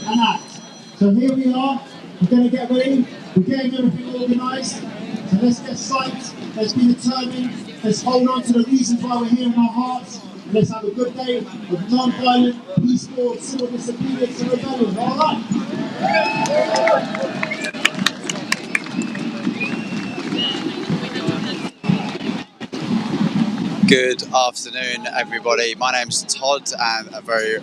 and act. So here we are, we're going to get ready, we're getting everything organised, so let's get psyched, let's be determined, let's hold on to the reasons why we're here in our hearts, and let's have a good day of non-violent, peaceful, civil disobedience and rebellion, alright? Good afternoon, everybody. My name's Todd, and a very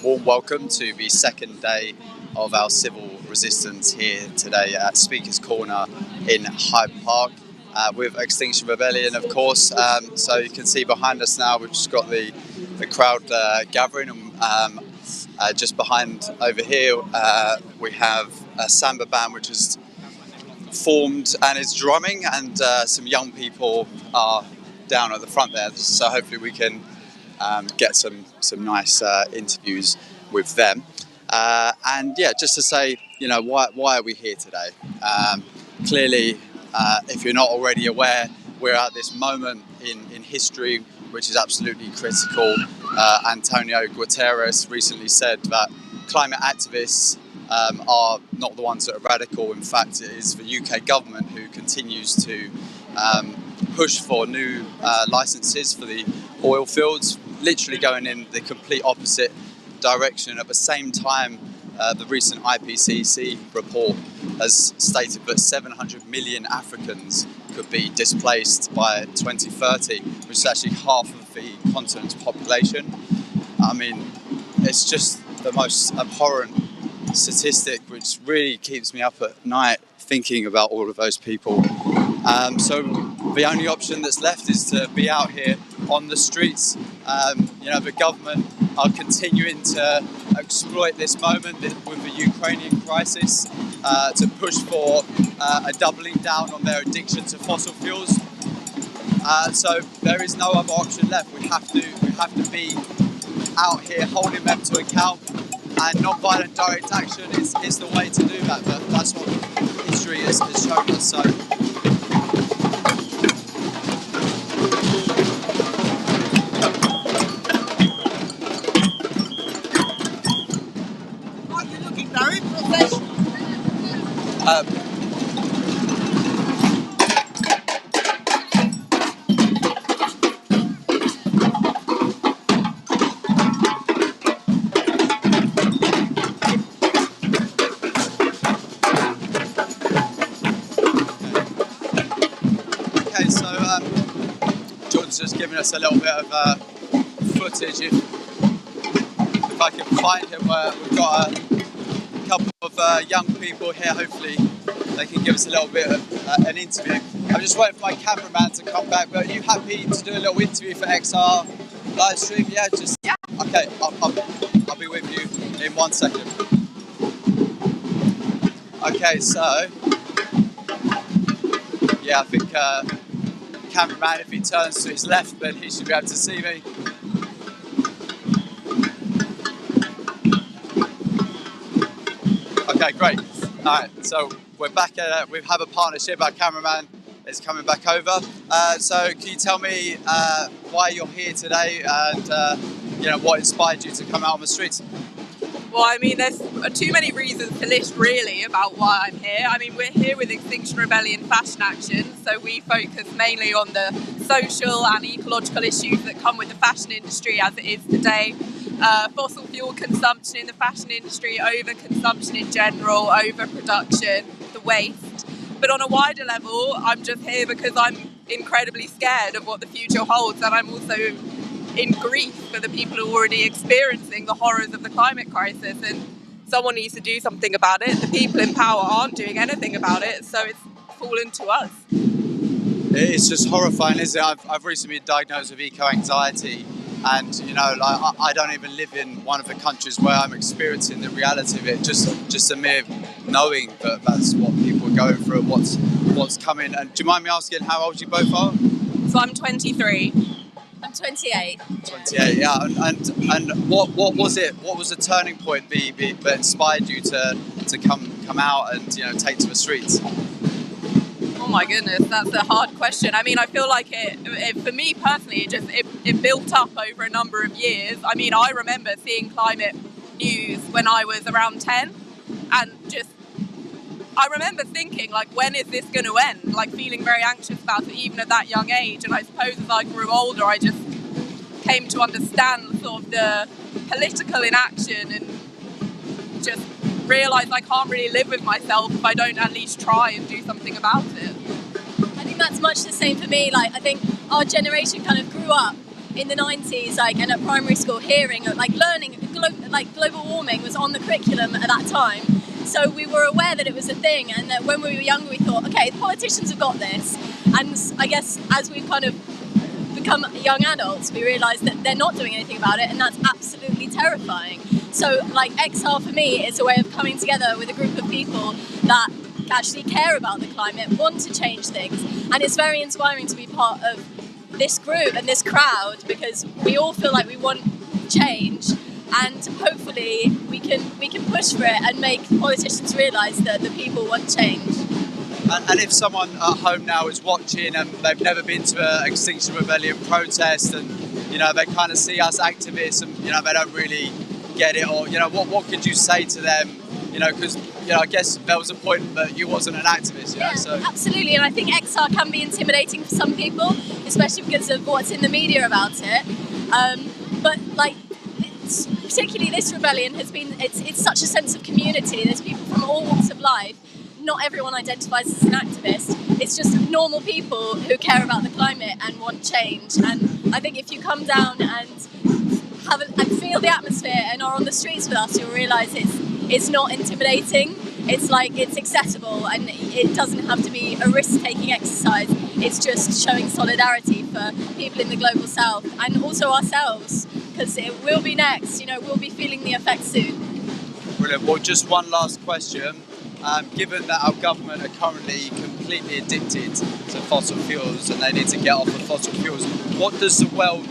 warm welcome to the second day of our civil resistance here today at Speaker's Corner in Hyde Park with Extinction Rebellion, of course. So you can see behind us now, we've just got the crowd gathering. Just behind over here, we have a samba band which is formed and is drumming, and some young people are down at the front there, so hopefully we can get some nice interviews with them. And yeah, just to say, you know, why are we here today? Clearly, if you're not already aware, we're at this moment in history which is absolutely critical. Antonio Guterres recently said that climate activists are not the ones that are radical. In fact, it is the UK government who continues to push for new licences for the oil fields, literally going in the complete opposite direction. At the same time, the recent IPCC report has stated that 700 million Africans could be displaced by 2030, which is actually half of the continent's population. I mean, it's just the most abhorrent statistic, which really keeps me up at night thinking about all of those people. So the only option that's left is to be out here on the streets. You know, the government are continuing to exploit this moment with the Ukrainian crisis to push for a doubling down on their addiction to fossil fuels. So there is no other option left. We have to be out here holding them to account, and non-violent direct action is the way to do that. But that's what history has shown us. So. Jordan's just giving us a little bit of footage. If I can find him, we've got a couple of young people here. Hopefully they can give us a little bit of an interview. I'm just waiting for my cameraman to come back, but are you happy to do a little interview for XR live stream? Yeah, just yeah. Okay, I'll be with you in 1 second. Okay, so yeah, I think cameraman, if he turns to his left, then he should be able to see me. Okay, great. All right, so we're back at we have a partnership. Our cameraman is coming back over. So can you tell me why you're here today, and you know, what inspired you to come out on the streets? Well, I mean, there's too many reasons to list, really, about why I'm here. I mean, we're here with Extinction Rebellion Fashion Action, so we focus mainly on the social and ecological issues that come with the fashion industry as it is today. Fossil fuel consumption in the fashion industry, overconsumption in general, overproduction, the waste. But on a wider level, I'm just here because I'm incredibly scared of what the future holds, and I'm also in grief for the people who are already experiencing the horrors of the climate crisis, and someone needs to do something about it. The people in power aren't doing anything about it, so it's fallen to us. It's just horrifying, isn't it? I've recently been diagnosed with eco-anxiety, and you know, like, I don't even live in one of the countries where I'm experiencing the reality of it. Just the mere knowing that that's what people are going through, what's coming. And do you mind me asking how old you both are? So I'm 23. I'm 28. 28, yeah. And what was it? What was the turning point that inspired you to come out and, you know, take to the streets? Oh my goodness, that's a hard question. I mean, I feel like it for me personally, it built up over a number of years. I mean, I remember seeing climate news when I was around 10, and I remember thinking, like, when is this going to end? Like, feeling very anxious about it even at that young age. And I suppose as I grew older, I just came to understand sort of the political inaction and just realised I can't really live with myself if I don't at least try and do something about it. I think that's much the same for me. Like, I think our generation kind of grew up in the 90s, like, and at primary school, hearing, like, learning, global warming was on the curriculum at that time. So we were aware that it was a thing, and that when we were younger we thought, okay, the politicians have got this. And I guess as we've kind of become young adults, we realise that they're not doing anything about it, and that's absolutely terrifying. So, like, XR for me is a way of coming together with a group of people that actually care about the climate, want to change things, and it's very inspiring to be part of this group and this crowd, because we all feel like we want change, and hopefully we can push for it and make politicians realise that the people want change. And if someone at home now is watching and they've never been to an Extinction Rebellion protest, and they kind of see us activists and they don't really get it, or what could you say to them? Because I guess there was a point that you wasn't an activist. Yeah, so absolutely, and I think XR can be intimidating for some people, especially because of what's in the media about it. But like, particularly this rebellion has been, it's such a sense of community. There's people from all walks of life. Not everyone identifies as an activist. It's just normal people who care about the climate and want change. And I think if you come down and feel the atmosphere and are on the streets with us, you'll realise it's not intimidating. It's like, it's accessible, and it doesn't have to be a risk-taking exercise. It's just showing solidarity for people in the global south, and also ourselves, because it will be next. We'll be feeling the effects soon. Brilliant. Well, just one last question. Given that our government are currently completely addicted to fossil fuels and they need to get off of fossil fuels, what does the world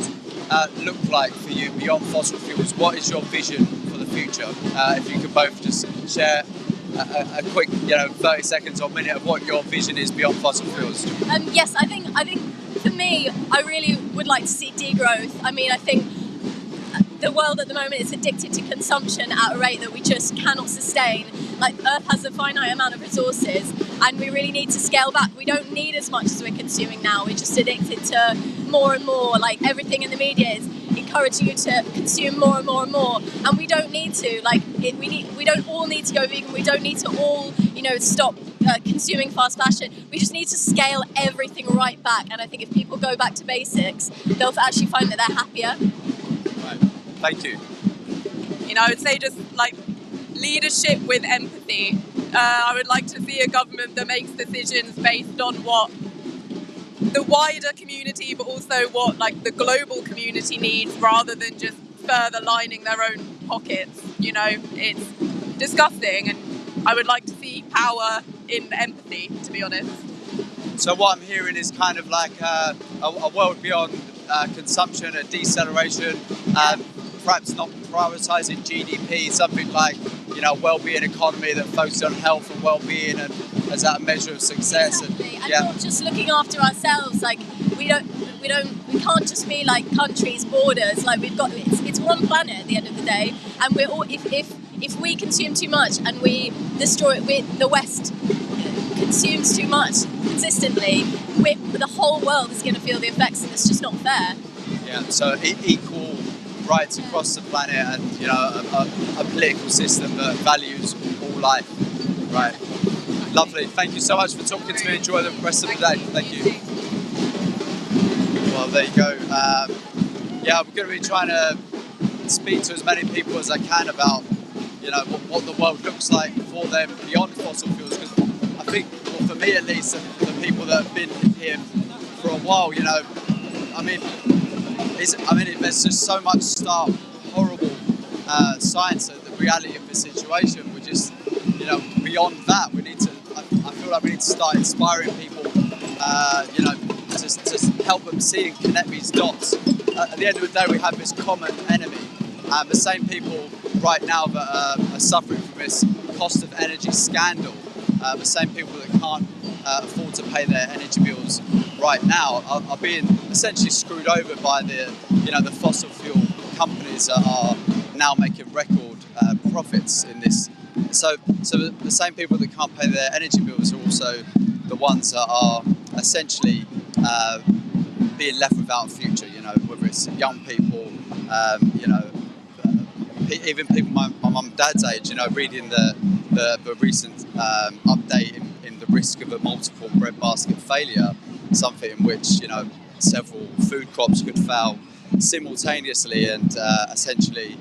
look like for you beyond fossil fuels? What is your vision for the future? If you could both just share a quick, 30 seconds or a minute of what your vision is beyond fossil fuels. Yes, I think for me, I really would like to see degrowth. I mean, I think the world at the moment is addicted to consumption at a rate that we just cannot sustain. Like, Earth has a finite amount of resources, and we really need to scale back. We don't need as much as we're consuming now. We're just addicted to more and more. Like, everything in the media is encouraging you to consume more and more and more, and we don't need to. Like, we don't all need to go vegan. We don't need to all, stop consuming fast fashion. We just need to scale everything right back. And I think if people go back to basics, they'll actually find that they're happier. Right. Thank you. I would say just like leadership with empathy. I would like to see a government that makes decisions based on what the wider community, but also what like the global community needs, rather than just further lining their own pockets. It's disgusting, and I would like to see power in empathy, to be honest. So what I'm hearing is kind of like a world beyond consumption, a deceleration, perhaps not prioritising GDP, something like well-being economy that focuses on health and well-being and as that measure of success. Exactly. And not just looking after ourselves. Like, we can't just be like countries, borders. Like, it's one planet at the end of the day, and we're all if we consume too much and we destroy the West consumes too much consistently, the whole world is going to feel the effects, and it's just not fair. Yeah. So equal rights across the planet, and a political system that values all life. Right. Lovely. Thank you so much for talking to me. Enjoy the rest of the day. Thank you. Well, there you go. I'm going to be trying to speak to as many people as I can about what the world looks like for them beyond fossil fuels. Because I think, well, for me at least, the people that have been here for a while, there's just so much stark, horrible science of the reality of the situation. We're just, beyond that, I feel like we need to start inspiring people, to help them see and connect these dots. At the end of the day, we have this common enemy. The same people right now that are suffering from this cost of energy scandal, the same people that can't afford to pay their energy bills right now are being essentially screwed over by the fossil fuel companies that are now making record profits in this. So the same people that can't pay their energy bills are also the ones that are essentially being left without a future. You know, whether it's young people, you know, even people my mum and dad's age. You know, reading the recent update in the risk of a multiple breadbasket failure, something in which, you know, several food crops could fail simultaneously, and essentially,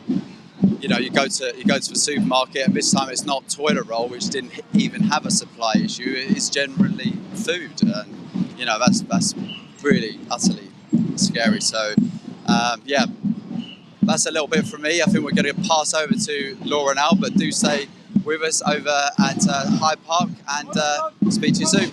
you know, you go to the supermarket, and this time it's not toilet roll, which didn't even have a supply issue. It's generally food, and you know, that's really utterly scary. So yeah, that's a little bit from me. I think we're going to pass over to Laura now, but do stay with us over at Hyde Park, and speak to you soon.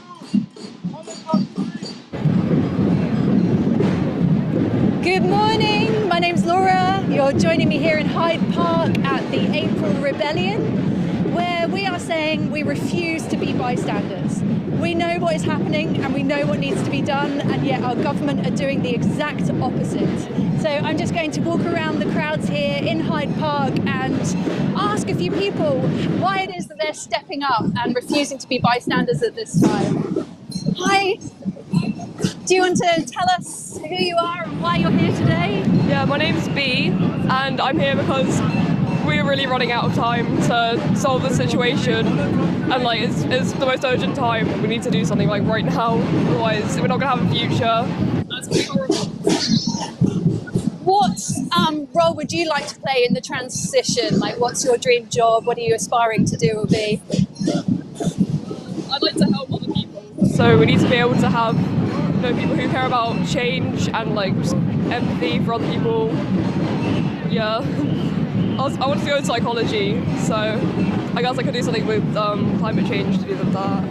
Good morning, my name's Laura. You're joining me here in Hyde Park at the April Rebellion, where we are saying we refuse to be bystanders. We know what is happening and we know what needs to be done, and yet our government are doing the exact opposite. So I'm just going to walk around the crowds here in Hyde Park and ask a few people why it is that they're stepping up and refusing to be bystanders at this time. Hi. Do you want to tell us who you are and why you're here today? Yeah, my name's B, and I'm here because we're really running out of time to solve the situation, and like it's the most urgent time. We need to do something like right now, otherwise we're not going to have a future. That's horrible. What role would you like to play in the transition? Like, what's your dream job? What are you aspiring to do or be? I'd like to help other people. So we need to be able to have, you know, people who care about change and like just empathy for other people. Yeah. I want to go into psychology, so I guess I could do something with climate change to do with that.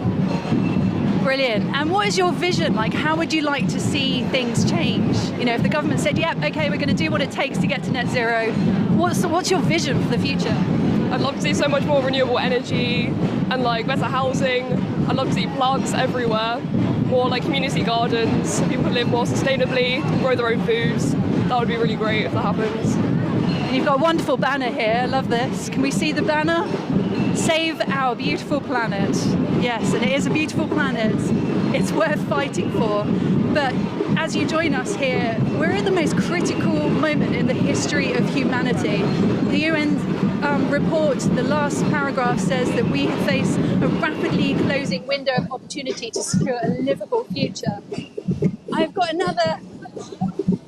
Brilliant. And what is your vision? Like, how would you like to see things change? You know, if the government said, yep, okay, we're going to do what it takes to get to net zero, what's your vision for the future? I'd love to see so much more renewable energy and like better housing. I'd love to see plants everywhere, more like community gardens, so people can live more sustainably, grow their own foods. That would be really great if that happens. And you've got a wonderful banner here. I love this. Can we see the banner? Save our beautiful planet. Yes, and it is a beautiful planet. It's worth fighting for. But as you join us here, we're at the most critical moment in the history of humanity. The UN report, the last paragraph says that we face a rapidly closing window of opportunity to secure a livable future. I've got another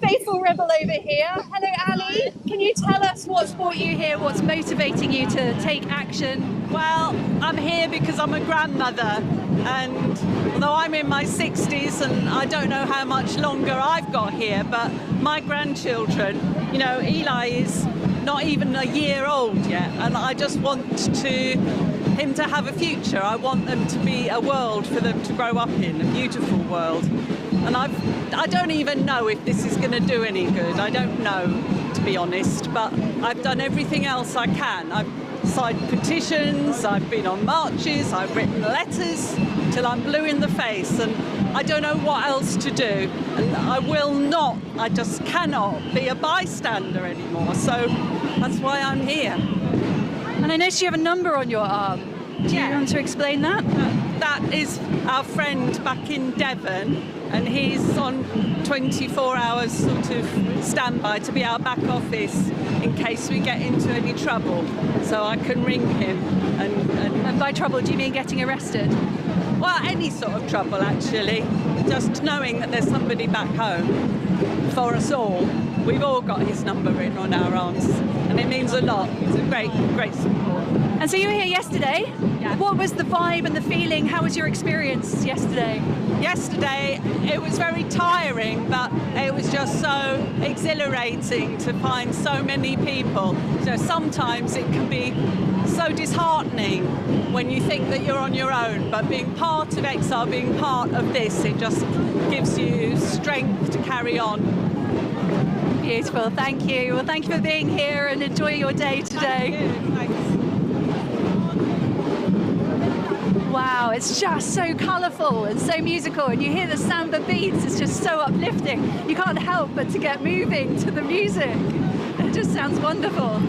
faithful rebel over here. Hello, Ali. Can you tell us what's brought you here? What's motivating you to take action? Well, I'm here because I'm a grandmother, and although I'm in my 60s and I don't know how much longer I've got here, but my grandchildren, you know, Eli is not even a year old yet, and I just want him to have a future. I want them to be a world for them to grow up in, a beautiful world. And I don't even know if this is going to do any good. I don't know, to be honest, but I've done everything else I can. I've signed petitions, I've been on marches, I've written letters till I'm blue in the face, and I don't know what else to do. And I just cannot be a bystander anymore. So that's why I'm here. And I noticed you have a number on your arm. Do you want to explain that? That is our friend back in Devon, and he's on 24 hours sort of standby to be our back office in case we get into any trouble. So I can ring him. And by trouble, do you mean getting arrested? Well, any sort of trouble, actually. Just knowing that there's somebody back home for us all. We've all got his number written on our arms, and it means a lot. It's a great, great support. And so you were here yesterday. Yeah. What was the vibe and the feeling? How was your experience yesterday? Yesterday, it was very tiring, but it was just so exhilarating to find so many people. So sometimes it can be so disheartening when you think that you're on your own, but being part of Exile, being part of this, it just gives you strength to carry on. Beautiful, thank you. Well, thank you for being here and enjoy your day today. Thank you. Thanks. Wow, it's just so colourful and so musical, and you hear the samba beats, it's just so uplifting. You can't help but to get moving to the music. It just sounds wonderful.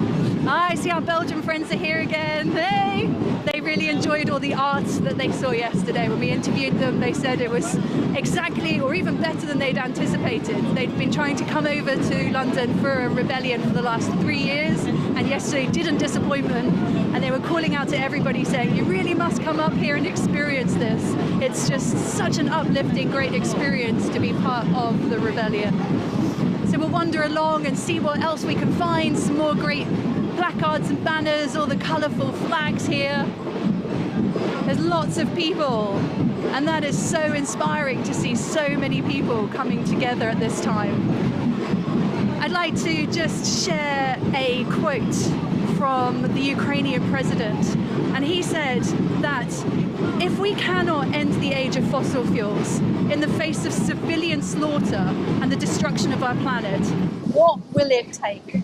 I see our Belgian friends are here again. Hey! They really enjoyed all the art that they saw yesterday. When we interviewed them, they said it was exactly or even better than they'd anticipated. They'd been trying to come over to London for a rebellion for the last 3 years, and yesterday didn't disappoint them. And they were calling out to everybody saying, you really must come up here and experience this. It's just such an uplifting, great experience to be part of the rebellion. So we'll wander along and see what else we can find, some more great placards and banners, all the colourful flags here. There's lots of people, and that is so inspiring to see so many people coming together at this time. I'd like to just share a quote from the Ukrainian president, and he said that if we cannot end the age of fossil fuels in the face of civilian slaughter and the destruction of our planet, what will it take?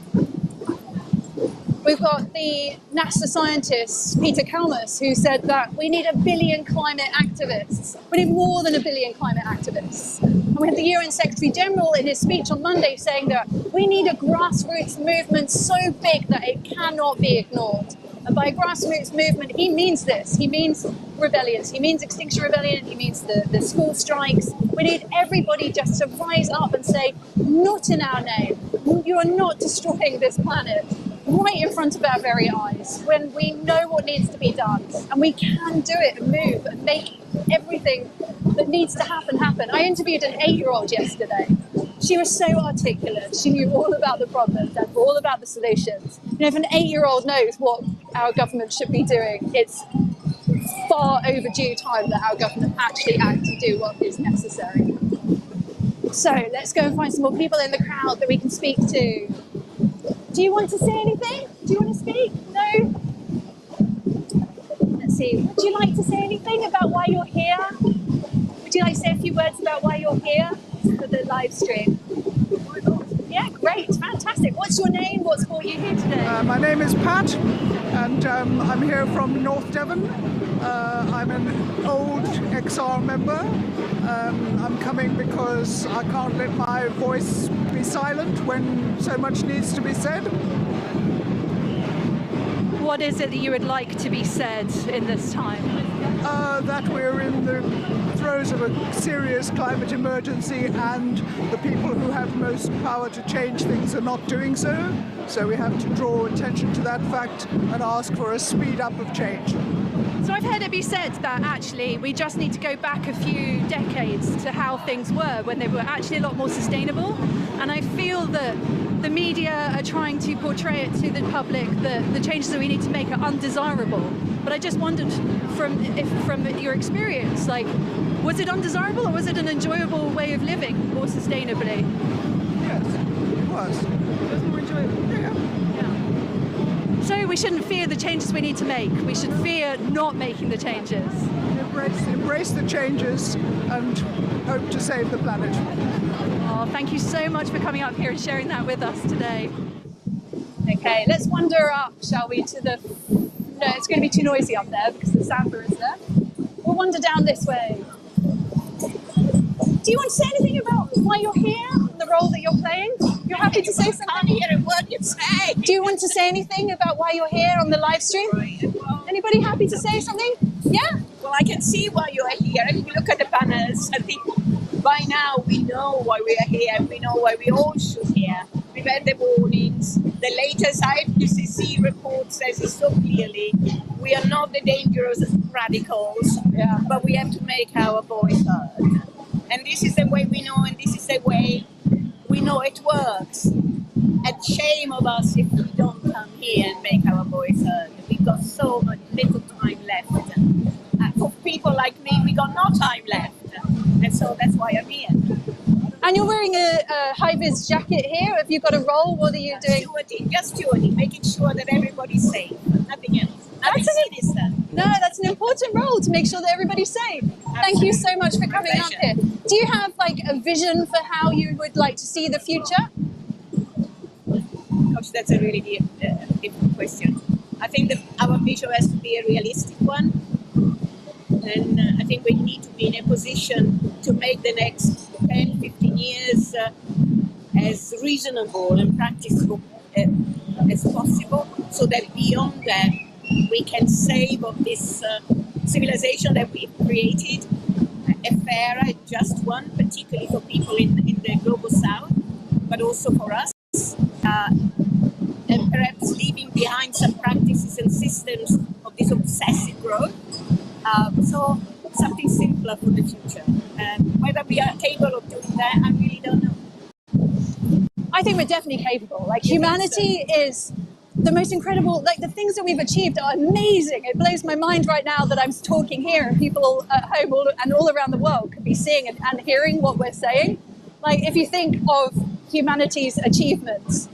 We've got the NASA scientist, Peter Kalmus, who said that we need 1 billion climate activists. We need more than 1 billion climate activists. And we had the UN Secretary General in his speech on Monday saying that we need a grassroots movement so big that it cannot be ignored. And by grassroots movement, he means this. He means rebellions. He means Extinction Rebellion. He means the school strikes. We need everybody just to rise up and say, not in our name. You are not destroying this planet. Right in front of our very eyes, when we know what needs to be done, and we can do it and move and make everything that needs to happen. I interviewed an 8-year-old yesterday. She was so articulate. She knew all about the problems and all about the solutions. You know, if an 8-year-old knows what our government should be doing, it's far overdue time that our government actually act and do what is necessary. So let's go and find some more people in the crowd that we can speak to. Do you want to say anything? Do you want to speak? No? Let's see. Would you like to say anything about why you're here? Would you like to say a few words about why you're here for the live stream? Yeah, great. Fantastic. What's your name? What's brought you here today? My name is Pat, and I'm here from North Devon. I'm an old XR member. I'm coming because I can't let my voice be silent when so much needs to be said. What is it that you would like to be said in this time? That we're in the throes of a serious climate emergency, and the people who have most power to change things are not doing so. So we have to draw attention to that fact and ask for a speed up of change. So I've heard it be said that actually we just need to go back a few decades to how things were when they were actually a lot more sustainable. And I feel that the media are trying to portray it to the public that the changes that we need to make are undesirable. But I just wondered from your experience, like, was it undesirable or was it an enjoyable way of living more sustainably? Yes, it was. It was more enjoyable. Yeah. So we shouldn't fear the changes we need to make. We should fear not making the changes. Embrace the changes and hope to save the planet. Oh, thank you so much for coming up here and sharing that with us today. Okay, let's wander up, shall we, to the... No, it's going to be too noisy up there because the samba is there. We'll wander down this way. Do you want to say anything about why you're here, the role that you're playing? You're happy to say something? I can't hear a word you say. Do you want to say anything about why you're here on the live stream? Anybody happy to say something? Yeah? Well, I can see why you are here. If you look at the banners, I think by now we know why we are here. We know why we all should here. We've had the warnings. The latest IPCC report says it so clearly. We are not the dangerous radicals, but we have to make our voice heard. And this is the way we know, and this is the way we know it works. And shame of us if we don't come here and make our voice heard. We've got so much little time left. For people like me, we got no time left. And so that's why I'm here. And you're wearing a high-vis jacket here. Have you got a role? What are you doing? Stewarding, just stewarding, making sure that everybody's safe. Nothing else. That's an important role to make sure that everybody's safe. Absolutely. Thank you so much for coming up here. Do you have like a vision for how you would like to see the future? Gosh, that's a really difficult question. I think that our vision has to be a realistic one. And I think we need to be in a position to make the next 10, 15 years as reasonable and practicable as possible. so that beyond that we can save of this civilization that we've created a fairer and just one, particularly for people in the global south, but also for us, and perhaps leaving behind some practices and systems of this obsessive growth. So something simpler for the future. Whether we are capable of doing that, I really don't know. I think we're definitely capable. Like, humanity is the most incredible, like, the things that we've achieved are amazing. It blows my mind right now that I'm talking here and people at home and all around the world could be seeing and hearing what we're saying. Like, if you think of humanity's achievements,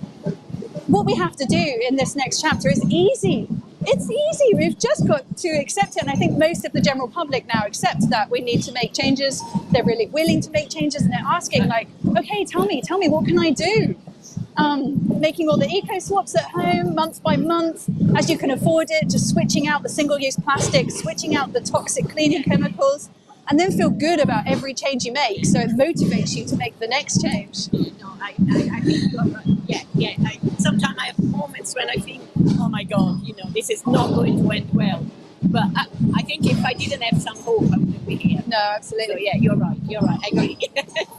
what we have to do in this next chapter is easy. It's easy. We've just got to accept it. And I think most of the general public now accept that we need to make changes. They're really willing to make changes, and they're asking, like, okay, tell me, what can I do? Making all the eco swaps at home month by month as you can afford it, just switching out the single-use plastic, switching out the toxic cleaning chemicals, and then feel good about every change you make, so it motivates you to make the next change. No, I think you're right. Yeah. Sometimes I have moments when I think, oh my God, this is not going to end well. But I think if I didn't have some hope, I wouldn't be here. No, absolutely. So yeah, you're right. I agree.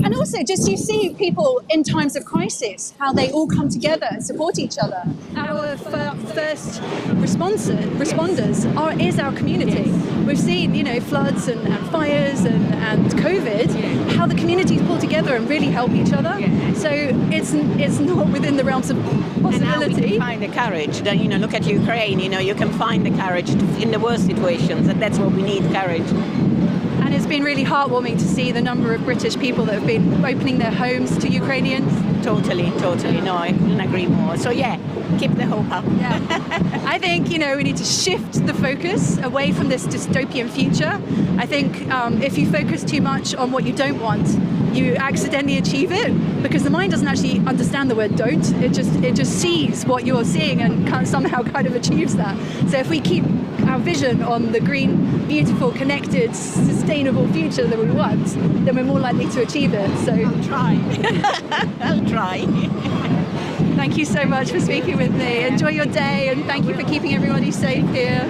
And also, just you see people in times of crisis, how they all come together and support each other. Our first responders is our community. We've seen, floods and fires and COVID, how the communities pull together and really help each other. So it's not within the realms of possibility. And now we can find the courage. That, look at Ukraine. You can find the courage in the worst situations, and that's what we need, courage. And it's been really heartwarming to see the number of British people that have been opening their homes to Ukrainians. Totally. No, I couldn't agree more. So yeah, keep the hope up. Yeah. I think, we need to shift the focus away from this dystopian future. I think if you focus too much on what you don't want, you accidentally achieve it, because the mind doesn't actually understand the word don't. It just sees what you're seeing and somehow kind of achieves that. So if we keep our vision on the green, beautiful, connected, sustainable future that we want, then we're more likely to achieve it. So I'll try. I'll try. Thank you so much for speaking with me. Enjoy your day, and thank you for keeping everybody safe here.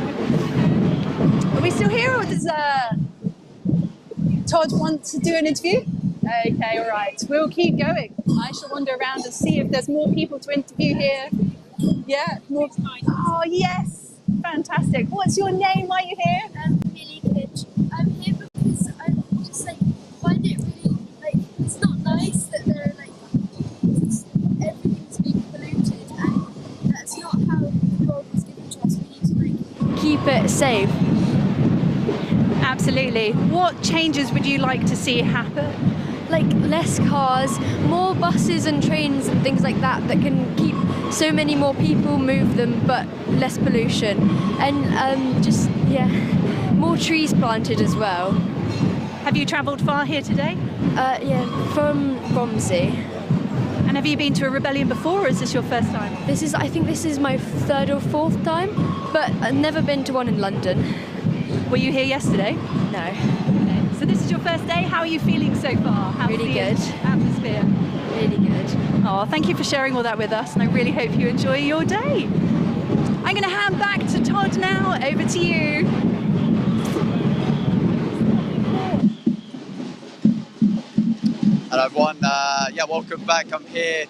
Are we still here, or does Todd want to do an interview? Okay, all right. We'll keep going. I shall wander around and see if there's more people to interview here. Yeah, more. Oh, yes. Fantastic. What's your name? Why are you here? Billy Kitch. I'm here because I just find it really it's not nice that there are everything's being polluted, and that's not how the world was given to us. We need to Keep it safe. Absolutely. What changes would you like to see happen? Like less cars, more buses and trains and things like that can keep so many more people, move them, but less pollution. And more trees planted as well. Have you travelled far here today? From Romsey. And have you been to a rebellion before, or is this your first time? I think this is my third or fourth time, but I've never been to one in London. Were you here yesterday? No. Okay. So this is your first day. How are you feeling so far? How's really the good. Atmosphere? Really good. Oh, thank you for sharing all that with us, and I really hope you enjoy your day. I'm going to hand back to Todd now. Over to you. Hello everyone, welcome back. I'm here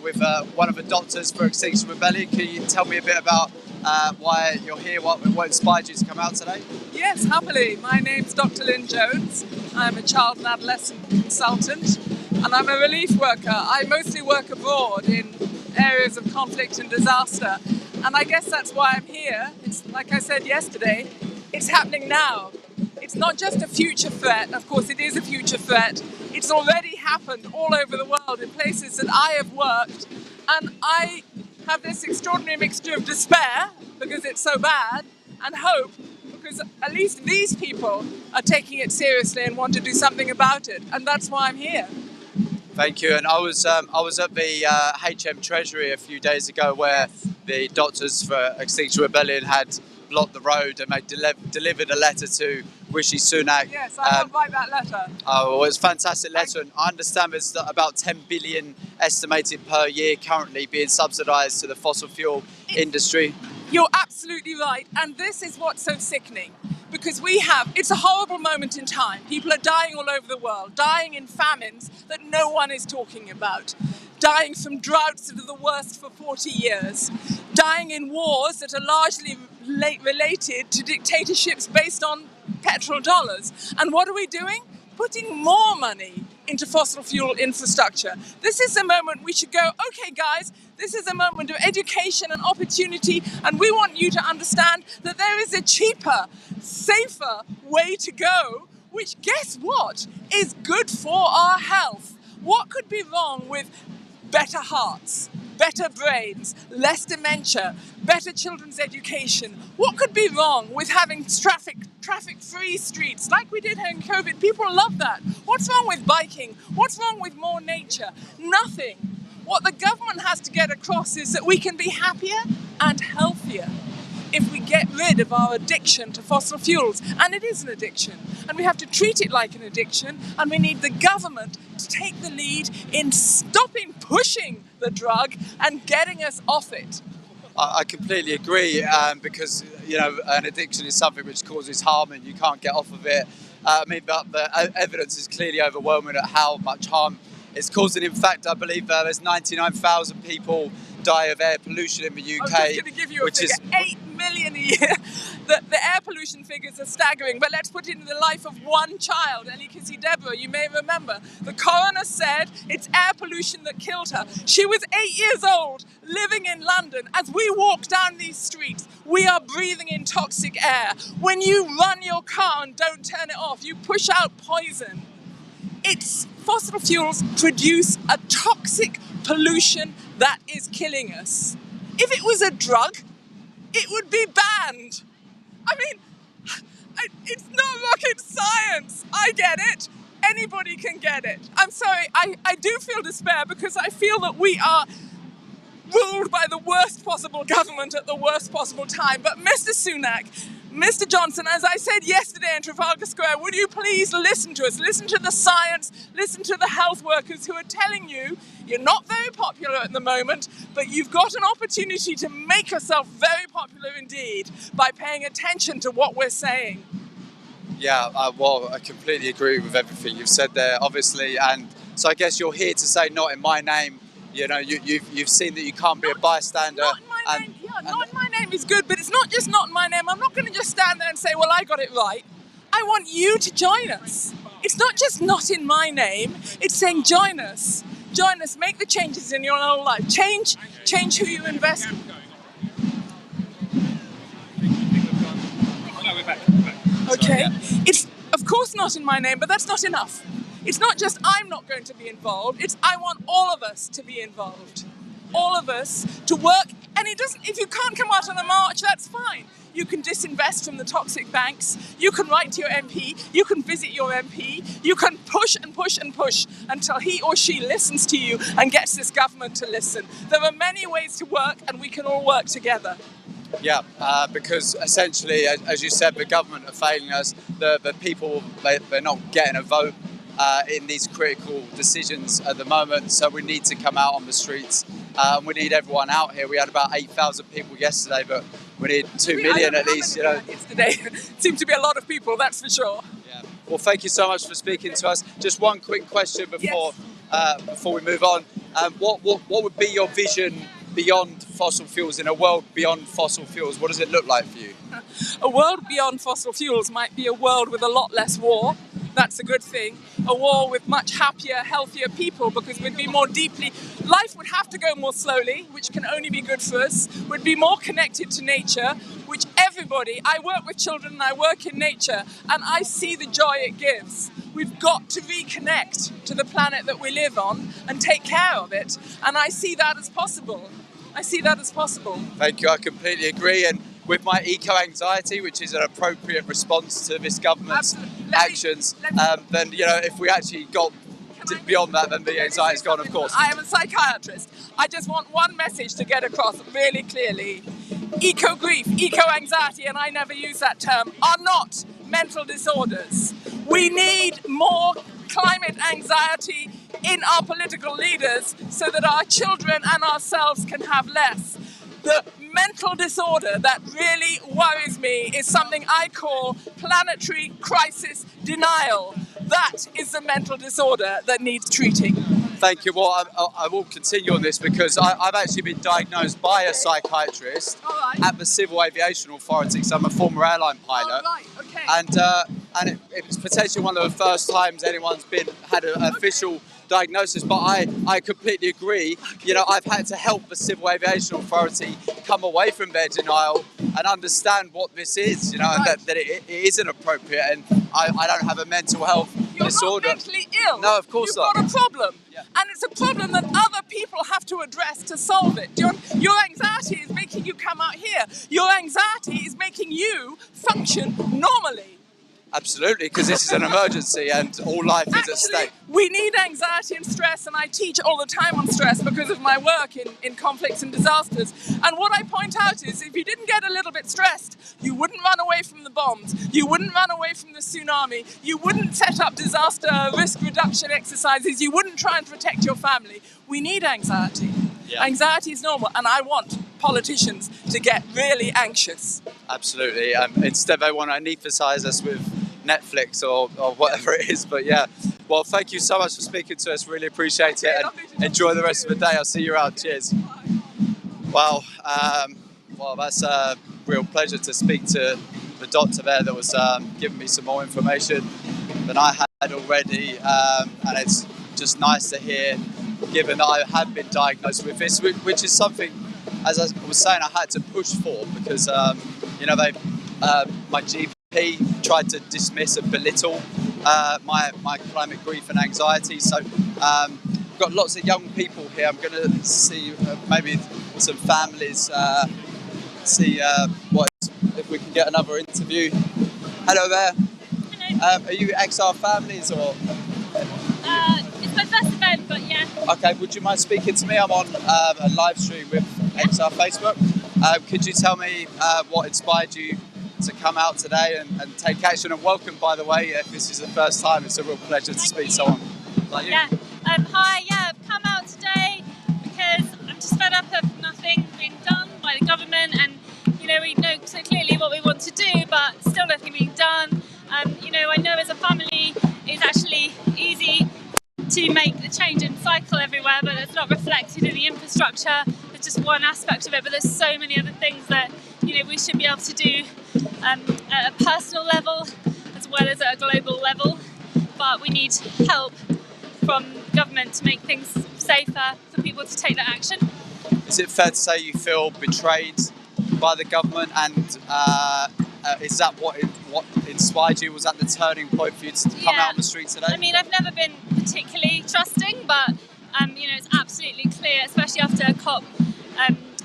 with one of the doctors for Extinction Rebellion. Can you tell me a bit about why you're here, what inspired you to come out today? Yes, happily. My name's Dr. Lynn Jones. I'm a child and adolescent consultant, and I'm a relief worker. I mostly work abroad in areas of conflict and disaster, and I guess that's why I'm here. It's like I said yesterday, it's happening now. It's not just a future threat. Of course, it is a future threat. It's already happened all over the world in places that I have worked, and I have this extraordinary mixture of despair because it's so bad, and hope because at least these people are taking it seriously and want to do something about it, and that's why I'm here. Thank you. And I was at the HM Treasury a few days ago, where the Doctors for Extinction Rebellion had blocked the road, and they delivered a letter to Rishi Sunak. Yes, I will write that letter. Oh, well, it's a fantastic letter, and I understand there's about 10 billion estimated per year currently being subsidised to the fossil fuel industry. You're absolutely right, and this is what's so sickening, because it's a horrible moment in time. People are dying all over the world, dying in famines that no one is talking about, dying from droughts that are the worst for 40 years, dying in wars that are largely related to dictatorships based on petrodollars. And what are we doing? Putting more money into fossil fuel infrastructure. This is the moment we should go, okay guys, this is a moment of education and opportunity, and we want you to understand that there is a cheaper, safer way to go, which, guess what, is good for our health. What could be wrong with better hearts, better brains, less dementia, better children's education? What could be wrong with having traffic-free streets like we did in COVID? People love that. What's wrong with biking? What's wrong with more nature? Nothing. What the government has to get across is that we can be happier and healthier if we get rid of our addiction to fossil fuels. And it is an addiction, and we have to treat it like an addiction, and we need the government to take the lead in stopping pushing the drug and getting us off it. I completely agree, because an addiction is something which causes harm and you can't get off of it. But the evidence is clearly overwhelming at how much harm it's causing. In fact, I believe there's 99,000 people die of air pollution in the UK. I'm just going to give you a figure, 8 million a year. The air pollution figures are staggering, but let's put it in the life of one child, Elikisi Deborah. You may remember, the coroner said it's air pollution that killed her. She was 8 years old, living in London. As we walk down these streets, we are breathing in toxic air. When you run your car and don't turn it off, you push out poison. Fossil fuels produce a toxic pollution that is killing us. If it was a drug, it would be banned. I mean, it's not rocket science. I get it. Anybody can get it. I'm sorry, I do feel despair, because I feel that we are ruled by the worst possible government at the worst possible time. But Mr. Sunak, Mr. Johnson, as I said yesterday in Trafalgar Square, would you please listen to us? Listen to the science, listen to the health workers who are telling you you're not very popular at the moment, but you've got an opportunity to make yourself very popular indeed by paying attention to what we're saying. Yeah, well, I completely agree with everything you've said there, obviously. And so I guess you're here to say not in my name. You've seen that you can't be a bystander. Not in my name. Yeah, not in my name is good, but it's not just not in my name. I'm not going to just stand there and say, well, I got it right. I want you to join us. It's not just not in my name. It's saying join us. Join us. Make the changes in your own life. Change who you invest in. Okay. It's of course not in my name, but that's not enough. It's not just I'm not going to be involved, it's I want all of us to be involved. All of us to work, and if you can't come out on a march, that's fine. You can disinvest from the toxic banks, you can write to your MP, you can visit your MP, you can push and push and push until he or she listens to you and gets this government to listen. There are many ways to work, and we can all work together. Yeah, because essentially, as you said, the government are failing us. The people, they're not getting a vote in these critical decisions at the moment, so we need to come out on the streets. We need everyone out here. We had about 8,000 people yesterday, but we need 2 million at least. Yesterday seemed to be a lot of people, that's for sure. Yeah. Well, thank you so much for speaking to us. Just one quick question before we move on. What would be your vision beyond fossil fuels, in a world beyond fossil fuels? What does it look like for you? A world beyond fossil fuels might be a world with a lot less war. That's a good thing. A war with much happier, healthier people, because we'd be more deeply... Life would have to go more slowly, which can only be good for us. We'd be more connected to nature, which everybody... I work with children and I work in nature, and I see the joy it gives. We've got to reconnect to the planet that we live on and take care of it. And I see that as possible. Thank you, I completely agree. And with my eco-anxiety, which is an appropriate response to this government's actions, then, if we actually got beyond that, then the anxiety's gone, of course. I am a psychiatrist. I just want one message to get across really clearly. Eco-grief, eco-anxiety, and I never use that term, are not mental disorders. We need more climate anxiety in our political leaders so that our children and ourselves can have less. The mental disorder that really worries me is something I call planetary crisis denial. That is the mental disorder that needs treating. Thank you. Well, I will continue on this because I've actually been diagnosed by a psychiatrist at the Civil Aviation Authority. So I'm a former airline pilot, and it was potentially one of the first times anyone's had an official diagnosis. But I completely agree. You know, I've had to help the Civil Aviation Authority come away from their denial and understand what this is. You know, and that it isn't appropriate, and I don't have a mental health disorder. You're not mentally ill. No, of course not. You've got a problem. And it's a problem that other people have to address to solve it. Your anxiety is making you come out here. Your anxiety is making you function normally. Absolutely, because this is an emergency and all life is at stake. We need anxiety and stress, and I teach all the time on stress because of my work in conflicts and disasters. And what I point out is if you didn't get a little bit stressed, you wouldn't run away from the bombs, you wouldn't run away from the tsunami, you wouldn't set up disaster risk reduction exercises, you wouldn't try and protect your family. We need anxiety. Yeah. Anxiety is normal, and I want politicians to get really anxious. Absolutely. Instead they want to anaesthetize us with Netflix or whatever it is. But yeah, well, thank you so much for speaking to us. Really appreciate it, and enjoy the rest of the day. I'll see you around. Cheers. Well, that's a real pleasure to speak to the doctor there that was giving me some more information than I had already, and it's just nice to hear, given that I have been diagnosed with this, which is something, as I was saying, I had to push for because you know, my GP tried to dismiss and belittle my climate grief and anxiety. So we've got lots of young people here. I'm going to see maybe some families, see if we can get another interview. Hello there. Hello. Are you XR families or? It's my first event, but yeah. Okay, would you mind speaking to me? I'm on a live stream with XR Facebook. Could you tell me what inspired you to come out today and take action? And welcome, by the way, if this is the first time, it's a real pleasure to speak to someone like you. Yeah. Hi, I've come out today because I'm just fed up of nothing being done by the government, and you know, we know so clearly what we want to do, but still nothing being done. You know, I know as a family it's actually easy to make the change and cycle everywhere, but it's not reflected in the infrastructure. It's just one aspect of it, but there's so many other things that, you know, we should be able to do at a personal level as well as at a global level. But we need help from government to make things safer for people to take that action. Is it fair to say you feel betrayed by the government, and is that what inspired you? Was that the turning point for you to come out on the street today? I mean, I've never been particularly trusting, but you know, it's absolutely clear, especially after COP,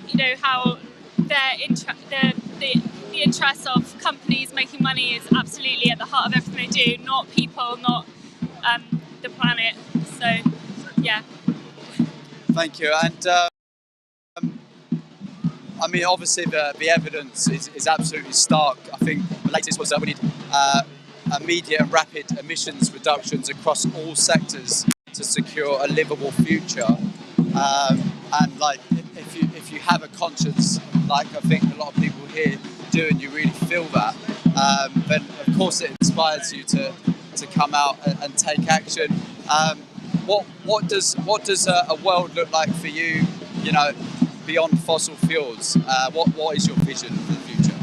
you know, how the interests of companies making money is absolutely at the heart of everything they do, not people, not the planet. So, yeah. Thank you. And I mean, obviously the evidence is absolutely stark. I think the latest was that we need immediate and rapid emissions reductions across all sectors to secure a livable future. And like, if you have a conscience, like I think a lot of people here do, and you really feel that, then of course it inspires you to come out and take action. What does a world look like for you? You know, beyond fossil fuels, what is your vision for the future?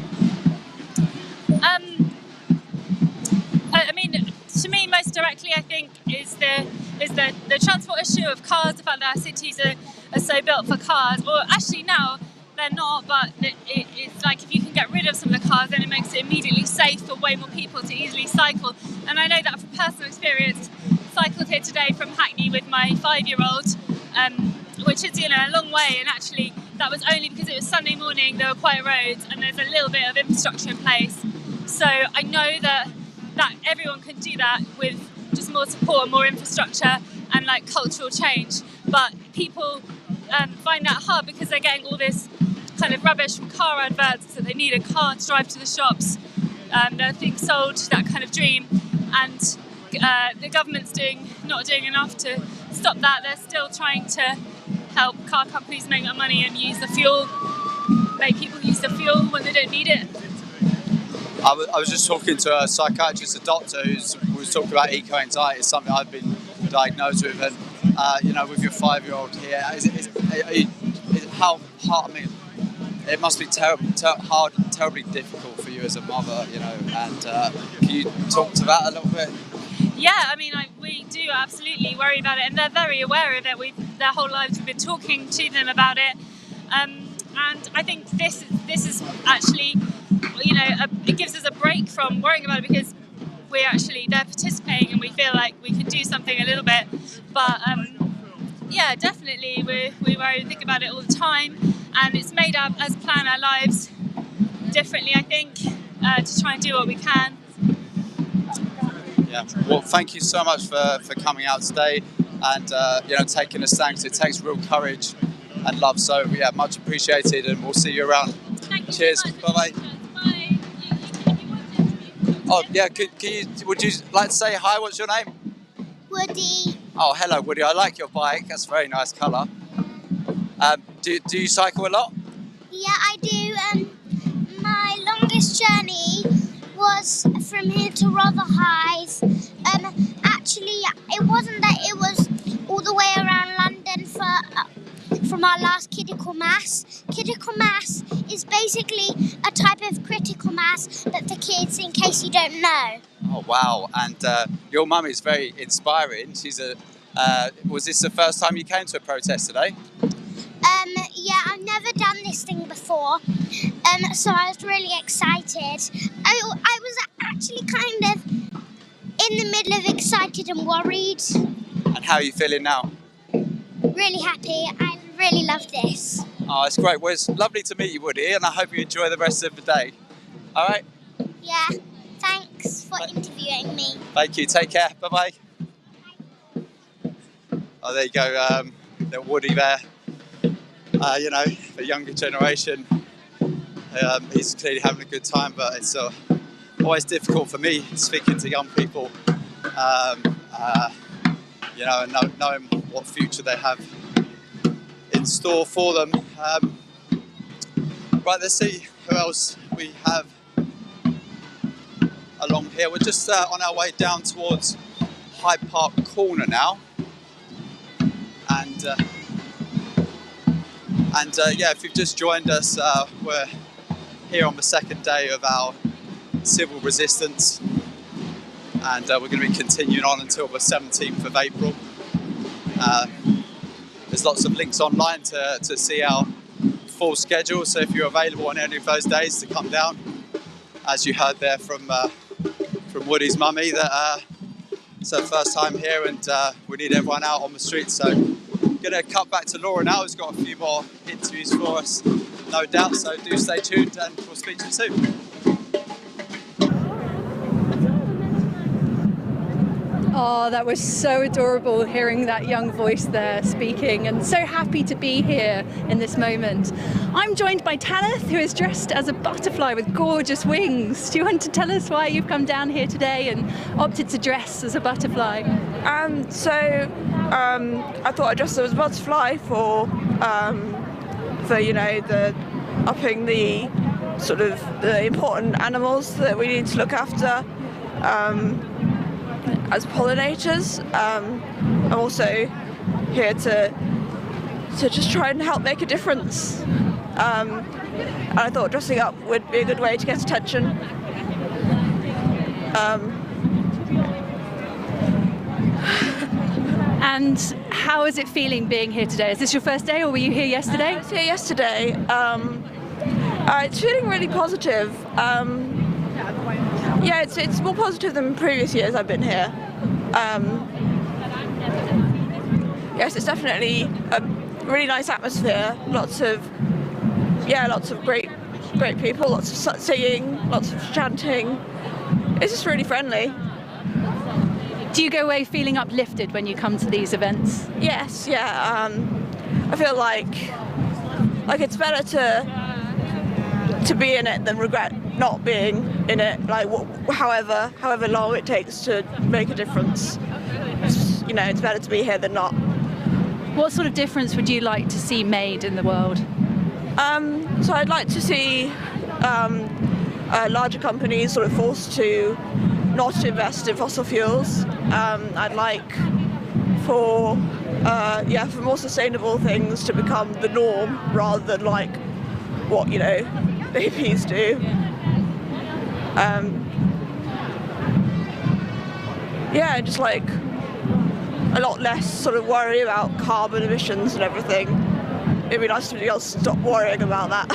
I mean, to me, most directly, I think is the transport issue of cars. The fact that our cities are so built for cars. Well, actually now they're not, but it's like if you can get rid of some of the cars, then it makes it immediately safe for way more people to easily cycle. And I know that from personal experience. Cycled here today from Hackney with my 5-year-old, which is, you know, a long way, and actually that was only because it was Sunday morning, there were quiet roads and there's a little bit of infrastructure in place. So I know that everyone can do that with just more support and more infrastructure and like cultural change. But people find that hard because they're getting all this kind of rubbish from car adverts that they need a car to drive to the shops. They're being sold that kind of dream, and the government's not doing enough to stop that. They're still trying to help car companies make that money and use the fuel make people use the fuel when they don't need it. I was just talking to a psychiatrist, a doctor, who was talking about eco-anxiety. It's something I've been diagnosed with, and you know, with your 5-year-old here, how hard? I mean, it must be hard and terribly difficult for you as a mother, you know. And can you talk to that a little bit? Yeah, I mean, we do absolutely worry about it, and they're very aware of it. Their whole lives we've been talking to them about it, and I think this is actually, you know, it gives us a break from worrying about it, because they're participating and we feel like we can do something a little bit. But yeah, definitely we worry and think about it all the time, and it's made us plan our lives differently, I think, to try and do what we can. Yeah, well, thank you so much for coming out today and you know, taking a stand, because it takes real courage and love. So yeah, much appreciated, and we'll see you around. Cheers. Bye bye. Bye. Oh yeah, would you like to say hi? What's your name? Woody. Oh, hello, Woody. I like your bike. That's a very nice colour. Do you cycle a lot? Yeah, I do. My longest journey was from here to rather Hyde. Actually, it wasn't that. It was all the way around London from our last critical mass. Critical mass is basically a type of critical mass, but for kids, in case you don't know. Oh wow! And your mum is very inspiring. She's was this the first time you came to a protest today? Yeah, I've never done this thing before, so I was really excited. I was actually kind of in the middle of excited and worried. And how are you feeling now? Really happy. I really love this. Oh, it's great. Well, it's lovely to meet you, Woody, and I hope you enjoy the rest of the day. All right? Yeah, thanks for interviewing me. Thank you. Take care. Bye-bye. Oh, there you go. Little Woody there. You know, the younger generation, he's clearly having a good time, but it's always difficult for me speaking to young people, you know, and knowing what future they have in store for them. Right, let's see who else we have along here. We're just on our way down towards Hyde Park Corner now, and yeah, if you've just joined us, we're here on the second day of our civil resistance, and we're going to be continuing on until the 17th of April. There's lots of links online to see our full schedule, so if you're available on any of those days to come down, as you heard there from Woody's mummy, that it's her first time here, and we need everyone out on the streets. So I'm going to cut back to Laura now, who's got a few more interviews for us, no doubt, so do stay tuned and we'll speak to you soon. Oh, that was so adorable hearing that young voice there speaking, and so happy to be here in this moment. I'm joined by Tanith, who is dressed as a butterfly with gorgeous wings. Do you want to tell us why you've come down here today and opted to dress as a butterfly? I thought I'd dress as a butterfly for you know, the upping the sort of the important animals that we need to look after. As pollinators. I'm also here to just try and help make a difference. And I thought dressing up would be a good way to get attention. And how is it feeling being here today? Is this your first day, or were you here yesterday? I was here yesterday. It's feeling really positive. Yeah, it's more positive than previous years I've been here. Yes, it's definitely a really nice atmosphere. Lots of great people. Lots of singing, lots of chanting. It's just really friendly. Do you go away feeling uplifted when you come to these events? Yes, yeah. I feel like it's better to be in it than regret not being in it, like however long it takes to make a difference. You know, it's better to be here than not. What sort of difference would you like to see made in the world? So I'd like to see larger companies sort of forced to not invest in fossil fuels. I'd like for more sustainable things to become the norm rather than like what babies do. Just like a lot less sort of worry about carbon emissions and everything. It'd be nice if somebody else stop worrying about that.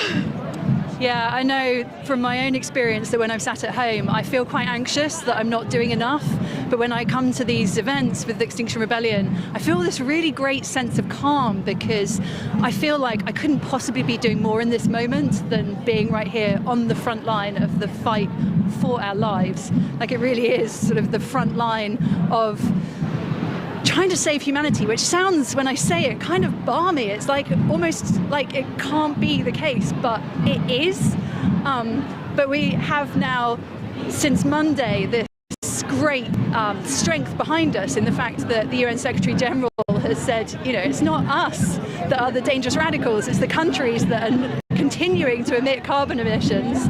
Yeah, I know from my own experience that when I'm sat at home, I feel quite anxious that I'm not doing enough. But when I come to these events with the Extinction Rebellion, I feel this really great sense of calm because I feel like I couldn't possibly be doing more in this moment than being right here on the front line of the fight for our lives. Like it really is sort of the front line of trying to save humanity, which sounds, when I say it, kind of balmy. It's like almost like it can't be the case, but it is. But we have now, since Monday, this great strength behind us in the fact that the UN Secretary General has said, it's not us that are the dangerous radicals, it's the countries that are continuing to emit carbon emissions.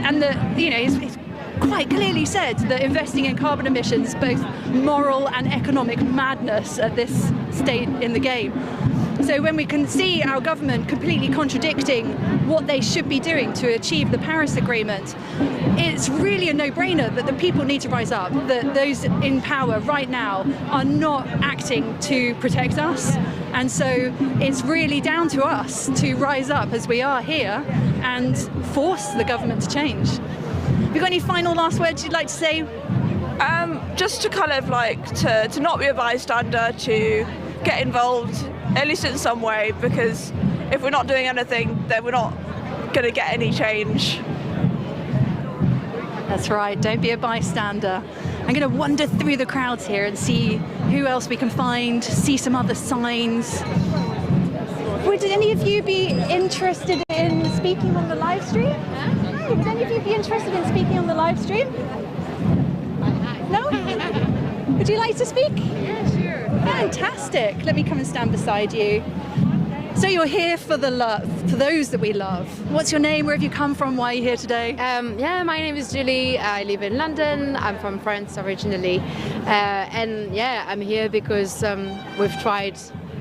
And that, he's quite clearly said that investing in carbon emissions is both moral and economic madness at this state in the game. So when we can see our government completely contradicting what they should be doing to achieve the Paris Agreement, it's really a no-brainer that the people need to rise up, that those in power right now are not acting to protect us. And so it's really down to us to rise up as we are here and force the government to change. Have you got any final last words you'd like to say? Just to kind of like to not be a bystander, to get involved, at least in some way, because if we're not doing anything, then we're not going to get any change. That's right, don't be a bystander. I'm going to wander through the crowds here and see who else we can find, see some other signs. Would any of you be interested in speaking on the live stream? Hi, would any of you be interested in speaking on the live stream? No? Would you like to speak? Yeah, sure. Fantastic. Let me come and stand beside you. So you're here for the love, for those that we love. What's your name? Where have you come from? Why are you here today? My name is Julie. I live in London. I'm from France originally. I'm here because we've tried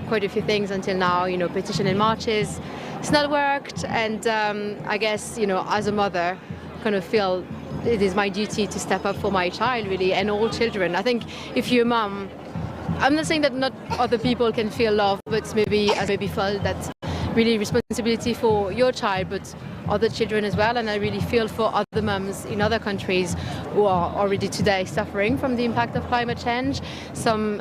quite a few things until now, petition and marches. It's not worked, and I guess, as a mother, kind of feel it is my duty to step up for my child, really, and all children. I think if you're a mum, I'm not saying that not other people can feel love, but maybe felt that really responsibility for your child, but other children as well. And I really feel for other mums in other countries who are already today suffering from the impact of climate change. Some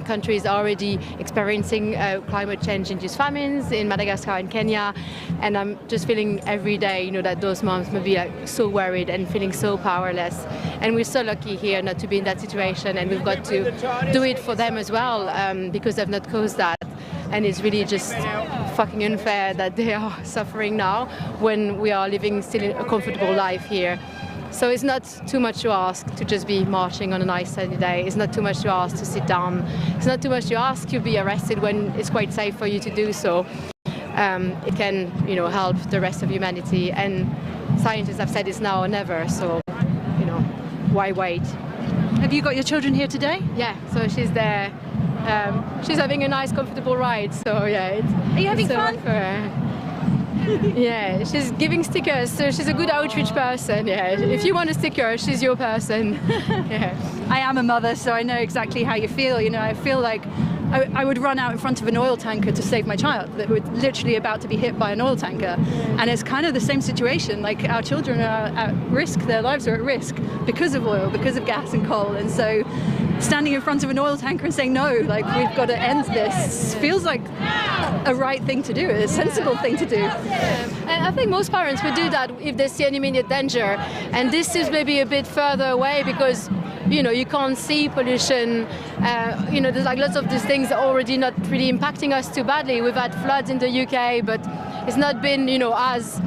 countries are already experiencing climate change-induced famines in Madagascar and Kenya. And I'm just feeling every day, that those mums may be so worried and feeling so powerless. And we're so lucky here not to be in that situation, and we've got to do it for them as well, because they've not caused that. And it's really just fucking unfair that they are suffering now when we are living still a comfortable life here. So it's not too much to ask to just be marching on a nice sunny day. It's not too much to ask to sit down. It's not too much to ask to be arrested when it's quite safe for you to do so. It can, help the rest of humanity. And scientists have said it's now or never. So, why wait? Have you got your children here today? Yeah. So she's there. She's having a nice, comfortable ride. So yeah. Are you having fun? For her. Yeah, she's giving stickers, so she's a good outreach person. Yeah, if you want a sticker, she's your person. Yeah. I am a mother, so I know exactly how you feel. I feel like I would run out in front of an oil tanker to save my child that was literally about to be hit by an oil tanker. And it's kind of the same situation. Like, our children are at risk, their lives are at risk because of oil, because of gas and coal. And so standing in front of an oil tanker and saying, no, like, we've got to end this, feels like a right thing to do, a sensible thing to do. And I think most parents would do that if they see an immediate danger. And this is maybe a bit further away because you can't see pollution. There's like lots of these things already not really impacting us too badly. We've had floods in the UK, but it's not been, as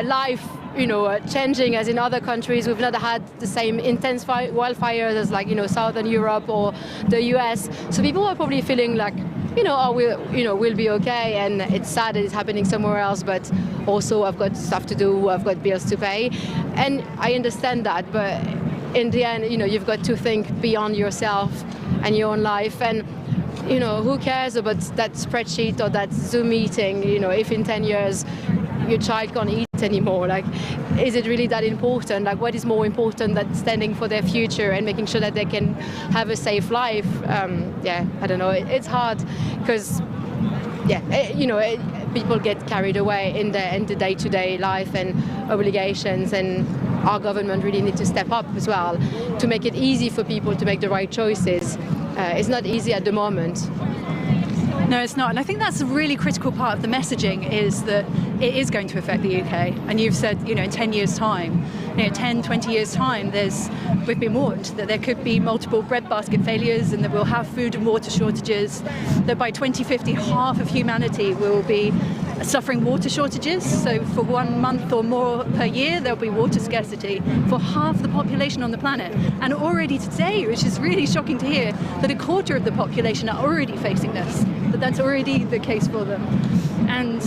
life changing as in other countries. We've not had the same intense wildfires as like, Southern Europe or the US. So people are probably feeling like, we'll be okay, and it's sad that it's happening somewhere else, but also I've got stuff to do, I've got bills to pay, and I understand that, but in the end, you've got to think beyond yourself and your own life, and who cares about that spreadsheet or that Zoom meeting, if in 10 years your child can't eat anymore, like, is it really that important? Like, what is more important than standing for their future and making sure that they can have a safe life? I don't know, it's hard because, people get carried away in the day-to-day life and obligations, and our government really need to step up as well to make it easy for people to make the right choices. It's not easy at the moment. No, it's not. And I think that's a really critical part of the messaging, is that it is going to affect the UK. And you've said, in 10 years' time, 10, 20 years' time, we've been warned that there could be multiple breadbasket failures, and that we'll have food and water shortages, that by 2050, half of humanity will be suffering water shortages. So for 1 month or more per year, there'll be water scarcity for half the population on the planet. And already today, which is really shocking to hear, that a quarter of the population are already facing this, that that's already the case for them. And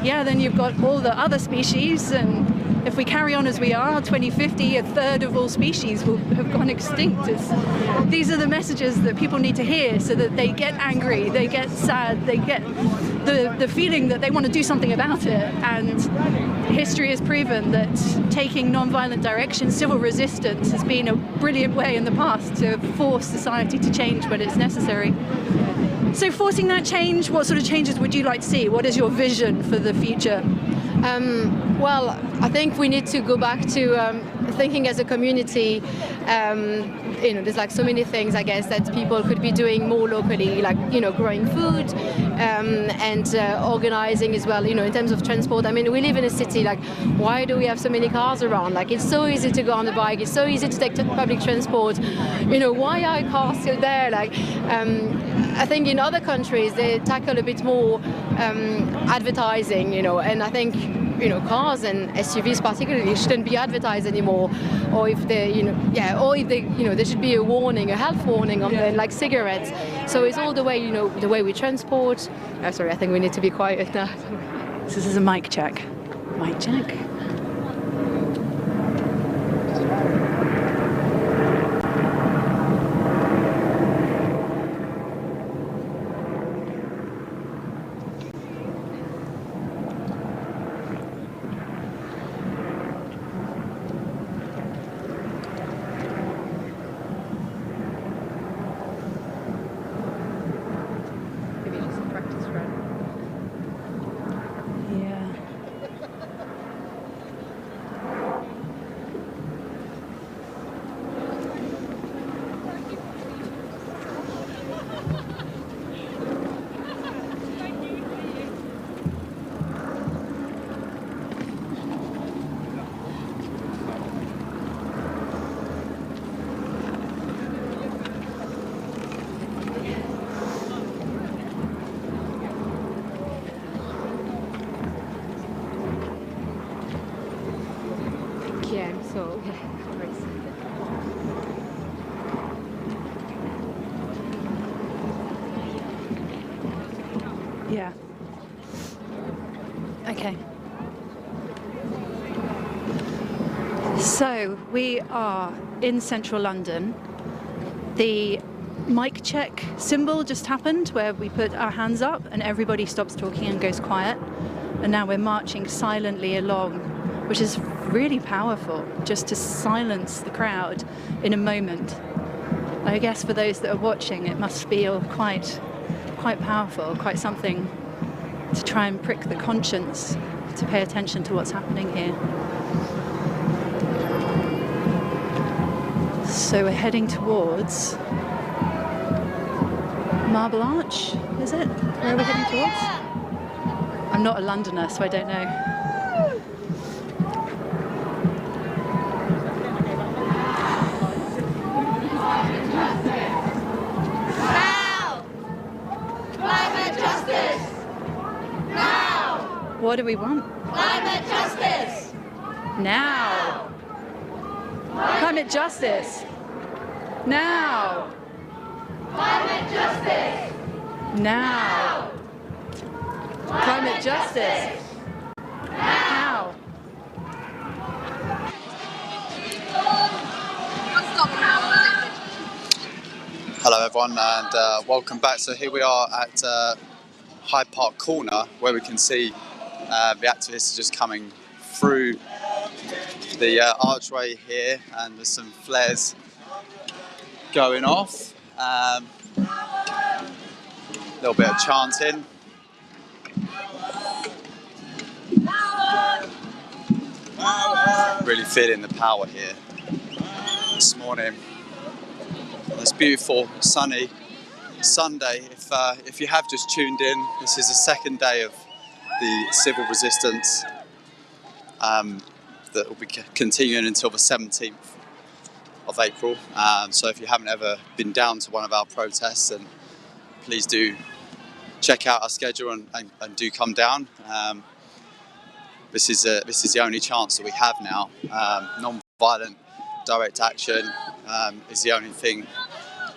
then you've got all the other species, and if we carry on as we are, 2050, a third of all species will have gone extinct. These are the messages that people need to hear, so that they get angry, they get sad, they get the feeling that they want to do something about it. And history has proven that taking non-violent direction, civil resistance, has been a brilliant way in the past to force society to change when it's necessary. So forcing that change, what sort of changes would you like to see? What is your vision for the future? Well, I think we need to go back to thinking as a community. There's like so many things, I guess, that people could be doing more locally, like, growing food and organizing as well, in terms of transport. I mean, we live in a city, like, why do we have so many cars around? Like, it's so easy to go on the bike, it's so easy to take public transport. Why are cars still there? Like, I think in other countries, they tackle a bit more advertising, and I think, cars and SUVs particularly shouldn't be advertised anymore, or if they, there should be a warning, a health warning on them, like cigarettes. So it's all the way, the way we transport. Oh, sorry, I think we need to be quiet now. So this is a mic check. Mic check. Yeah. Okay. So we are in central London. The mic check symbol just happened, where we put our hands up and everybody stops talking and goes quiet. And now we're marching silently along, which is really powerful, just to silence the crowd in a moment. I guess for those that are watching, it must feel quite powerful, quite something to try and prick the conscience, to pay attention to what's happening here. So we're heading towards Marble Arch, is it? Where are we heading towards? I'm not a Londoner, so I don't know. What do we want? Climate justice! Now. Climate justice. Now. Climate justice. Now. Climate justice. Now. Hello everyone, and welcome back. So here we are at Hyde Park Corner, where we can see the activists just coming through the archway here, and there's some flares going off. A little bit of chanting. Really feeling the power here this morning. It's beautiful, sunny Sunday. If you have just tuned in, this is the second day of the civil resistance that will be continuing until the 17th of April. So if you haven't ever been down to one of our protests, then please do check out our schedule and do come down. This is the only chance that we have now. Non-violent direct action is the only thing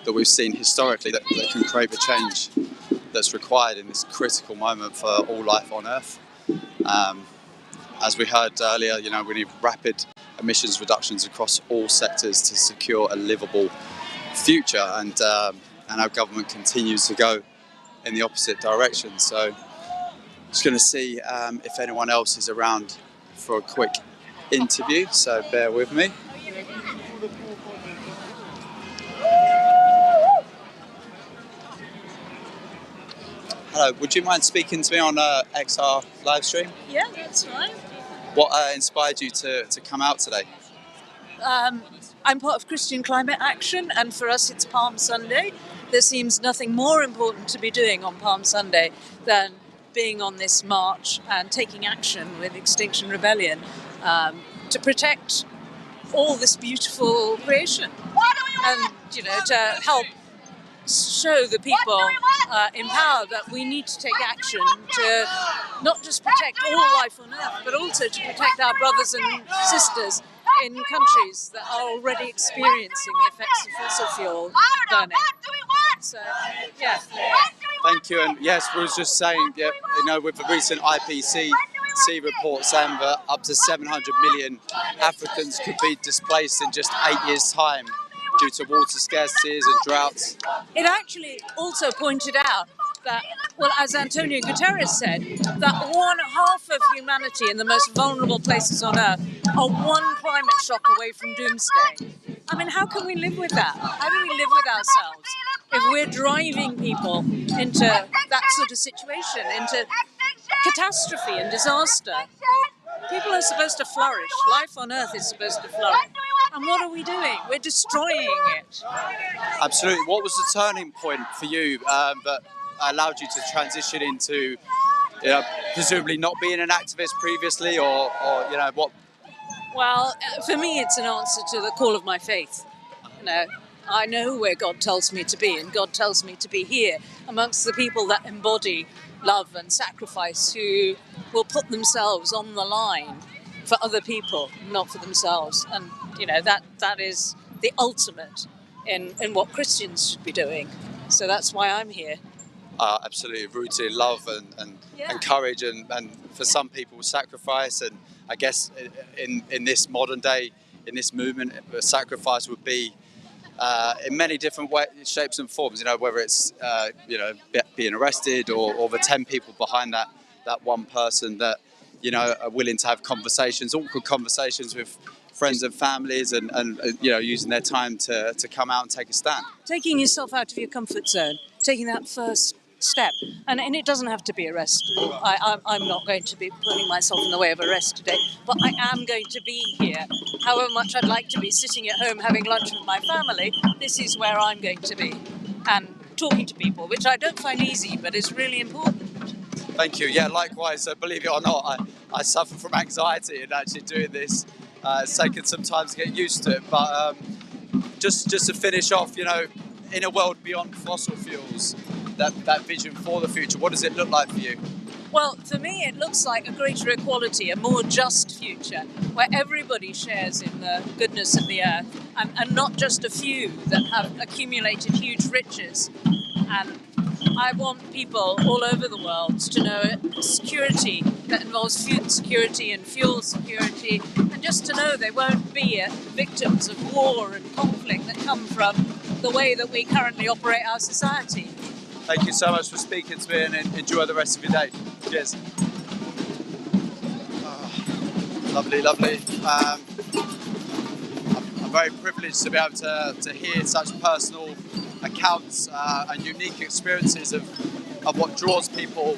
that we've seen historically that can create the change that's required in this critical moment for all life on Earth. As we heard earlier, we need rapid emissions reductions across all sectors to secure a livable future, and our government continues to go in the opposite direction. So just going to see if anyone else is around for a quick interview, so bear with me. Hello, would you mind speaking to me on XR live stream? Yeah, that's fine. What inspired you to come out today? I'm part of Christian Climate Action, and for us it's Palm Sunday. There seems nothing more important to be doing on Palm Sunday than being on this march and taking action with Extinction Rebellion to protect all this beautiful creation, and to help show the people in power that we need to take action to not just protect all life on Earth, but also to protect our brothers and sisters in countries that are already experiencing the effects of fossil fuel burning. So, yeah. Thank you. And yes, we was just saying, with the recent IPCC report saying that up to 700 million Africans could be displaced in just 8 years' time due to water scarcities and droughts. It actually also pointed out that, as Antonio Guterres said, that 1/2 of humanity in the most vulnerable places on Earth are one climate shock away from doomsday. I mean, how can we live with that? How do we live with ourselves if we're driving people into that sort of situation, into catastrophe and disaster? People are supposed to flourish. Life on Earth is supposed to flourish. And what are we doing? We're destroying it. Absolutely. What was the turning point for you that allowed you to transition into, presumably not being an activist previously, or what? Well, for me, it's an answer to the call of my faith. I know where God tells me to be, and God tells me to be here amongst the people that embody love and sacrifice, who will put themselves on the line for other people, not for themselves. And that is the ultimate in what Christians should be doing. So that's why I'm here. Absolutely, rooted in love and courage, and for some people sacrifice. And I guess in this modern day, in this movement, sacrifice would be in many different shapes and forms. Whether it's being arrested, or the 10 people behind that one person that are willing to have conversations, awkward conversations with friends and families, and using their time to come out and take a stand. Taking yourself out of your comfort zone, taking that first step, and it doesn't have to be arrest. I'm not going to be putting myself in the way of arrest today, but I am going to be here. However much I'd like to be sitting at home having lunch with my family, this is where I'm going to be, and talking to people, which I don't find easy, but is really important. Thank you. Yeah, likewise. Believe it or not, I suffer from anxiety, and actually doing this, it's taken some time to get used to it. But just to finish off, in a world beyond fossil fuels, that vision for the future, what does it look like for you? Well, for me, it looks like a greater equality, a more just future, where everybody shares in the goodness of the earth, and not just a few that have accumulated huge riches. And I want people all over the world to know security that involves food security and fuel security, and just to know they won't be victims of war and conflict that come from the way that we currently operate our society. Thank you so much for speaking to me, and enjoy the rest of your day. Cheers. Oh, lovely, lovely. I'm very privileged to be able to hear such personal accounts and unique experiences of what draws people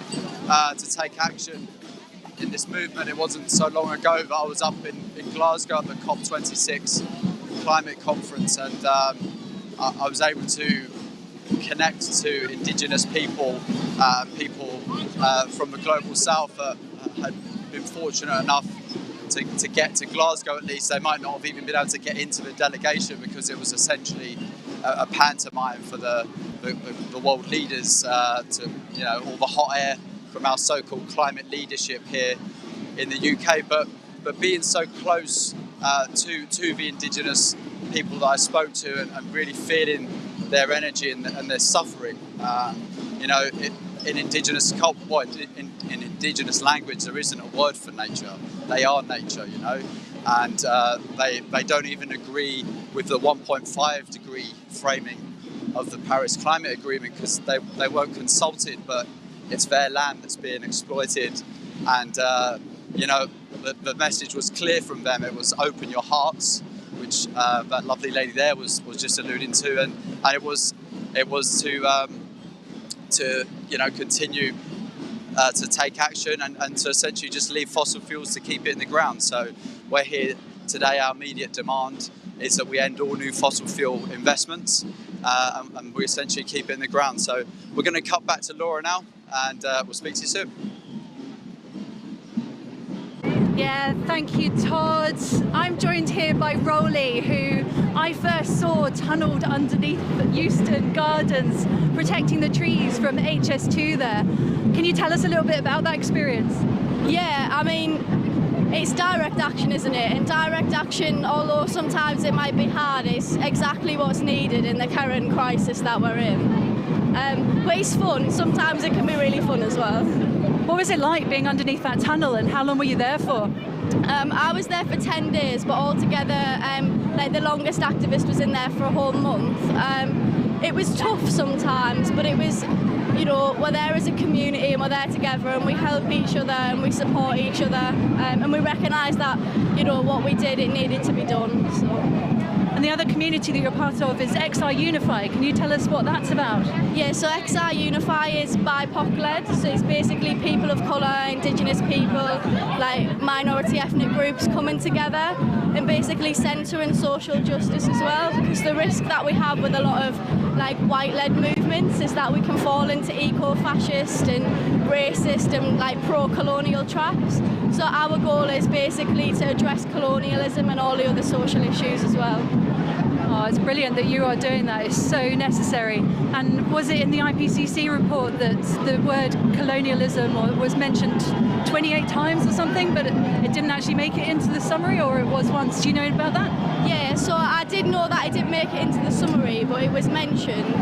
to take action in this movement. It wasn't so long ago that I was up in Glasgow at the COP26 climate conference, and I was able to connect to Indigenous people, people from the global south that had been fortunate enough to get to Glasgow. At least they might not have even been able to get into the delegation, because it was essentially a pantomime for the world leaders to, you know, all the hot air from our so-called climate leadership here in the UK. But being so close to the Indigenous people that I spoke to, and really feeling their energy and their suffering. You know, in Indigenous in Indigenous language, there isn't a word for nature. They are nature, you know, and they don't even agree with the 1.5 degree framing of the Paris Climate Agreement, because they weren't consulted, but it's their land that's being exploited. And you know, the message was clear from them. It was open your hearts, which that lovely lady there was just alluding to, and it was to you know, continue to take action and to essentially just leave fossil fuels to keep it in the ground. So we're here today. Our immediate demand is that we end all new fossil fuel investments, and we essentially keep it in the ground. So we're going to cut back to Laura now, and we'll speak to you soon. Yeah, thank you, Todd. I'm joined here by Rolly, who I first saw tunnelled underneath Euston Gardens, protecting the trees from HS2 there. Can you tell us a little bit about that experience? Yeah, I mean, it's direct action, isn't it? And direct action, although sometimes it might be hard, is exactly what's needed in the current crisis that we're in. But it's fun. Sometimes it can be really fun as well. What was it like being underneath that tunnel, and how long were you there for? I was there for 10 days, but altogether, like the longest activist was in there for a whole month. It was tough sometimes, but it was, you know, we're there as a community and we're there together and we help each other and we support each other, and we recognise that, you know, what we did, it needed to be done. So. And the other community that you're part of is XR Unify. Can you tell us what that's about? Yeah, so XR Unify is BIPOC led, so it's basically people of colour, Indigenous people, like minority ethnic groups coming together and basically centering social justice as well, because the risk that we have with a lot of like white-led movements is that we can fall into eco-fascist and racist and like pro-colonial traps. So our goal is basically to address colonialism and all the other social issues as well. Oh, it's brilliant that you are doing that. It's so necessary. And was it in the IPCC report that the word colonialism was mentioned 28 times or something, but it didn't actually make it into the summary, or it was once? Do you know about that? Yeah, so I did know that it didn't make it into the summary, but it was mentioned.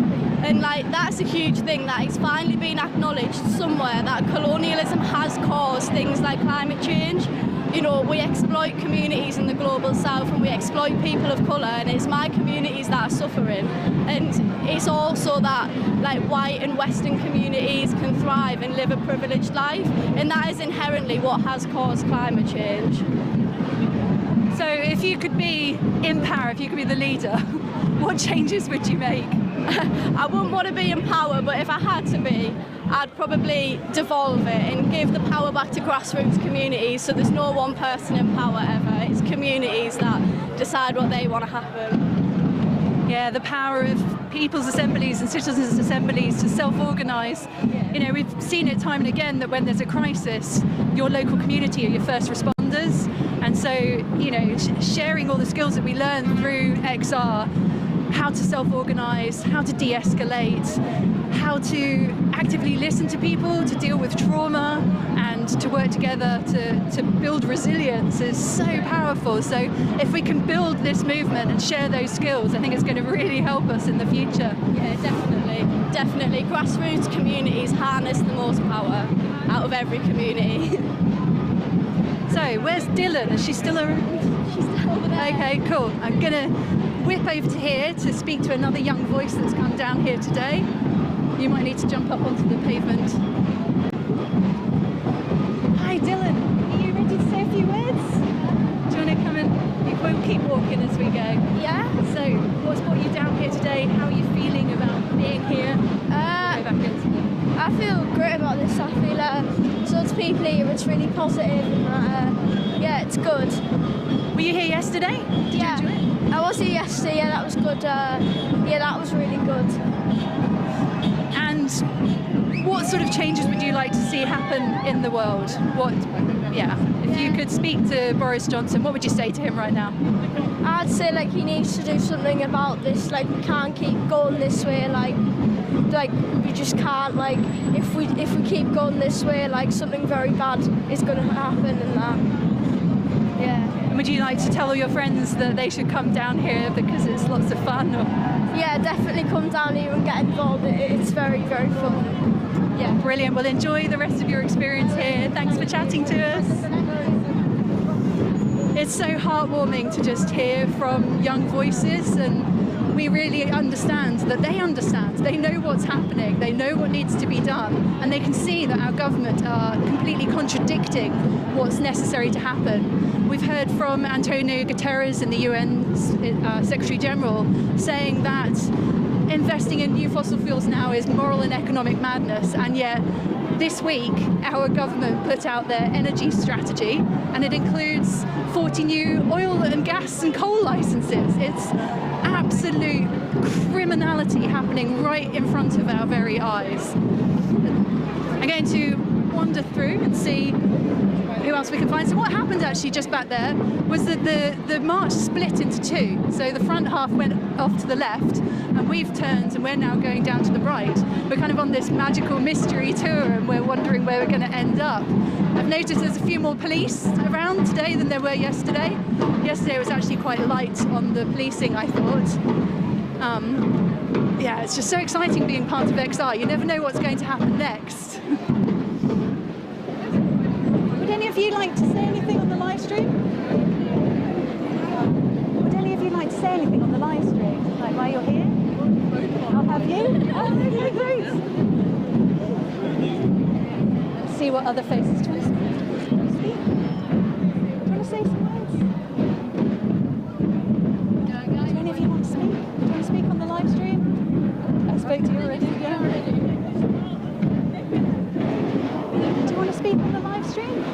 And like that's a huge thing, that it's finally been acknowledged somewhere that colonialism has caused things like climate change. You know, we exploit communities in the global south and we exploit people of colour, and it's my communities that are suffering. And it's also that like white and Western communities can thrive and live a privileged life, and that is inherently what has caused climate change. So if you could be in power, if you could be the leader, what changes would you make? I wouldn't want to be in power, but if I had to be, I'd probably devolve it and give the power back to grassroots communities, so there's no one person in power ever. It's communities that decide what they want to happen. Yeah, the power of people's assemblies and citizens' assemblies to self-organise. You know, we've seen it time and again that when there's a crisis, your local community are your first responders. And so, you know, sharing all the skills that we learn through XR, how to self-organise, how to de-escalate, how to actively listen to people, to deal with trauma, and to work together to build resilience is so powerful. So if we can build this movement and share those skills, I think it's going to really help us in the future. Yeah, definitely. Grassroots communities harness the most power out of every community. So where's Dylan? Is she still around? She's still over there. Okay, cool. I'm going to whip over to here to speak to another young voice that's come down here today. You might need to jump up onto the pavement. Hi Dylan, are you ready to say a few words? Do you want to come in? We'll keep walking as we go. Yeah. So, what's brought you down here today? How are you feeling about being here? I feel great about this. I feel so to people here, it's really positive and yeah, it's good. Were you here yesterday? Did you enjoy it? I was here yesterday. Yeah, that was good. Yeah, that was really good. And what sort of changes would you like to see happen in the world? If you could speak to Boris Johnson, what would you say to him right now? I'd say like he needs to do something about this. Like we can't keep going this way. Like we just can't. Like if we keep going this way, like something very bad is going to happen and that. Yeah. And would you like to tell all your friends that they should come down here because it's lots of fun? Or? Yeah, definitely come down here and get involved. It's very, very fun. Yeah, brilliant. Well, enjoy the rest of your experience here. Thanks for chatting to us. It's so heartwarming to just hear from young voices, and we really understand that they understand. They know what's happening. They know what needs to be done, and they can see that our government are completely contradicting what's necessary to happen. We've heard from Antonio Guterres in the UN Secretary General saying that investing in new fossil fuels now is moral and economic madness, and yet this week our government put out their energy strategy, and it includes 40 new oil and gas and coal licenses. It's absolute criminality happening right in front of our very eyes. I'm going to wander through and see who else we can find. So what happened actually just back there was that the march split into two. So the front half went off to the left, and we've turned and we're now going down to the right. We're kind of on this magical mystery tour, and we're wondering where we're going to end up. I've noticed there's a few more police around today than there were yesterday. Yesterday was actually quite light on the policing, I thought. Yeah, it's just so exciting being part of XR. You never know what's going to happen next. Would any of you like to say anything on the live stream? Would any of you like to say anything on the live stream? Like while you're here? I'll have you? Oh, okay, great. Let's see what other faces. Do you want to speak? Do you want to say some words? Do any of you want to speak? Do you want to speak on the live stream? I spoke to you already. Yeah. Do you want to speak on the live stream?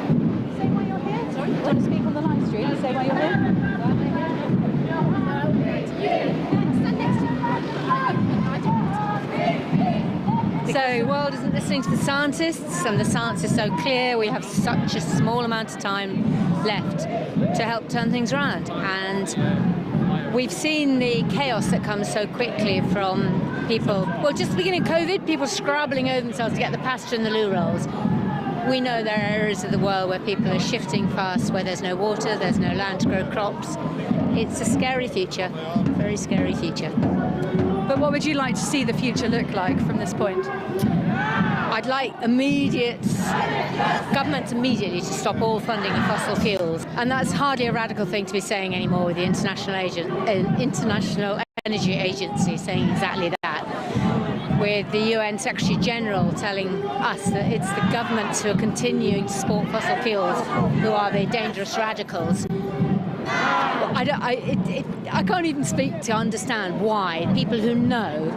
Say why you're here. Sorry? Do you want to speak on the live stream? Say why you're here. So the world isn't listening to the scientists, and the science is so clear. We have such a small amount of time left to help turn things around, and we've seen the chaos that comes so quickly from people. Well, just the beginning of COVID, people scrabbling over themselves to get the pasta and the loo rolls. We know there are areas of the world where people are shifting fast, where there's no water, there's no land to grow crops. It's a scary future, very scary future. But what would you like to see the future look like from this point? I'd like governments immediately to stop all funding of fossil fuels. And that's hardly a radical thing to be saying anymore, with the International Energy Agency saying exactly that. With the UN Secretary General telling us that it's the governments who are continuing to support fossil fuels who are the dangerous radicals. I can't even speak to understand why people who know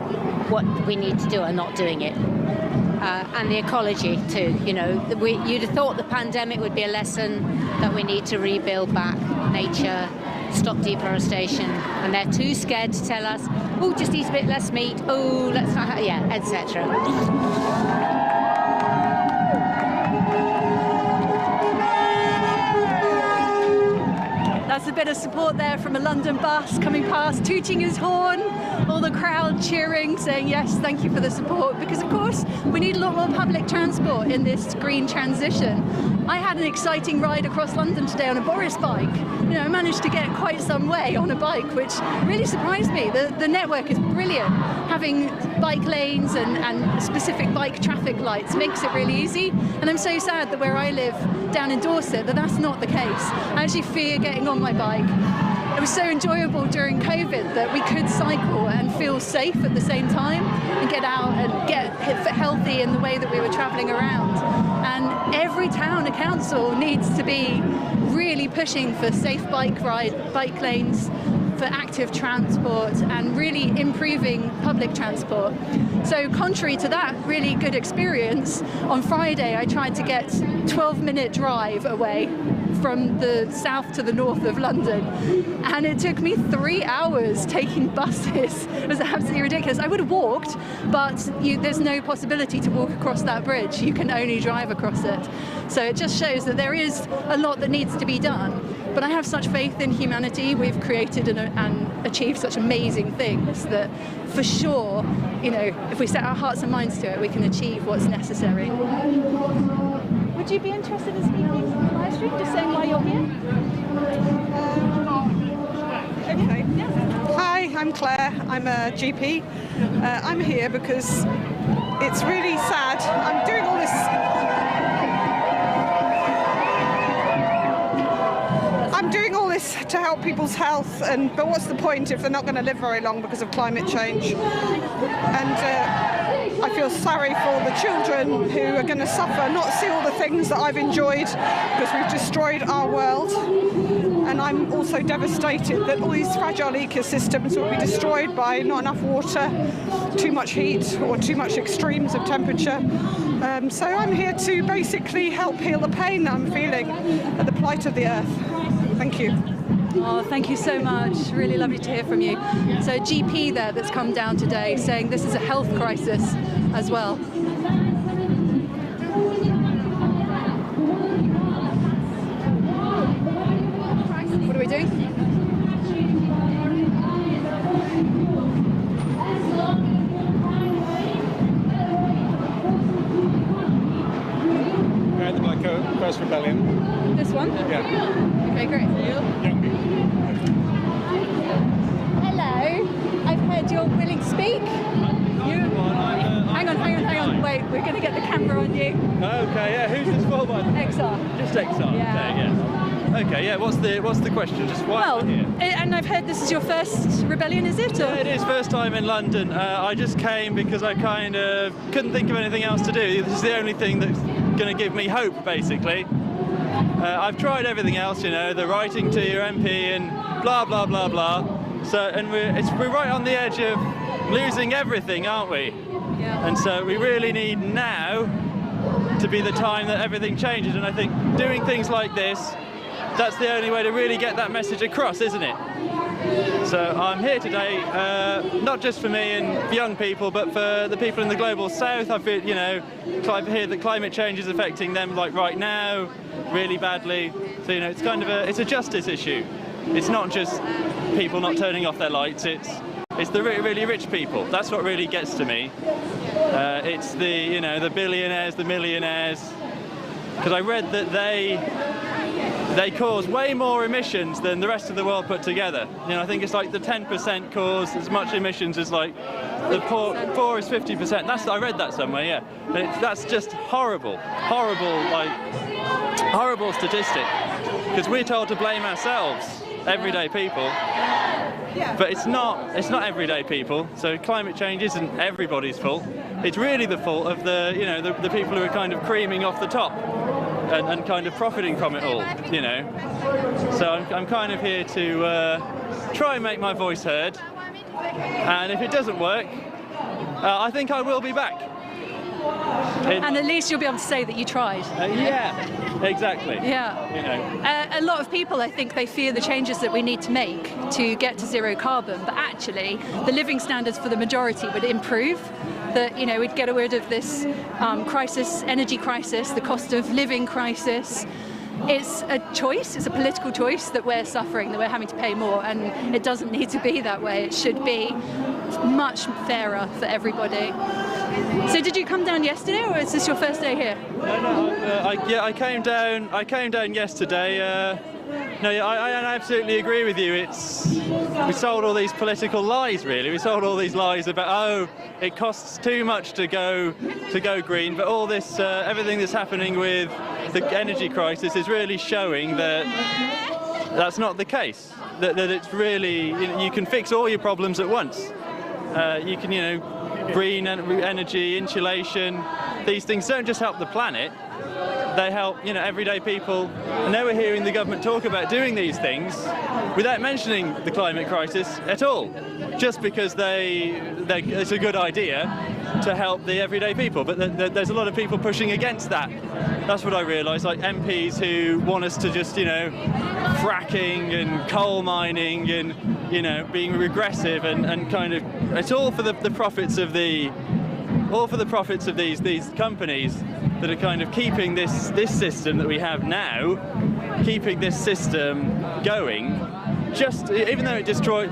what we need to do are not doing it. And the ecology too, you know, you'd have thought the pandemic would be a lesson that we need to rebuild back nature, stop deforestation, and they're too scared to tell us, oh, just eat a bit less meat, oh, let's not have, yeah, etc. That's a bit of support there from a London bus coming past, tooting his horn, all the crowd cheering, saying yes, thank you for the support, because of course we need a lot more public transport in this green transition. I had an exciting ride across London today on a Boris bike. You know, I managed to get quite some way on a bike, which really surprised me. The network is brilliant. Having bike lanes and specific bike traffic lights makes it really easy. And I'm so sad that where I live down in Dorset, that's not the case. I actually fear getting on my bike. It was so enjoyable during COVID that we could cycle and feel safe at the same time and get out and get healthy in the way that we were travelling around. And every town and council needs to be really pushing for safe bike lanes, for active transport, and really improving public transport. So contrary to that really good experience, on Friday I tried to get 12-minute drive away from the south to the north of London, and it took me 3 hours taking buses. It was absolutely ridiculous. I would have walked, but there's no possibility to walk across that bridge. You can only drive across it. So it just shows that there is a lot that needs to be done. But I have such faith in humanity. We've created and achieved such amazing things that for sure, you know, if we set our hearts and minds to it, we can achieve what's necessary. Would you be interested in speaking on the live stream, just saying why you're here? Okay. Yeah. Hi, I'm Claire. I'm a GP. I'm here because it's really sad. I'm doing all this. I'm doing all this to help people's health, but what's the point if they're not going to live very long because of climate change? And I feel sorry for the children who are going to suffer, not see all the things that I've enjoyed because we've destroyed our world. And I'm also devastated that all these fragile ecosystems will be destroyed by not enough water, too much heat, or too much extremes of temperature. So I'm here to basically help heal the pain that I'm feeling at the plight of the earth. Thank you. Oh, thank you so much. Really lovely to hear from you. So a GP there that's come down today saying this is a health crisis as well. What are we doing? We're at the Black Coast Rebellion. This one? Yeah. Okay, great. Young people. Hello. I've heard you're willing to speak. Hang on. Wait, we're going to get the camera on you. Okay, yeah. Who's this for, by the way? XR. Just XR. Yeah. Okay, yeah. Okay, yeah. What's the question? Just why Well, am I here? and I've heard this is your first rebellion, is it? Or? Yeah, it is. First time in London. I just came because I kind of couldn't think of anything else to do. This is the only thing that's going to give me hope, basically. I've tried everything else, you know, the writing to your MP and blah blah blah blah. So, and we're right on the edge of losing everything, aren't we? Yeah. And so we really need now to be the time that everything changes. And I think doing things like this, that's the only way to really get that message across, isn't it? So I'm here today, not just for me and for young people, but for the people in the global south. I feel, you know, I hear that climate change is affecting them, like right now, really badly. So, you know, it's kind of it's a justice issue. It's not just people not turning off their lights. It's the really rich people. That's what really gets to me. It's the, you know, the billionaires, the millionaires, because I read that they cause way more emissions than the rest of the world put together. You know, I think it's like the 10% cause as much emissions as like the poor is 50%. I read that somewhere, yeah. That's just horrible statistic. Because we're told to blame ourselves, everyday people. But it's not everyday people. So climate change isn't everybody's fault. It's really the fault of the people who are kind of creaming off the top. And kind of profiting from it all, you know. So I'm kind of here to try and make my voice heard, and if it doesn't work, I think I will be back. And at least you'll be able to say that you tried. Yeah, exactly. Yeah. You know. A lot of people, I think, they fear the changes that we need to make to get to zero carbon, but actually the living standards for the majority would improve. That, you know, we'd get rid of this crisis, energy crisis, the cost of living crisis, it's a choice, it's a political choice that we're suffering, that we're having to pay more, and it doesn't need to be that way. It should be much fairer for everybody. So did you come down yesterday, or is this your first day here? I came down yesterday. I absolutely agree with you. We sold all these political lies, really. We sold all these lies about, it costs too much to go green, but all this, everything that's happening with the energy crisis is really showing that that's not the case. That it's really, you can fix all your problems at once. You can, green energy, insulation. These things don't just help the planet. They help, everyday people. And now we're hearing the government talk about doing these things without mentioning the climate crisis at all, just because it's a good idea to help the everyday people. But there's a lot of people pushing against that. That's what I realise, like MPs who want us to just, fracking and coal mining and, being regressive and kind of, it's all for the profits of these companies that are kind of keeping this system that we have now, keeping this system going, just even though it destroys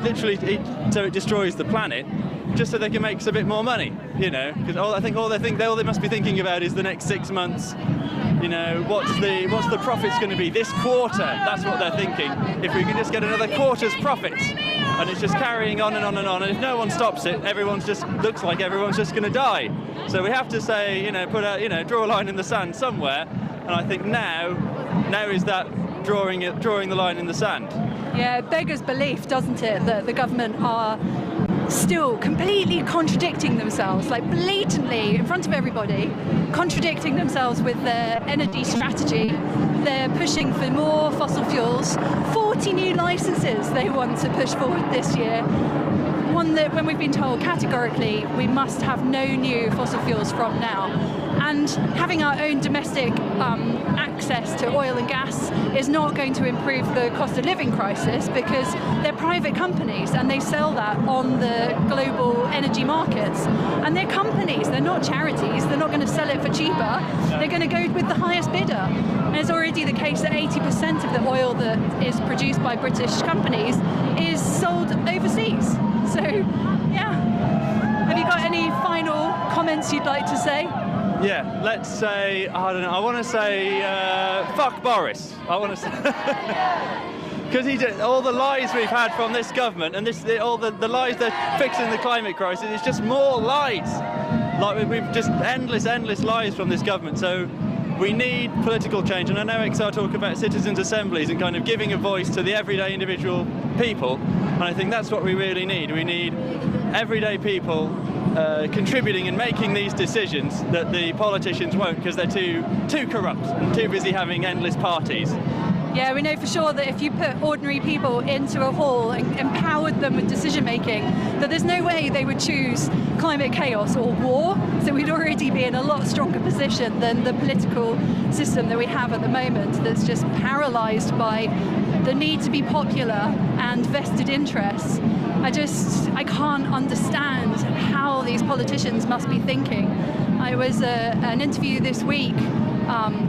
the planet, just so they can make us a bit more money, because all they must be thinking about is the next 6 months. What's the profits going to be this quarter? That's what they're thinking. If we can just get another quarter's profits, and it's just carrying on and on and on, and if no one stops it, looks like everyone's just going to die. So we have to say, draw a line in the sand somewhere, and I think now is that drawing the line in the sand. Yeah, it beggars belief, doesn't it, that the government are still completely contradicting themselves, like blatantly in front of everybody, contradicting themselves with their energy strategy. They're pushing for more fossil fuels. 40 new licenses they want to push forward this year. One that, when we've been told categorically we must have no new fossil fuels from now. And having our own domestic access to oil and gas is not going to improve the cost of living crisis, because they're private companies and they sell that on the global energy markets. And they're companies, they're not charities, they're not going to sell it for cheaper, they're going to go with the highest bidder. And it's already the case that 80% of the oil that is produced by British companies is sold overseas. So, yeah. Have you got any final comments you'd like to say? Yeah, let's say, I don't know, I want to say, fuck Boris. I want to say, because he did all the lies we've had from this government, and all the lies they're fixing the climate crisis, it's just more lies. Like, we've just endless lies from this government. So we need political change, and I know XR talk about citizens' assemblies and kind of giving a voice to the everyday individual people, and I think that's what we really need. We need everyday people contributing and making these decisions that the politicians won't, because they're too corrupt and too busy having endless parties. Yeah, we know for sure that if you put ordinary people into a hall and empowered them with decision making, that there's no way they would choose climate chaos or war. So we'd already be in a lot stronger position than the political system that we have at the moment, that's just paralysed by the need to be popular and vested interests. I can't understand how these politicians must be thinking. I was an interview this week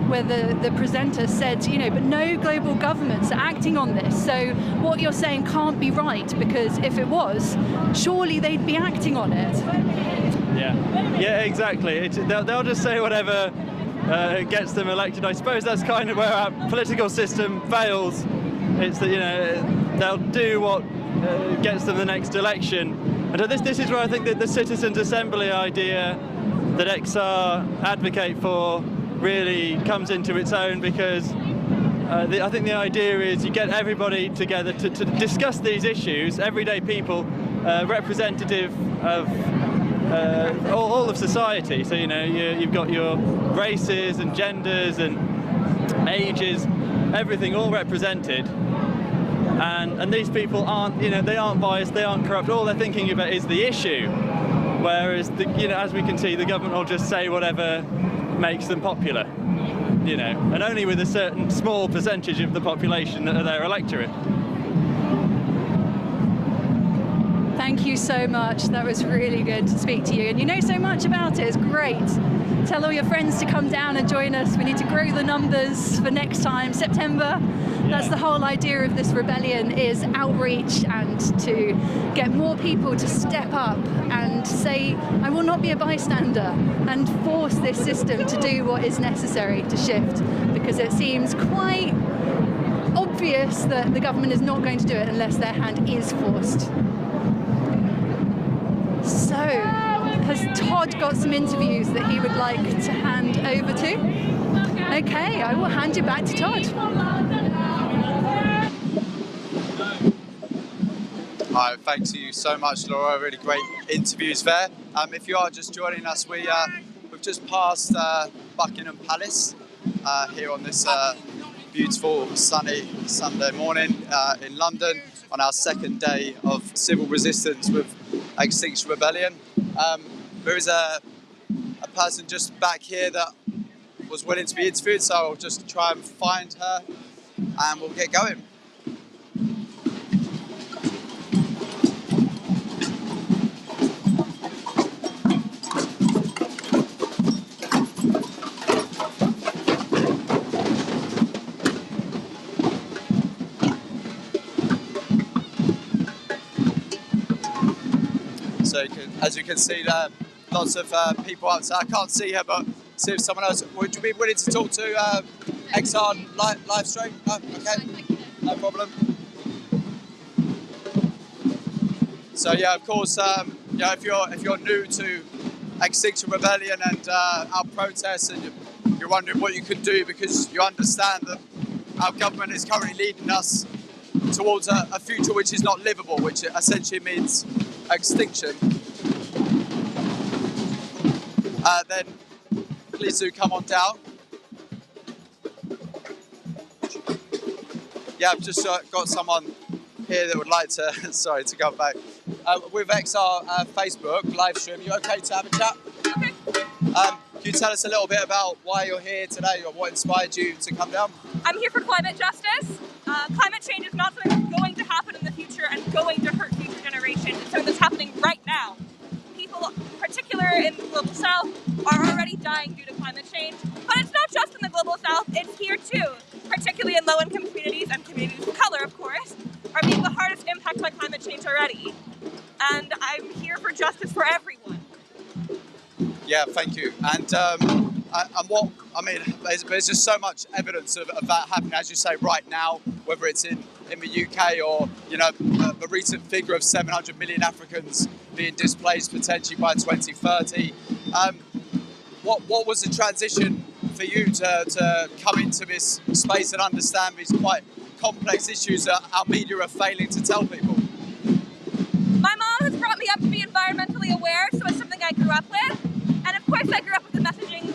where the presenter said, but no global governments are acting on this. So what you're saying can't be right, because if it was, surely they'd be acting on it. Yeah, exactly. They'll just say whatever gets them elected. I suppose that's kind of where our political system fails. It's that, they'll do what gets them the next election. And so this is where I think that the citizens' assembly idea that XR advocate for really comes into its own, because I think the idea is you get everybody together to discuss these issues, everyday people, representative of all of society. So you've got your races and genders and ages, everything all represented. And these people aren't, they aren't biased, they aren't corrupt. All they're thinking about is the issue. Whereas, as we can see, the government will just say whatever makes them popular, and only with a certain small percentage of the population that are their electorate. Thank Thank you so much. That was really good to speak to you. And you know so much about it. It's great. Tell all your friends to come down and join us. We need to grow the numbers for next time, September. That's the whole idea of this rebellion, is outreach and to get more people to step up and say, I will not be a bystander, and force this system to do what is necessary to shift, because it seems quite obvious that the government is not going to do it unless their hand is forced. So, has Todd got some interviews that he would like to hand over to? Okay, I will hand you back to Todd. Hi, thanks you so much, Laura. Really great interviews there. If you are just joining us, we've just passed Buckingham Palace here on this beautiful sunny Sunday morning in London on our second day of civil resistance with Extinction Rebellion. There is a person just back here that was willing to be interviewed, so I'll just try and find her and we'll get going. So as you can see, there lots of people outside. I can't see her, but see if someone else. Would you be willing to talk to XR live stream? No? Okay, no problem. So yeah, of course, yeah, if you're new to Extinction Rebellion and our protests, and you're wondering what you can do because you understand that our government is currently leading us towards a future which is not livable, which essentially means extinction, then please do come on down. Yeah, I've just got someone here that would like to, sorry to go back, with XR Facebook live stream. You okay to have a chat? Okay. Can you tell us a little bit about why you're here today or what inspired you to come down? I'm here for climate justice. Climate change is not something that's going to happen in the future and going to hurt future generations. It's something that's happening right now. People, particularly in the Global South, are already dying due to climate change. But it's not just in the Global South, it's here too. Particularly in low-income communities and communities of color, of course, are being the hardest impacted by climate change already. And I'm here for justice for everyone. Yeah, thank you. And what, I mean, there's just so much evidence of that happening, as you say, right now, whether it's in the UK or, you know, the recent figure of 700 million Africans being displaced potentially by 2030. What was the transition for you to come into this space and understand these quite complex issues that our media are failing to tell people? My mom has brought me up to be environmentally aware, so it's something I grew up with. And of course I grew up with the messaging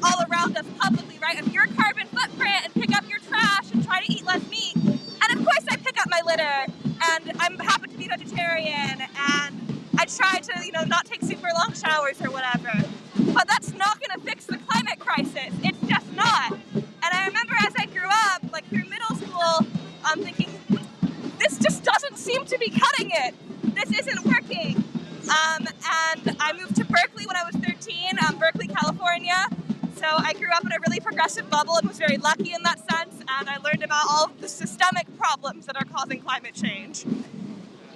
all around us publicly, right? Of your carbon footprint and pick up your trash and try to eat less meat. And of course I pick up my litter and I'm happy to be vegetarian and I try to, you know, not take super long showers or whatever. But that's not gonna fix the climate crisis. It's just not. And I remember as I grew up, like through middle school, I'm thinking, this just doesn't seem to be cutting it. This isn't working. And I moved to Berkeley when I was 13, Berkeley, California. So I grew up in a really progressive bubble and was very lucky in that sense. And I learned about all of the systemic problems that are causing climate change.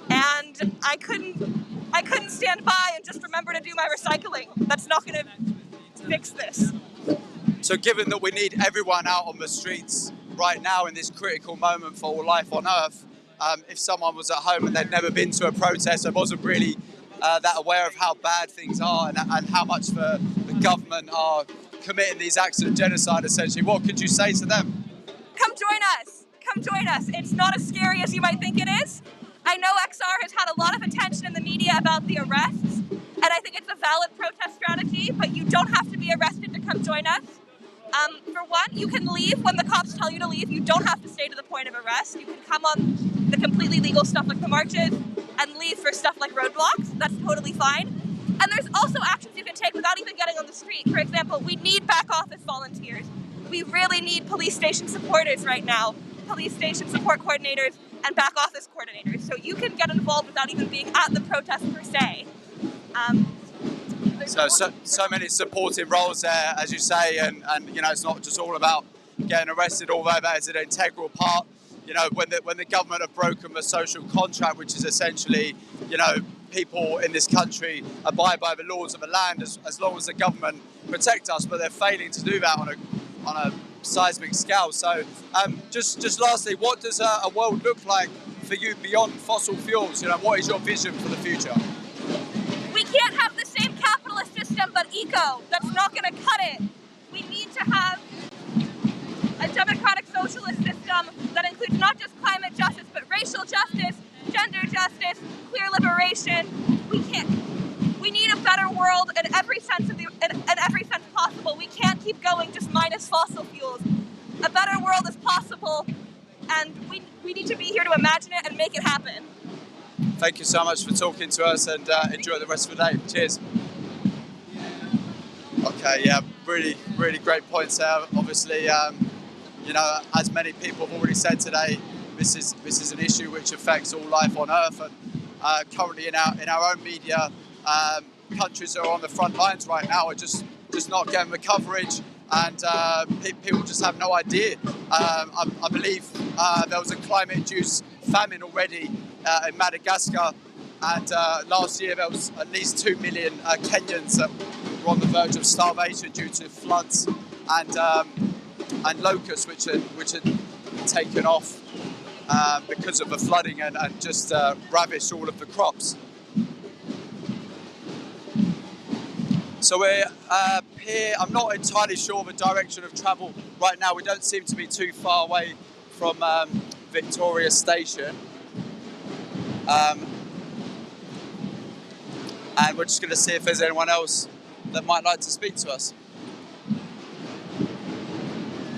And I couldn't stand by and just remember to do my recycling. That's not going to fix this. So given that we need everyone out on the streets right now in this critical moment for all life on Earth, if someone was at home and they'd never been to a protest and wasn't really that aware of how bad things are and how much the government are committing these acts of genocide, essentially, what could you say to them? Come join us. Come join us. It's not as scary as you might think it is. I know XR has had a lot of attention in the media about the arrests, and I think it's a valid protest strategy, but you don't have to be arrested to come join us. For one, you can leave when the cops tell you to leave. You don't have to stay to the point of arrest. You can come on the completely legal stuff like the marches and leave for stuff like roadblocks. That's totally fine. And there's also actions you can take without even getting on the street. For example, we need back office volunteers. We really need police station supporters right now. police station support coordinators, and back office coordinators. So you can get involved without even being at the protest per se. So many supporting roles there, as you say, and you know, it's not just all about getting arrested, although that is an integral part. You know, when the government have broken the social contract, which is essentially, you know, people in this country abide by the laws of the land as long as the government protect us, but they're failing to do that on a seismic scale. So just lastly, what does a world look like for you beyond fossil fuels? You know, what is your vision for the future? We can't have the same capitalist system but eco. That's not going to cut it. We need to have a democratic socialist system that includes not just climate justice but racial justice, gender justice, queer liberation. We need a better world in every sense possible. We can't keep going just minus fossil fuels. A better world is possible, and we need to be here to imagine it and make it happen. Thank you so much for talking to us, and enjoy the rest of the day. Cheers. Okay, yeah, really great points there. Obviously, you know, as many people have already said today, this is an issue which affects all life on Earth, and currently in our own media, countries that are on the front lines right now are just not getting the coverage, and people just have no idea. I believe there was a climate-induced famine already in Madagascar, and last year there was at least 2 million Kenyans that were on the verge of starvation due to floods and locusts which had taken off because of the flooding and just ravished all of the crops. So we're here. I'm not entirely sure of the direction of travel right now. We don't seem to be too far away from Victoria Station. And we're just going to see if there's anyone else that might like to speak to us.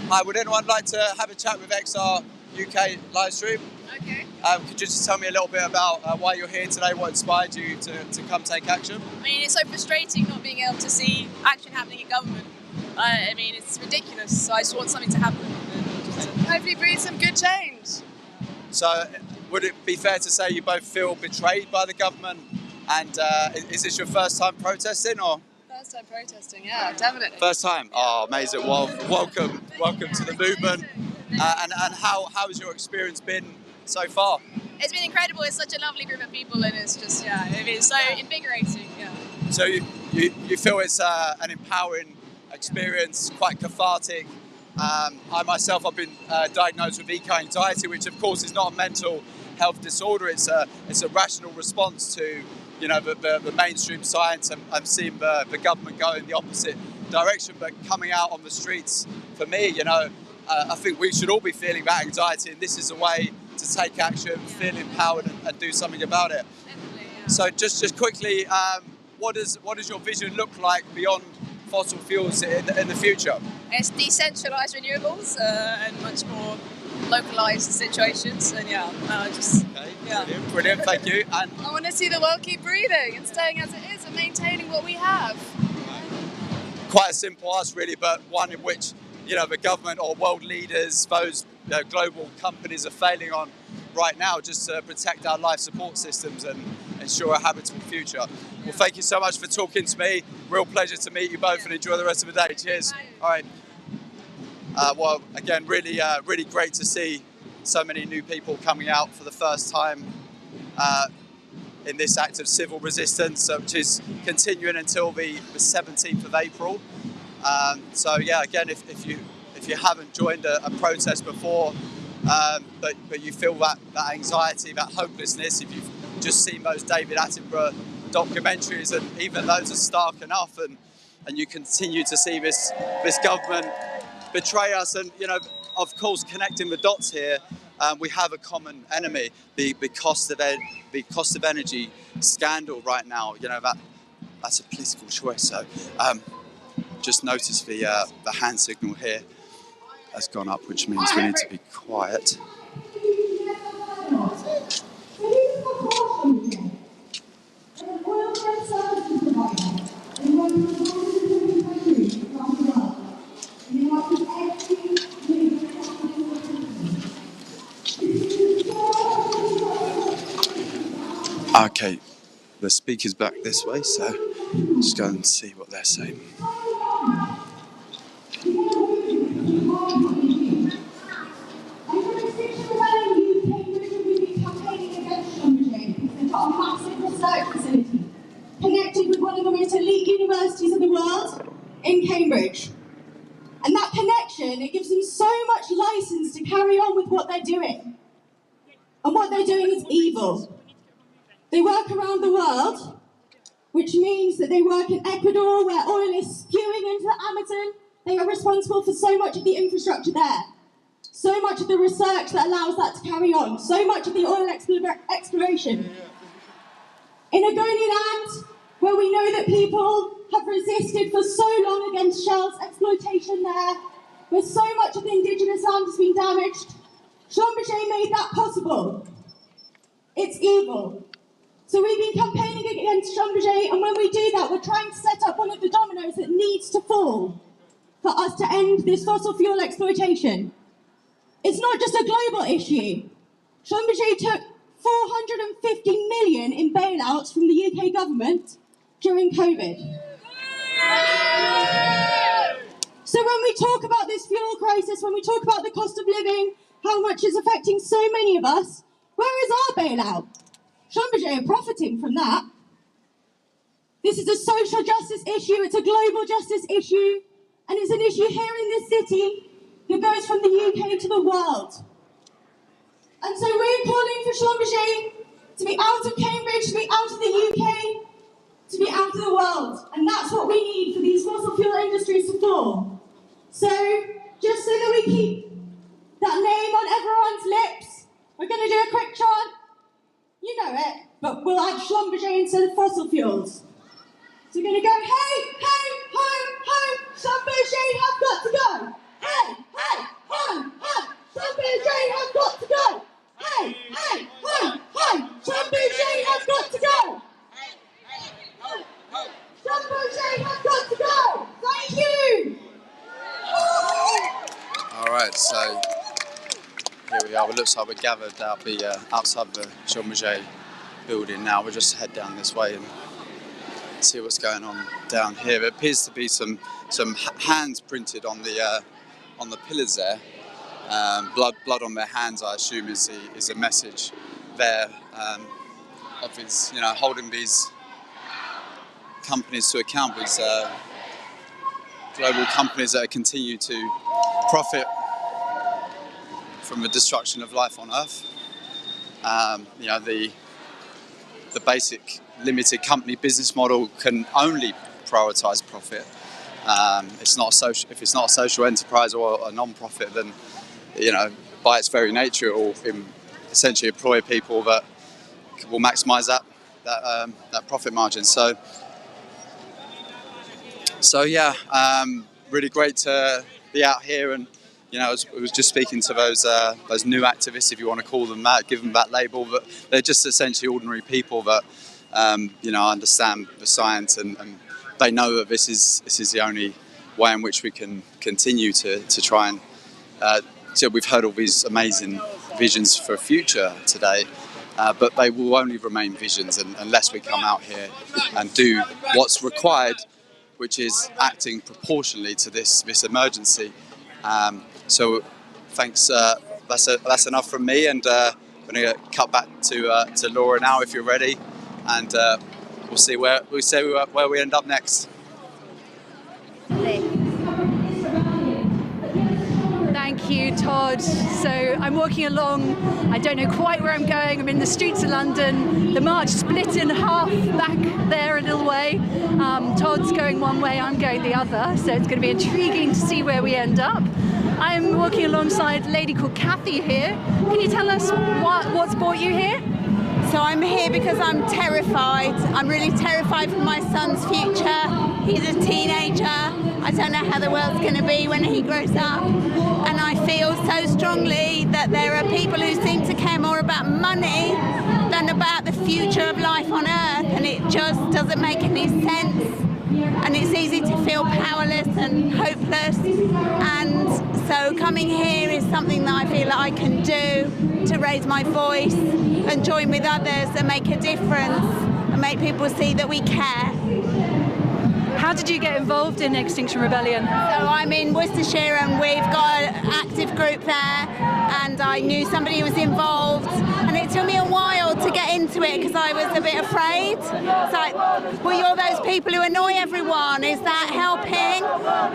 Hi, would anyone like to have a chat with XR UK livestream? Okay. Could you just tell me a little bit about why you're here today, what inspired you to come take action? I mean, it's so frustrating not being able to see action happening in government. I mean, it's ridiculous, so I just want something to happen. Hopefully bring some good change. So, would it be fair to say you both feel betrayed by the government? And is this your first time protesting, or? First time protesting, yeah, definitely. First time? Oh, amazing. Well, welcome to the movement. And how has your experience been so far? It's been incredible. It's such a lovely group of people, and it's just, yeah, it's so invigorating, yeah. So you feel it's an empowering experience, quite cathartic. I myself, I've been diagnosed with eco-anxiety, which of course is not a mental health disorder. It's a rational response to, you know, the mainstream science. I'm seeing the government go in the opposite direction, but coming out on the streets, for me, you know, I think we should all be feeling that anxiety, and this is a way to take action, feel empowered, and do something about it. Definitely, yeah. So just quickly, what does your vision look like beyond fossil fuels in the future? It's decentralised renewables and much more localised situations, and yeah, Brilliant, thank you. And I want to see the world keep breathing and staying as it is and maintaining what we have. Quite a simple ask, really, but one in which, you know, the government or world leaders, those global companies are failing on right now, just to protect our life support systems and ensure a habitable future. Well, thank you so much for talking to me. Real pleasure to meet you both, and enjoy the rest of the day. Cheers. All right. Well, again, really great to see so many new people coming out for the first time in this act of civil resistance, which is continuing until the 17th of April. So yeah, again, if you haven't joined a protest before, but you feel that anxiety, that hopelessness, if you've just seen those David Attenborough documentaries, and even those are stark enough, and you continue to see this government betray us, and, you know, of course, connecting the dots here, we have a common enemy, the cost of energy scandal right now. You know, that's a political choice. So just notice the hand signal here has gone up, which means we need to be quiet. Okay, the speaker's back this way, so just go and see what they're saying. Connected with one of the most elite universities in the world, in Cambridge. And that connection, it gives them so much license to carry on with what they're doing. And what they're doing is evil. They work around the world, which means that they work in Ecuador, where oil is spewing into the Amazon. They are responsible for so much of the infrastructure there. So much of the research that allows that to carry on. So much of the oil exploration. In Ogoniland, where we know that people have resisted for so long against Shell's exploitation there, where so much of the indigenous land has been damaged, Schlumberger made that possible. It's evil. So we've been campaigning against Schlumberger, and when we do that, we're trying to set up one of the dominoes that needs to fall for us to end this fossil fuel exploitation. It's not just a global issue. Schlumberger took 450 million in bailouts from the UK government during COVID. So when we talk about this fuel crisis, when we talk about the cost of living, how much is affecting so many of us, where is our bailout? Schlumberger are profiting from that. This is a social justice issue, it's a global justice issue, and it's an issue here in this city that goes from the UK to the world. And so we're calling for Schlumberger to be out of Cambridge, to be out of the UK, to be out of the world. And that's what we need for these fossil fuel industries to fall. So, just so that we keep that name on everyone's lips, we're going to do a quick chant. You know it, but we'll add Schlumberger instead of fossil fuels. So we're going to go, hey, hey, ho, ho, Schlumberger have got to go. Hey, hey, ho, ho, Schlumberger have got to go. Hey, hey, ho, ho, Schlumberger have got to go. Schlumberger have got to go. Thank you. All right, so here we are. It looks like we're gathered out outside the Schlumberger building now. We'll just head down this way and see what's going on down here. There appears to be some hands printed on the pillars there. Blood on their hands, I assume, is a message there of his, holding these companies to account, these global companies that continue to profit from the destruction of life on Earth. The basic limited company business model can only prioritise profit. If it's not a social enterprise or a non-profit, then by its very nature, it will essentially employ people that will maximise that profit margin. So yeah, really great to be out here, and I was just speaking to those new activists, if you want to call them that, give them that label, but they're just essentially ordinary people that understand the science, and they know that this is the only way in which we can continue to try and. So we've heard all these amazing visions for a future today, but they will only remain visions unless we come out here and do what's required, which is acting proportionally to this emergency. So thanks. That's enough from me, and I'm going to cut back to Laura now, if you're ready, and we'll see where we end up next. Thank you, Todd. So I'm walking along, I don't know quite where I'm going. I'm in the streets of London. The march split in half back there a little way. Todd's going one way, I'm going the other. So it's going to be intriguing to see where we end up. I'm walking alongside a lady called Kathy here. Can you tell us what's brought you here? So I'm here because I'm terrified. I'm really terrified for my son's future. He's a teenager. I don't know how the world's going to be when he grows up. And I feel so strongly that there are people who seem to care more about money than about the future of life on Earth. And it just doesn't make any sense. And it's easy to feel powerless and hopeless. And so So coming here is something that I feel that I can do to raise my voice and join with others and make a difference and make people see that we care. How did you get involved in Extinction Rebellion? So I'm in Worcestershire and we've got an active group there, and I knew somebody who was involved, and it took me a while to get into it because I was a bit afraid. It's like, well, you're those people who annoy everyone, is that helping?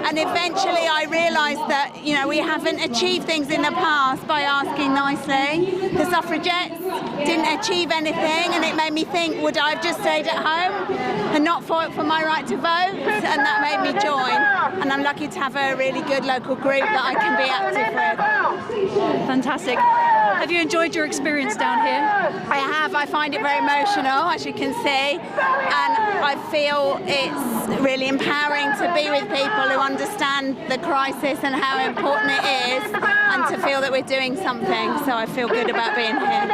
And eventually I realised that, you know, we haven't achieved things in the past by asking nicely. The suffragettes didn't achieve anything, and it made me think, would I have just stayed at home and not fought for my right to vote? And that made me join, and I'm lucky to have a really good local group that I can be active with. Fantastic. Have you enjoyed your experience down here? I have. I find it very emotional, as you can see, and I feel it's really empowering to be with people who understand the crisis and how important it is, and to feel that we're doing something, so I feel good about being here.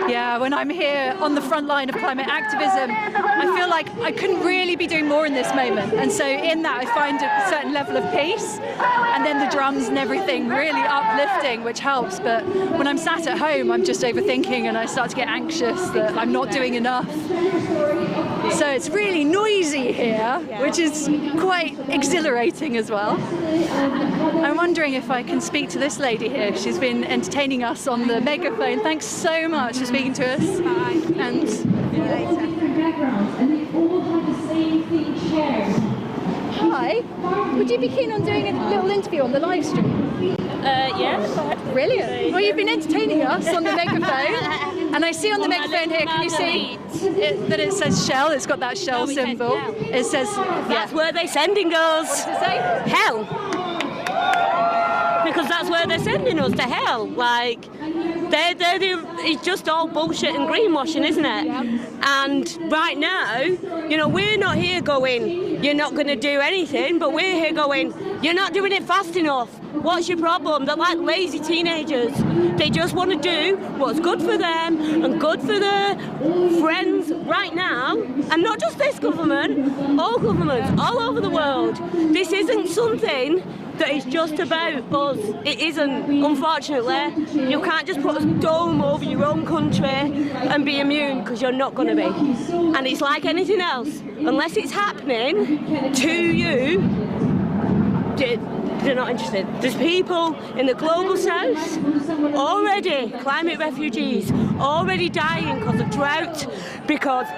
Yeah, when I'm here on the front line of climate activism, I feel like I couldn't really be doing more in this moment, and so in that I find a certain level of peace, and then the drums and everything really uplifting, which helps. But when I'm sat at home, I'm just overthinking and I start to get anxious that I'm not doing enough. So it's really noisy here, which is quite exhilarating as well. I'm wondering if I can speak to this lady here. She's been entertaining us on the megaphone. Thanks so much for speaking to us. Bye. And see you later. Hi. Would you be keen on doing a little interview on the live stream? Yeah. Brilliant. Well, you've been entertaining us on the megaphone, and I see on the megaphone here, can you see that it says Shell? It's got that Shell symbol. It says, That's where they're sending us. What does it say? Hell. Because that's where they're sending us, to hell. Like, it's just all bullshit and greenwashing, isn't it? Yeah. And right now, you know, we're not here going, you're not going to do anything, but we're here going, you're not doing it fast enough. What's your problem? They're like lazy teenagers. They just want to do what's good for them and good for their friends right now. And not just this government, all governments all over the world. This isn't something that is just about us. It isn't, unfortunately. You can't just put a dome over your own country and be immune, because you're not going to be. And it's like anything else. Unless it's happening to you, they're not interested. There's people in the global south already, climate refugees, already dying because of drought, because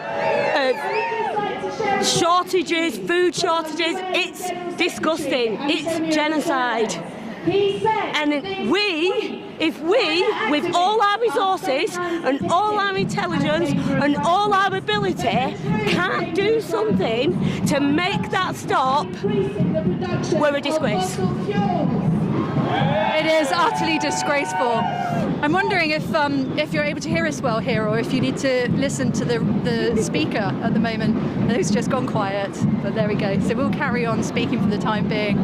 of shortages, food shortages. It's disgusting. It's genocide. And if we, with all our resources and all our intelligence and all our ability, can't do something to make that stop, we're a disgrace. It is utterly disgraceful. I'm wondering if you're able to hear us well here, or if you need to listen to the speaker at the moment. It's just gone quiet, but there we go. So we'll carry on speaking for the time being.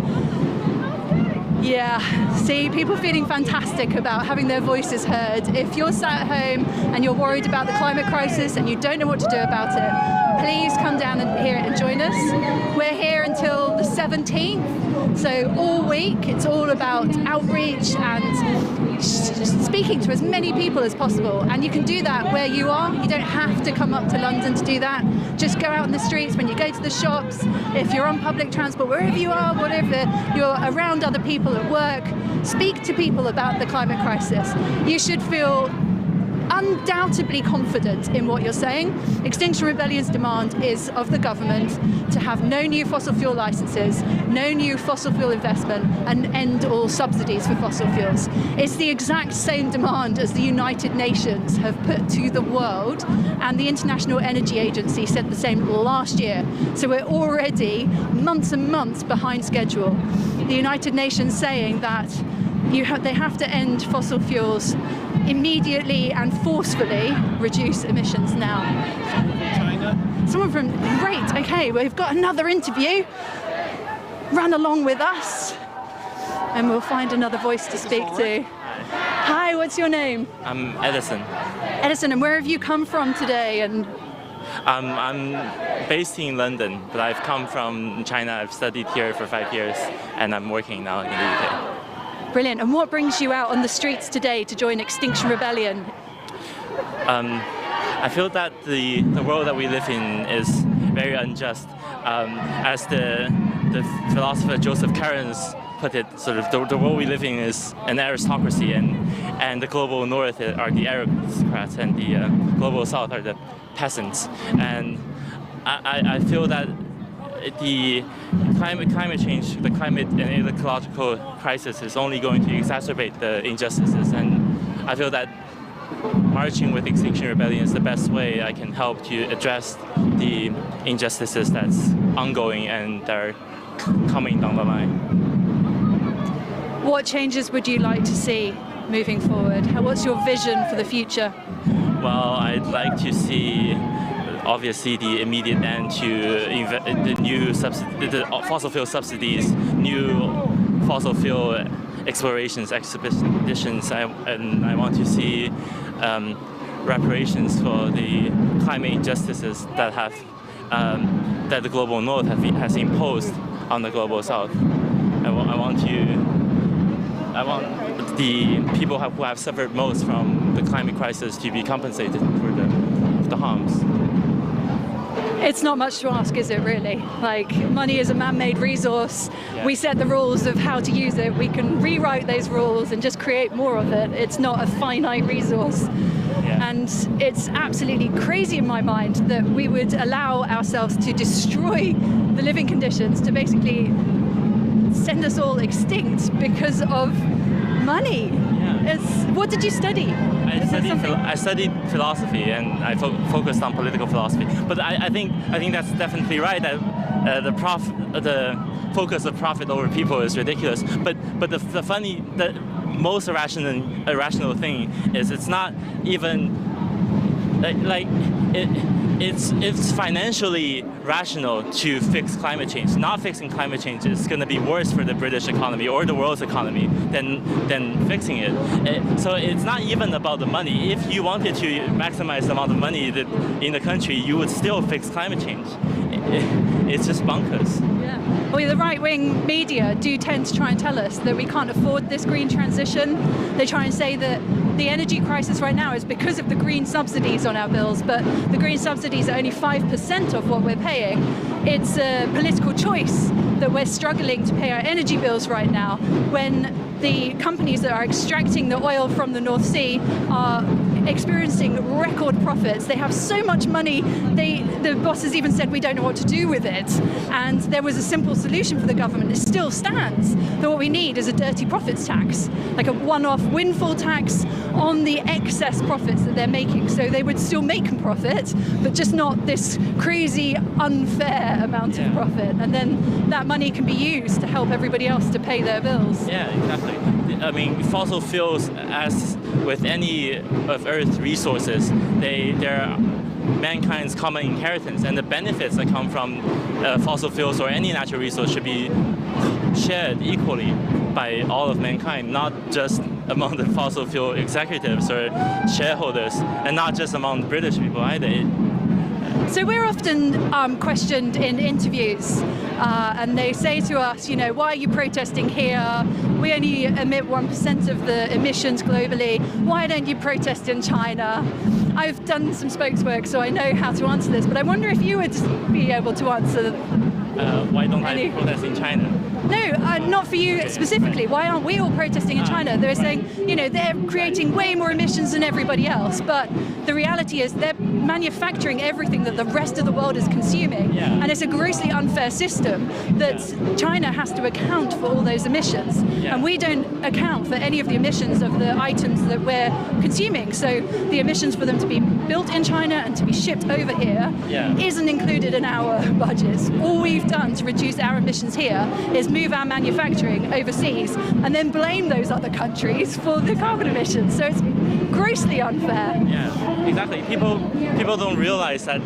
Yeah, see, people feeling fantastic about having their voices heard. If you're sat at home and you're worried about the climate crisis and you don't know what to do about it, please come down and hear it and join us. We're here until the 17th, so all week it's all about outreach and speaking to as many people as possible. And you can do that where you are. You don't have to come up to London to do that. Just go out in the streets, when you go to the shops, if you're on public transport, wherever you are, whatever, you're around other people at work, speak to people about the climate crisis. You should feel undoubtedly confident in what you're saying. Extinction Rebellion's demand is of the government to have no new fossil fuel licenses, no new fossil fuel investment, and end all subsidies for fossil fuels. It's the exact same demand as the United Nations have put to the world, and the International Energy Agency said the same last year. So we're already months and months behind schedule. The United Nations saying that they have to end fossil fuels immediately and forcefully, reduce emissions now. Someone from, great, okay, we've got another interview. Run along with us and we'll find another voice to speak to. Hi, what's your name? I'm Edison. Edison, and where have you come from today? And I'm based in London, but I've come from China. I've studied here for 5 years and I'm working now in the UK. Brilliant. And what brings you out on the streets today to join Extinction Rebellion? I feel that the world that we live in is very unjust. As the philosopher Joseph Cairns put it, sort of the world we live in is an aristocracy, and the global north are the aristocrats, and the global south are the peasants. And I feel that the climate change, the climate and ecological crisis is only going to exacerbate the injustices, and I feel that marching with Extinction Rebellion is the best way I can help to address the injustices that's ongoing and that are coming down the line. What changes would you like to see moving forward? What's your vision for the future? Well, I'd like to see, obviously, the immediate end to the new the fossil fuel subsidies, new fossil fuel explorations, expeditions, and I want to see reparations for the climate injustices that that the global north has imposed on the global south. I want the people who have suffered most from the climate crisis to be compensated for the harms. It's not much to ask, is it, really? Like, money is a man-made resource. Yeah. We set the rules of how to use it. We can rewrite those rules and just create more of it. It's not a finite resource. Yeah. And it's absolutely crazy in my mind that we would allow ourselves to destroy the living conditions, to basically send us all extinct because of money. Yeah. What did you study? I studied philosophy, and I focused on political philosophy. But I think that's definitely right, that the focus of profit over people is ridiculous. But the most irrational thing is it's not even it's financially rational to fix climate change. Not fixing climate change is going to be worse for the British economy or the world's economy than fixing it. So it's not even about the money. If you wanted to maximize the amount of money in the country, you would still fix climate change. It's just bonkers. Yeah. Well, the right-wing media do tend to try and tell us that we can't afford this green transition. They try and say that the energy crisis right now is because of the green subsidies on our bills, but the green subsidies are only 5% of what we're paying. It's a political choice that we're struggling to pay our energy bills right now when the companies that are extracting the oil from the North Sea are experiencing record profits. They have so much money, the bosses even said we don't know what to do with it. And there was a simple solution for the government. It still stands. That what we need is a dirty profits tax, like a one-off windfall tax on the excess profits that they're making. So they would still make a profit, but just not this crazy, unfair amount of profit. And then that money can be used to help everybody else to pay their bills. Yeah, exactly. I mean, fossil fuels, as with any of Earth's resources, they're mankind's common inheritance, and the benefits that come from fossil fuels or any natural resource should be shared equally by all of mankind, not just among the fossil fuel executives or shareholders, and not just among the British people either. So we're often questioned in interviews, and they say to us, why are you protesting here? We only emit 1% of the emissions globally. Why don't you protest in China? I've done some spokeswork, so I know how to answer this, but I wonder if you would be able to answer. Why don't I protest in China? No, not for you specifically. Why aren't we all protesting in China? They're saying, they're creating way more emissions than everybody else, but the reality is they're manufacturing everything that the rest of the world is consuming, and it's a grossly unfair system that China has to account for all those emissions, and we don't account for any of the emissions of the items that we're consuming. So the emissions for them to be built in China and to be shipped over here isn't included in our budgets. All we've done to reduce our emissions here is move our manufacturing overseas and then blame those other countries for the carbon emissions. So it's grossly unfair. Yeah, exactly. People don't realize that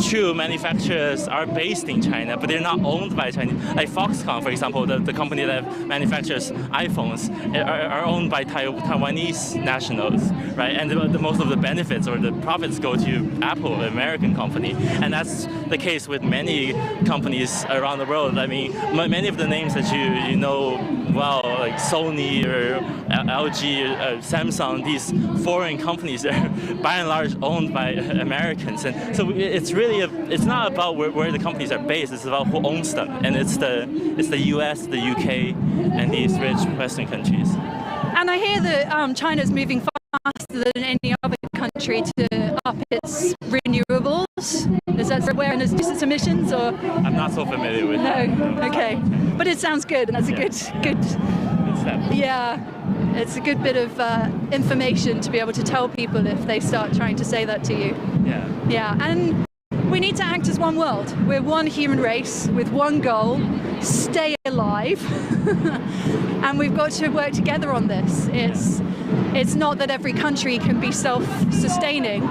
true manufacturers are based in China, but they're not owned by China. Like Foxconn, for example, the company that manufactures iPhones, are owned by Taiwanese nationals, right? And the most of the benefits or the profits go to Apple, an American company, and that's the case with many companies around the world. I mean, many of the names that you know well, like Sony or LG, or Samsung, these foreign companies are by and large owned by Americans, and so it's really it's not about where the companies are based. It's about who owns them, and it's the U.S., the U.K., and these rich Western countries. And I hear that China's moving faster than any other country to up its renewables. Is that awareness of its emissions, or? I'm not so familiar with that. No, okay. But it sounds good, and that's a good step. Yeah, it's a good bit of information to be able to tell people if they start trying to say that to you. Yeah. Yeah, and we need to act as one world. We're one human race with one goal: stay alive. And we've got to work together on this. It's not that every country can be self-sustaining.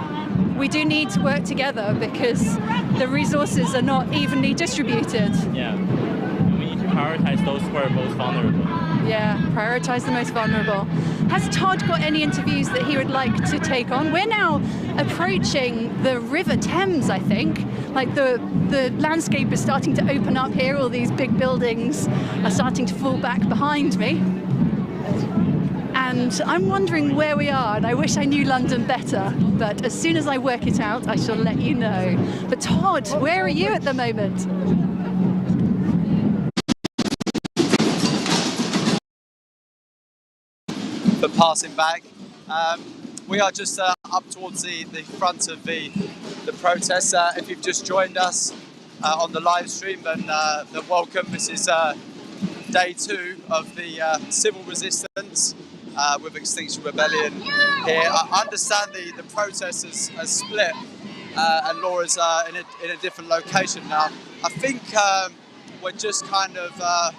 We do need to work together because the resources are not evenly distributed. Yeah. We need to prioritize those who are most vulnerable. Yeah, prioritize the most vulnerable. Has Todd got any interviews that he would like to take on? We're now approaching the River Thames, I think. Like the landscape is starting to open up here. All these big buildings are starting to fall back behind me. And I'm wondering where we are, and I wish I knew London better, but as soon as I work it out, I shall let you know. But Todd, where are you at the moment? For passing back, we are just up towards the front of the protest. If you've just joined us on the live stream, then welcome. This is day 2 of the civil resistance with Extinction Rebellion here. I understand the protest has split and Laura's in a different location now. I think we're just kind of,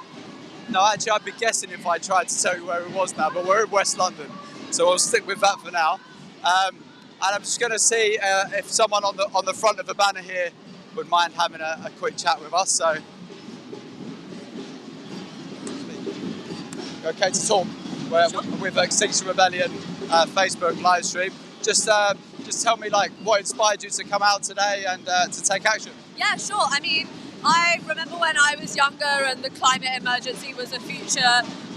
no, actually I'd be guessing if I tried to tell you where it was now, but we're in West London, so I'll stick with that for now. And I'm just going to see if someone on the front of the banner here would mind having a quick chat with us. So, okay to talk. With Extinction Rebellion Facebook live stream. Just tell me what inspired you to come out today and to take action. Yeah, sure. I mean, I remember when I was younger and the climate emergency was a future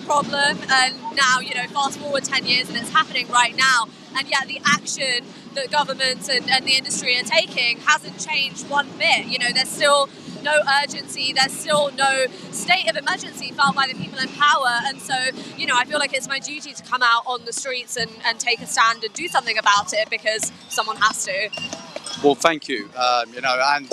problem, and now, fast forward 10 years and it's happening right now, and yet the action that governments and the industry are taking hasn't changed one bit. There's still no urgency, there's still no state of emergency felt by the people in power, and so I feel like it's my duty to come out on the streets and take a stand and do something about it because someone has to. Well, thank you. I'm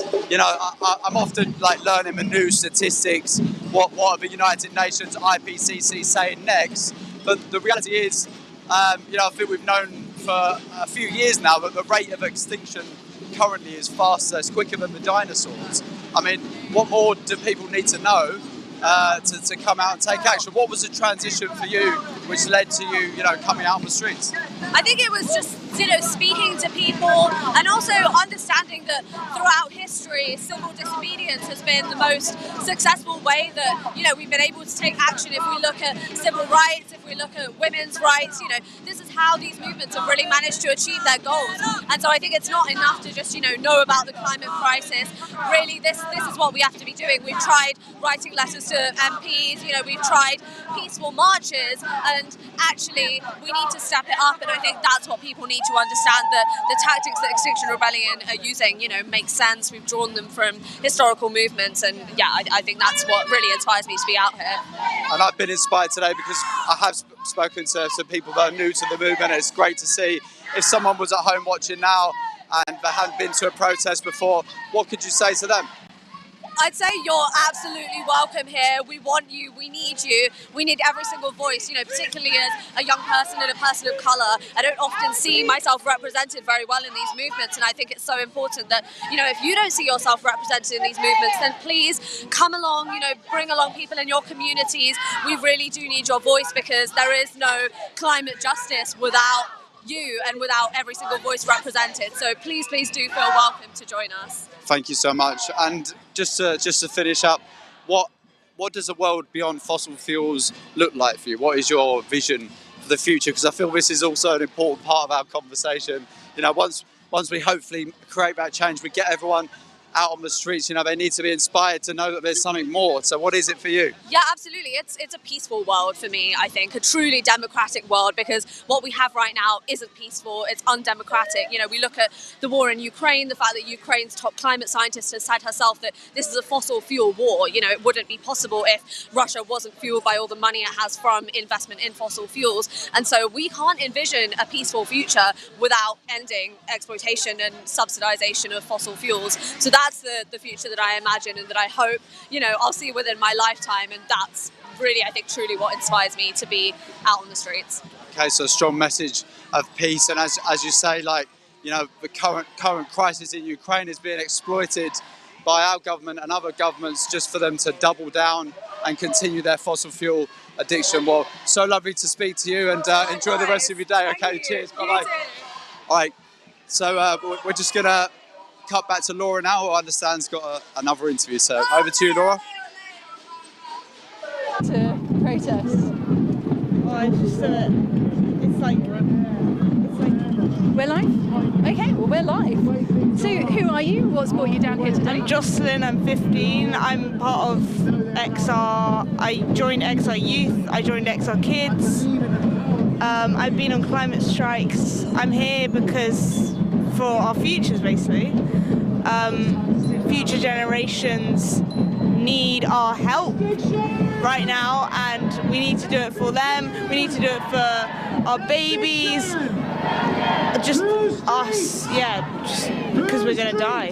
often learning the new statistics, what are the United Nations IPCC saying next, but the reality is, I think we've known for a few years now that the rate of extinction currently is faster, it's quicker than the dinosaurs. I mean, what more do people need to know to come out and take action? What was the transition for you which led to you, coming out on the streets? I think it was just, speaking to people and also understanding that throughout history, civil disobedience has been the most successful way that, we've been able to take action. If we look at civil rights, if we look at women's rights, this is how these movements have really managed to achieve their goals. And so I think it's not enough to just, know about the climate crisis. Really, this is what we have to be doing. We've tried writing letters to MPs, we've tried peaceful marches, and actually we need to step it up, and I think that's what people need to understand, that the tactics that Extinction Rebellion are using, make sense. We've drawn them from historical movements, and I think that's what really inspires me to be out here. And I've been inspired today because I have spoken to some people that are new to the movement. It's great to see. If someone was at home watching now and they hadn't been to a protest before, what could you say to them? I'd say you're absolutely welcome here. We want you, we need every single voice, particularly as a young person and a person of colour. I don't often see myself represented very well in these movements, and I think it's so important that, if you don't see yourself represented in these movements, then please come along, bring along people in your communities. We really do need your voice because there is no climate justice without you and without every single voice represented. So please do feel welcome to join us. Thank you so much. And just to finish up, what does a world beyond fossil fuels look like for you? What is your vision for the future? Because I feel this is also an important part of our conversation. You know, once we hopefully create that change, we get everyone out on the streets, you know, they need to be inspired to know that there's something more. So what is it for you? Yeah, absolutely. It's a peaceful world for me, I think, a truly democratic world, because what we have right now isn't peaceful, it's undemocratic. You know, we look at the war in Ukraine, the fact that Ukraine's top climate scientist has said herself that this is a fossil fuel war. You know, it wouldn't be possible if Russia wasn't fueled by all the money it has from investment in fossil fuels. And so we can't envision a peaceful future without ending exploitation and subsidization of fossil fuels. So that's the future that I imagine and that I hope, you know, I'll see within my lifetime, and that's really, I think, truly what inspires me to be out on the streets. Okay, so a strong message of peace, and as you say, like, you know, the current crisis in Ukraine is being exploited by our government and other governments just for them to double down and continue their fossil fuel addiction. Well, so lovely to speak to you, and enjoy the rest of your day. Okay, cheers, bye-bye. All right, so we're just gonna cut back to Laura now, who I understand's got another interview. So over to you, Laura. To protest. Oh, I just it's like we're live? Okay, well, we're live. So who are you? What's brought you down here today? I'm Jocelyn, I'm 15. I'm part of XR. I joined XR Youth, I joined XR Kids. I've been on climate strikes. I'm here because for our futures, basically. Future generations need our help right now, and we need to do it for them. We need to do it for our babies, just us, yeah, just because we're gonna die.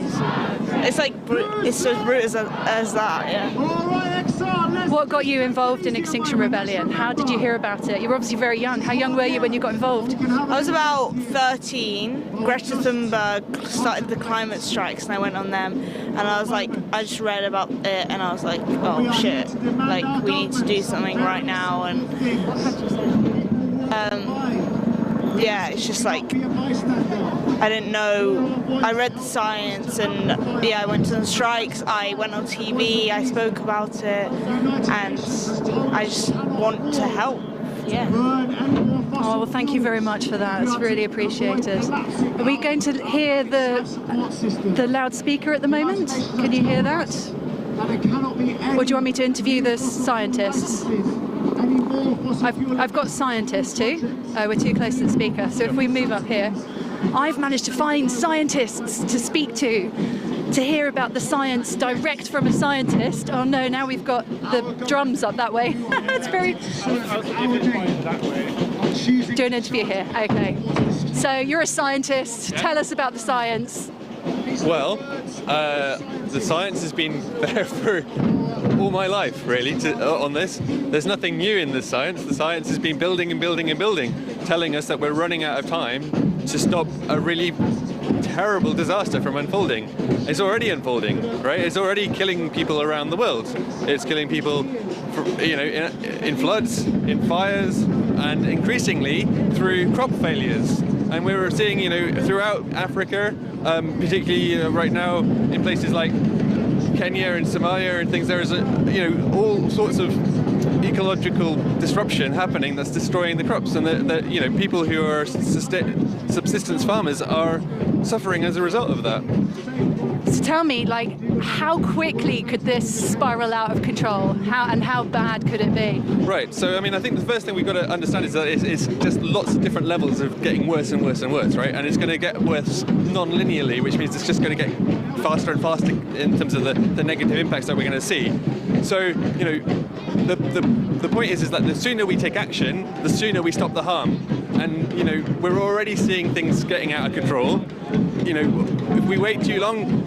It's like, it's as brutal as that, yeah. What got you involved in Extinction Rebellion? How did you hear about it? You were obviously very young. How young were you when you got involved? I was about 13. Greta Thunberg started the climate strikes and I went on them, and I was like, I just read about it and I was like, oh shit, like we need to do something right now. And yeah, it's just like, I didn't know, I read the science, and yeah, I went to the strikes, I went on TV, I spoke about it, and I just want to help, yeah. Oh, well, thank you very much for that, it's really appreciated. Are we going to hear the loudspeaker at the moment? Can you hear that? Or do you want me to interview the scientists? I've got scientists too. We're too close to the speaker, so if we move up here. I've managed to find scientists to speak to hear about the science direct from a scientist. Oh no, now we've got the drums up that way. It's very... Do an interview here, okay. So you're a scientist, tell us about the science. Well, the science has been there for all my life, really, on this. There's nothing new in the science. The science has been building and building and building, telling us that we're running out of time to stop a really terrible disaster from unfolding. It's already unfolding, right? It's already killing people around the world. It's killing people, you know, in floods, in fires, and increasingly through crop failures. And we were seeing, you know, throughout Africa, particularly right now in places like Kenya and Somalia and things, there is, all sorts of ecological disruption happening that's destroying the crops, and that you know, people who are subsistence farmers are suffering as a result of that. So tell me, like, how quickly could this spiral out of control? How bad could it be? Right, so I mean, I think the first thing we've got to understand is that it's just lots of different levels of getting worse and worse and worse, right? And it's going to get worse non-linearly, which means it's just going to get faster and faster in terms of the negative impacts that we're going to see. So, you know, the point is that the sooner we take action, the sooner we stop the harm. And, you know, we're already seeing things getting out of control. You know, if we wait too long,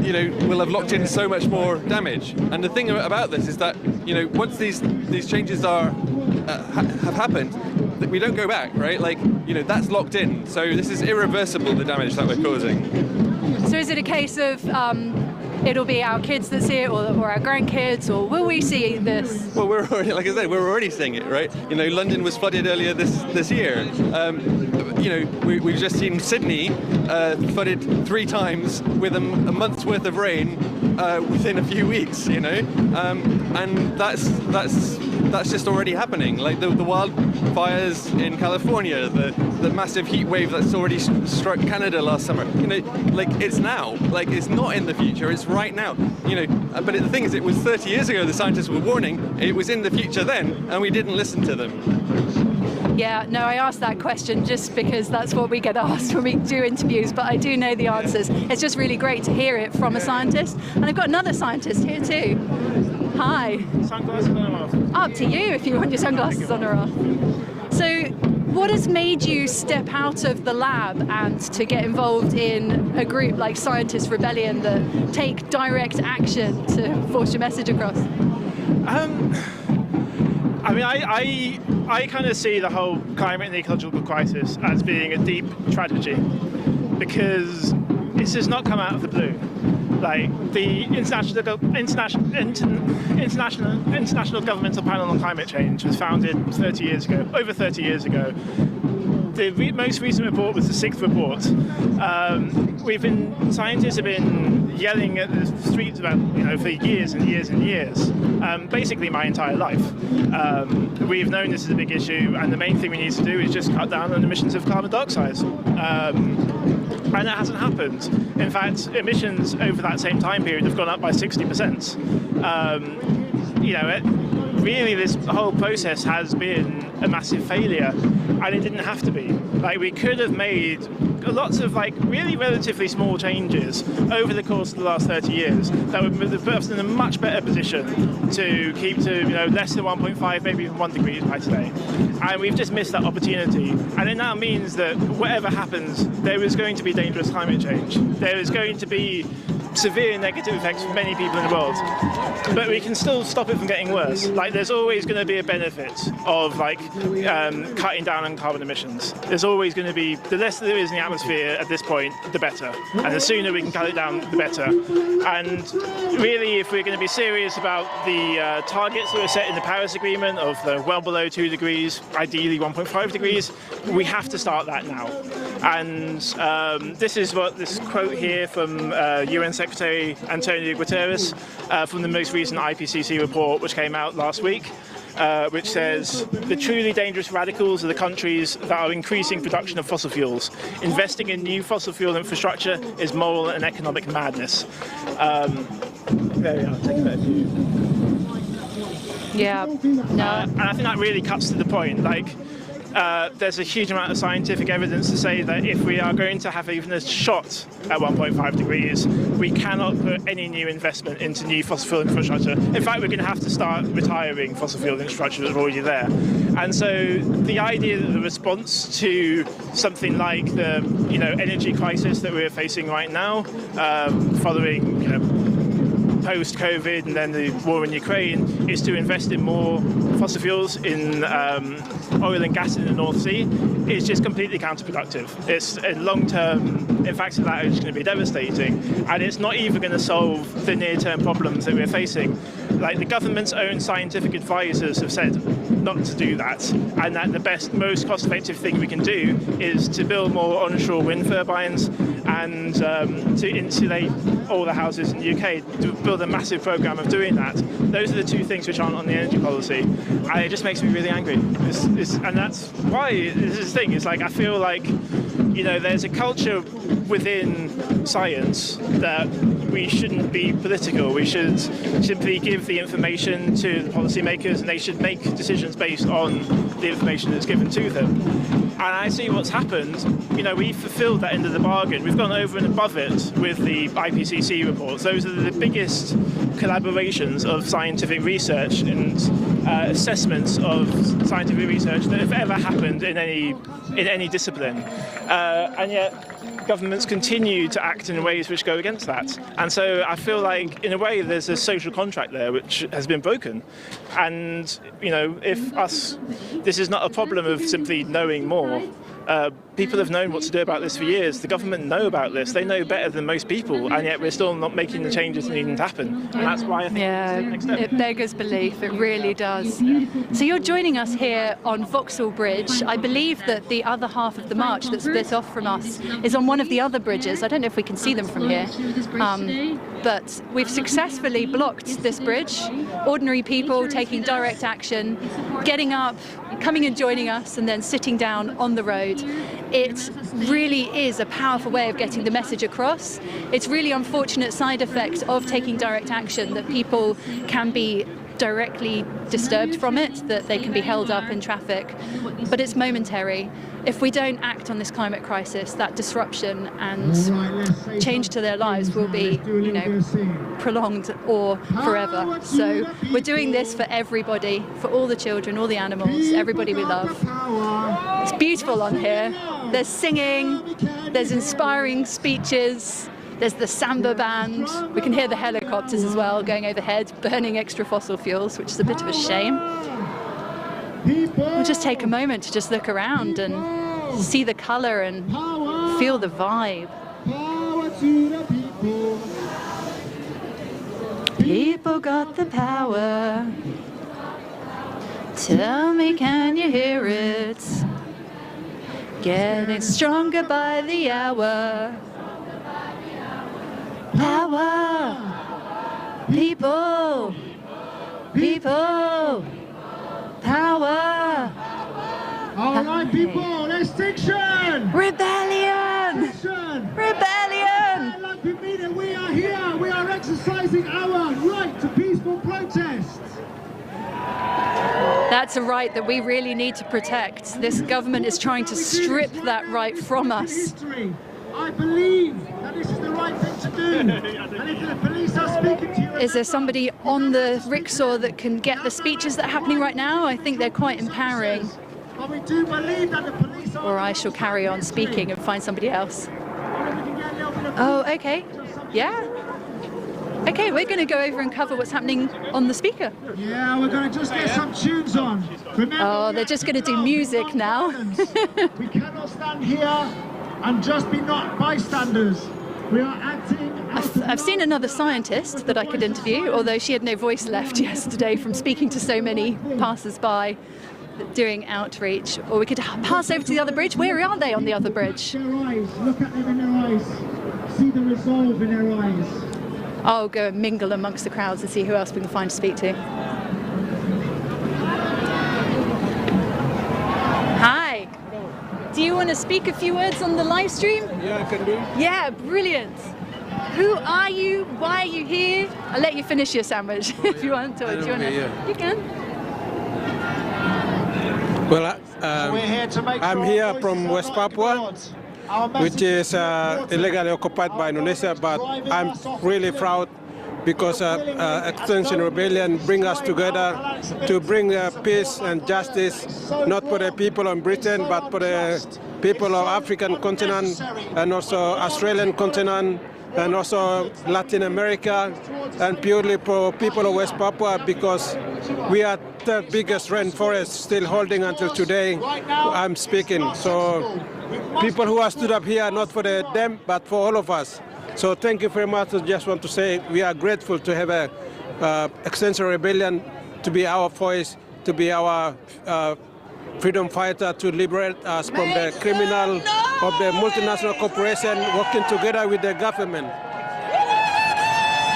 you know, we'll have locked in so much more damage. And the thing about this is that, you know, once these changes have happened, that we don't go back, right? Like, you know, that's locked in. So this is irreversible, the damage that we're causing. So is it a case of it'll be our kids that see it, or our grandkids, or will we see this? Well, we're already, like I said, we're already seeing it, right? You know, London was flooded earlier this year. You know, we've just seen Sydney flooded 3 times with a month's worth of rain within a few weeks. You know, and that's just already happening. Like the wildfires in California, the massive heat wave that's already struck Canada last summer. You know, like it's now. Like it's not in the future. It's right now. You know, but the thing is, it was 30 years ago the scientists were warning. It was in the future then, and we didn't listen to them. Yeah, no, I asked that question just because that's what we get asked when we do interviews, but I do know the answers. It's just really great to hear it from a scientist. And I've got another scientist here too. Hi. Sunglasses on or off? Up to you if you want your sunglasses on or off. So, what has made you step out of the lab and to get involved in a group like Scientist Rebellion that take direct action to force your message across? I mean, I kind of see the whole climate and ecological crisis as being a deep tragedy, because this has not come out of the blue. Like the International Governmental Panel on Climate Change was founded over 30 years ago. The most recent report was the 6th report. Scientists have been yelling at the streets about, for years and years and years, basically my entire life. We've known this is a big issue, and the main thing we need to do is just cut down on emissions of carbon dioxide. And that hasn't happened. In fact, emissions over that same time period have gone up by 60%. Really this whole process has been a massive failure, and it didn't have to be. Like, we could have made lots of really relatively small changes over the course of the last 30 years that would put us in a much better position to keep to less than 1.5, maybe even 1 degree by today. And we've just missed that opportunity. And it now means that whatever happens, there is going to be dangerous climate change. There is going to be severe negative effects for many people in the world, but we can still stop it from getting worse. Like, there's always going to be a benefit of cutting down on carbon emissions. There's always going to be, the less there is in the atmosphere at this point, the better, and the sooner we can cut it down, the better. And really, if we're going to be serious about the targets that were set in the Paris Agreement of well below 2 degrees, ideally 1.5 degrees, we have to start that now. And this is what this quote here from UN Secretary Antonio Guterres from the most recent IPCC report, which came out last week, which says, the truly dangerous radicals are the countries that are increasing production of fossil fuels. Investing in new fossil fuel infrastructure is moral and economic madness. There we are, take that view. Yeah, no. And I think that really cuts to the point. There's a huge amount of scientific evidence to say that if we are going to have even a shot at 1.5 degrees, we cannot put any new investment into new fossil fuel infrastructure. In fact, we're going to have to start retiring fossil fuel infrastructure that's already there. And so the idea that the response to something like the energy crisis that we're facing right now, following post-COVID and then the war in Ukraine, is to invest in more fossil fuels in oil and gas in the North Sea, is just completely counterproductive. It's a long-term, in fact, that is going to be devastating, and it's not even going to solve the near-term problems that we're facing. Like, the government's own scientific advisors have said not to do that, and that the best, most cost-effective thing we can do is to build more onshore wind turbines and to insulate all the houses in the UK, to build a massive programme of doing that. Those are the two things which aren't on the energy policy, and it just makes me really angry. And that's why this is the thing. It's like, I feel like there's a culture within science that we shouldn't be political. We should simply give the information to the policymakers, and they should make decisions based on the information that's given to them. And I see what's happened. We've fulfilled that end of the bargain. We've gone over and above it with the IPCC reports. Those are the biggest collaborations of scientific research and assessments of scientific research that have ever happened in any discipline. And yet governments continue to act in ways which go against that. And so I feel like, in a way, there's a social contract there which has been broken. And, this is not a problem of simply knowing more. People have known what to do about this for years. The government know about this. They know better than most people, and yet we're still not making the changes that need to happen. And that's why I think it beggars belief. It really does. So you're joining us here on Vauxhall Bridge. I believe that the other half of the march that's split off from us is on one of the other bridges. I don't know if we can see them from here. But we've successfully blocked this bridge. Ordinary people taking direct action, getting up, coming and joining us, and then sitting down on the road. It really is a powerful way of getting the message across. It's really unfortunate side effect of taking direct action that people can be directly disturbed from it, that they can be held up in traffic, but it's momentary. If we don't act on this climate crisis, that disruption and change to their lives will be, prolonged or forever. So we're doing this for everybody, for all the children, all the animals, everybody we love. It's beautiful on here. There's singing, there's inspiring speeches, there's the samba band. We can hear the helicopters as well going overhead, burning extra fossil fuels, which is a bit of a shame. We'll just take a moment to just look around and see the colour and feel the vibe. People got the power. Tell me, can you hear it? Getting stronger by the hour. Power. People. People. Power. All right, people, extinction! Rebellion! Rebellion! We are here, we are exercising our right to peaceful protest. That's a right that we really need to protect. This government is trying to strip that right from us. I believe that this is the right thing to do. And if the police are speaking to you... Is there somebody on the rickshaw that can get the speeches that are happening right now? I think they're quite empowering. But we do believe that the police are... Or I shall carry on speaking and find somebody else. Oh, okay. Yeah. Okay, we're going to go over and cover what's happening on the speaker. Yeah, we're going to just get some tunes on. Remember, they're just going to do music now. We cannot stand here and just be not bystanders. We are acting... I've seen another scientist that I could interview, although she had no voice left yesterday from speaking to so many passers-by doing outreach. Or we could pass over to the other bridge. Where are they on the other bridge? Their eyes. Look at them in their eyes. See the resolve in their eyes. I'll go and mingle amongst the crowds and see who else we can find to speak to. Hi. Do you want to speak a few words on the live stream? Yeah, I can do. Yeah, brilliant. Who are you? Why are you here? I'll let you finish your sandwich if you want to. Do you want to? Yeah. You can. Well, I'm here from West Papua, which is illegally occupied by Indonesia, but I'm really proud because Extinction Rebellion bring us together to bring peace and justice, not for the people of Britain, but for the people of African continent and also Australian continent and also Latin America, and purely for people of West Papua, because we are the biggest rainforest still holding until today I'm speaking. So people who have stood up here, not for them, but for all of us. So thank you very much. I just want to say we are grateful to have a Extinction Rebellion to be our voice, to be our freedom fighter, to liberate us from the criminal of the multinational corporation working together with the government.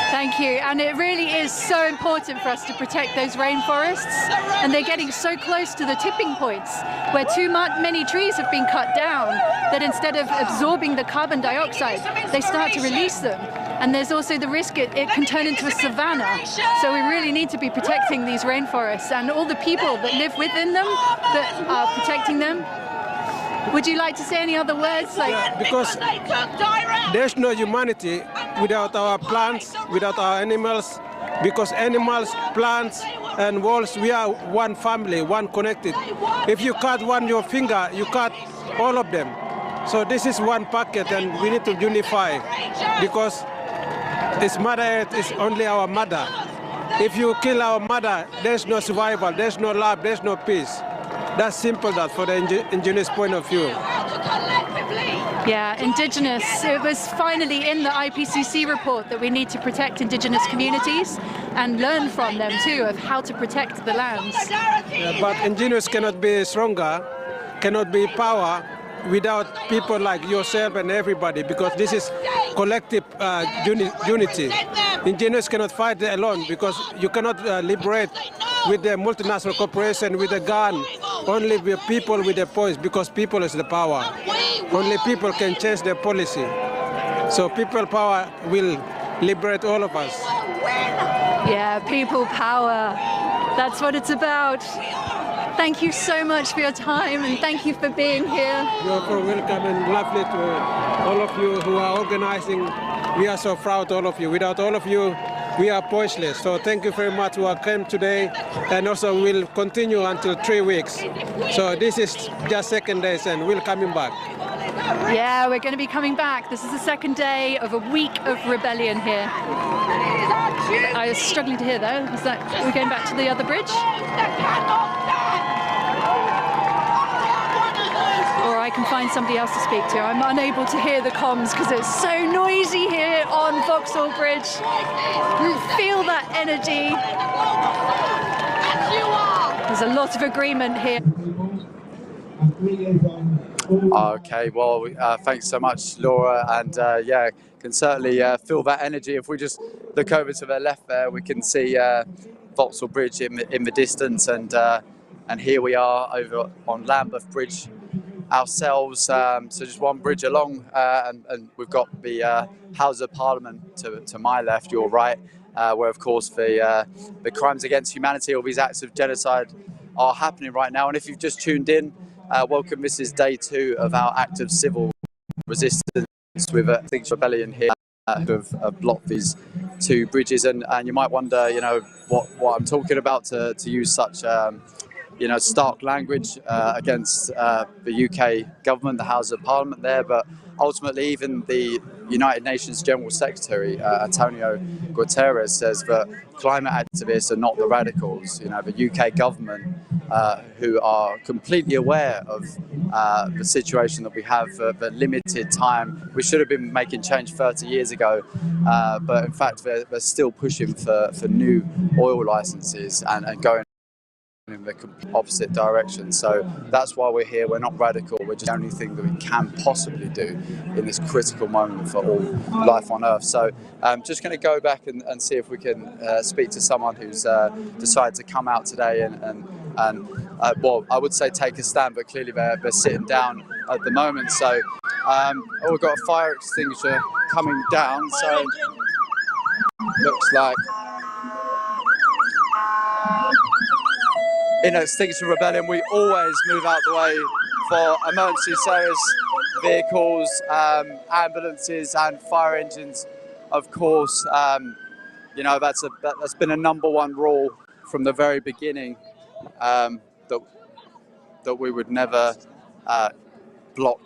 Thank you. And it really is so important for us to protect those rainforests. And they're getting so close to the tipping points where too many trees have been cut down that instead of absorbing the carbon dioxide, they start to release them. And there's also the risk it can turn into a savanna. So we really need to be protecting these rainforests and all the people that live within them, that are protecting them. Would you like to say any other words? Because there's no humanity without our plants, without our animals, because animals, plants and walls, we are one family, one connected. If you cut your finger, you cut all of them. So this is one packet and we need to unify, because this Mother Earth is only our mother. If you kill our mother, there's no survival, there's no love, there's no peace. That's simple, that for the indigenous point of view. Yeah, Indigenous. It was finally in the IPCC report that we need to protect Indigenous communities and learn from them too of how to protect the lands. Yeah, but Indigenous cannot be stronger, cannot be power without people like yourself and everybody, because this is collective unity. Indigenous cannot fight alone, because you cannot liberate with the multinational corporation with a gun, only with people with the voice, because people is the power. Only people can change their policy. So people power will liberate all of us. Yeah, people power. That's what it's about. Thank you so much for your time, and thank you for being here. You're welcome and lovely to all of you who are organizing. We are so proud, all of you. Without all of you, we are voiceless. So thank you very much who came today, and also we'll continue until 3 weeks. So this is just second days, and we're coming back. Yeah, we're going to be coming back. This is the second day of a week of rebellion here. I was struggling to hear though. Is that we're going back to the other bridge? Or I can find somebody else to speak to. I'm unable to hear the comms because it's so noisy here on Vauxhall Bridge. You feel that energy. There's a lot of agreement here. Okay, well, thanks so much, Laura, and yeah, can certainly feel that energy. If we just look over to the left there, we can see Vauxhall Bridge in the distance, and here we are over on Lambeth Bridge ourselves. So just one bridge along, and we've got the House of Parliament to my left, your right, where of course the crimes against humanity, all these acts of genocide are happening right now. And if you've just tuned in, welcome. This is day 2 of our active civil resistance with Extinction rebellion here, who have blocked these 2 bridges. And you might wonder, you know, what I'm talking about to use such, you know, stark language against the UK government, the House of Parliament there. But ultimately, even the United Nations General Secretary, Antonio Guterres, says that climate activists are not the radicals. You know, the UK government, who are completely aware of the situation that we have, the limited time. We should have been making change 30 years ago, but in fact, they're still pushing for new oil licenses and going in the complete opposite direction. So that's why we're here. We're not radical. We're just the only thing that we can possibly do in this critical moment for all life on Earth. So I'm just going to go back and see if we can speak to someone who's decided to come out today and well, I would say take a stand, but clearly they're sitting down at the moment. So we've got a fire extinguisher coming down. So looks like in Extinction Rebellion, we always move out the way for emergency service vehicles, ambulances and fire engines. Of course, you know, that's been a #1 rule from the very beginning, that we would never block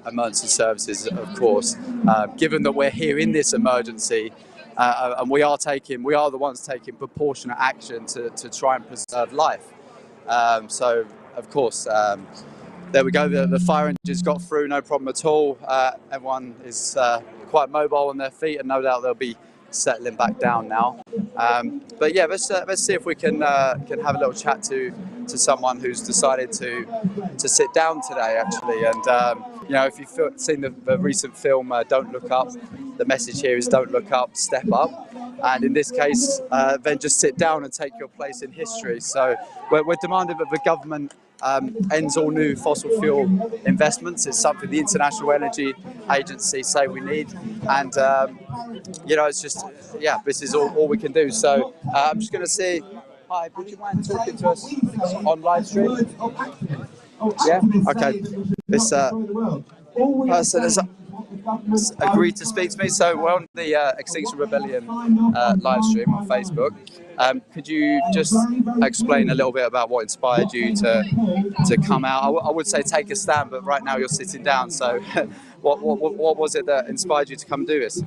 emergency services, of course, given that we're here in this emergency. And we are the ones taking proportionate action to try and preserve life. So, of course, there we go. The fire engines got through, no problem at all. Everyone is quite mobile on their feet, and no doubt they'll be settling back down now. But yeah, let's see if we can have a little chat to someone who's decided to sit down today, actually. And you know, if you've seen the recent film Don't Look Up, the message here is don't look up, step up. And in this case, then just sit down and take your place in history. So we're demanding that the government ends all new fossil fuel investments. It's something the International Energy Agency say we need. And, you know, it's just, yeah, this is all we can do. So I'm just going to see, hi, would you mind talking to us on live stream? Yeah, okay. This person has agreed to speak to me. So we're on the Extinction Rebellion live stream on Facebook. Could you just explain a little bit about what inspired you to come out? I would say take a stand, but right now you're sitting down. So What was it that inspired you to come do this?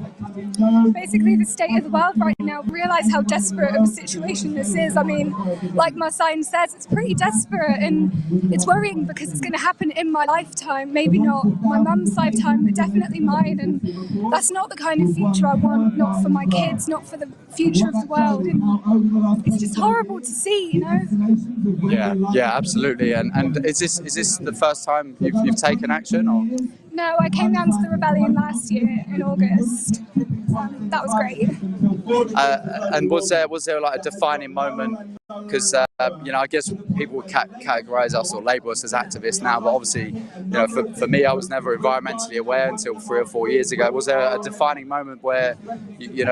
Basically, the state of the world right now, realise how desperate of a situation this is. I mean, like my sign says, it's pretty desperate, and it's worrying because it's going to happen in my lifetime. Maybe not my mum's lifetime, but definitely mine, and that's not the kind of future I want, not for my kids, not for the future of the world. And it's just horrible to see, you know? Yeah, absolutely. And is this the first time you've taken action, or? No, I came down to the rebellion last year in August. That was great. And was there like a defining moment? Because you know, I guess people would categorise us or label us as activists now, but obviously, you know, for me, I was never environmentally aware until 3 or 4 years ago. Was there a defining moment where you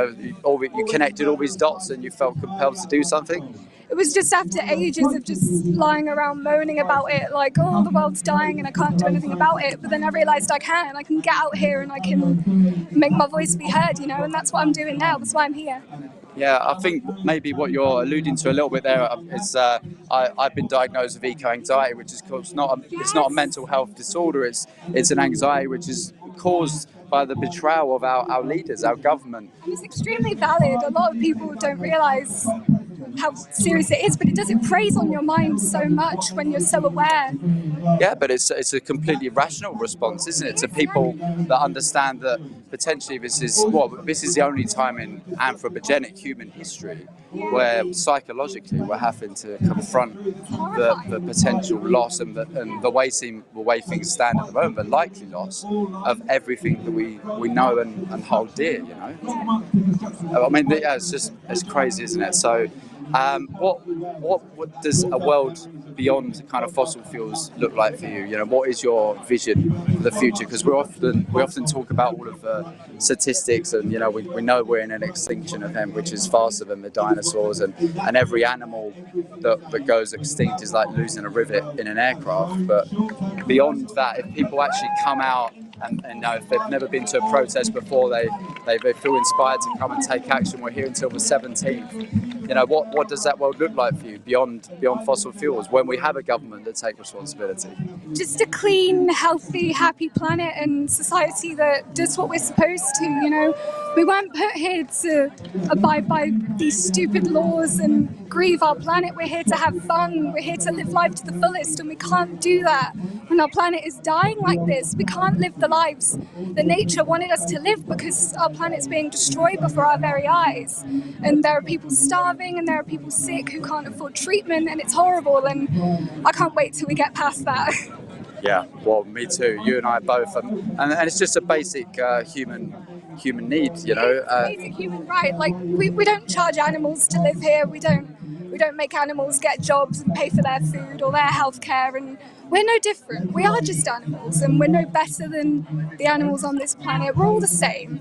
connected all these dots and you felt compelled to do something? It was just after ages of just lying around moaning about it, like, oh, the world's dying and I can't do anything about it. But then I realised I can get out here and I can make my voice be heard, you know, and that's what I'm doing now. That's why I'm here. Yeah, I think maybe what you're alluding to a little bit there is I've been diagnosed with eco-anxiety, which is it's not a mental health disorder. It's an anxiety which is caused by the betrayal of our leaders, our government. And it's extremely valid. A lot of people don't realise how serious it is, but it preys on your mind so much when you're so aware. Yeah, but it's a completely rational response, isn't it, to people that understand that potentially this is the only time in anthropogenic human history where psychologically we're having to confront the potential loss and the way things stand at the moment, the likely loss of everything that we know and hold dear, you know. I mean, yeah, it's crazy, isn't it? So what does a world beyond kind of fossil fuels look like for you? You know, what is your vision for the future? Because we often talk about all of the statistics, and you know, we know we're in an extinction event which is faster than the dinosaurs, and every animal that goes extinct is like losing a rivet in an aircraft. But beyond that, if people actually come out and know, if they've never been to a protest before, they feel inspired to come and take action. We're here until the 17th. You know, what does that world look like for you beyond fossil fuels when we have a government that takes responsibility? Just a clean, healthy, happy planet and society that does what we're supposed to, you know. We weren't put here to abide by these stupid laws and grieve our planet. We're here to have fun. We're here to live life to the fullest, and we can't do that when our planet is dying like this. We can't live the lives that nature wanted us to live because our planet's being destroyed before our very eyes. And there are people starving and there are people sick who can't afford treatment, and it's horrible, and I can't wait till we get past that. Yeah, well, me too. You and I both, and it's just a basic human need, you know. It's a basic human right. Like we don't charge animals to live here. We don't make animals get jobs and pay for their food or their healthcare, and we're no different. We are just animals, and we're no better than the animals on this planet. We're all the same.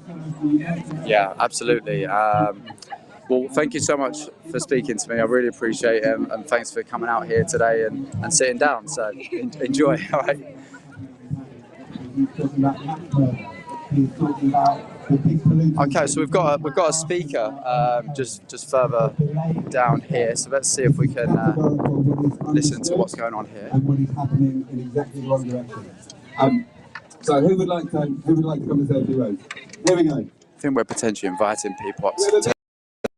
Yeah, absolutely. Well, thank you so much for speaking to me. I really appreciate it, and thanks for coming out here today and sitting down. So enjoy. All right. Okay, so we've got a speaker just further down here. So let's see if we can listen to what's going on here. Everybody's happening in exactly the wrong direction. So who would like to come and say a few words? Here we go. I think we're potentially inviting people up to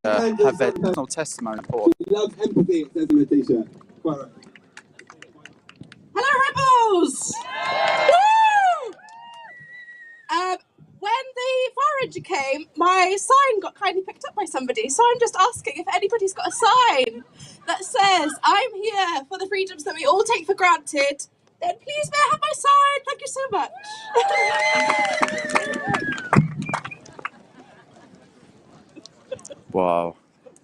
have their personal testimony. We love empathy, it says on the t-shirt. Quite right. Hello, rebels! Woo! When the fire engine came, my sign got kindly picked up by somebody, so I'm just asking if anybody's got a sign that says, I'm here for the freedoms that we all take for granted, then please may I have my sign? Thank you so much. Wow.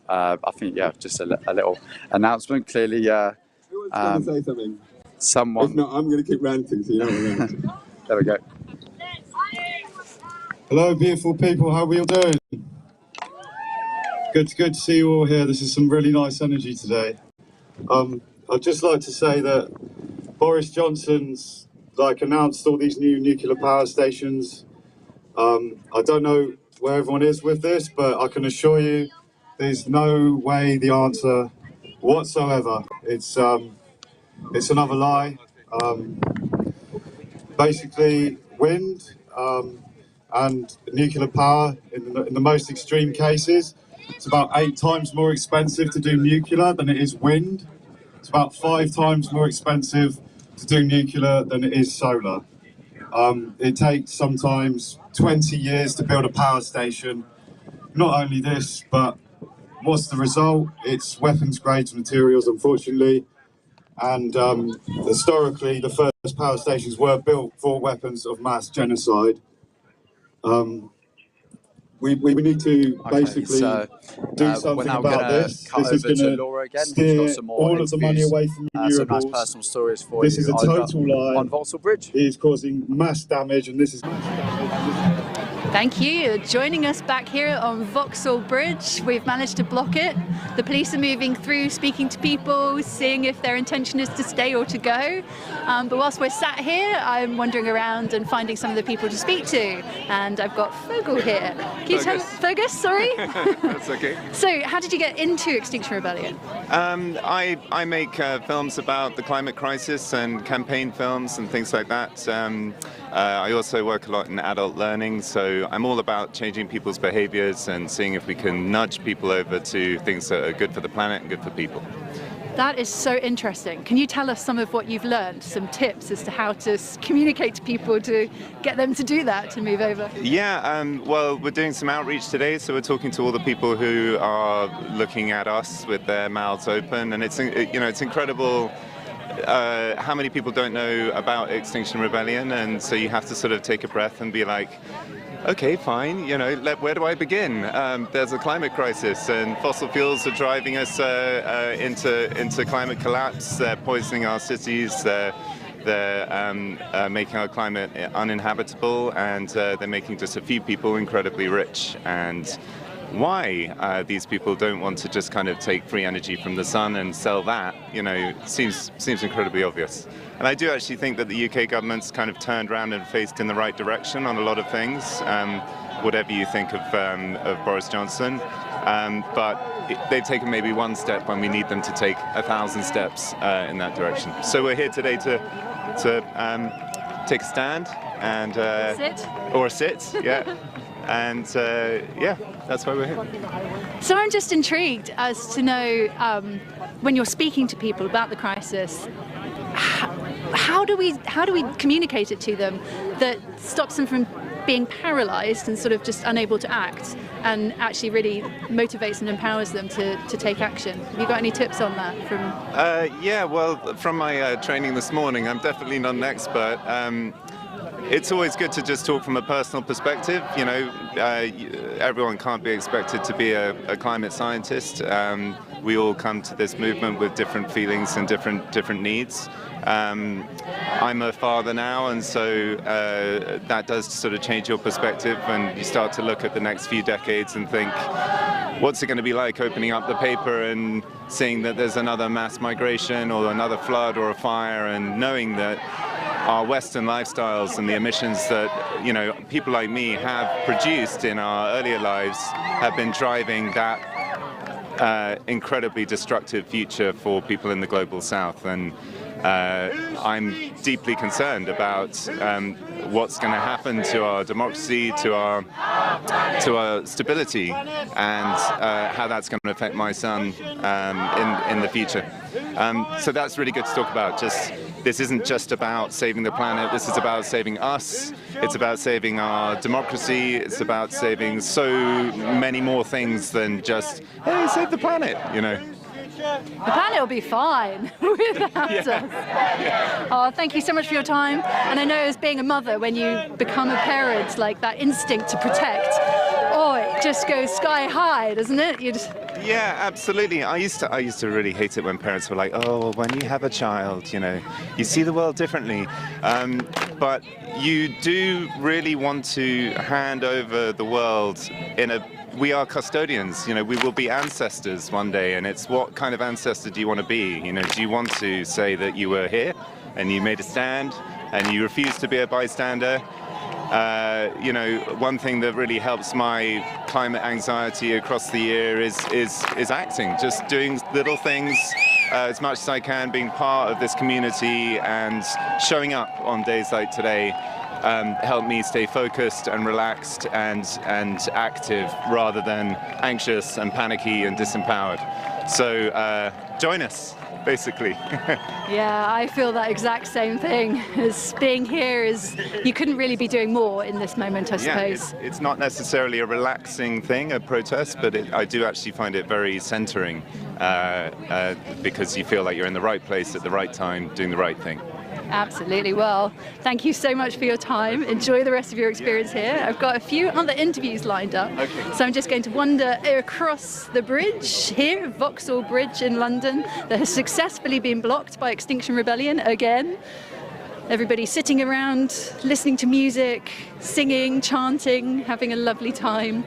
I think, yeah, just a little announcement. Clearly, Who wants to say something? Someone. If not, I'm going to keep ranting, so you know what I mean. There we go. Hello, beautiful people. How are we all doing? Good to see you all here. This is some really nice energy today. I'd just like to say that Boris Johnson's announced all these new nuclear power stations. I don't know where everyone is with this, but I can assure you there's no way the answer whatsoever. It's another lie. Basically, wind and nuclear power in the most extreme cases. It's about 8 times more expensive to do nuclear than it is wind. It's about 5 times more expensive to do nuclear than it is solar. It takes sometimes 20 years to build a power station. Not only this, but what's the result? It's weapons-grade materials, unfortunately. And historically, the first power stations were built for weapons of mass genocide. We need to basically do something about this. This is going to steer all of the money away from renewables. Some nice personal stories for this you is a total lie. On Vauxhall Bridge. It is causing mass damage, and this is... Thank you. Joining us back here on Vauxhall Bridge. We've managed to block it. The police are moving through, speaking to people, seeing if their intention is to stay or to go. But whilst we're sat here, I'm wandering around and finding some of the people to speak to. And I've got Fergal here. Can you tell Fergus, sorry? That's okay. So, how did you get into Extinction Rebellion? I make films about the climate crisis and campaign films and things like that. I also work a lot in adult learning, so I'm all about changing people's behaviours and seeing if we can nudge people over to things that are good for the planet and good for people. That is so interesting. Can you tell us some of what you've learned, some tips as to how to communicate to people to get them to do that, to move over? Yeah, well, we're doing some outreach today, so we're talking to all the people who are looking at us with their mouths open, and it's incredible how many people don't know about Extinction Rebellion, and so you have to sort of take a breath and be like, okay, fine, where do I begin? There's a climate crisis, and fossil fuels are driving us into climate collapse. They're poisoning our cities. They're making our climate uninhabitable, and they're making just a few people incredibly rich. And why these people don't want to just kind of take free energy from the sun and sell that, seems incredibly obvious. And I do actually think that the UK government's kind of turned around and faced in the right direction on a lot of things, whatever you think of Boris Johnson. But they've taken maybe one step when we need them to take 1,000 steps in that direction. So we're here today to take a stand and sit, yeah. And yeah, that's why we're here. So I'm just intrigued as to know, when you're speaking to people about the crisis, how do we communicate it to them that stops them from being paralysed and sort of just unable to act, and actually really motivates and empowers them to take action? Have you got any tips on that? Yeah, well, from my training this morning, I'm definitely not an expert. It's always good to just talk from a personal perspective. Everyone can't be expected to be a climate scientist. We all come to this movement with different feelings and different needs. I'm a father now, and so that does sort of change your perspective, and you start to look at the next few decades and think, what's it going to be like opening up the paper and seeing that there's another mass migration or another flood or a fire, and knowing that our Western lifestyles and the emissions that people like me have produced in our earlier lives have been driving that incredibly destructive future for people in the global south. And I'm deeply concerned about what's going to happen to our democracy, to our stability, and how that's going to affect my son in the future. So that's really good to talk about. This isn't just about saving the planet. This is about saving us. It's about saving our democracy. It's about saving so many more things than just, hey, save the planet, The planet will be fine without us. Yeah. Oh, thank you so much for your time. And I know, as being a mother, when you become a parent, like that instinct to protect, it just goes sky high, doesn't it? Yeah, absolutely. I used to really hate it when parents were like, oh, well, when you have a child, you see the world differently. But you do really want to hand over the world we are custodians, we will be ancestors one day, and it's what kind of ancestor do you want to be? Do you want to say that you were here and you made a stand and you refused to be a bystander? One thing that really helps my climate anxiety across the year is acting, just doing little things as much as I can, being part of this community and showing up on days like today. help me stay focused and relaxed and active rather than anxious and panicky and disempowered. So join us, basically. Yeah, I feel that exact same thing. As being here is, you couldn't really be doing more in this moment, I suppose. Yeah, it's not necessarily a relaxing thing, a protest, but I do actually find it very centering because you feel like you're in the right place at the right time, doing the right thing. Absolutely. Well, thank you so much for your time. Enjoy the rest of your experience here. I've got a few other interviews lined up. Okay. So I'm just going to wander across the bridge here, Vauxhall Bridge in London, that has successfully been blocked by Extinction Rebellion again. Everybody sitting around, listening to music, singing, chanting, having a lovely time.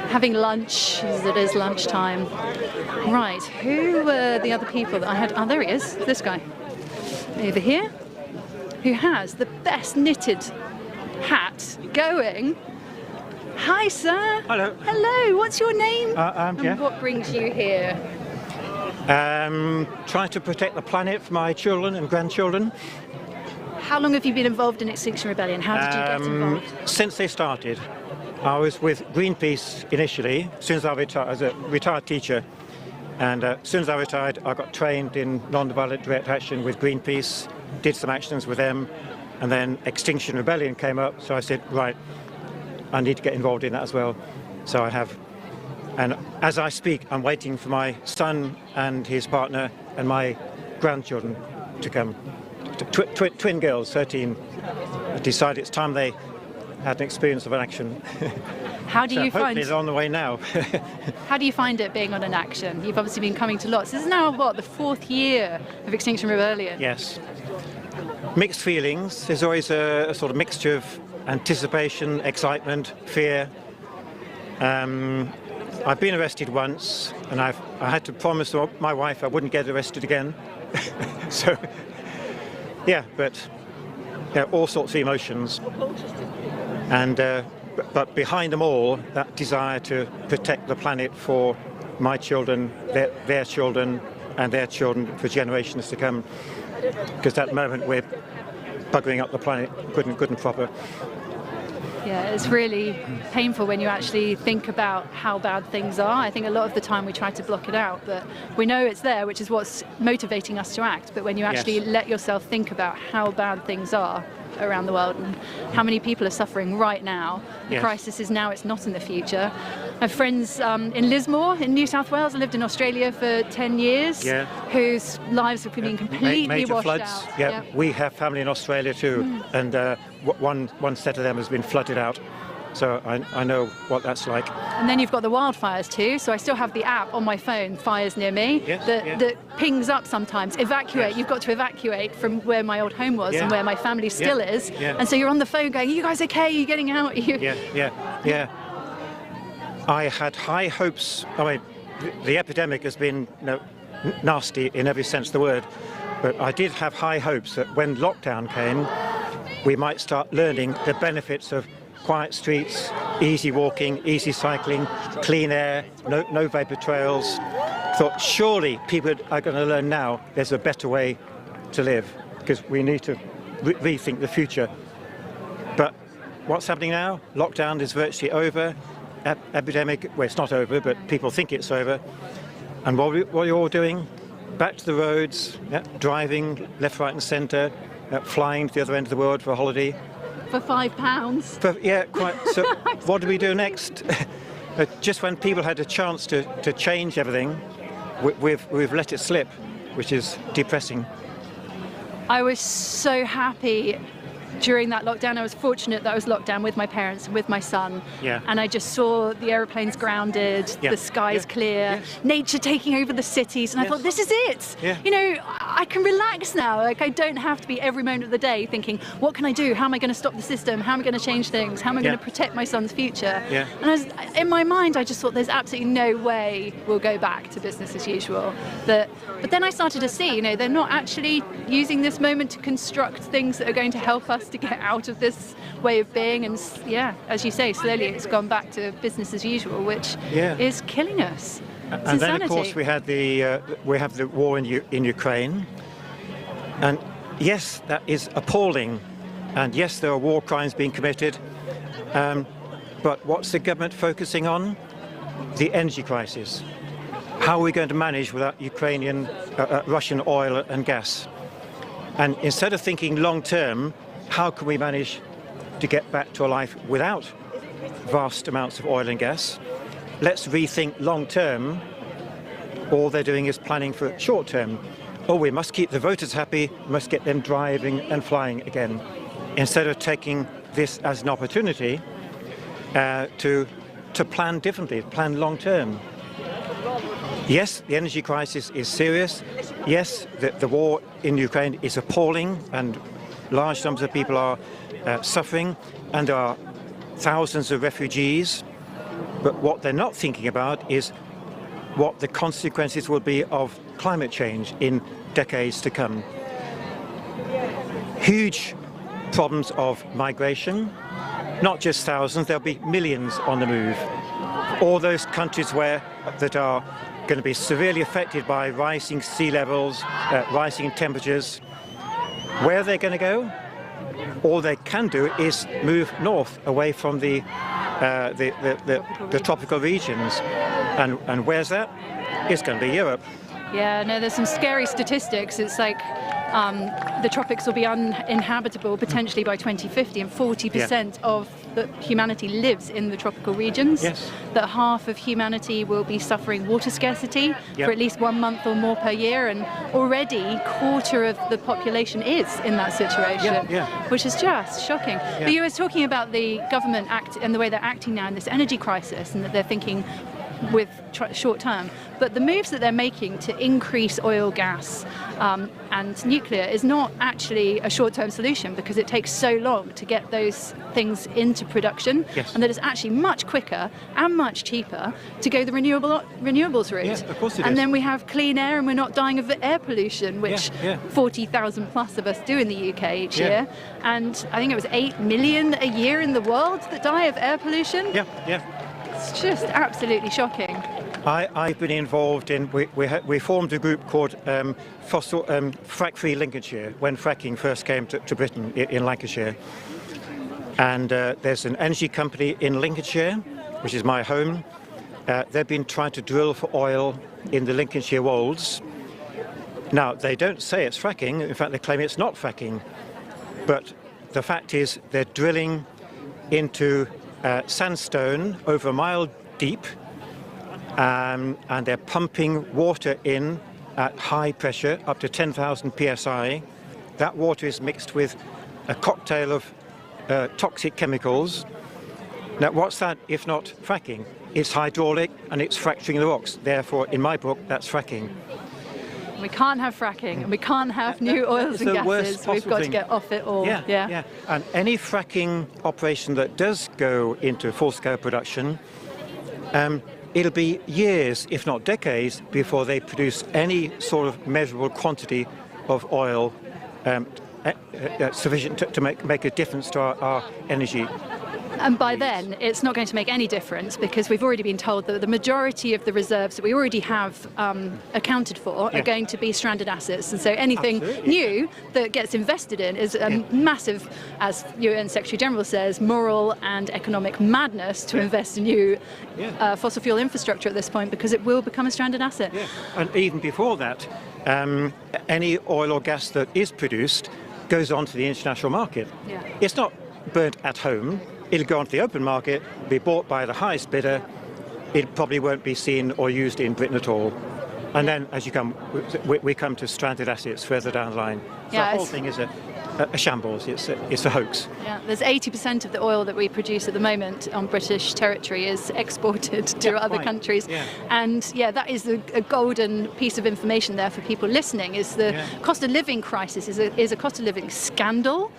Having lunch, as it is lunchtime. Right, who were the other people that I had? Oh, there he is, this guy. Over here, who has the best knitted hat going. Hi, sir. Hello. Hello, what's your name? And yeah. What brings you here? Trying to protect the planet for my children and grandchildren. How long have you been involved in Extinction Rebellion? How did you get involved? Since they started. I was with Greenpeace initially, as soon as I retired, as a retired teacher. And as soon as I retired, I got trained in non-violent direct action with Greenpeace, did some actions with them, and then Extinction Rebellion came up, so I said, right, I need to get involved in that as well. So I have. And as I speak, I'm waiting for my son and his partner and my grandchildren to come. Twin girls, 13, decided it's time they had an experience of an action. How do you find? Hopefully they're on the way now. How do you find it being on an action? You've obviously been coming to lots. This is now what, the 4th year of Extinction Rebellion? Yes. Mixed feelings. There's always a sort of mixture of anticipation, excitement, fear. I've been arrested once, and I had to promise my wife I wouldn't get arrested again. So, yeah, but all sorts of emotions. And but behind them all, that desire to protect the planet for my children, their children, and their children for generations to come. Because at the moment we're buggering up the planet good and proper. Yeah, it's really painful when you actually think about how bad things are. I think a lot of the time we try to block it out, but we know it's there, which is what's motivating us to act. But when you actually let yourself think about how bad things are around the world and how many people are suffering right now, the crisis is now, it's not in the future. I have friends in Lismore in New South Wales. I lived in Australia for 10 years, whose lives have been completely major washed floods. out. Yeah, we have family in Australia too, and one set of them has been flooded out. So I know what that's like. And then you've got the wildfires too, so I still have the app on my phone, Fires Near Me, that pings up sometimes. Evacuate, you've got to evacuate from where my old home was and where my family still is. And so you're on the phone going, are you guys okay? Are you getting out? Yeah. I had high hopes. I mean, the epidemic has been nasty in every sense of the word, but I did have high hopes that when lockdown came, we might start learning the benefits of quiet streets, easy walking, easy cycling, clean air, no vapor trails. Thought surely people are going to learn now there's a better way to live, because we need to rethink the future. But what's happening now? Lockdown is virtually over. Epidemic, well, it's not over, but people think it's over. And what are you all doing? Back to the roads, driving left, right and centre, flying to the other end of the world for a holiday. For £5. Yeah, quite. So what do we do next? Just when people had a chance to change everything, we've let it slip, which is depressing. I was so happy during that lockdown. I was fortunate that I was locked down with my parents and with my son. Yeah. And I just saw the aeroplanes grounded, the skies clear, nature taking over the cities, and I thought, this is it. You know, I can relax now. Like, I don't have to be every moment of the day thinking, what can I do? How am I going to stop the system? How am I going to change things? How am I going to protect my son's future? And in my mind, I just thought there's absolutely no way we'll go back to business as usual. But then I started to see, they're not actually using this moment to construct things that are going to help us to get out of this way of being. And as you say, slowly it's gone back to business as usual, which is killing us. It's and then, of course, we have the war in Ukraine, and yes, that is appalling, and yes, there are war crimes being committed, but what's the government focusing on? The energy crisis. How are we going to manage without Ukrainian, Russian oil and gas? And instead of thinking long term, how can we manage to get back to a life without vast amounts of oil and gas? Let's rethink long term. All they're doing is planning for short term. Oh, we must keep the voters happy, must get them driving and flying again, instead of taking this as an opportunity to plan differently, plan long term. Yes, the energy crisis is serious. Yes, the war in Ukraine is appalling, and large numbers of people are suffering, and there are thousands of refugees. But what they're not thinking about is what the consequences will be of climate change in decades to come. Huge problems of migration, not just thousands, there'll be millions on the move. All those countries that are going to be severely affected by rising sea levels, rising temperatures, where are they going to go? All they can do is move north, away from the tropical regions. And where's that? It's going to be Europe. Yeah, no, there's some scary statistics. It's like the tropics will be uninhabitable potentially by 2050, and 40% of humanity lives in the tropical regions. Yes. That half of humanity will be suffering water scarcity for at least 1 month or more per year, and already a quarter of the population is in that situation, which is just shocking. But you were talking about the government and the way they're acting now in this energy crisis, and that they're thinking with short term, but the moves that they're making to increase oil, gas and nuclear is not actually a short-term solution, because it takes so long to get those things into production, and that it's actually much quicker and much cheaper to go the renewables route. Yeah, of course it is. And then we have clean air, and we're not dying of air pollution, which 40,000 plus of us do in the UK each year, and I think it was 8 million a year in the world that die of air pollution. It's just absolutely shocking. I've been involved in, we formed a group called Frack-Free Lincolnshire when fracking first came to Britain in Lancashire. And there's an energy company in Lincolnshire, which is my home. They've been trying to drill for oil in the Lincolnshire Wolds. Now, they don't say it's fracking. In fact, they claim it's not fracking. But the fact is they're drilling into sandstone over a mile deep, and they're pumping water in at high pressure, up to 10,000 psi. That water is mixed with a cocktail of toxic chemicals. Now, what's that if not fracking? It's hydraulic and it's fracturing the rocks. Therefore, in my book, that's fracking. We can't have fracking, and we can't have new oils and gases. We've got to get off it all. Yeah. And any fracking operation that does go into full-scale production, it'll be years, if not decades, before they produce any sort of measurable quantity of oil sufficient to make a difference to our energy. And by then, it's not going to make any difference, because we've already been told that the majority of the reserves that we already have accounted for are going to be stranded assets. And so anything new that gets invested in is a massive, as UN Secretary General says, moral and economic madness to invest in new fossil fuel infrastructure at this point, because it will become a stranded asset. And even before that, any oil or gas that is produced goes on to the international market. It's not burnt at home. It'll go onto the open market, be bought by the highest bidder. It probably won't be seen or used in Britain at all. And then, as we come to stranded assets further down the line. So the whole thing is a shambles. It's a hoax. Yeah, there's 80% of the oil that we produce at the moment on British territory is exported to other countries. And that is a golden piece of information there for people listening. Is the cost of living crisis is a cost of living scandal,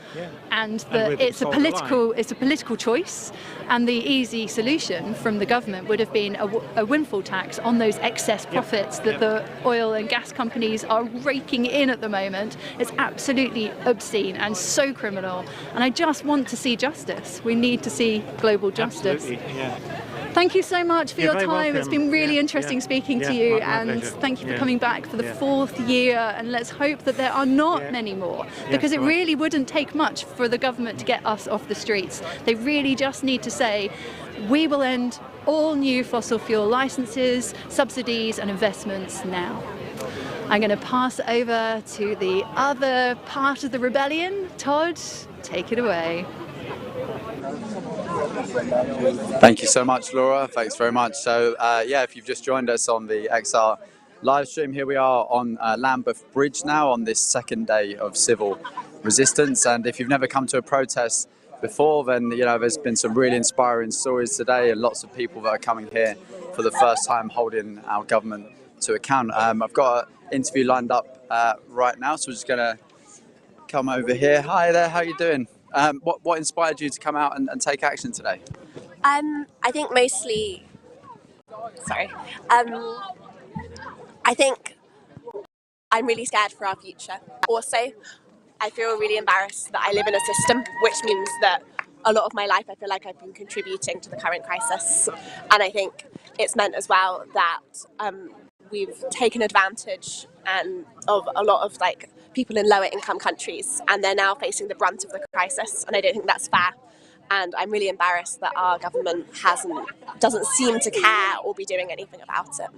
and it's a political choice. And the easy solution from the government would have been a windfall tax on those excess profits that the oil and gas companies are raking in at the moment. It's absolutely obscene and so criminal. And I just want to see justice. We need to see global justice. Absolutely, Thank you so much for You're your very time. It's welcome. been really interesting speaking to you, my and pleasure. thank you for coming back for the 4th year, and let's hope that there are not many more, because it really wouldn't take much for the government to get us off the streets. They really just need to say, we will end all new fossil fuel licenses, subsidies and investments now. I'm going to pass over to the other part of the rebellion. Todd, take it away. Thank you so much, Laura. Thanks very much. So, yeah, if you've just joined us on the XR live stream, here we are on Lambeth Bridge now on this second day of civil resistance. And if you've never come to a protest before, then, you know, there's been some really inspiring stories today and lots of people that are coming here for the first time holding our government to account. I've got an interview lined up right now, so we're just going to come over here. Hi there, how are you doing? What inspired you to come out and take action today? I think mostly, I think I'm really scared for our future. Also, I feel really embarrassed that I live in a system, which means that a lot of my life I feel like I've been contributing to the current crisis. And I think it's meant as well that we've taken advantage of a lot of people in lower income countries, and they're now facing the brunt of the crisis, and I don't think that's fair. And I'm really embarrassed that our government doesn't seem to care or be doing anything about it.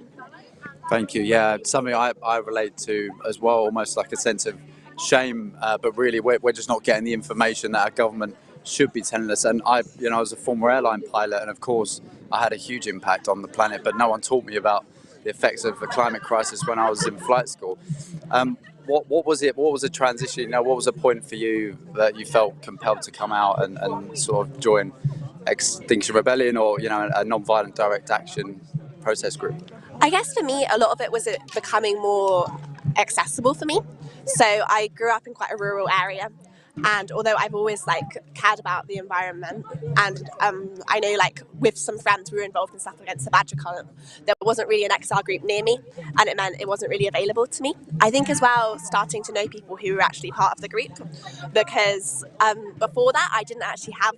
Thank you. Yeah, something I relate to as well, almost like a sense of shame, but really we're just not getting the information that our government should be telling us. And I was a former airline pilot, and of course I had a huge impact on the planet, but no one taught me about the effects of the climate crisis when I was in flight school. What was it? What was the transition? What was the point for you that you felt compelled to come out and sort of join Extinction Rebellion or a non-violent direct action protest group? I guess for me, a lot of it was becoming more accessible for me. So I grew up in quite a rural area, and although I've always cared about the environment, and I know with some friends who were involved in stuff against the badger column, there wasn't really an XR group near me, and it meant it wasn't really available to me. I think as well, starting to know people who were actually part of the group, because before that I didn't actually have.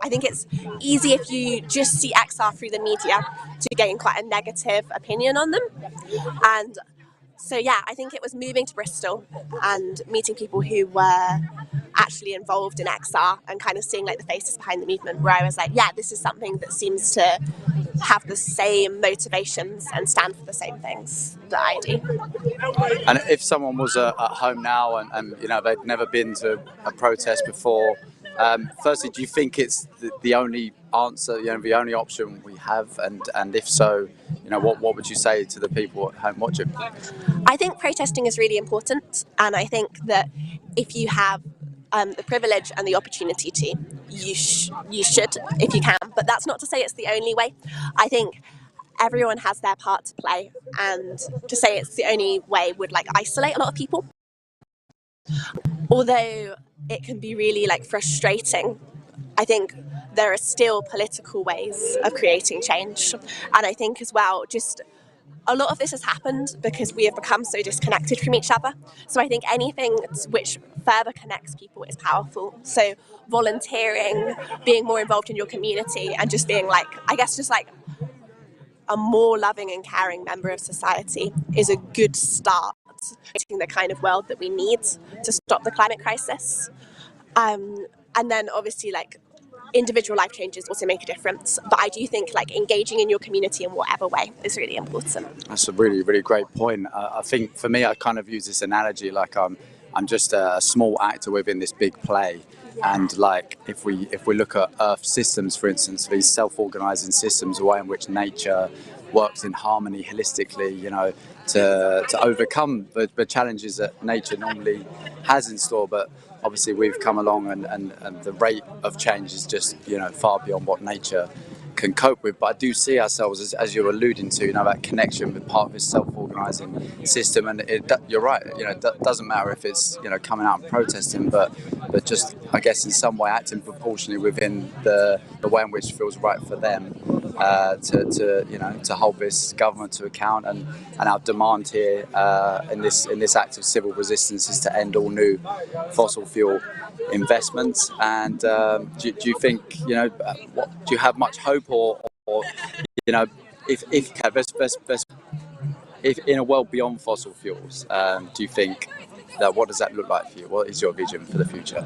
I think it's easy if you just see XR through the media to gain quite a negative opinion on them. And so yeah, I think it was moving to Bristol and meeting people who were actually involved in XR and kind of seeing the faces behind the movement, where I was yeah, this is something that seems to have the same motivations and stand for the same things that I do. And if someone was at home now and they'd never been to a protest before, firstly, do you think it's the only answer, the only option we have? And if so, what would you say to the people at home watching? I think protesting is really important, and I think that if you have the privilege and the opportunity to, you should, if you can. But that's not to say it's the only way. I think everyone has their part to play, and to say it's the only way would isolate a lot of people. Although it can be really frustrating, I think there are still political ways of creating change. And I think as well, just a lot of this has happened because we have become so disconnected from each other. So I think anything which further connects people is powerful. So volunteering, being more involved in your community, and just being a more loving and caring member of society is a good start to creating the kind of world that we need to stop the climate crisis. And then obviously individual life changes also make a difference, but I do think engaging in your community in whatever way is really important. That's a really, really great point. I think for me, I kind of use this analogy I'm just a small actor within this big play. And if we look at Earth systems, for instance, these self-organizing systems, the way in which nature works in harmony holistically, to overcome the challenges that nature normally has in store. But obviously we've come along and the rate of change is just far beyond what nature can cope with. But I do see ourselves, as you're alluding to, that connection with part of this self-organising system. And you're right, it doesn't matter if it's coming out and protesting, but just, I guess, in some way acting proportionally within the way in which feels right for them, to hold this government to account. And our demand here in this act of civil resistance is to end all new fossil fuel investments. And do you think, do you have much hope or you know, if in a world beyond fossil fuels, do you think that, what does that look like for you? What is your vision for the future?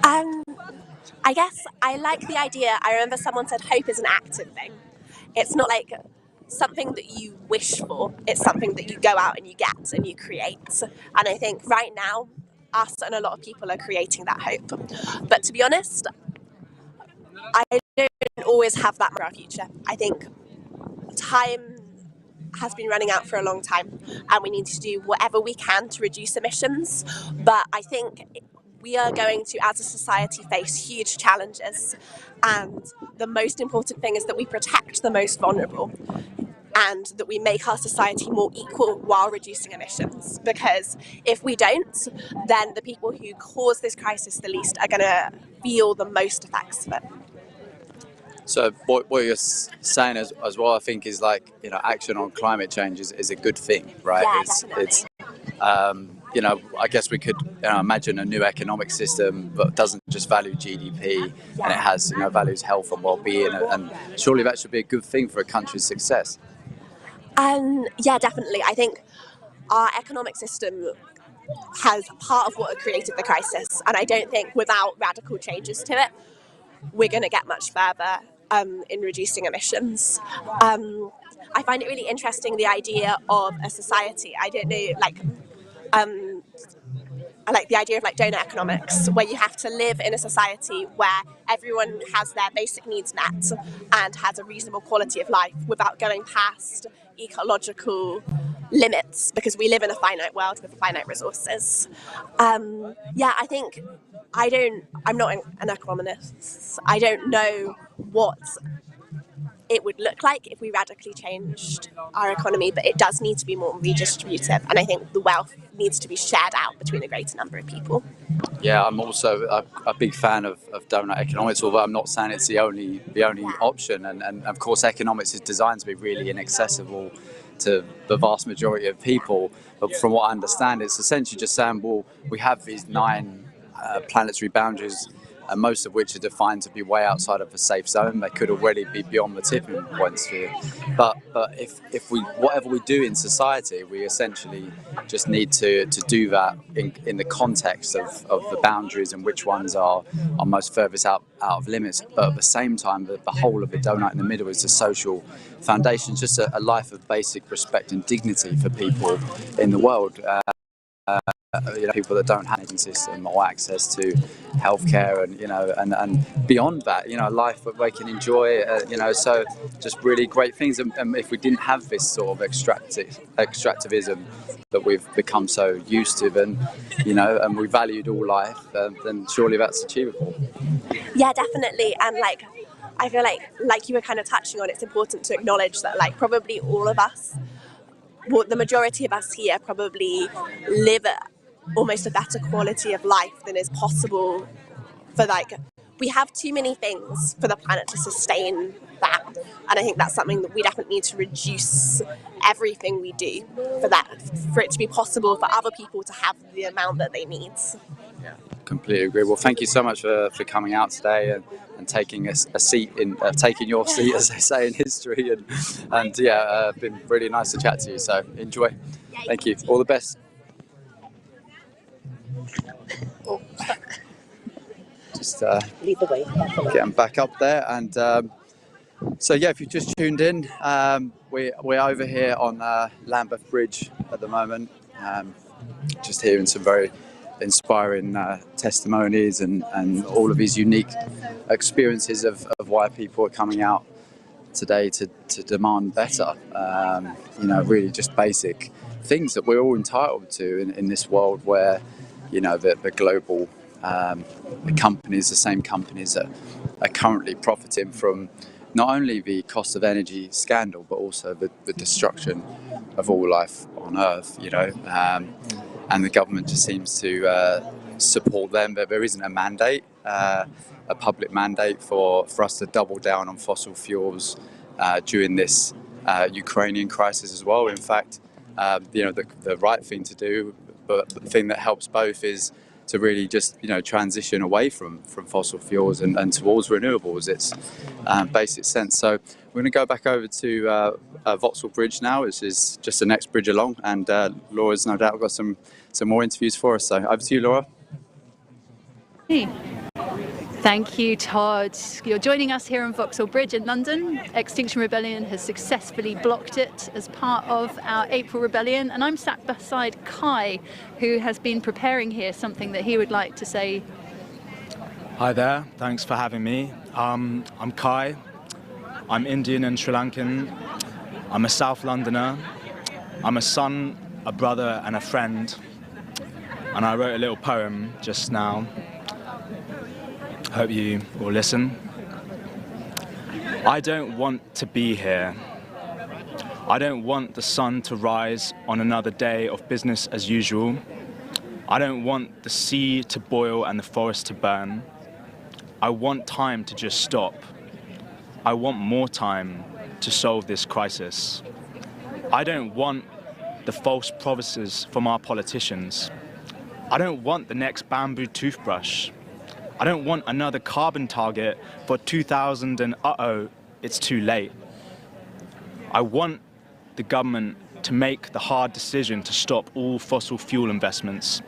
I guess I like the idea. I remember someone said hope is an active thing. It's not like something that you wish for. It's something that you go out and you get and you create. And I think right now, us and a lot of people are creating that hope. But to be honest, I don't always have that for our future. I think time has been running out for a long time and we need to do whatever we can to reduce emissions. But I think we are going to, as a society, face huge challenges, and the most important thing is that we protect the most vulnerable and that we make our society more equal while reducing emissions, because if we don't, then the people who cause this crisis the least are going to feel the most effects of it. So what you're saying as well, I think, is like, you know, action on climate change is a good thing, right? Yeah, it's you know, I guess we could imagine a new economic system that doesn't just value GDP, and it has, you know, values health and well-being, and surely that should be a good thing for a country's success. Yeah, definitely. I think our economic system has part of what created the crisis, and I don't think without radical changes to it, we're going to get much further in reducing emissions. I find it really interesting, the idea of a society. I don't know, like, I like the idea of like donor economics, where you have to live in a society where everyone has their basic needs met and has a reasonable quality of life without going past ecological limits, because we live in a finite world with finite resources. Yeah, I think I'm not an economist. I don't know what it would look like if we radically changed our economy, but it does need to be more redistributive, and I think the wealth needs to be shared out between a greater number of people. Yeah, I'm also a big fan of donut economics, although I'm not saying it's the only option, and of course economics is designed to be really inaccessible to the vast majority of people, but from what I understand, it's essentially just saying, well, we have these 9 planetary boundaries, and most of which are defined to be way outside of a safe zone. They could already be beyond the tipping point sphere. But if we, whatever we do in society, we essentially just need to do that in the context of the boundaries and which ones are most furthest out of limits. But at the same time, the whole of the donut in the middle is the social foundation, just a life of basic respect and dignity for people in the world. You know, people that don't have a system or access to healthcare, and you know, and beyond that, you know, life that they can enjoy, you know, so just really great things. And if we didn't have this sort of extractivism that we've become so used to, then, you know, and we valued all life, then surely that's achievable. Yeah, definitely. And like, I feel like you were kind of touching on, it's important to acknowledge that like probably all of us, well, the majority of us here probably live almost a better quality of life than is possible for, like, we have too many things for the planet to sustain that, and I think that's something that we definitely need to reduce everything we do for it to be possible for other people to have the amount that they need. Yeah, completely agree. Well, thank you so much for coming out today and taking a seat in taking your seat, as they say in history, and yeah, been really nice to chat to you, so enjoy. Thank you, all the best. Just lead the way. Get them back up there, and so yeah, if you just tuned in, we're over here on Lambeth Bridge at the moment, just hearing some very inspiring testimonies and all of these unique experiences of why people are coming out today to demand better, you know, really just basic things that we're all entitled to in this world where, you know, the global the companies, the same companies that are currently profiting from not only the cost of energy scandal, but also the destruction of all life on Earth, you know, and the government just seems to support them. But there isn't a mandate, a public mandate for us to double down on fossil fuels during this Ukrainian crisis as well. In fact, you know, the right thing to do, but the thing that helps both is to really just transition away from fossil fuels and towards renewables. It's basic sense. So we're going to go back over to Vauxhall Bridge now, which is just the next bridge along, and Laura's no doubt got some more interviews for us. So over to you, Laura. Hey. Thank you, Todd. You're joining us here on Vauxhall Bridge in London. Extinction Rebellion has successfully blocked it as part of our April Rebellion, and I'm sat beside Kai, who has been preparing here something that he would like to say. Hi there, thanks for having me. I'm Kai. I'm Indian and Sri Lankan. I'm a South Londoner. I'm a son, a brother, and a friend. And I wrote a little poem just now. Hope you will listen. I don't want to be here. I don't want the sun to rise on another day of business as usual. I don't want the sea to boil and the forest to burn. I want time to just stop. I want more time to solve this crisis. I don't want the false promises from our politicians. I don't want the next bamboo toothbrush. I don't want another carbon target for 2000 and uh-oh, it's too late. I want the government to make the hard decision to stop all fossil fuel investments.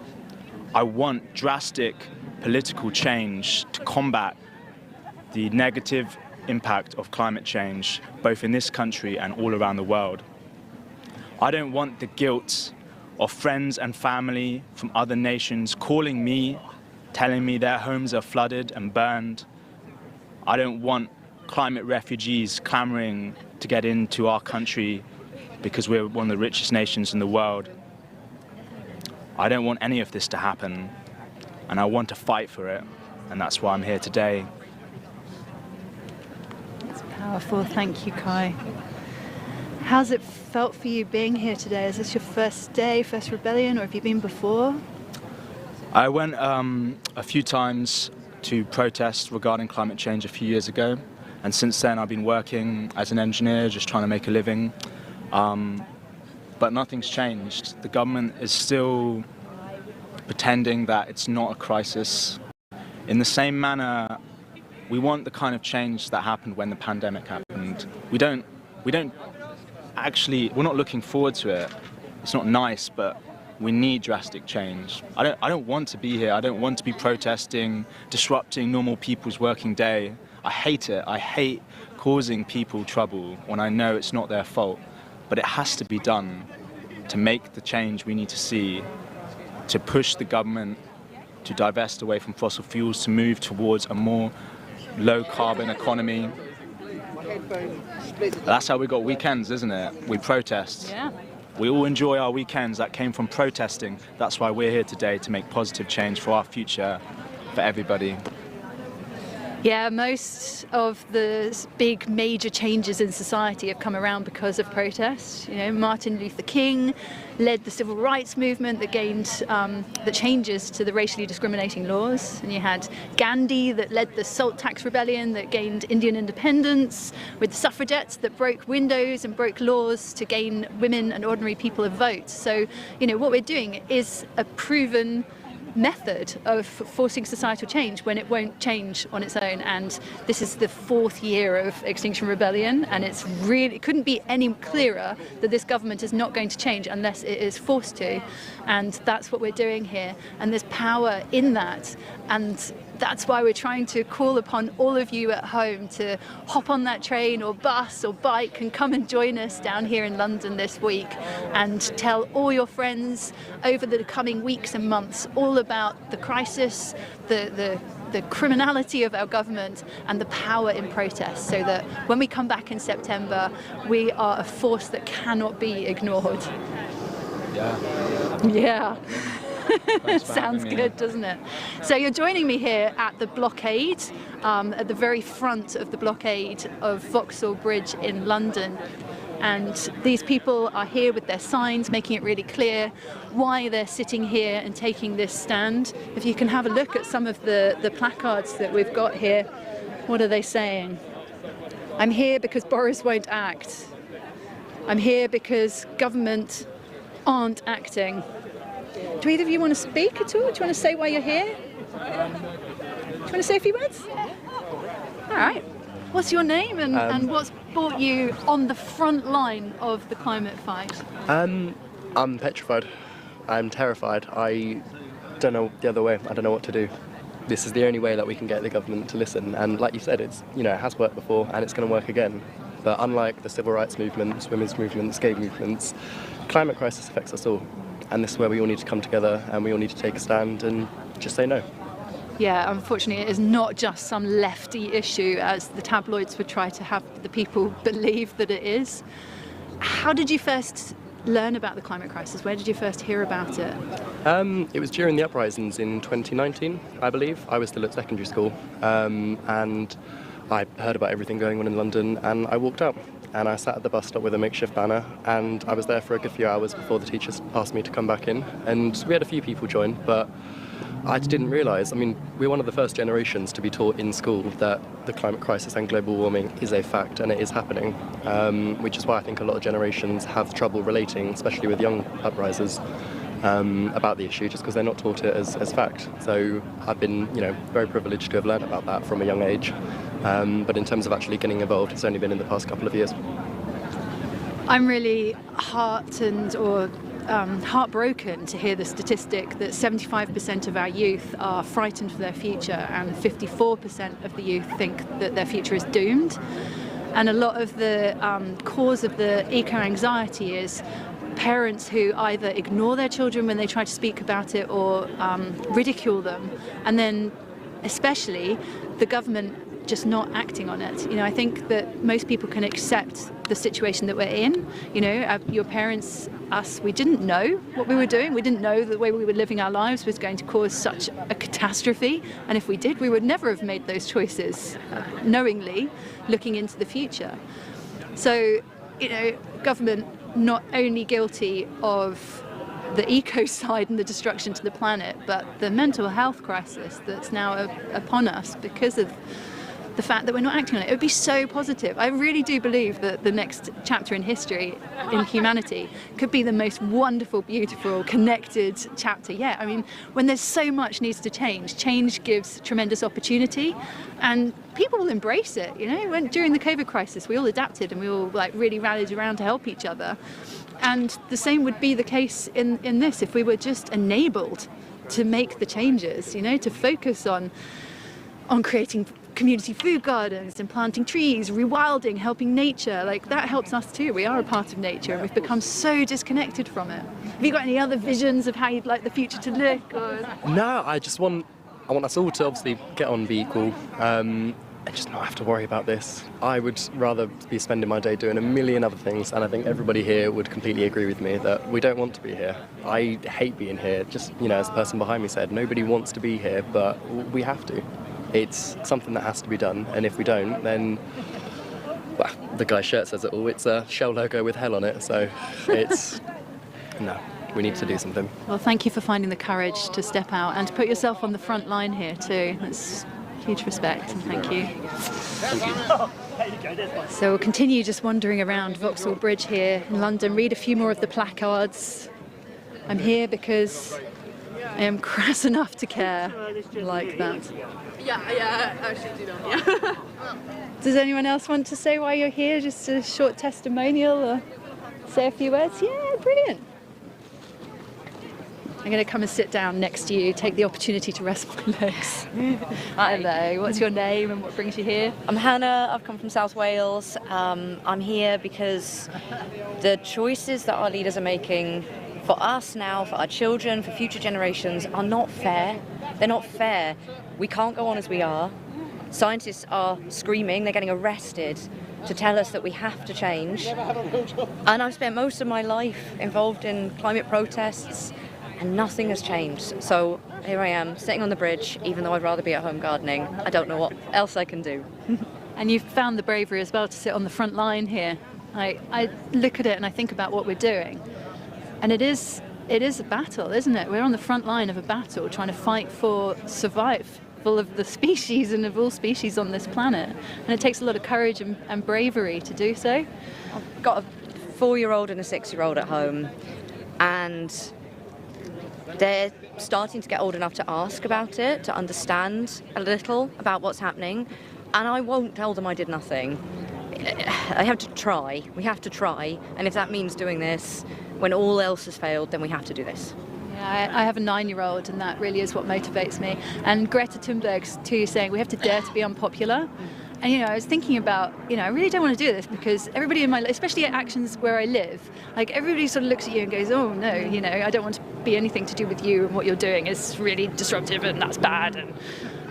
I want drastic political change to combat the negative impact of climate change, both in this country and all around the world. I don't want the guilt of friends and family from other nations calling me, telling me their homes are flooded and burned. I don't want climate refugees clamoring to get into our country because we're one of the richest nations in the world. I don't want any of this to happen, and I want to fight for it, and that's why I'm here today. That's powerful. Thank you, Kai. How's it felt for you being here today? Is this your first day, first rebellion, or have you been before? I went a few times to protest regarding climate change a few years ago, and since then I've been working as an engineer, just trying to make a living. But nothing's changed. The government is still pretending that it's not a crisis. In the same manner, we want the kind of change that happened when the pandemic happened. We're not looking forward to it. It's not nice, but we need drastic change. I don't want to be here. I don't want to be protesting, disrupting normal people's working day. I hate it. I hate causing people trouble when I know it's not their fault. But it has to be done to make the change we need to see, to push the government to divest away from fossil fuels, to move towards a more low-carbon economy. That's how we got weekends, isn't it? We protest. Yeah. We all enjoy our weekends that came from protesting. That's why we're here today, to make positive change for our future, for everybody. Yeah, most of the big major changes in society have come around because of protests. You know, Martin Luther King led the civil rights movement that gained the changes to the racially discriminating laws. And you had Gandhi that led the salt tax rebellion that gained Indian independence, with the suffragettes that broke windows and broke laws to gain women and ordinary people a vote. So, you know, what we're doing is a proven method of forcing societal change when it won't change on its own. And this is the 4th year of Extinction Rebellion, and it couldn't be any clearer that this government is not going to change unless it is forced to. And that's what we're doing here, and there's power in that, and that's why we're trying to call upon all of you at home to hop on that train or bus or bike and come and join us down here in London this week, and tell all your friends over the coming weeks and months all about the crisis, the criminality of our government, and the power in protest, so that when we come back in September, we are a force that cannot be ignored. Yeah. Sounds good, doesn't it? So you're joining me here at the blockade, at the very front of the blockade of Vauxhall Bridge in London. And these people are here with their signs, making it really clear why they're sitting here and taking this stand. If you can have a look at some of the placards that we've got here, what are they saying? I'm here because Boris won't act. I'm here because government aren't acting. Do either of you want to speak at all? Do you want to say why you're here? Do you want to say a few words? All right. What's your name and what's brought you on the front line of the climate fight? I'm petrified. I'm terrified. I don't know the other way. I don't know what to do. This is the only way that we can get the government to listen. And like you said, it's, you know, it has worked before and it's going to work again. But unlike the civil rights movements, women's movements, gay movements, climate crisis affects us all. And this is where we all need to come together and we all need to take a stand and just say no. Yeah, unfortunately, it is not just some lefty issue, as the tabloids would try to have the people believe that it is. How did you first learn about the climate crisis? Where did you first hear about it? It was during the uprisings in 2019, I believe. I was still at secondary school, and I heard about everything going on in London, and I walked out. And I sat at the bus stop with a makeshift banner, and I was there for a good few hours before the teachers asked me to come back in. And we had a few people join, but I didn't realise, I mean, we're one of the first generations to be taught in school that the climate crisis and global warming is a fact and it is happening, which is why I think a lot of generations have trouble relating, especially with young uprisers, about the issue, just because they're not taught it as fact. So I've been, you know, very privileged to have learned about that from a young age, but in terms of actually getting involved, it's only been in the past couple of years. I'm really heartened or heartbroken to hear the statistic that 75% of our youth are frightened for their future and 54% of the youth think that their future is doomed. And a lot of the cause of the eco-anxiety is parents who either ignore their children when they try to speak about it or ridicule them, and then especially the government just not acting on it. You know, I think that most people can accept the situation that we're in. You know, your parents, us, we didn't know what we were doing. We didn't know that the way we were living our lives was going to cause such a catastrophe. And if we did, we would never have made those choices knowingly, looking into the future. So, you know, government not only guilty of the eco side and the destruction to the planet, but the mental health crisis that's now upon us because of the fact that we're not acting on it. It would be so positive. I really do believe that the next chapter in history, in humanity, could be the most wonderful, beautiful, connected chapter yet. I mean, when there's so much needs to change, change gives tremendous opportunity, and people will embrace it. You know, during the COVID crisis, we all adapted and we all really rallied around to help each other. And the same would be the case in this if we were just enabled to make the changes, you know, to focus on creating community food gardens and planting trees, rewilding, helping nature. Like, that helps us too. We are a part of nature and we've become so disconnected from it. Have you got any other visions of how you'd like the future to look? Or? No, I want us all to obviously get on, be equal, and just not have to worry about this. I would rather be spending my day doing a million other things, and I think everybody here would completely agree with me that we don't want to be here. I hate being here. Just, you know, as the person behind me said, nobody wants to be here, but we have to. It's something that has to be done, and if we don't, then, well, the guy's shirt says it all. It's a Shell logo with hell on it, so it's, no, we need to do something. Well, thank you for finding the courage to step out and to put yourself on the front line here too. That's huge respect, and thank you. Thank you. So we'll continue just wandering around Vauxhall Bridge here in London, read a few more of the placards. I'm here because I am crass enough to care like that. Yeah, actually do know. Yeah. Does anyone else want to say why you're here? Just a short testimonial or say a few words? Yeah, brilliant. I'm going to come and sit down next to you, take the opportunity to rest my legs. Hi. Hello, what's your name and what brings you here? I'm Hannah, I've come from South Wales. I'm here because the choices that our leaders are making for us now, for our children, for future generations are not fair. They're not fair. We can't go on as we are. Scientists are screaming, they're getting arrested to tell us that we have to change. And I've spent most of my life involved in climate protests and nothing has changed. So here I am, sitting on the bridge, even though I'd rather be at home gardening. I don't know what else I can do. And you've found the bravery as well to sit on the front line here. I look at it and I think about what we're doing. And it is a battle, isn't it? We're on the front line of a battle trying to fight for survival of the species and of all species on this planet. And it takes a lot of courage and bravery to do so. I've got a 4-year-old and a 6-year-old at home, and They're starting to get old enough to ask about it, to understand a little about what's happening, and I won't tell them I did nothing. I have to try. We have to try, and if that means doing this when all else has failed, then we have to do this. Yeah, I have a 9-year-old, and that really is what motivates me. And Greta Thunberg's too saying we have to dare to be unpopular. And, you know, I was thinking about, you know, I really don't want to do this because everybody in my life, especially at Actions where I live, like everybody sort of looks at you and goes, oh no, you know, I don't want to be anything to do with you, and what you're doing is really disruptive and that's bad.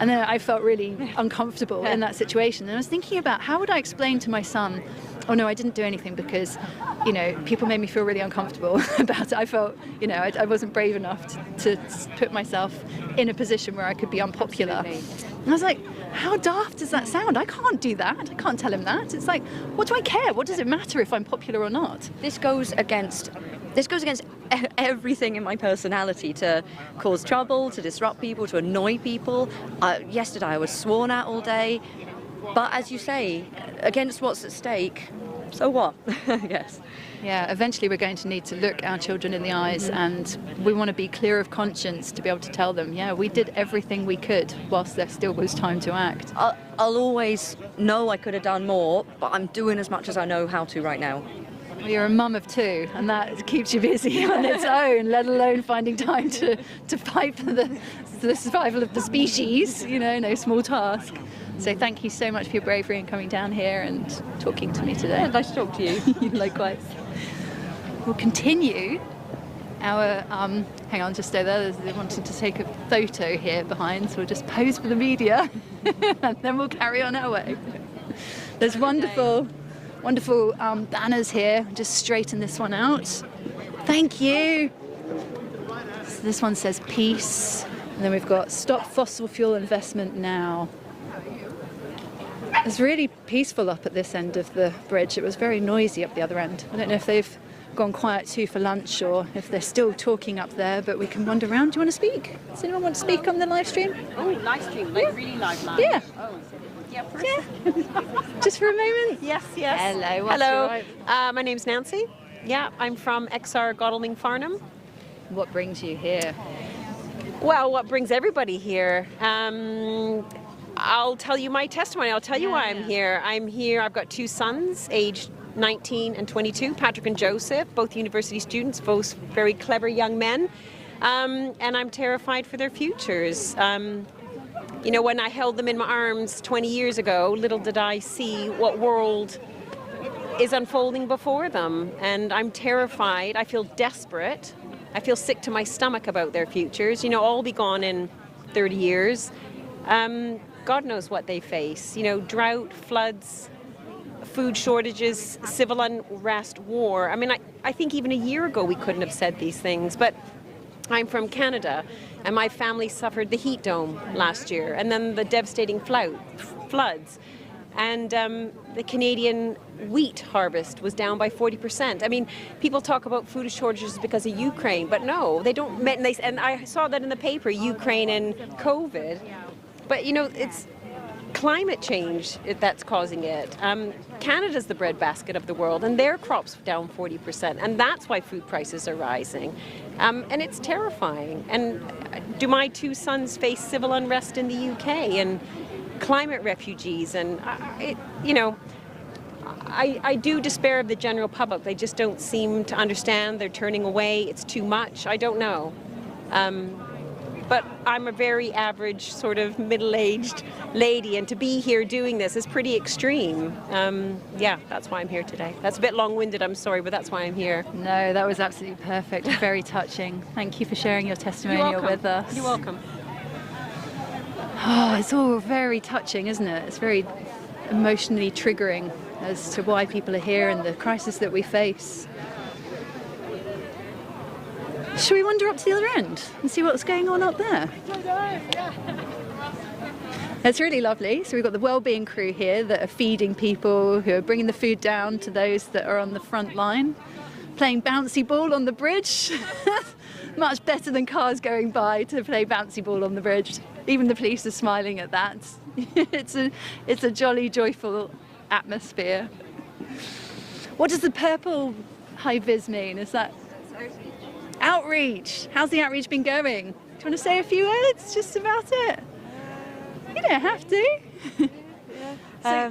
And then I felt really uncomfortable in that situation. And I was thinking about how would I explain to my son, oh no, I didn't do anything because, you know, people made me feel really uncomfortable about it. I felt, you know, I wasn't brave enough to put myself in a position where I could be unpopular. And I was like, how daft does that sound? I can't do that. I can't tell him that. It's like, what do I care? What does it matter if I'm popular or not? This goes against everything in my personality, to cause trouble, to disrupt people, to annoy people. Yesterday I was sworn at all day. But as you say, against what's at stake, so what? Yes. Yeah, eventually we're going to need to look our children in the eyes, and we want to be clear of conscience to be able to tell them, yeah, we did everything we could whilst there still was time to act. I'll always know I could have done more, but I'm doing as much as I know how to right now. Well, you're a mum of 2, and that keeps you busy on its own, let alone finding time to fight for the survival of the species, you know, no small task. So thank you so much for your bravery and coming down here and talking to me today. Yeah, nice to talk to you. Likewise. We'll continue our, hang on, just stay there. They wanted to take a photo here behind, so we'll just pose for the media and then we'll carry on our way. There's wonderful banners here. Just straighten this one out. Thank you. So this one says peace, and then we've got stop fossil fuel investment now. It's really peaceful up at this end of the bridge. It was very noisy up the other end. I don't know if they've gone quiet too for lunch or if they're still talking up there, but we can wander around. Do you want to speak? Does anyone want to speak on the live stream? Oh, live stream, like really live. Yeah. Oh, yeah, Just for a moment? Yes. Hello. Hello. My name's Nancy. Yeah, I'm from XR Godalming Farnham. What brings you here? Well, what brings everybody here? I'll tell you my testimony. I'll tell you why I'm here. I'm here. I've got 2 sons, aged 19 and 22, Patrick and Joseph, both university students, both very clever young men. And I'm terrified for their futures. You know, when I held them in my arms 20 years ago, little did I see what world is unfolding before them. And I'm terrified. I feel desperate. I feel sick to my stomach about their futures. You know, all be gone in 30 years. God knows what they face. You know, drought, floods, food shortages, civil unrest, war. I mean, I think even a year ago we couldn't have said these things, but I'm from Canada, and my family suffered the heat dome last year, and then the devastating floods. And the Canadian wheat harvest was down by 40%. I mean, people talk about food shortages because of Ukraine, but no, they don't. And I saw that in the paper, Ukraine and COVID. But, you know, it's climate change that's causing it. Canada's the breadbasket of the world, and their crops down 40%, and that's why food prices are rising. And it's terrifying. And do my 2 sons face civil unrest in the UK and climate refugees? And, you know, I do despair of the general public. They just don't seem to understand. They're turning away. It's too much. I don't know. But I'm a very average sort of middle-aged lady, and to be here doing this is pretty extreme. Yeah, that's why I'm here today. That's a bit long-winded, I'm sorry, but that's why I'm here. No, that was absolutely perfect. Very touching. Thank you for sharing your testimonial with us. You're welcome. Oh, it's all very touching, isn't it? It's very emotionally triggering as to why people are here and the crisis that we face. Shall we wander up to the other end and see what's going on up there? It's really lovely. So we've got the wellbeing crew here that are feeding people, who are bringing the food down to those that are on the front line, playing bouncy ball on the bridge. Much better than cars going by to play bouncy ball on the bridge. Even the police are smiling at that. It's a jolly, joyful atmosphere. What does the purple high vis mean? Is that outreach. How's the outreach been going? Do you want to say a few words just about it? You don't have to. So,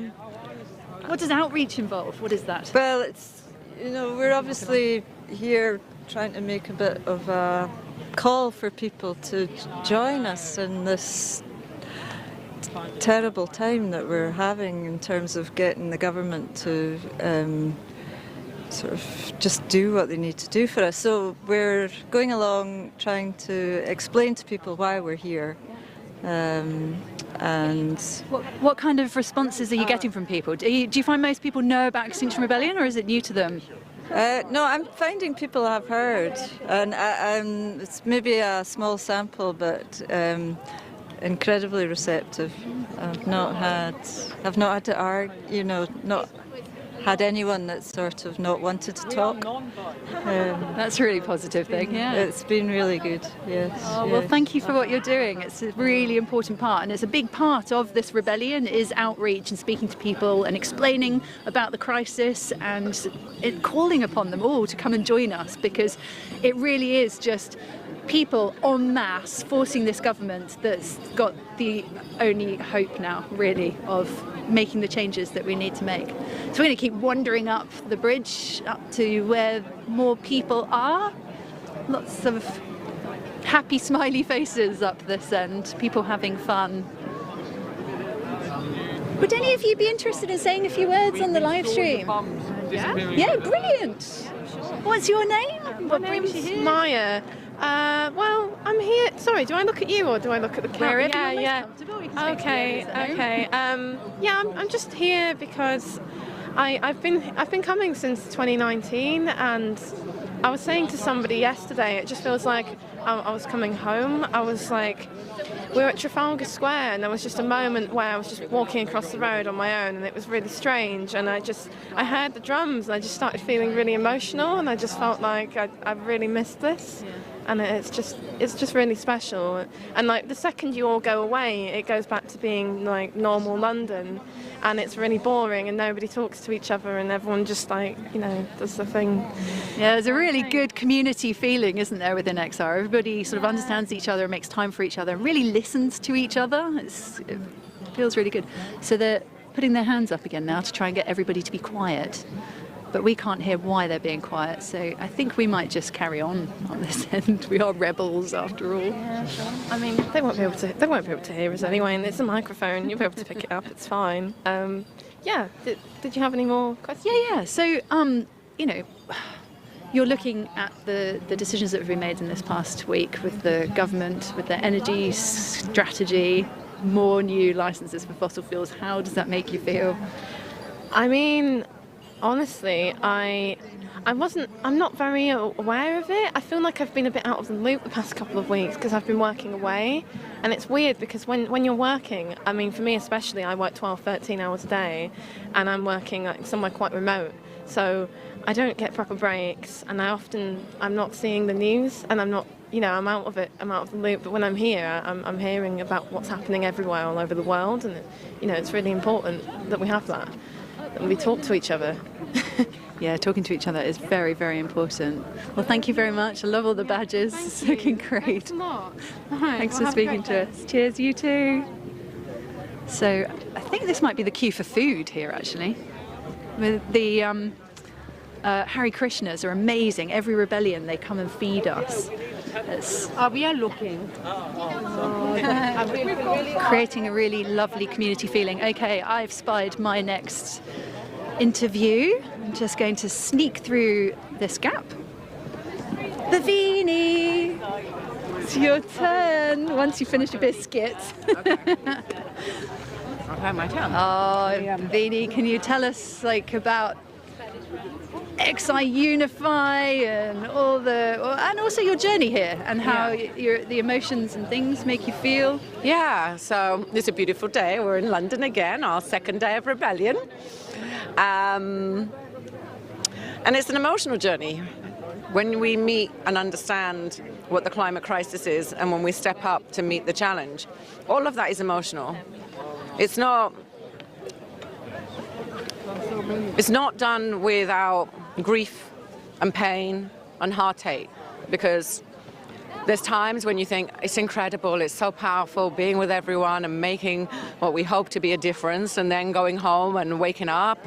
what does outreach involve? What is that? Well, it's, we're obviously here trying to make a bit of a call for people to join us in this terrible time that we're having in terms of getting the government to sort of just do what they need to do for us. So we're going along trying to explain to people why we're here. And what kind of responses are you getting from people? Do you find most people know about Extinction Rebellion, or is it new to them? No, I'm finding people have heard, and it's maybe a small sample, but incredibly receptive. I've not had to argue, not had anyone that's sort of not wanted to talk. That's a really positive thing, yeah. It's been really good, yes. Oh, well, thank you for what you're doing. It's a really important part, and it's a big part of this rebellion is outreach and speaking to people and explaining about the crisis and calling upon them all to come and join us, because it really is just people en masse forcing this government that's got the only hope now, really, of making the changes that we need to make. So we're going to keep wandering up the bridge up to where more people are. Lots of happy smiley faces up this end, people having fun. Would any of you be interested in saying a few words on the live stream? Yeah, brilliant. What's your name? What brings you here? Maya. Well, I'm here. Sorry, do I look at you or do I look at the camera? Wherever you're most comfortable, you can speak Okay. Yeah, I'm just here because I've been coming since 2019, and I was saying to somebody yesterday, it just feels like I was coming home. I was like, we were at Trafalgar Square, and there was just a moment where I was just walking across the road on my own, and it was really strange. And I heard the drums, and I just started feeling really emotional, and I just felt like I really missed this. Yeah. And it's just really special. And like the second you all go away, it goes back to being like normal London, and it's really boring, and nobody talks to each other, and everyone just does the thing. Yeah, there's a really good community feeling, isn't there, within XR? Everybody sort of understands each other, makes time for each other, really listens to each other. It feels really good. So they're putting their hands up again now to try and get everybody to be quiet. But we can't hear why they're being quiet, so I think we might just carry on this end. We are rebels after all. Yeah, sure. I mean, they won't be able to hear us anyway, and it's a microphone. You'll be able to pick it up. It's fine. Yeah. Did you have any more questions? Yeah. So, you're looking at the decisions that have been made in this past week with the government, with their energy strategy, more new licenses for fossil fuels. How does that make you feel? I mean, honestly, I'm not very aware of it. I feel like I've been a bit out of the loop the past couple of weeks because I've been working away, and it's weird because when you're working, I mean, for me especially, I work 12, 13 hours a day, and I'm working somewhere quite remote, so I don't get proper breaks, and I'm not seeing the news, and I'm not, I'm out of it, I'm out of the loop. But when I'm here, I'm hearing about what's happening everywhere all over the world, and it's really important that we have that. And we talk to each other. Yeah, talking to each other is very, very important. Well, thank you very much. I love all the badges. It's looking great. Thanks a lot. Thanks for speaking to us. Cheers, you too. So I think this might be the queue for food here, actually. The Hare Krishnas are amazing. Every rebellion, they come and feed us. We are looking. Creating a really lovely community feeling. Okay, I've spied my next interview. I'm just going to sneak through this gap. The Vini! It's your turn once you finish your biscuit. I'll have my turn. Oh, Vini, can you tell us about XI Unify and and also your journey here and how the emotions and things make you feel? Yeah, so it's a beautiful day. We're in London again, our second day of rebellion. And it's an emotional journey. When we meet and understand what the climate crisis is, and when we step up to meet the challenge, all of that is emotional. It's not done without grief and pain and heartache. because there's times when you think it's incredible, it's so powerful being with everyone and making what we hope to be a difference, and then going home and waking up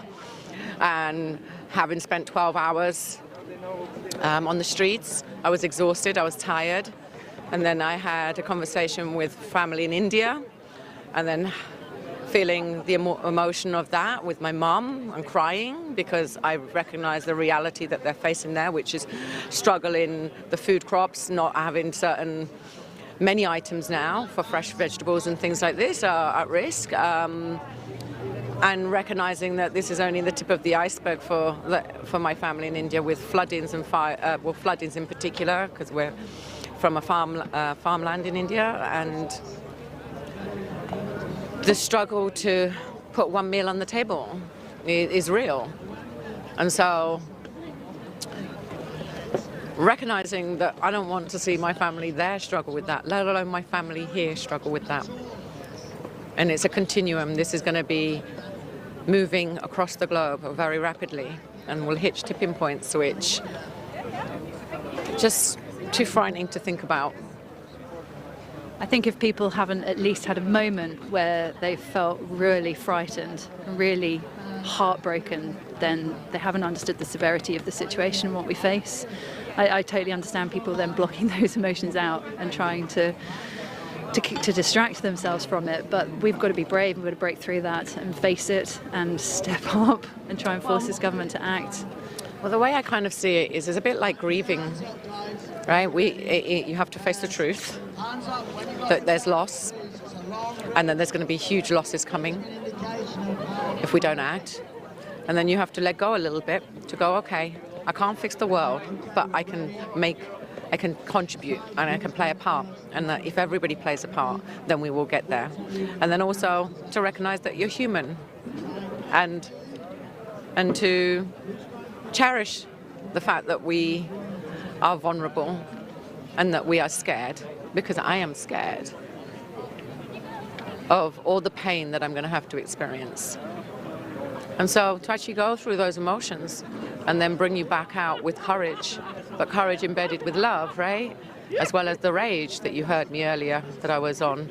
and having spent 12 hours on the streets. I was exhausted, I was tired, and then I had a conversation with family in India, and then feeling the emotion of that with my mum and crying because I recognize the reality that they're facing there, which is struggle in the food crops, not having many items now for fresh vegetables and things like this are at risk. And recognizing that this is only the tip of the iceberg for my family in India, with floodings and floodings in particular, because we're from a farmland in India, and the struggle to put one meal on the table is real. And so recognizing that I don't want to see my family there struggle with that, let alone my family here struggle with that. And it's a continuum. This is going to be moving across the globe very rapidly, and will hit tipping points which just too frightening to think about. I think if people haven't at least had a moment where they felt really frightened, really heartbroken, then they haven't understood the severity of the situation and what we face. I totally understand people then blocking those emotions out and trying to distract themselves from it, but we've got to be brave, we've got to break through that and face it and step up and try and force this government to act. Well, the way I kind of see it is it's a bit like grieving, right? You have to face the truth that there's loss, and then there's going to be huge losses coming if we don't act. And then you have to let go a little bit to go, okay, I can't fix the world, but I can contribute and I can play a part. And that if everybody plays a part, then we will get there. And then also to recognize that you're human, and to cherish the fact that we are vulnerable and that we are scared, because I am scared of all the pain that I'm going to have to experience. And so to actually go through those emotions and then bring you back out with courage, but courage embedded with love, right? As well as the rage that you heard me earlier that I was on,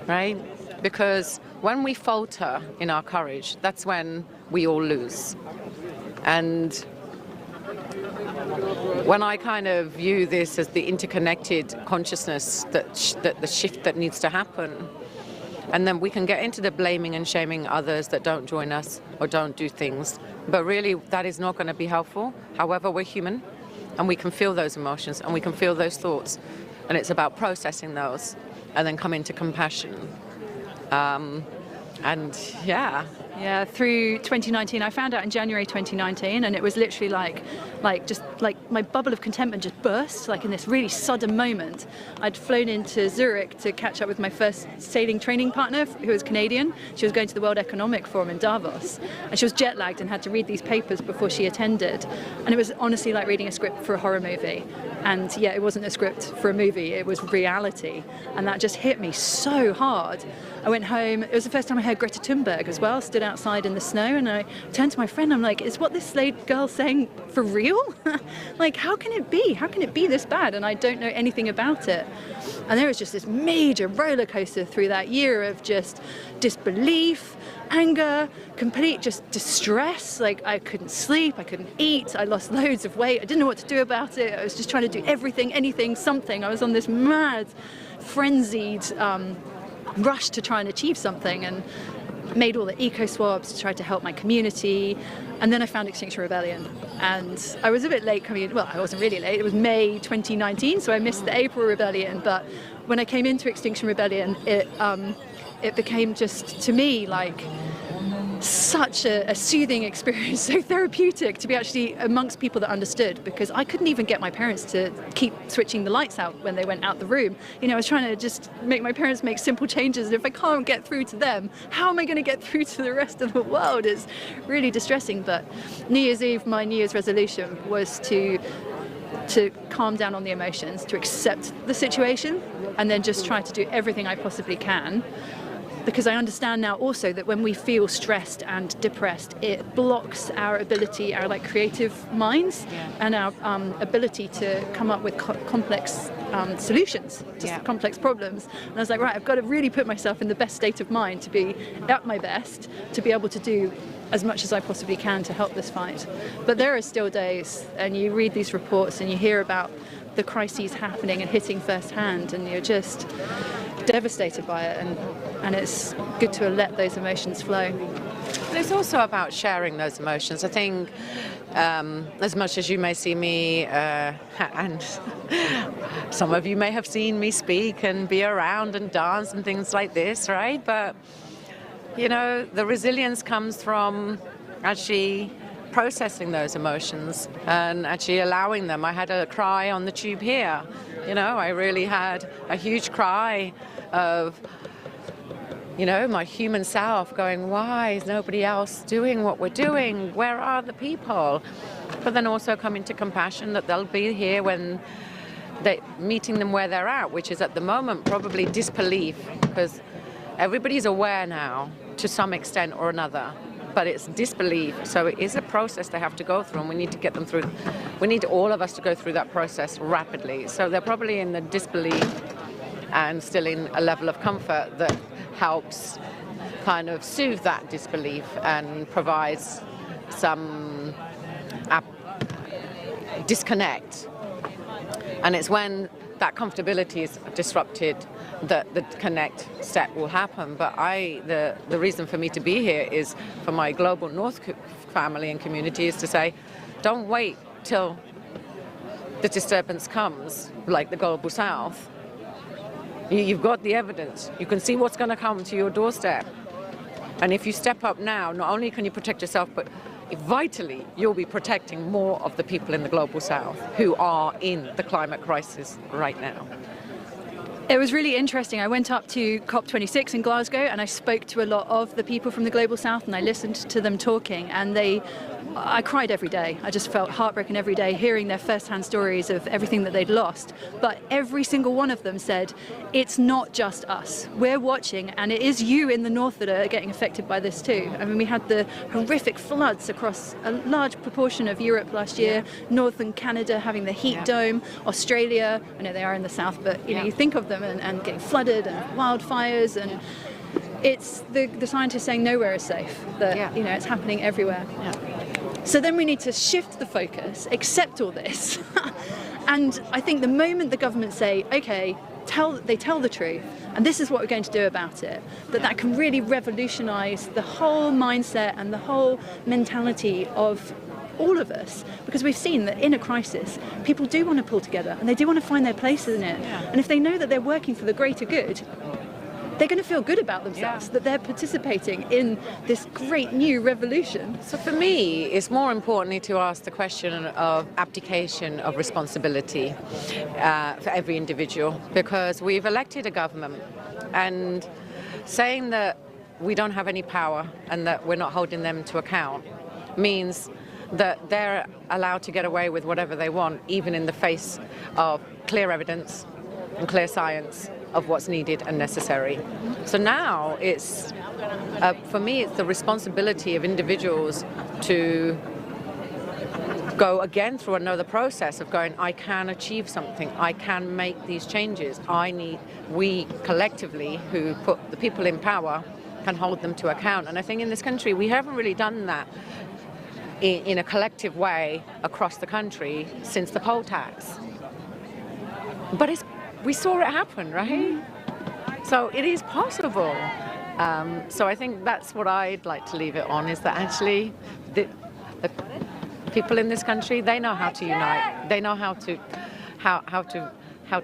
right? Because when we falter in our courage, that's when we all lose. And when I kind of view this as the interconnected consciousness, that the shift that needs to happen, and then we can get into the blaming and shaming others that don't join us or don't do things. But really, that is not going to be helpful. However, we're human, and we can feel those emotions, and we can feel those thoughts. And it's about processing those, and then coming to compassion. Yeah, through 2019, I found out in January 2019, and it was literally like my bubble of contentment just burst, like in this really sudden moment. I'd flown into Zurich to catch up with my first sailing training partner, who was Canadian. She was going to the World Economic Forum in Davos, and she was jet lagged and had to read these papers before she attended. And it was honestly like reading a script for a horror movie. And yeah, it wasn't a script for a movie, it was reality. And that just hit me so hard. I went home, it was the first time I heard Greta Thunberg as well, stood outside in the snow, and I turned to my friend, I'm like, is what this slave girl saying for real? Like, how can it be? How can it be this bad? And I don't know anything about it. And there was just this major roller coaster through that year of just disbelief, anger, complete just distress. Like, I couldn't sleep, I couldn't eat, I lost loads of weight, I didn't know what to do about it. I was just trying to do everything, anything, something. I was on this mad, frenzied rush to try and achieve something, and made all the eco swabs to try to help my community. And then I found Extinction Rebellion, and I was a bit late coming in. Well, I wasn't really late, it was May 2019, so I missed the April Rebellion. But when I came into Extinction Rebellion, it became just, to me, like such a soothing experience, so therapeutic to be actually amongst people that understood, because I couldn't even get my parents to keep switching the lights out when they went out the room. You know, I was trying to just make my parents make simple changes, and if I can't get through to them, how am I going to get through to the rest of the world? It's really distressing. But New Year's Eve, my New Year's resolution was to calm down on the emotions, to accept the situation, and then just try to do everything I possibly can because I understand now also that when we feel stressed and depressed, it blocks our ability, our like creative minds, and our ability to come up with complex solutions to complex problems. And I was like, right, I've got to really put myself in the best state of mind to be at my best, to be able to do as much as I possibly can to help this fight. But there are still days, and you read these reports and you hear about the crises happening and hitting firsthand, and you're just devastated by it, and it's good to let those emotions flow. But it's also about sharing those emotions. I think as much as you may see me, and some of you may have seen me speak and be around and dance and things like this, right? But, you know, the resilience comes from actually processing those emotions and actually allowing them. I had a cry on the tube here. You know, I really had a huge cry of, you know, my human self going, why is nobody else doing what we're doing? Where are the people? But then also coming to compassion that they'll be here when meeting them where they're at, which is at the moment probably disbelief, because everybody's aware now to some extent or another, but it's disbelief. So it is a process they have to go through, and we need to get them through. We need all of us to go through that process rapidly. So they're probably in the disbelief and still in a level of comfort that helps kind of soothe that disbelief and provides some disconnect. And it's when that comfortability is disrupted that the connect step will happen. But the reason for me to be here is for my global North family and community is to say, don't wait till the disturbance comes, like the global South. You've got the evidence. You can see what's going to come to your doorstep. And if you step up now, not only can you protect yourself, but vitally, you'll be protecting more of the people in the global South who are in the climate crisis right now. It was really interesting. I went up to COP26 in Glasgow and I spoke to a lot of the people from the Global South, and I listened to them talking, and I cried every day. I just felt heartbroken every day hearing their first-hand stories of everything that they'd lost. But every single one of them said, it's not just us. We're watching, and it is you in the north that are getting affected by this too. I mean, we had the horrific floods across a large proportion of Europe last year, northern Canada having the heat dome, Australia, I know they are in the south, but you know, you think of them and getting flooded and wildfires, and it's the scientists saying nowhere is safe, that you know, it's happening everywhere. So then we need to shift the focus, accept all this. And I think the moment the government say, okay, they tell the truth, and this is what we're going to do about it, that can really revolutionize the whole mindset and the whole mentality of all of us, because we've seen that in a crisis, people do want to pull together and they do want to find their place in it. And if they know that they're working for the greater good, they're going to feel good about themselves, that they're participating in this great new revolution. So for me, it's more importantly to ask the question of abdication of responsibility for every individual, because we've elected a government, and saying that we don't have any power and that we're not holding them to account means that they're allowed to get away with whatever they want, even in the face of clear evidence and clear science of what's needed and necessary. So now it's, for me, it's the responsibility of individuals to go again through another process of going, I can achieve something, I can make these changes. We collectively, who put the people in power, can hold them to account. And I think in this country, we haven't really done that in a collective way across the country since the poll tax. But we saw it happen, right? So it is possible. So I think that's what I'd like to leave it on, is that actually the people in this country, they know how to unite. They know how to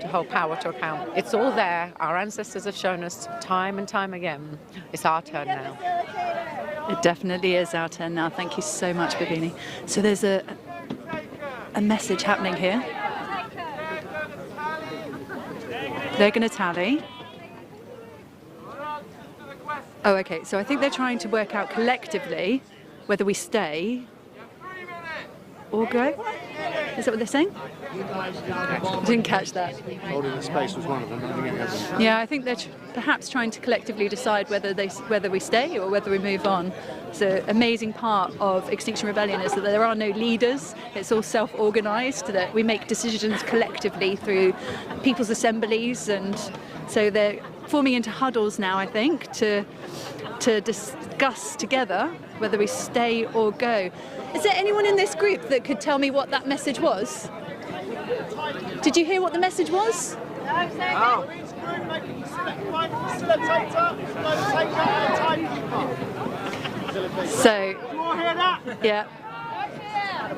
hold power to account. It's all there. Our ancestors have shown us time and time again. It's our turn now. It definitely is our turn now. Thank you so much, Babini. So there's a message happening here. They're going to tally. Oh, okay. So I think they're trying to work out collectively whether we stay or go. Is that what they're saying? Didn't catch that. Holding the space was one of them. I think any of them. Yeah, I think they're perhaps trying to collectively decide whether we stay or whether we move on. So, amazing part of Extinction Rebellion is that there are no leaders. It's all self-organised. That we make decisions collectively through people's assemblies, and so they're forming into huddles now, I think, to discuss together whether we stay or go. Is there anyone in this group that could tell me what that message was? Did you hear what the message was? So, yeah,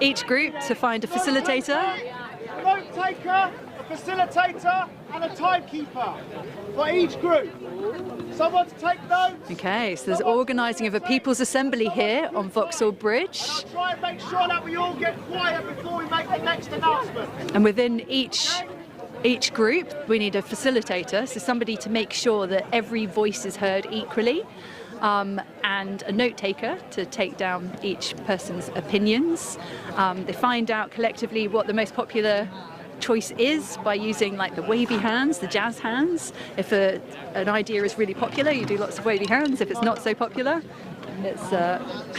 each group to find a facilitator. A note taker, a facilitator, and a timekeeper for each group. Someone to take notes. Okay, so there's organising of a people's assembly here on Vauxhall Bridge. Try and make sure that we all get quiet before we make the next announcement. And within each group, we need a facilitator, so somebody to make sure that every voice is heard equally, and a note taker to take down each person's opinions. They find out collectively what the most popular choice is by using like the wavy hands, the jazz hands. If an idea is really popular, you do lots of wavy hands. If it's not so popular, it's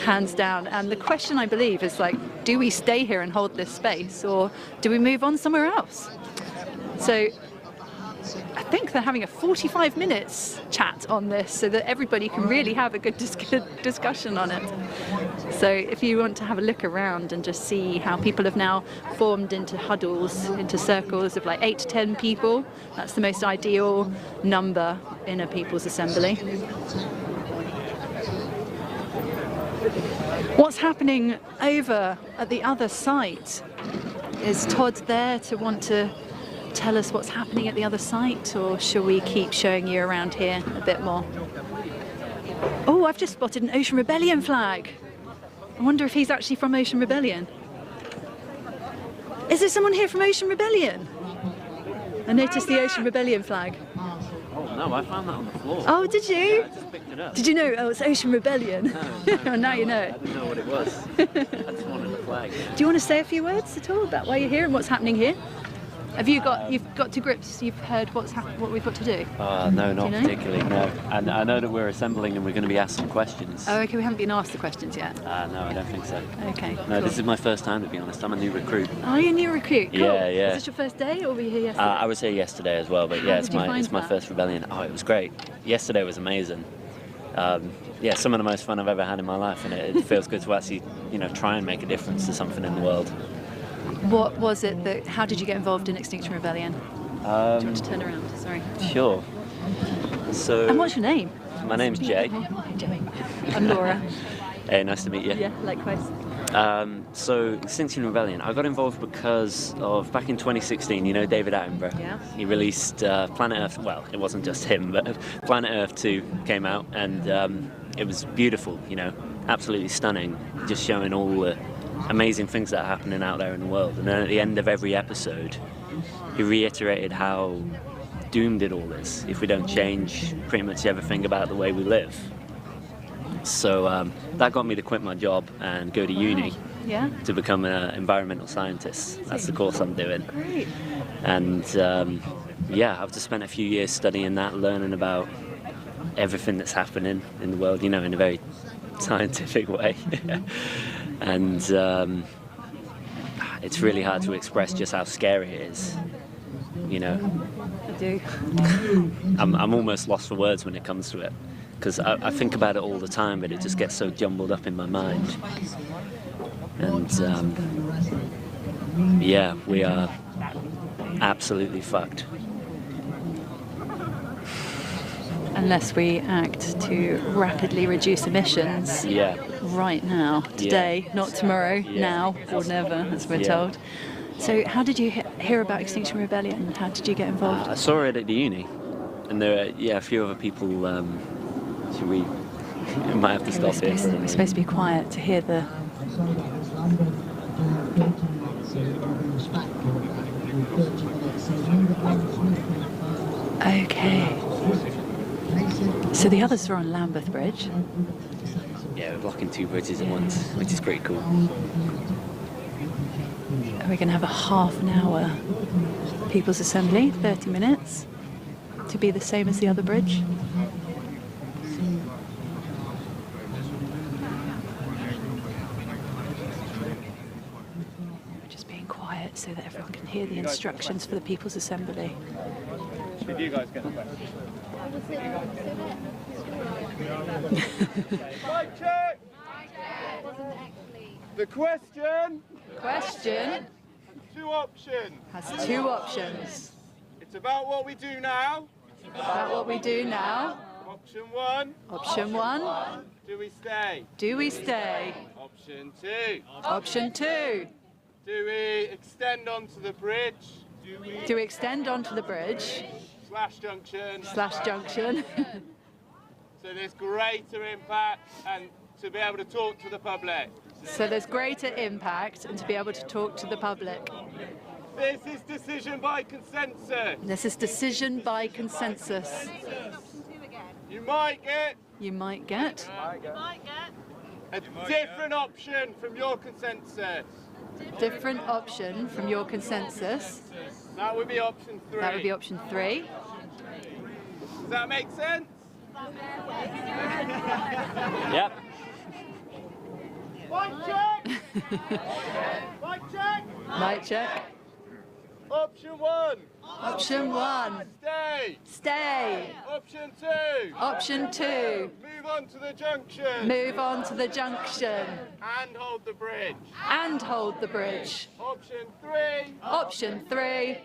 hands down. And the question, I believe, is like, do we stay here and hold this space, or do we move on somewhere else? So I think they're having a 45 minutes chat on this so that everybody can really have a good discussion on it. So if you want to have a look around and just see how people have now formed into huddles, into circles of like 8 to 10 people, that's the most ideal number in a people's assembly. What's happening over at the other site? Is Todd there to want to tell us what's happening at the other site, or shall we keep showing you around here a bit more? Oh, I've just spotted an Ocean Rebellion flag. I wonder if he's actually from Ocean Rebellion. Is there someone here from Ocean Rebellion? I noticed the Ocean Rebellion flag. Oh no, I found that on the floor. Oh, did you? Yeah, I just picked it up. Did you know? Oh, it's Ocean Rebellion. No, now you know. I didn't know what it was. I just wanted the flag. Do you want to say a few words at all about why you're here and what's happening here? Have you you've got to grips, you've heard what we've got to do? No, not know? particularly, no. And I know that we're assembling and we're going to be asked some questions. Oh, okay, we haven't been asked the questions yet. No, I don't think so. Okay, No, cool. This is my first time, to be honest. I'm a new recruit. Oh, you're a new recruit? Cool. Yeah, yeah. Was this your first day, or were you here yesterday? I was here yesterday as well, but How yeah, did you find it's my that? first rebellion. Oh, it was great. Yesterday was amazing. Yeah, some of the most fun I've ever had in my life, and it feels good to actually, try and make a difference to something in the world. What was it how did you get involved in Extinction Rebellion? Do you want to turn around? Sorry. Sure. So. And what's your name? My name's Jay. I'm Laura. Hey, nice to meet you. Yeah, likewise. So, Extinction Rebellion, I got involved because of, back in 2016, David Attenborough. Yeah. He released Planet Earth, well, it wasn't just him, but Planet Earth 2 came out, and it was beautiful, absolutely stunning, just showing all the amazing things that are happening out there in the world. And then at the end of every episode, he reiterated how doomed it all is if we don't change pretty much everything about the way we live. So that got me to quit my job and go to uni to become an environmental scientist. That's the course I'm doing. Great. And I've just spent a few years studying that, learning about everything that's happening in the world, in a very scientific way. And it's really hard to express just how scary it is. I do. I'm almost lost for words when it comes to it, because I think about it all the time, but it just gets so jumbled up in my mind. And we are absolutely fucked. Unless we act to rapidly reduce emissions right now, today, not tomorrow, now or never, as we're told. So how did you hear about Extinction Rebellion? How did you get involved? I saw it at the uni, and there are a few other people. Should we might have to stop here. We're supposed to be quiet to hear the... Okay. So the others are on Lambeth Bridge. Yeah, we're blocking 2 bridges at once, which is pretty cool. We're going to have a half an hour People's Assembly, 30 minutes, to be the same as the other bridge. We're just being quiet so that everyone can hear the instructions for the People's Assembly. Did you guys get the question? Mic check! The question Question has 2 options. has 2 options. It's about what we do now. About what we do now. Option 1. Option 1. Do we stay? Do we stay? Option 2. Option 2. Do we extend onto the bridge? Do we extend onto the bridge? Slash junction. Slash junction. So there's greater impact and to be able to talk to the public. So there's greater impact and to be able to talk to the public. This is decision by consensus. This is decision by consensus. You might get You might get a different option from your consensus. different option from your consensus. That would be option 3. That would be option 3. Does that make sense? Yep. Mic check! Mic check! Mic check. Option 1. Option 1. Stay. Stay. Option 2. Option 2. Move on to the junction. Move on to the junction. And hold the bridge. And hold the bridge. Option 3. Option 3. A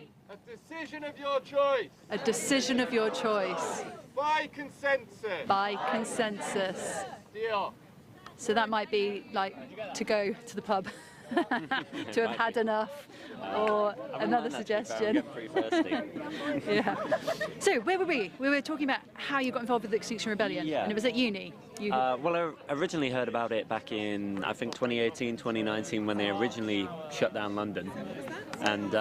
decision of your choice. A decision of your choice. By consensus. By consensus. Deal. So that might be like to go to the pub, to have had enough, or another suggestion. Yeah. So where were we? We were talking about how you got involved with the Extinction Rebellion, Yeah. and it was at uni. You... Well, I originally heard about it back in, I think, 2018, 2019, when they originally shut down London. And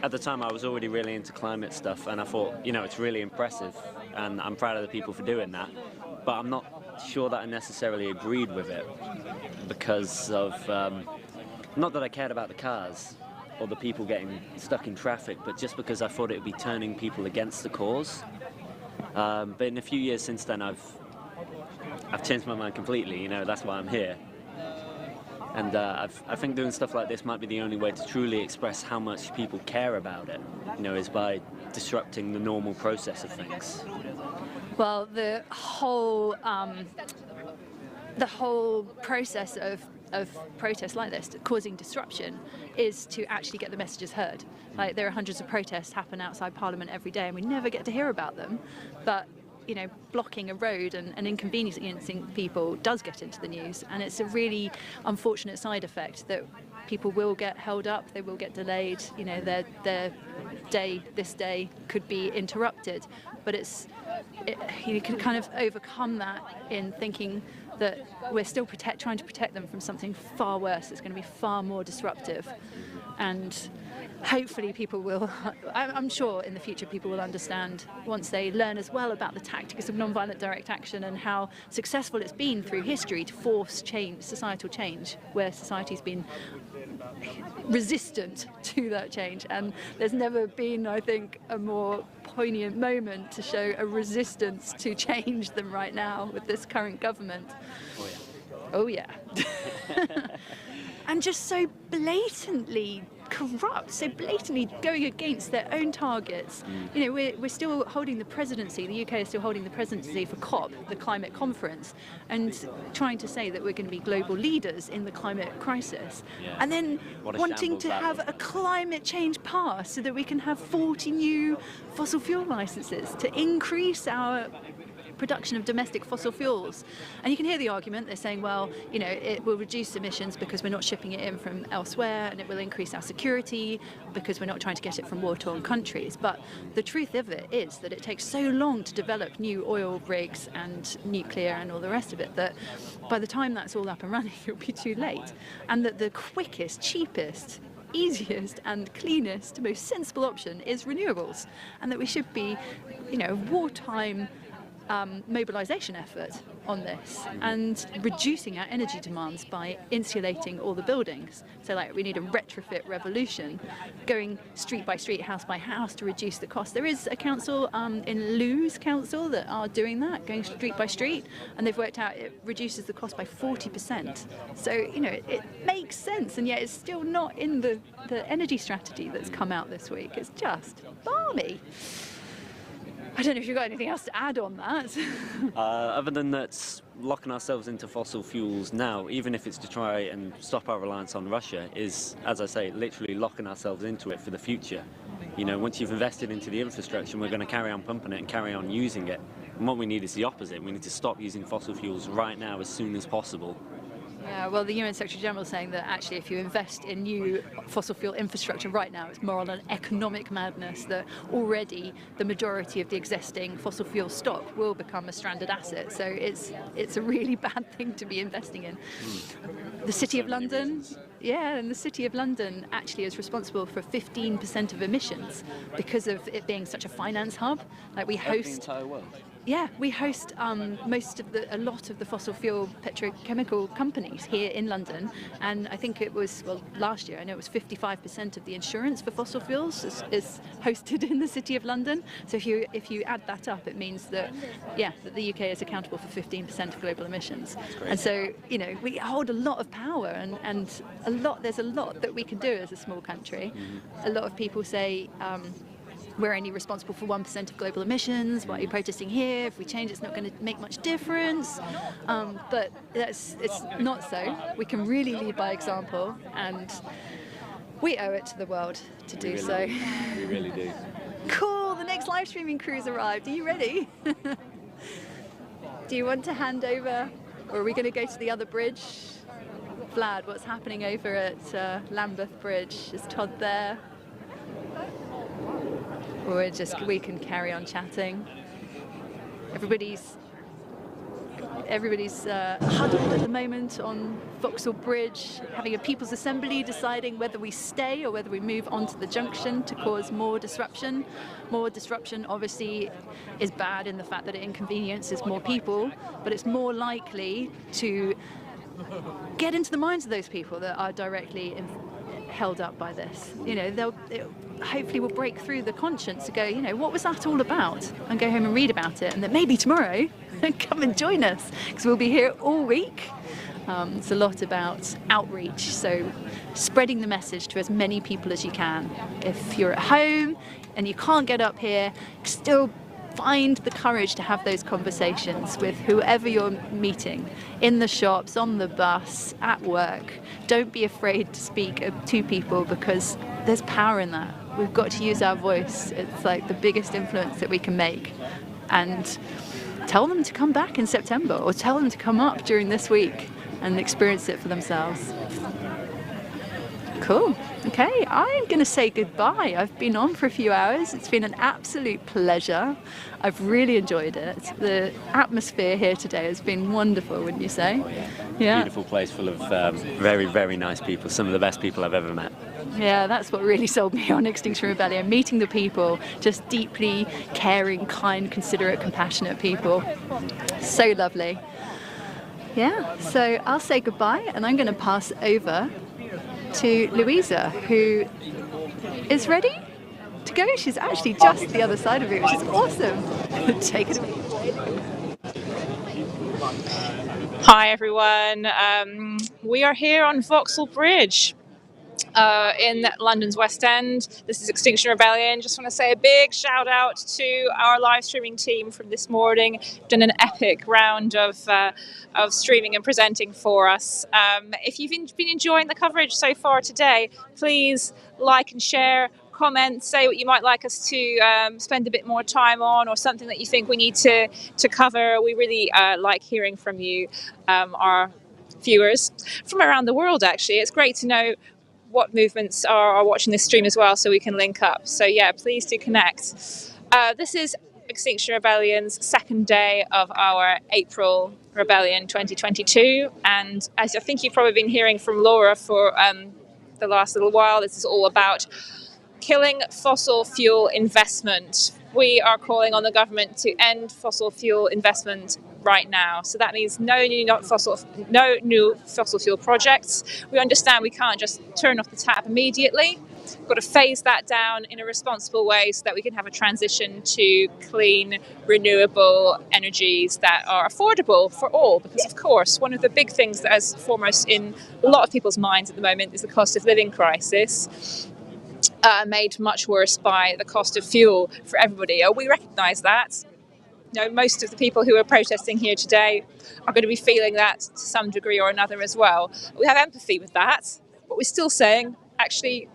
at the time, I was already really into climate stuff, and I thought, you know, it's really impressive, and I'm proud of the people for doing that. But I'm not sure that I necessarily agreed with it because of, not that I cared about the cars or the people getting stuck in traffic, but just because I thought it would be turning people against the cause. But in a few years since then, I've changed my mind completely. You know, that's why I'm here. And I think doing stuff like this might be the only way to truly express how much people care about it, you know, is by disrupting the normal process of things. Well, the whole process of protests like this, causing disruption, is to actually get the messages heard. Like, there are hundreds of protests happen outside Parliament every day, and we never get to hear about them. But you know, blocking a road and inconveniencing people does get into the news, and it's a really unfortunate side effect that people will get held up, they will get delayed. You know, their day, this day, could be interrupted. But you can kind of overcome that in thinking that we're still trying to protect them from something far worse. It's going to be far more disruptive, and hopefully people will, I'm sure in the future people will understand, once they learn as well about the tactics of non-violent direct action and how successful it's been through history to force change, societal change, where society's been resistant to that change. And there's never been, I think, a more poignant moment to show a resistance to change than right now with this current government. Oh yeah. And just so blatantly corrupt, so blatantly going against their own targets. You know, we're still holding the presidency, the UK is still holding the presidency for COP, the climate conference, and trying to say that we're going to be global leaders in the climate crisis. Yeah. And then wanting to have a climate change pass so that we can have 40 new fossil fuel licenses to increase our production of domestic fossil fuels. And you can hear the argument, they're saying, well, you know, it will reduce emissions because we're not shipping it in from elsewhere, and it will increase our security because we're not trying to get it from war-torn countries. But the truth of it is that it takes so long to develop new oil rigs and nuclear and all the rest of it that by the time that's all up and running, it'll be too late. And that the quickest, cheapest, easiest and cleanest, most sensible option is renewables, and that we should be, you know, wartime mobilisation effort on this and reducing our energy demands by insulating all the buildings. So like we need a retrofit revolution, going street by street, house by house to reduce the cost. There is a council in Lewes Council that are doing that, going street by street, and they've worked out it reduces the cost by 40%. So, you know, it makes sense, and yet it's still not in the energy strategy that's come out this week. It's just balmy. I don't know if you've got anything else to add on that. Other than that, locking ourselves into fossil fuels now, even if it's to try and stop our reliance on Russia, is, as I say, literally locking ourselves into it for the future. You know, once you've invested into the infrastructure, we're going to carry on pumping it and carry on using it. And what we need is the opposite. We need to stop using fossil fuels right now as soon as possible. Yeah, well, the UN Secretary General is saying that actually if you invest in new fossil fuel infrastructure right now, it's more on an economic madness, that already the majority of the existing fossil fuel stock will become a stranded asset. So it's a really bad thing to be investing in. The City of London, and the City of London actually is responsible for 15% of emissions because of it being such a finance hub. Like we host the entire world. Yeah, we host a lot of the fossil fuel petrochemical companies here in London, and I think it was, well, last year I know it was 55% of the insurance for fossil fuels is hosted in the City of London. So if you add that up, it means that that the UK is accountable for 15% of global emissions. And so, you know, we hold a lot of power, and there's a lot that we can do as a small country. A lot of people say we're only responsible for 1% of global emissions. Why are you protesting here? If we change, it's not going to make much difference. But it's not so. We can really lead by example, and we owe it to the world to do so. We really do. Cool, the next live streaming crew's arrived. Are you ready? Do you want to hand over, or are we going to go to the other bridge? Vlad, what's happening over at Lambeth Bridge? Is Todd there? Or we can carry on chatting. Everybody's huddled at the moment on Vauxhall Bridge, having a people's assembly, deciding whether we stay or whether we move on to the junction to cause more disruption. More disruption obviously is bad in the fact that it inconveniences more people, but it's more likely to get into the minds of those people that are directly held up by this. You know, hopefully we'll break through the conscience to go, you know, what was that all about? And go home and read about it, and then maybe tomorrow come and join us, because we'll be here all week. It's a lot about outreach, so spreading the message to as many people as you can. If you're at home and you can't get up here, still find the courage to have those conversations with whoever you're meeting, in the shops, on the bus, at work. Don't be afraid to speak to people, because there's power in that. We've got to use our voice. It's like the biggest influence that we can make. And tell them to come back in September, or tell them to come up during this week and experience it for themselves. Cool. Okay, I'm going to say goodbye. I've been on for a few hours. It's been an absolute pleasure. I've really enjoyed it. The atmosphere here today has been wonderful, wouldn't you say? Yeah. Beautiful place full of very, very nice people. Some of the best people I've ever met. Yeah, that's what really sold me on Extinction Rebellion. Meeting the people, just deeply caring, kind, considerate, compassionate people. So lovely. Yeah, so I'll say goodbye, and I'm going to pass over to Louisa, who is ready to go. She's actually just the other side of me, which is awesome. Take it away. Hi everyone, we are here on Vauxhall Bridge in London's West End. This is Extinction Rebellion. Just want to say a big shout out to our live streaming team from this morning. We've done an epic round of streaming and presenting for us. If you've been enjoying the coverage so far today, please like and share, comment, say what you might like us to spend a bit more time on, or something that you think we need to cover. We really like hearing from you, our viewers from around the world. Actually, it's great to know what movements are watching this stream as well, so we can link up. So yeah, please do connect. This is Extinction Rebellion's second day of our April Rebellion 2022, and as I think you've probably been hearing from Laura for the last little while, this is all about killing fossil fuel investment. We are calling on the government to end fossil fuel investment right now. So that means no new fossil fuel projects. We understand we can't just turn off the tap immediately. We've got to phase that down in a responsible way so that we can have a transition to clean, renewable energies that are affordable for all. Because, of course, one of the big things that is foremost in a lot of people's minds at the moment is the cost of living crisis. Made much worse by the cost of fuel for everybody. We recognise that. Most of the people who are protesting here today are going to be feeling that to some degree or another as well. We have empathy with that, but we're still saying, actually,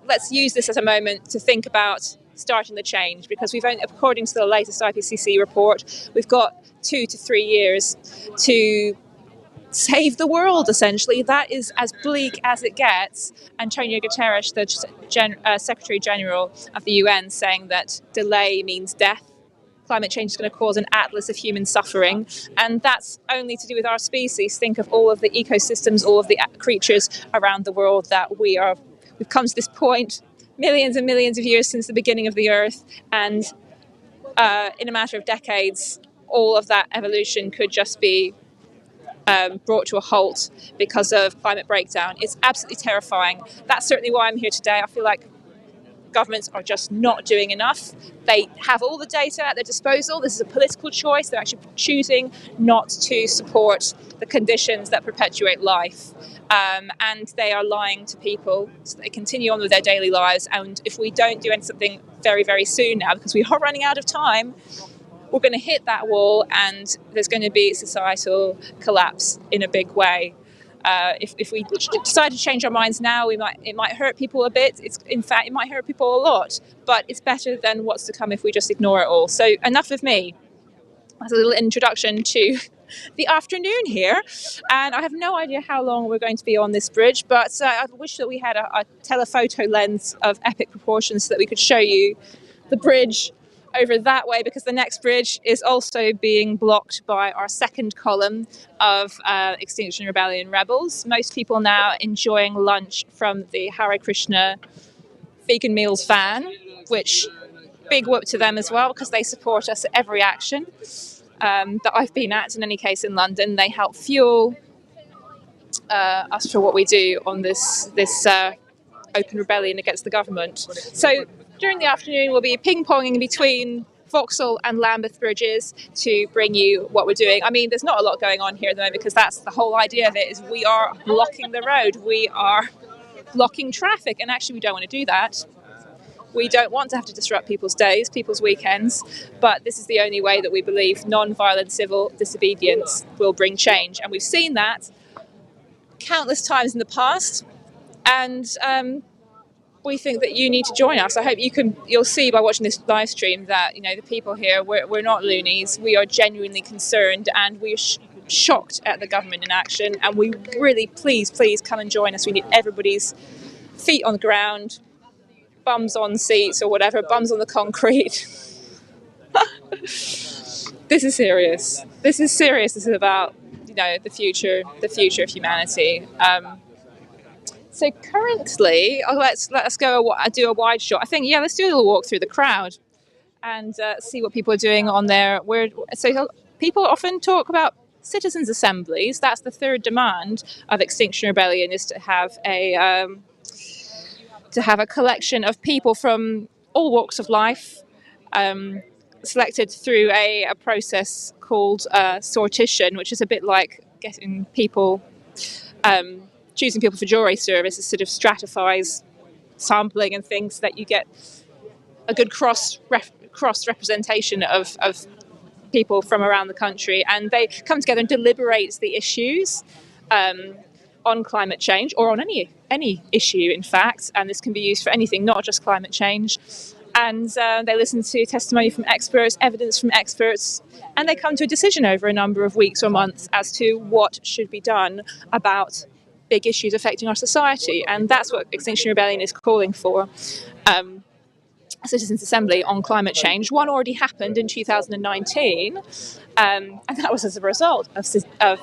let's use this as a moment to think about starting the change, because we've only, according to the latest IPCC report, we've got 2 to 3 years to save the world, essentially. That is as bleak as it gets. Antonio Guterres, the Secretary General of the UN, saying that delay means death. Climate change is going to cause an atlas of human suffering, and that's only to do with our species. Think of all of the ecosystems, all of the creatures around the world that we've come to this point, millions and millions of years since the beginning of the Earth, and in a matter of decades, all of that evolution could just be brought to a halt because of climate breakdown. It's absolutely terrifying. That's certainly why I'm here today. I feel like governments are just not doing enough. They have all the data at their disposal. This is a political choice. They're actually choosing not to support the conditions that perpetuate life. And they are lying to people, so they continue on with their daily lives. And if we don't do something very, very soon now, because we are running out of time, we're going to hit that wall, and there's going to be societal collapse in a big way. If we decide to change our minds now, it might hurt people a bit. In fact, it might hurt people a lot, but it's better than what's to come if we just ignore it all. So enough of me. That's a little introduction to the afternoon here, and I have no idea how long we're going to be on this bridge, but I wish that we had a telephoto lens of epic proportions so that we could show you the bridge over that way, because the next bridge is also being blocked by our second column of Extinction Rebellion rebels. Most people now enjoying lunch from the Hare Krishna vegan meals van, which big whoop to them as well, because they support us at every action that I've been at, in any case in London. They help fuel us for what we do on this open rebellion against the government. So during the afternoon, we'll be ping-ponging between Vauxhall and Lambeth bridges to bring you what we're doing. I mean, there's not a lot going on here at the moment, because that's the whole idea of it, is we are blocking the road. We are blocking traffic, and actually we don't want to do that. We don't want to have to disrupt people's days, people's weekends, but this is the only way that we believe non-violent civil disobedience will bring change. And we've seen that countless times in the past, and we think that you need to join us. I hope you'll see by watching this live stream that, the people here, we're not loonies. We are genuinely concerned, and we're shocked at the government inaction, and we really, please come and join us. We need everybody's feet on the ground, bums on seats or whatever, bums on the concrete. This is serious. This is serious. This is about, the future of humanity. So currently, let's go do a wide shot. I think, let's do a little walk through the crowd and see what people are doing on there. So people often talk about citizens' assemblies. That's the third demand of Extinction Rebellion, is to have a collection of people from all walks of life, selected through a process called sortition, which is a bit like getting people, choosing people for jury service. It sort of stratifies sampling and things, that you get a good cross representation of people from around the country, and they come together and deliberate the issues on climate change, or on any issue, in fact, and this can be used for anything, not just climate change. And they listen to testimony from experts, evidence from experts, and they come to a decision over a number of weeks or months as to what should be done about big issues affecting our society. And that's what Extinction Rebellion is calling for. A citizens' assembly on climate change. One already happened in 2019, and that was as a result of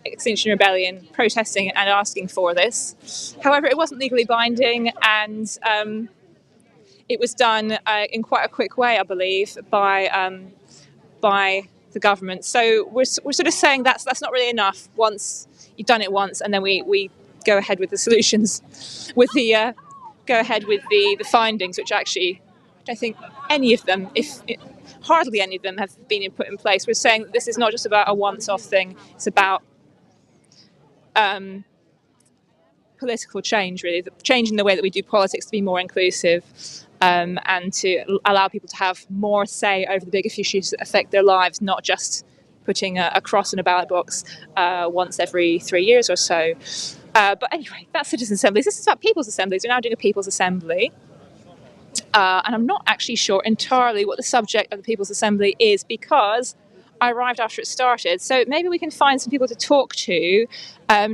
Extinction Rebellion protesting and asking for this. However, it wasn't legally binding, and it was done in quite a quick way, I believe, by the government. So we're sort of saying that's not really enough. Once you've done it once, and then we go ahead with the solutions, with the go ahead with the findings, which actually I don't think any of them, hardly any of them, have been put in place. We're saying that this is not just about a once-off thing. It's about political change, really, changing the way that we do politics to be more inclusive, and to allow people to have more say over the bigger issues that affect their lives, not just putting a cross in a ballot box once every 3 years or so. But anyway, that's citizen assemblies. This is about people's assemblies. We're now doing a people's assembly. And I'm not actually sure entirely what the subject of the People's Assembly is, because I arrived after it started. So maybe we can find some people to talk to,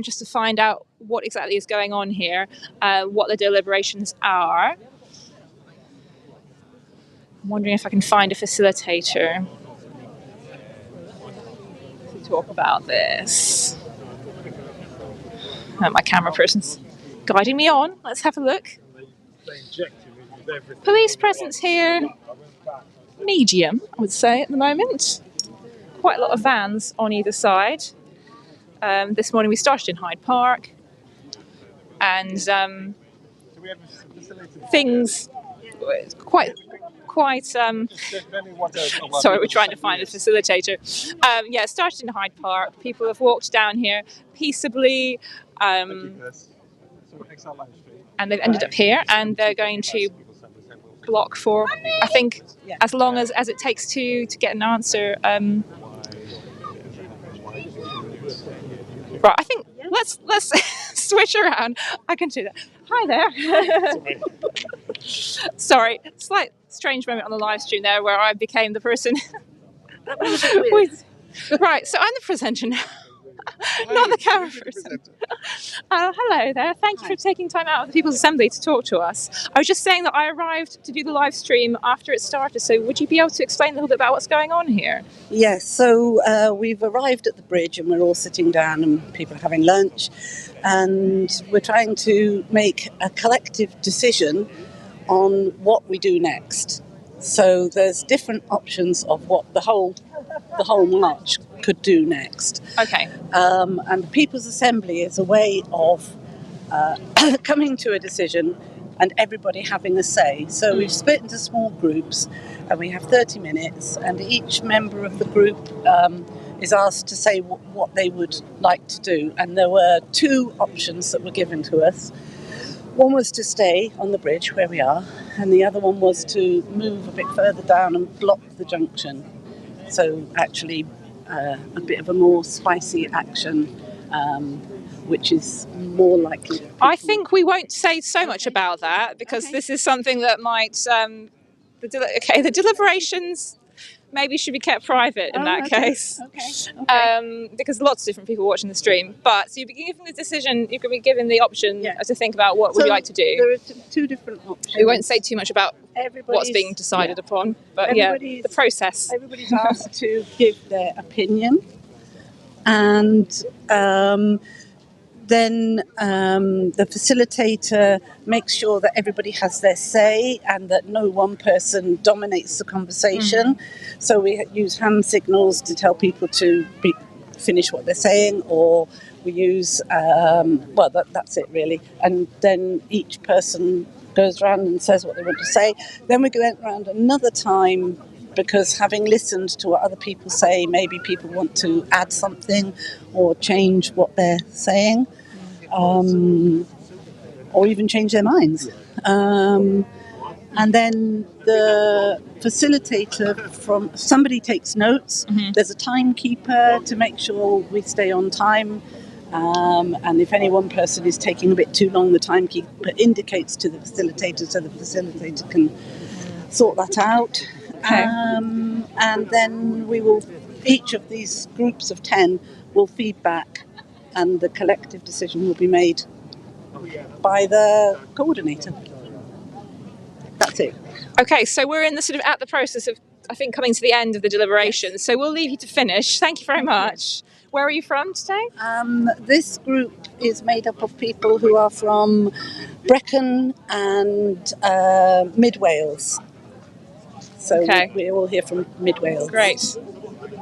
just to find out what exactly is going on here, what the deliberations are. I'm wondering if I can find a facilitator to talk about this. My camera person's guiding me on. Let's have a look. Police presence here, medium, I would say, at the moment. Quite a lot of vans on either side. This morning we started in Hyde Park, and things quite. Sorry, we're trying to find a facilitator. Yeah, it started in Hyde Park. People have walked down here peaceably, and they've ended up here, and they're going to block for, I think, as long as it takes to get an answer. Right, I think let's switch around. I can do that. Hi there. Sorry, slight strange moment on the live stream there where I became the person. Right, so I'm the presenter now. Not the camera person. Hello there. Thank you for taking time out of the People's Assembly to talk to us. I was just saying that I arrived to do the live stream after it started, so would you be able to explain a little bit about what's going on here? Yes, so we've arrived at the bridge and we're all sitting down and people are having lunch, and we're trying to make a collective decision on what we do next. So there's different options of what the whole march could do next. Okay. And the People's Assembly is a way of coming to a decision and everybody having a say. So we've split into small groups and we have 30 minutes, and each member of the group is asked to say what they would like to do. And there were two options that were given to us. One was to stay on the bridge where we are, and the other one was to move a bit further down and block the junction. So actually a bit of a more spicy action, which is more likely. I think we won't say so much about that, because this is something that might... the deliberations maybe should be kept private in that case. Okay. Because lots of different people watching the stream. But so you'll be given the decision, you can be given the option to think about what would you like to do. There are two different options. We won't say too much about what's being decided upon, but the process. Everybody's asked to give their opinion, and then the facilitator makes sure that everybody has their say and that no one person dominates the conversation. So we use hand signals to tell people to finish what they're saying, or we use, that's it really. And then each person goes around and says what they want to say. Then we go around another time, because having listened to what other people say, maybe people want to add something or change what they're saying, or even change their minds. And then the facilitator somebody takes notes. There's a timekeeper to make sure we stay on time. And if any one person is taking a bit too long, the timekeeper indicates to the facilitator so the facilitator can sort that out. Okay. And then each of these groups of 10 will feed back, and the collective decision will be made by the coordinator. That's it. Okay, so we're in the at the process of, I think, coming to the end of the deliberations. So we'll leave you to finish. Thank you very much. Where are you from today? This group is made up of people who are from Brecon and Mid Wales. So we're all here from Mid Wales. Great.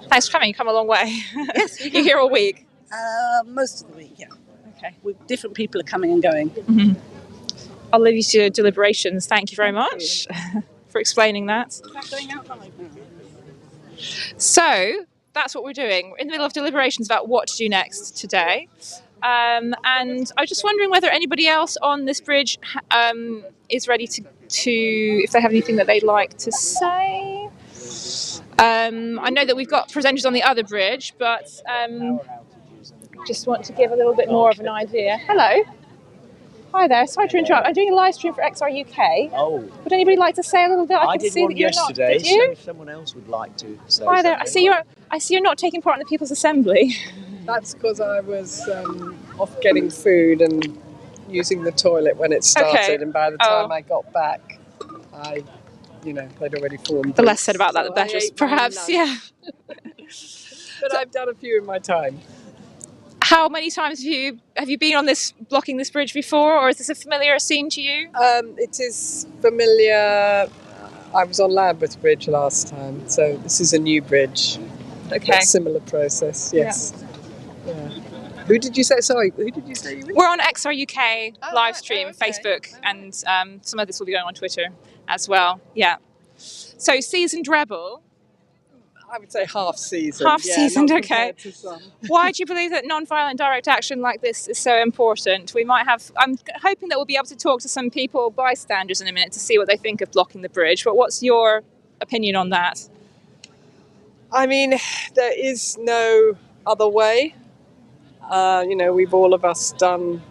Thanks for coming. You come a long way. Yes, you're here all week. Most of the week, yeah. Okay. Different people are coming and going. Mm-hmm. I'll leave you to your deliberations. Thank you very much for explaining that. Is that going out live now? So that's what we're doing. We're in the middle of deliberations about what to do next today. And I was just wondering whether anybody else on this bridge is ready to if they have anything that they'd like to say. I know that we've got presenters on the other bridge, but just want to give a little bit more of an idea. Hello. Hi there. Sorry to interrupt. I'm doing a live stream for XR UK. Oh. Would anybody like to say a little bit? I can did see one that you're yesterday, not. Did you? so if someone else would like to say Hi there. something. I see you're not taking part in the People's Assembly. That's because I was off getting food and using the toilet when it started, and by the time I got back, they'd already formed. The less said about that, the better, perhaps. Yeah. But I've done a few in my time. How many times have you been on blocking this bridge before, or is this a familiar scene to you? It is familiar. I was on Lambeth Bridge last time, so this is a new bridge. Okay. A similar process, yes. Yeah. Who did you say? Sorry, who did you say you were? We're on XR UK live stream, Facebook, and some of this will be going on Twitter as well. Yeah. So seasoned rebel. I would say half seasoned. Half seasoned, okay. To some. Why do you believe that non-violent direct action like this is so important? I'm hoping that we'll be able to talk to some people, bystanders, in a minute to see what they think of blocking the bridge. But what's your opinion on that? I mean, there is no other way. We've all of us done,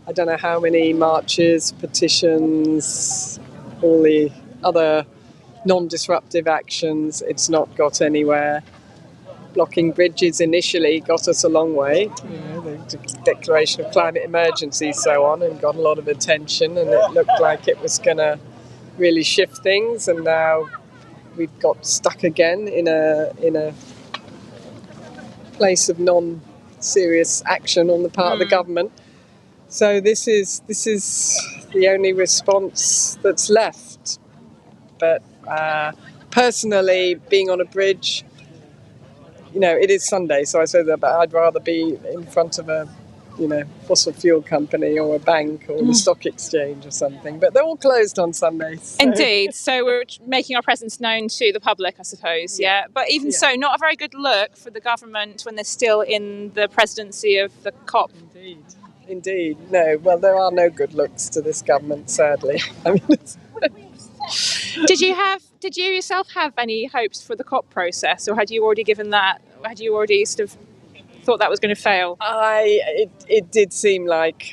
I don't know how many marches, petitions, all the other non-disruptive actions. It's not got anywhere. Blocking bridges initially got us a long way. The declaration of climate emergency, so on, and got a lot of attention, and it looked like it was going to really shift things. And now we've got stuck again in a place of non-serious action on the part of the government. So this is the only response that's left. But personally, being on a bridge, it is Sunday, so I say that, but I'd rather be in front of a, fossil fuel company or a bank or the stock exchange or something. But they're all closed on Sundays. So. Indeed. So we're making our presence known to the public, I suppose. Yeah. But even so, not a very good look for the government when they're still in the presidency of the COP. Indeed. No. Well, there are no good looks to this government, sadly. I mean. Did you yourself have any hopes for the COP process, or had you already sort of thought that was going to fail? It did seem like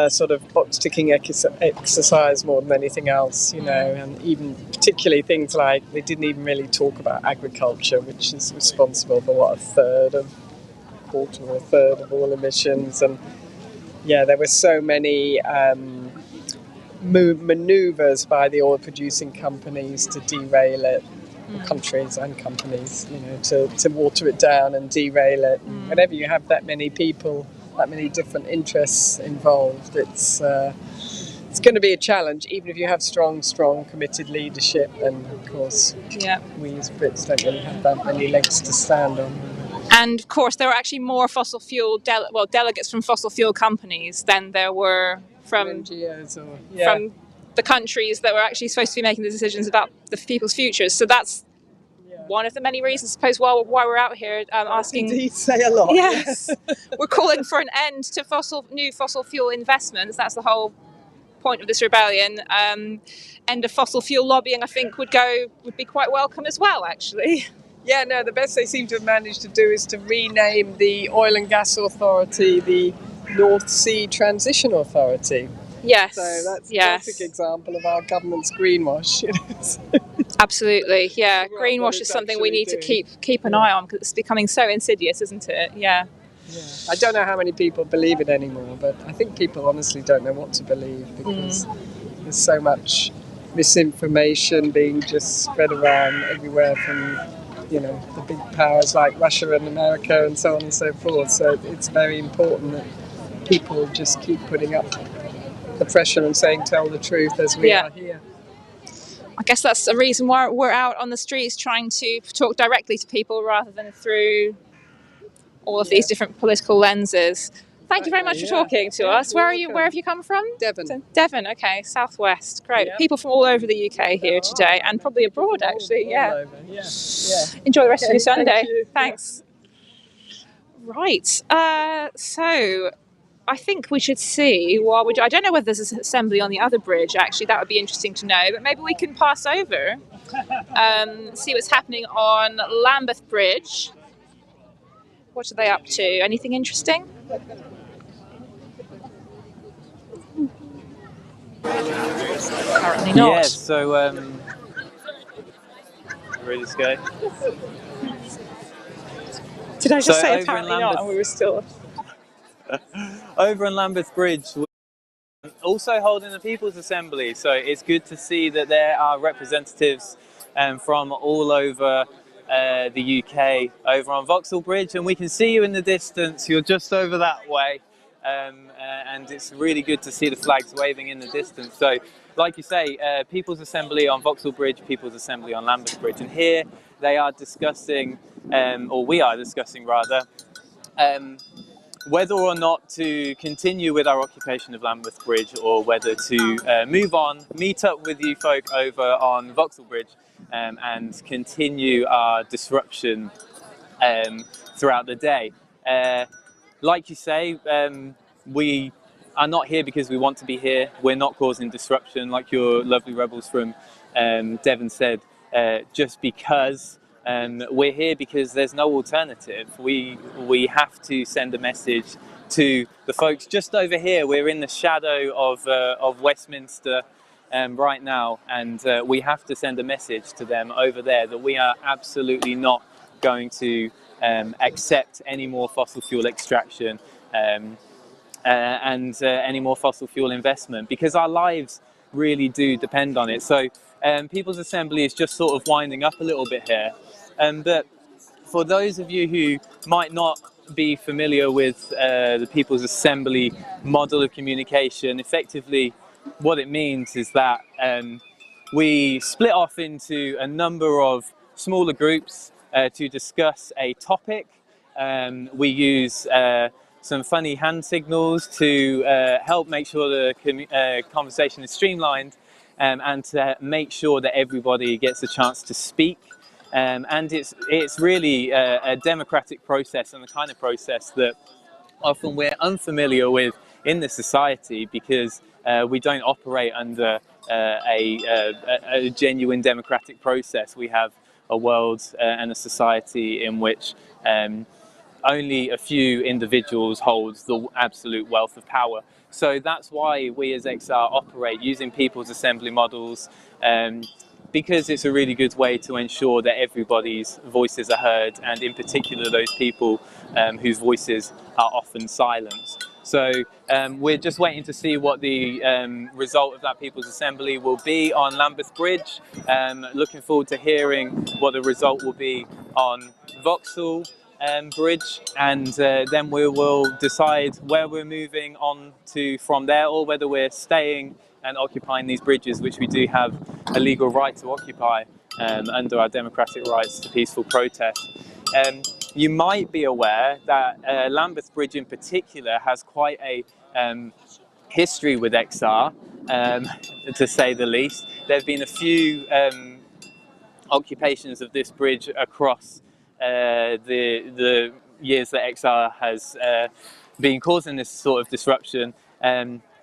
sort of box-ticking exercise more than anything else, and even particularly things like they didn't even really talk about agriculture, which is responsible for a quarter or a third of all emissions, and there were so many manoeuvres by the oil-producing companies to derail it, countries and companies, to water it down and derail it. Whenever you have that many people, that many different interests involved, it's going to be a challenge, even if you have strong, committed leadership. And of course, we as Brits don't really have that many legs to stand on. And of course, there were actually more fossil fuel delegates from fossil fuel companies than there were from NGOs from the countries that were actually supposed to be making the decisions about the people's futures. So that's one of the many reasons, I suppose, why we're out here asking. Indeed, say a lot. Yes, we're calling for an end to new fossil fuel investments. That's the whole point of this rebellion. End of fossil fuel lobbying, I think, would be quite welcome as well, actually. Yeah, no, the best they seem to have managed to do is to rename the Oil and Gas Authority the North Sea Transition Authority. Yes. So that's a classic example of our government's greenwash. Absolutely, yeah. Greenwash is something we need to keep an eye on because it's becoming so insidious, isn't it? Yeah. I don't know how many people believe it anymore, but I think people honestly don't know what to believe because there's so much misinformation being just spread around everywhere from the big powers like Russia and America and so on and so forth. So it's very important that people just keep putting up the pressure and saying tell the truth as we are here. I guess that's the reason why we're out on the streets trying to talk directly to people rather than through all of these different political lenses. Thank you very much for talking to us. Where are you? Where have you come from? Devon. Devon, okay, southwest. Great. People from all over the UK here today, and probably abroad actually. Yeah. Enjoy the rest of your Sunday. Thanks. Right. So I think we should see while I don't know whether there's an assembly on the other bridge. Actually, that would be interesting to know. But maybe we can pass over, see what's happening on Lambeth Bridge. What are they up to? Anything interesting? Apparently not. Yes, so ready to go? Did I just say apparently not and we were still... Over in Lambeth Bridge, we're also holding the People's Assembly, so it's good to see that there are representatives from all over the UK over on Vauxhall Bridge, and we can see you in the distance. You're just over that way, and it's really good to see the flags waving in the distance. So like you say, People's Assembly on Vauxhall Bridge, People's Assembly on Lambeth Bridge, and here they are discussing, or we are discussing rather, whether or not to continue with our occupation of Lambeth Bridge or whether to move on, meet up with you folk over on Vauxhall Bridge and continue our disruption throughout the day. Like you say, we are not here because we want to be here. We're not causing disruption, like your lovely rebels from Devon said, just because. We're here because there's no alternative. We have to send a message to the folks just over here. We're in the shadow of Westminster right now, and we have to send a message to them over there that we are absolutely not going to accept any more fossil fuel extraction and any more fossil fuel investment, because our lives really do depend on it. So People's Assembly is just sort of winding up a little bit here. But for those of you who might not be familiar with the People's Assembly model of communication, effectively what it means is that we split off into a number of smaller groups to discuss a topic. We use some funny hand signals to help make sure the conversation is streamlined and to make sure that everybody gets a chance to speak. And it's really a democratic process, and the kind of process that often we're unfamiliar with in the society because we don't operate under a genuine democratic process. We have a world and a society in which only a few individuals hold the absolute wealth of power. So that's why we as XR operate using People's Assembly models, because it's a really good way to ensure that everybody's voices are heard, and in particular those people whose voices are often silenced. So we're just waiting to see what the result of that People's Assembly will be on Lambeth Bridge. Looking forward to hearing what the result will be on Vauxhall Bridge, and then we will decide where we're moving on to from there, or whether we're staying and occupying these bridges, which we do have a legal right to occupy under our democratic rights to peaceful protest. You might be aware that Lambeth Bridge in particular has quite a history with XR, to say the least. There have been a few occupations of this bridge across the years that XR has been causing this sort of disruption.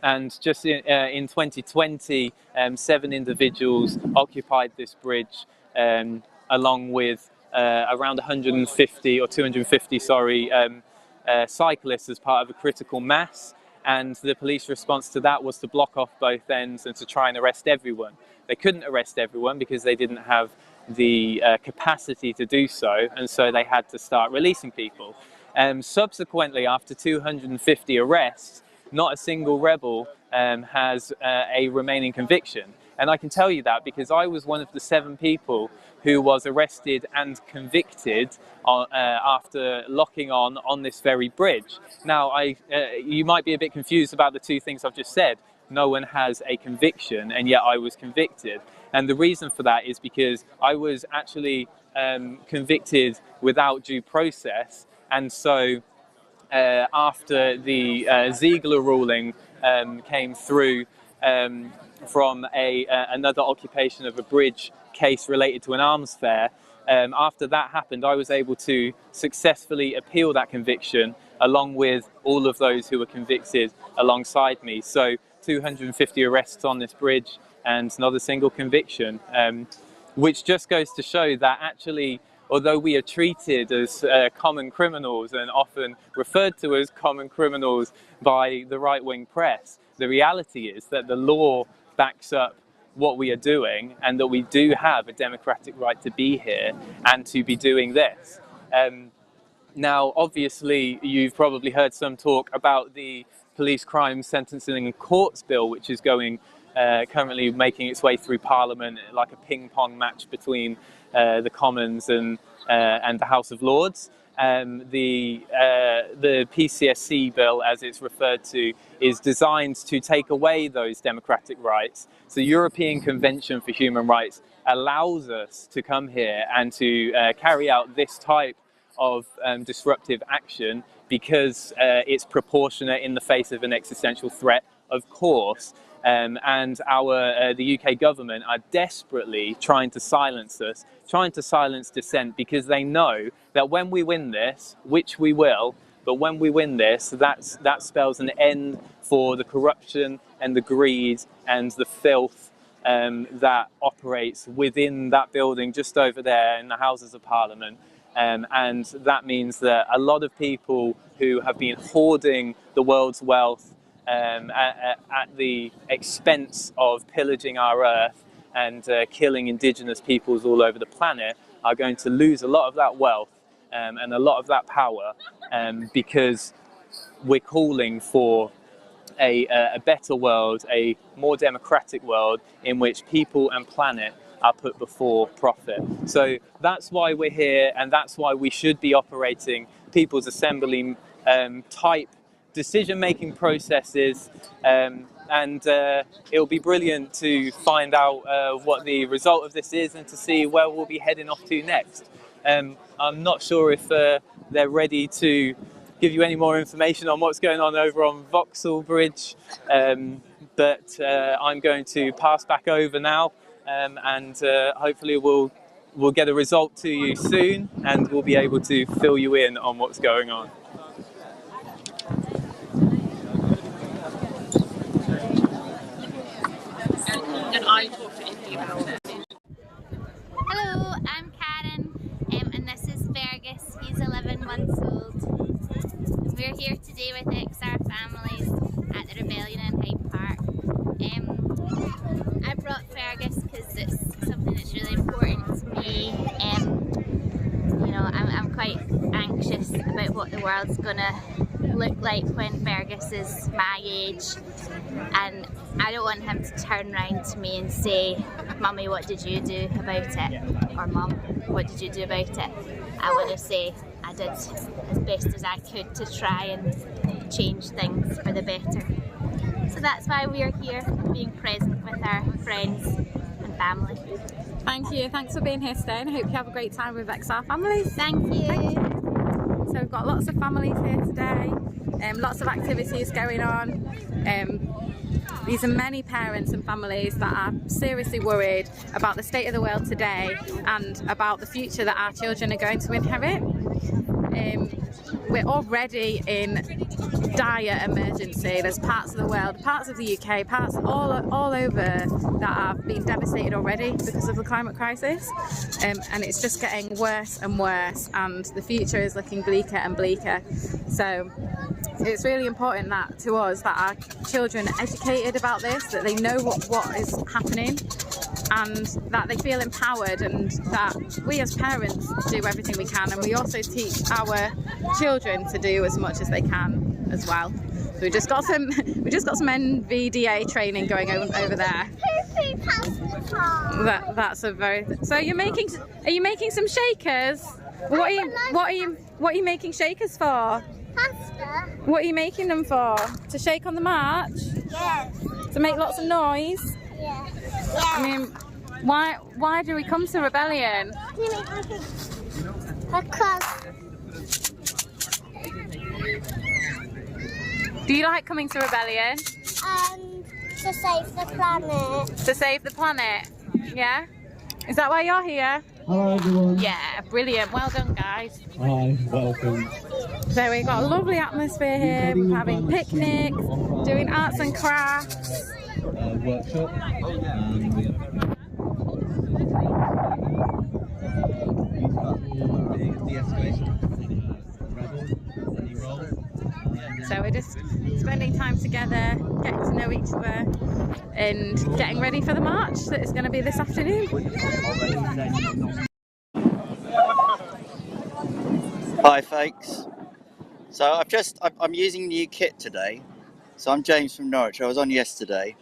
And just in 2020, 7 individuals occupied this bridge, along with around 150 or 250, cyclists as part of a critical mass. And the police response to that was to block off both ends and to try and arrest everyone. They couldn't arrest everyone because they didn't have the capacity to do so, and so they had to start releasing people. Subsequently, after 250 arrests, not a single rebel has a remaining conviction. And I can tell you that because I was one of the 7 people who was arrested and convicted after locking on this very bridge. Now, you might be a bit confused about the 2 things I've just said. No one has a conviction, and yet I was convicted. And the reason for that is because I was actually convicted without due process. And so after the Ziegler ruling came through from another occupation of a bridge case related to an arms fair, after that happened, I was able to successfully appeal that conviction along with all of those who were convicted alongside me. So 250 arrests on this bridge and not a single conviction, which just goes to show that actually, although we are treated as common criminals and often referred to as common criminals by the right-wing press, the reality is that the law backs up what we are doing and that we do have a democratic right to be here and to be doing this. Now, obviously, you've probably heard some talk about the Police Crime Sentencing and Courts Bill, which is currently making its way through Parliament like a ping-pong match between the Commons and the House of Lords. The PCSC bill, as it's referred to, is designed to take away those democratic rights. So the European Convention for Human Rights allows us to come here and to carry out this type of disruptive action because it's proportionate in the face of an existential threat, of course. And the UK government are desperately trying to silence us, trying to silence dissent, because they know that when we win this, which we will, but when we win this, that spells an end for the corruption and the greed and the filth that operates within that building just over there in the Houses of Parliament. And that means that a lot of people who have been hoarding the world's wealth at the expense of pillaging our earth and killing indigenous peoples all over the planet are going to lose a lot of that wealth and a lot of that power because we're calling for a better world, a more democratic world in which people and planet are put before profit. So that's why we're here, and that's why we should be operating People's Assembly type decision-making processes, and it'll be brilliant to find out what the result of this is and to see where we'll be heading off to next. I'm not sure if they're ready to give you any more information on what's going on over on Vauxhall Bridge, but I'm going to pass back over now, and hopefully we'll get a result to you soon, and we'll be able to fill you in on what's going on. And I talk to Indy about it. Hello, I'm Karen, and this is Fergus. He's 11 months old. We're here today with XR families at the Rebellion in Hyde Park. I brought Fergus because it's something that's really important to me. You know, I'm quite anxious about what the world's gonna look like when Fergus is my age, and I don't want him to turn around to me and say, "Mummy, what did you do about it?" or "Mum, what did you do about it?" I want to say I did as best as I could to try and change things for the better. So that's why we're here, being present with our friends and family. Thank you, thanks for being here today, and I hope you have a great time with XR families. Thank you. Thank you. So we've got lots of families here today, lots of activities going on. These are many parents and families that are seriously worried about the state of the world today and about the future that our children are going to inherit. We're already in dire emergency. There's parts of the world, parts of the UK, parts all over that have been devastated already because of the climate crisis, and it's just getting worse and worse, and the future is looking bleaker and bleaker. So it's really important that to us that our children are educated about this, that they know what is happening, and that they feel empowered, and that we as parents do everything we can, and we also teach our children to do as much as they can as well. So we just got some NVDA training going on over there. That's a very. So you're making? Are you making some shakers? What are you making shakers for? Pasta. What are you making them for? To shake on the march? Yes. To make lots of noise? Yeah. I mean, why do we come to rebellion? Because Do you like coming to rebellion? to save the planet. To save the planet? Yeah? Is that why you're here? Hello everyone. Yeah, brilliant. Well done, guys. Hi, welcome. So we've got a lovely atmosphere here. We're having picnics, doing arts and crafts. Workshop. So we're just spending time together, getting to know each other and getting ready for the march that is going to be this afternoon. Hi folks. So I'm using new kit today. So I'm James from Norwich. I was on yesterday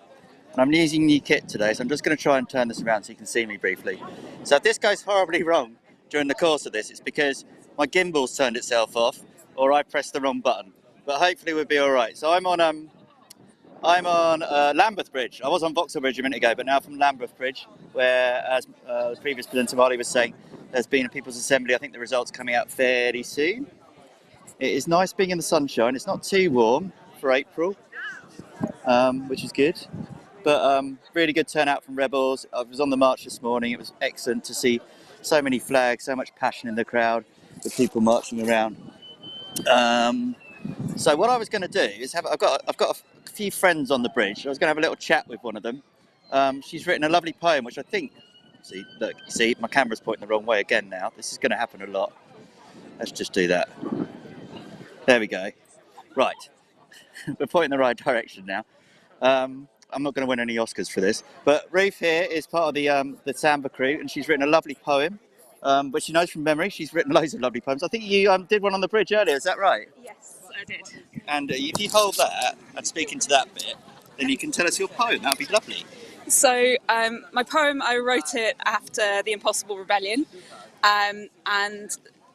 and I'm using new kit today. So I'm just going to try and turn this around so you can see me briefly. So if this goes horribly wrong during the course of this, it's because my gimbal's turned itself off or I pressed the wrong button. But hopefully we'll be all right. So I'm on Lambeth Bridge. I was on Vauxhall Bridge a minute ago, but now from Lambeth Bridge, where, as the previous presenter Marley was saying, there's been a People's Assembly. I think the results coming out fairly soon. It is nice being in the sunshine. It's not too warm for April, which is good. But really good turnout from rebels. I was on the march this morning. It was excellent to see so many flags, so much passion in the crowd with people marching around. So what I was going to do is I've got a few friends on the bridge. I was going to have a little chat with one of them. She's written a lovely poem, which I think, see, my camera's pointing the wrong way again now. This is going to happen a lot. Let's just do that. There we go. Right, we're pointing the right direction now. I'm not going to win any Oscars for this, but Ruth here is part of the Samba crew, and she's written a lovely poem, which she knows from memory. She's written loads of lovely poems. I think you did one on the bridge earlier, is that right? Yes, I did. And if you hold that and speak into that bit, then you can tell us your poem. That would be lovely. So my poem, I wrote it after the Impossible Rebellion, and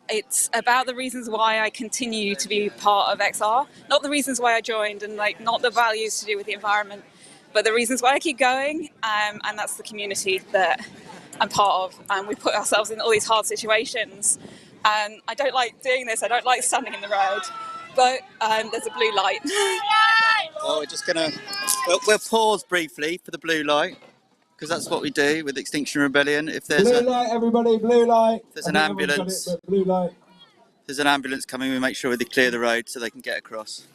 it's about the reasons why I continue to be part of XR. Not the reasons why I joined and not the values to do with the environment, but the reasons why I keep going, and that's the community that I'm part of. And we put ourselves in all these hard situations. And I don't like doing this. I don't like standing in the road, but there's a blue light. Well, we're just going to... We'll pause briefly for the blue light, because that's what we do with Extinction Rebellion. If there's blue light, everybody, blue light. If there's an ambulance, blue light. If there's an ambulance coming, we make sure they clear the road so they can get across.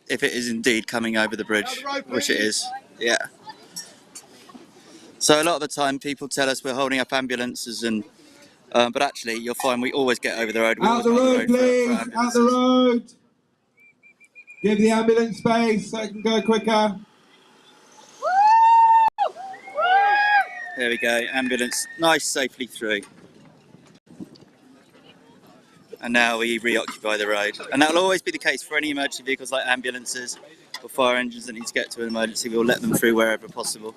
If it is indeed coming over the bridge, which it is, yeah. So a lot of the time people tell us we're holding up ambulances, and but actually you'll find we always get over the road. Out the road, please, out the road. Give the ambulance space so it can go quicker. There we go, ambulance, nice, safely through. And now we reoccupy the road. And that'll always be the case for any emergency vehicles like ambulances or fire engines that need to get to an emergency. We'll let them through wherever possible.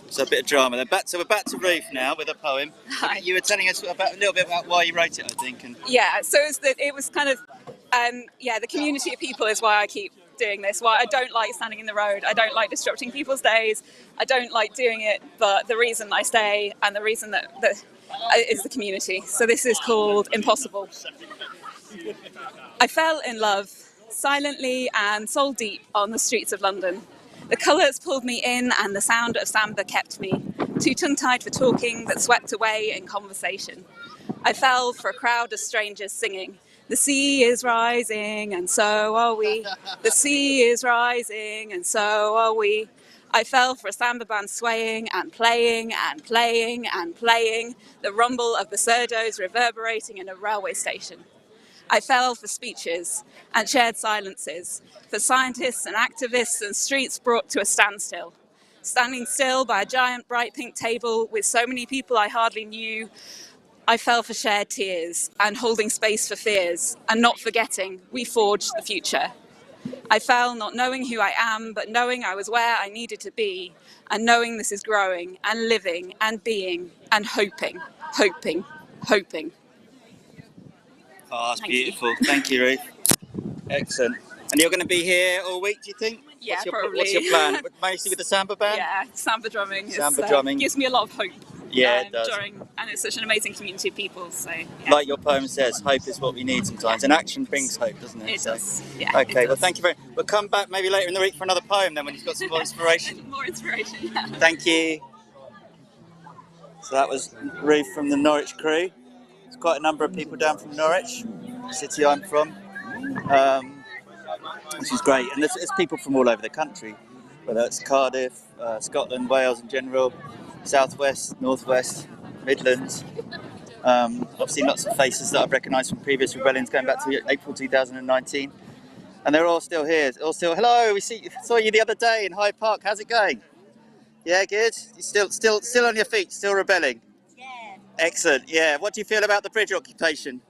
So a bit of drama there. So we're back to Ruth now with a poem. Hi. You were telling us a little bit about why you wrote it, I think. Yeah, so it was kind of, the community of people is why I keep doing this. Why I don't like standing in the road. I don't like disrupting people's days. I don't like doing it, but the reason I stay and the reason that is the community. So this is called Impossible. I fell in love silently and soul deep on the streets of London. The colours pulled me in and the sound of samba kept me, too tongue-tied for talking that swept away in conversation. I fell for a crowd of strangers singing, "The sea is rising and so are we. The sea is rising and so are we." I fell for a samba band swaying and playing and playing and playing, the rumble of the surdos reverberating in a railway station. I fell for speeches and shared silences, for scientists and activists and streets brought to a standstill. Standing still by a giant bright pink table with so many people I hardly knew, I fell for shared tears and holding space for fears and not forgetting we forged the future. I fell not knowing who I am, but knowing I was where I needed to be, and knowing this is growing and living and being and hoping, hoping, hoping. Oh, that's beautiful. Thank you, Ruth. Excellent. And you're going to be here all week, do you think? Yeah, What's probably. your plan? Mostly with the samba band? Yeah, samba drumming. Samba drumming. Gives me a lot of hope. Yeah, it does. And it's such an amazing community of people. So, yeah. Like your poem says, hope is what we need sometimes, and action brings hope, doesn't it? It does. Yeah. Okay. Well, thank you very much. We'll come back maybe later in the week for another poem then, when you've got some more inspiration. More inspiration. Yeah. Thank you. So that was Ruth from the Norwich crew. There's quite a number of people down from Norwich, the city I'm from, which is great. And there's people from all over the country, whether it's Cardiff, Scotland, Wales in general, Southwest, Northwest, Midlands. I've seen lots of faces that I've recognised from previous rebellions going back to April 2019. And they're all still here. All still, hello, saw you the other day in Hyde Park. How's it going? Yeah, good. You still on your feet, still rebelling? Yeah. Excellent, yeah. What do you feel about the bridge occupation?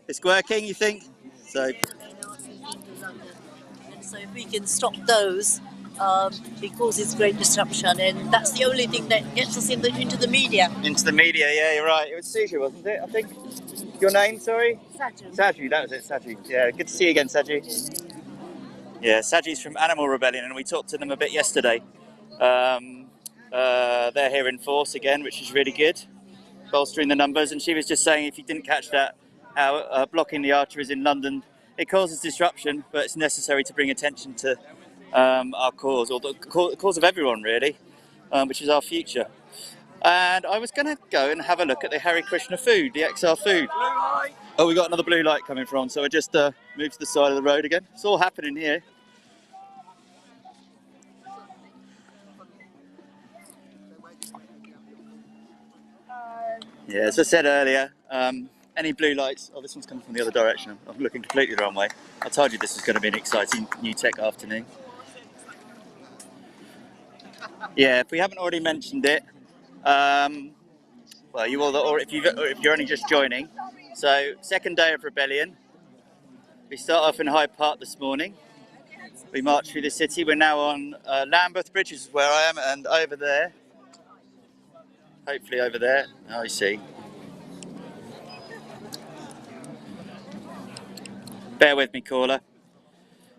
It's working, you think? So if we can stop those, it causes great disruption, and that's the only thing that gets us into the media. Into the media, yeah, you're right. It was Suju, wasn't it, I think? Your name, sorry? Saju. Saju, that was it, Saju. Yeah, good to see you again, Saju. Yeah, Saju's from Animal Rebellion, and we talked to them a bit yesterday. They're here in force again, which is really good, bolstering the numbers. And she was just saying, if you didn't catch that, how blocking the arteries in London, it causes disruption, but it's necessary to bring attention to our cause, or the cause of everyone really, which is our future. And I was going to go and have a look at the Hare Krishna food, the XR food. Oh, we got another blue light coming from, so I just moved to the side of the road again. It's all happening here. Yeah, as I said earlier, any blue lights, oh, this one's coming from the other direction. I'm looking completely the wrong way. I told you this was going to be an exciting new tech afternoon. Yeah, if we haven't already mentioned it, well, you all, or if you're only just joining, so second day of rebellion. We start off in Hyde Park this morning. We march through the city. We're now on Lambeth Bridge, which is where I am, and over there, hopefully over there, I see. Bear with me, caller.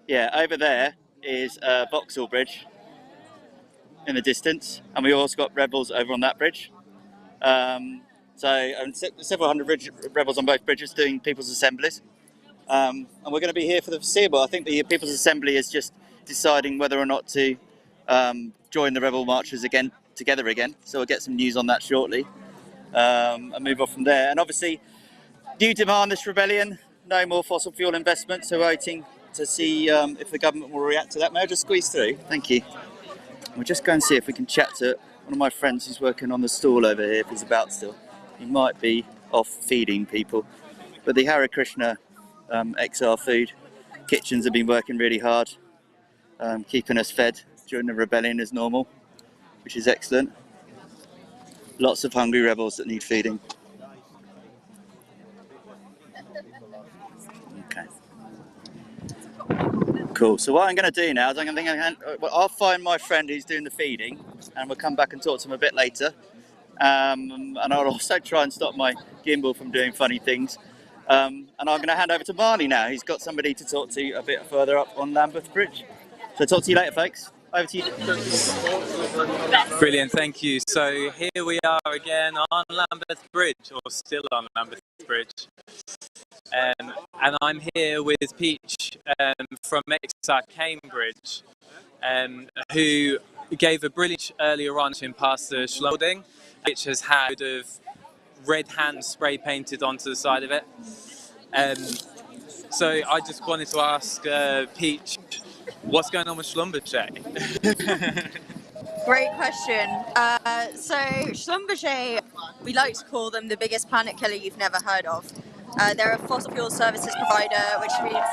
Yeah, over there is Vauxhall Bridge in the distance, and we also got rebels over on that bridge. Several hundred rebels on both bridges doing people's assemblies. And we're going to be here for the foreseeable. I think the People's Assembly is just deciding whether or not to join the rebel marchers together again. So we'll get some news on that shortly and move on from there. And obviously, you demand this rebellion, no more fossil fuel investment. So we're waiting to see if the government will react to that. May I just squeeze through? Thank you. We'll just go and see if we can chat to one of my friends who's working on the stall over here, if he's about still. He might be off feeding people. But the Hare Krishna XR food kitchens have been working really hard, keeping us fed during the rebellion as normal, which is excellent. Lots of hungry rebels that need feeding. Okay. Cool. So what I'm going to do now is I'll find my friend who's doing the feeding, and we'll come back and talk to him a bit later. And I'll also try and stop my gimbal from doing funny things. And I'm going to hand over to Marnie now. He's got somebody to talk to a bit further up on Lambeth Bridge. So talk to you later, folks. Over to you. Brilliant, thank you. So here we are again on Lambeth Bridge, or still on Lambeth Bridge. And I'm here with Peach from XR Cambridge, who gave a brilliant earlier on in past the Schlodding, which has had of red hands spray painted onto the side of it. So I just wanted to ask Peach, what's going on with Schlumberger? Great question. So Schlumberger, we like to call them the biggest planet killer you've never heard of. They're a fossil fuel services provider, which means,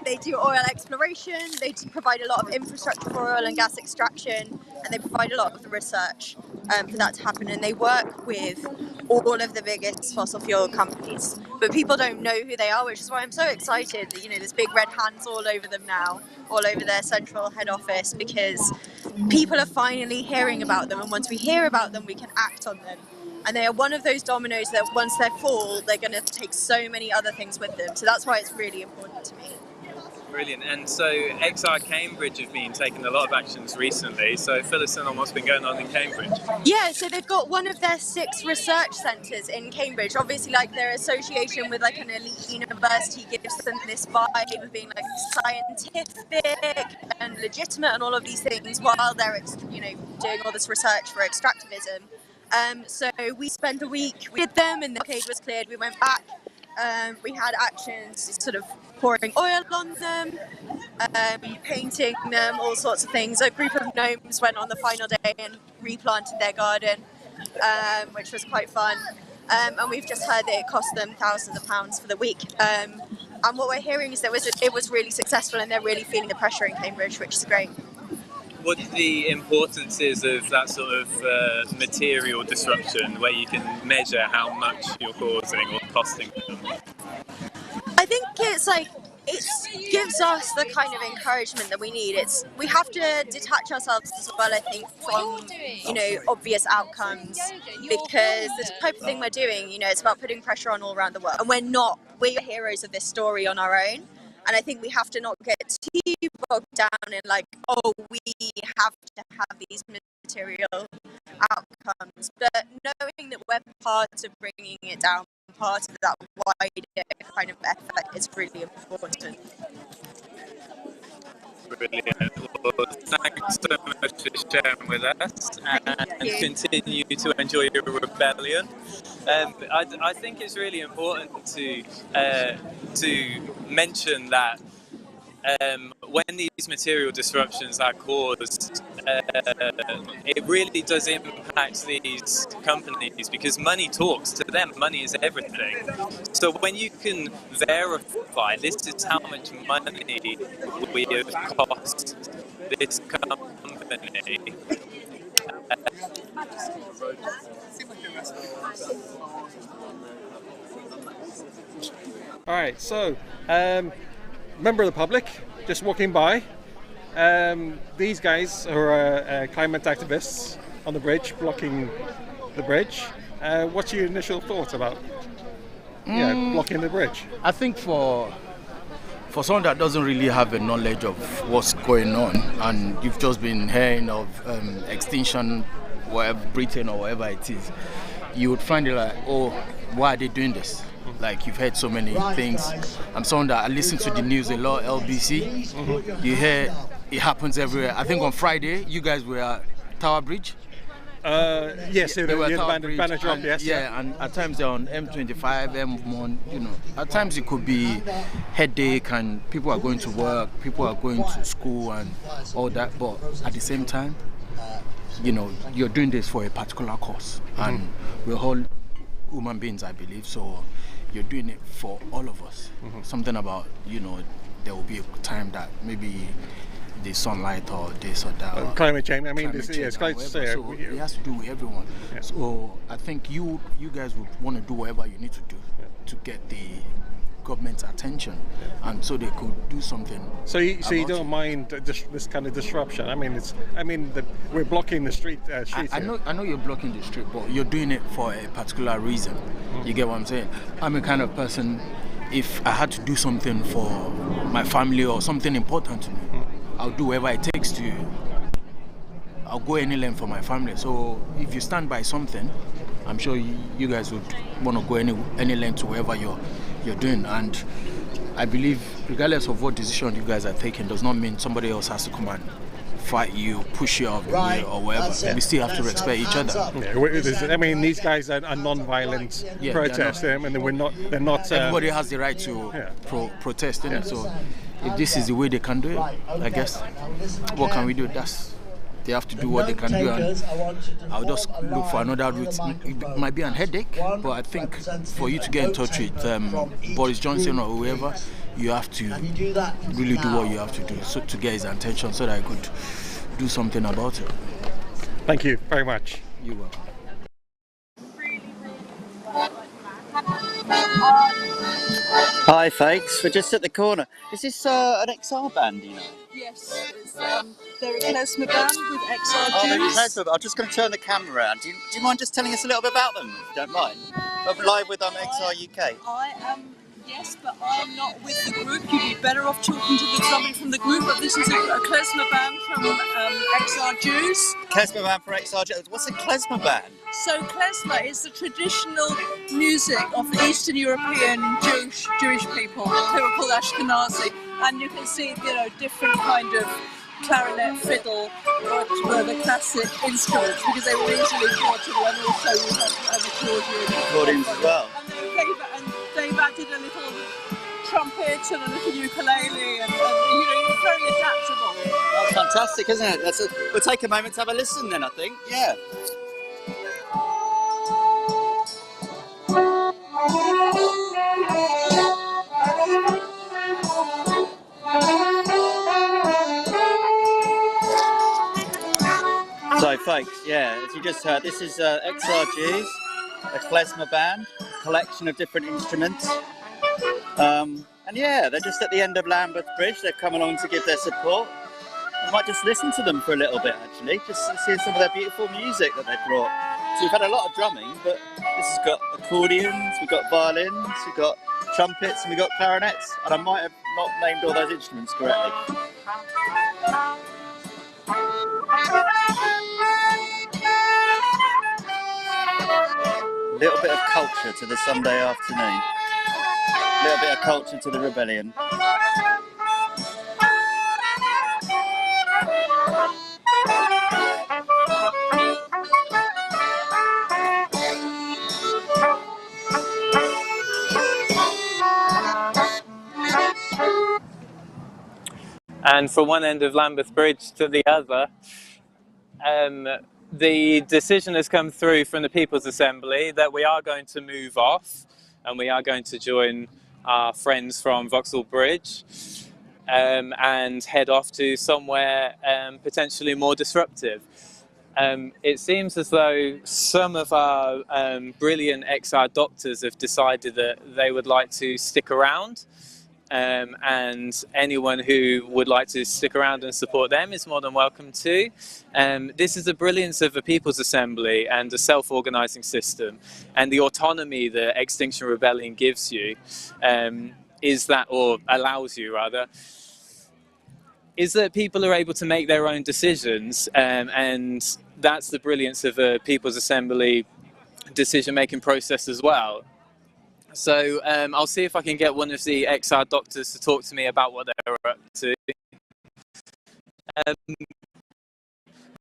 they do oil exploration, they provide a lot of infrastructure for oil and gas extraction, and they provide a lot of the research for that to happen. And they work with all of the biggest fossil fuel companies, but people don't know who they are, which is why I'm so excited that, you know, there's big red hands all over them now, all over their central head office, because people are finally hearing about them, and once we hear about them, we can act on them. And they are one of those dominoes that once they fall, they're going to take so many other things with them. So that's why it's really important to me. Brilliant. And so XR Cambridge have been taking a lot of actions recently. So fill us in on what's been going on in Cambridge. Yeah, so they've got one of their 6 research centres in Cambridge. Obviously, like, their association with like an elite university gives them this vibe of being like scientific and legitimate and all of these things, while they're, you know, doing all this research for extractivism. So we spent a week with them, and the blockade was cleared. We went back. We had actions sort of pouring oil on them, painting them, all sorts of things. A group of gnomes went on the final day and replanted their garden, which was quite fun. And we've just heard that it cost them thousands of pounds for the week. And what we're hearing is that it was really successful, and they're really feeling the pressure in Cambridge, which is great. What the importance is of that sort of material disruption, where you can measure how much you're causing or costing them? I think it's like, it gives us the kind of encouragement that we need. We have to detach ourselves as well, I think, from, you know, obvious outcomes, because the type of thing we're doing, you know, it's about putting pressure on all around the world, and we're heroes of this story on our own. And I think we have to not get too bogged down in like, oh, we have to have these material outcomes. But knowing that we're part of bringing it down, part of that wider kind of effort, is really important. Brilliant. Well, thanks so much for sharing with us, and continue to enjoy your rebellion. I think it's really important to mention that when these material disruptions are caused, it really does impact these companies, because money talks to them. Money is everything. So when you can verify this is how much money we have cost this company, all right, so member of the public just walking by. These guys are climate activists on the bridge, blocking the bridge. What's your initial thoughts about blocking the bridge? I think for someone that doesn't really have a knowledge of what's going on, and you've just been hearing of Extinction, whatever, Britain or whatever it is, you would find it like, oh, why are they doing this? Like, you've heard so many things. I'm someone that I listen to the news a lot, LBC. You hear it happens everywhere. I think on Friday, you guys were at Tower Bridge. Yes, they were at banner drop, yes. Yeah, and at times they're on M25, M1, you know. At times it could be headache, and people are going to work, people are going to school and all that. But at the same time, you know, you're doing this for a particular cause. And we're all human beings, I believe, so you're doing it for all of us. Something about, you know, there will be a time that maybe the sunlight or this or that. Climate change, I mean, it's quite to say. So it has to do with everyone. Yeah. So I think you guys would want to do whatever you need to do to get the government's attention, and so they could do something. So you don't mind this kind of disruption? I mean, we're blocking the street. I know you're blocking the street, but you're doing it for a particular reason. You get what I'm saying? I'm a kind of person, if I had to do something for my family or something important to me, I'll do whatever it takes to. I'll go any length for my family. So if you stand by something, I'm sure you guys would want to go any length to wherever you're doing. And I believe, regardless of what decision you guys are taking, does not mean somebody else has to come and fight you, push you off the way or whatever. We still have to respect each other. Yeah, I mean, these guys are non-violent protests, and they're not. Everybody has the right to protest, innit? So if this is the way they can do it, I guess, what can we do? They have to do what they can do, and I'll just look for another route. It might be a headache, but I think for you to get in touch with Boris Johnson or whoever, you have to really do what you have to do to get his attention, so that I could do something about it. Thank you very much. You're welcome. Hi folks, we're just at the corner. Is this an XR band, you know? Yes, they're a klezmer band with XR Oh, they're Jews. klezmer. I'm just going to turn the camera around. Do you mind just telling us a little bit about them, if you don't mind? I'm live with XR UK. I am, yes, but I'm not with the group. You'd be better off talking to somebody from the group, but this is a klezmer band from XR Jews. Klezmer band for XR Jews. What's a klezmer band? So klezmer is the traditional music of the Eastern European Jewish people who are called Ashkenazi, and you can see, you know, different kind of clarinet, fiddle, were the classic instruments because they were easily portable, and also you have an accordion. Accordions as well. And they've added a little trumpet and a little ukulele, and you know, it's very adaptable. That's fantastic, isn't it? We'll take a moment to have a listen then, I think. Yeah. So folks, yeah, as you just heard, this is XR Jews, a klezmer band, a collection of different instruments. And yeah, they're just at the end of Lambeth Bridge. They've come along to give their support. I might just listen to them for a little bit actually, just to see some of their beautiful music that they've brought. So we've had a lot of drumming, but this has got accordions, we've got violins, we've got trumpets, and we've got clarinets, and I might have not named all those instruments correctly. A little bit of culture to the Sunday afternoon. A little bit of culture to the rebellion. And from one end of Lambeth Bridge to the other, the decision has come through from the People's Assembly that we are going to move off and we are going to join our friends from Vauxhall Bridge and head off to somewhere potentially more disruptive. It seems as though some of our brilliant XR doctors have decided that they would like to stick around. And anyone who would like to stick around and support them is more than welcome to. This is the brilliance of a People's Assembly and a self-organising system, and the autonomy that Extinction Rebellion gives you is that, or allows you rather, is that people are able to make their own decisions, and that's the brilliance of a People's Assembly decision-making process as well. So I'll see if I can get one of the XR doctors to talk to me about what they're up to.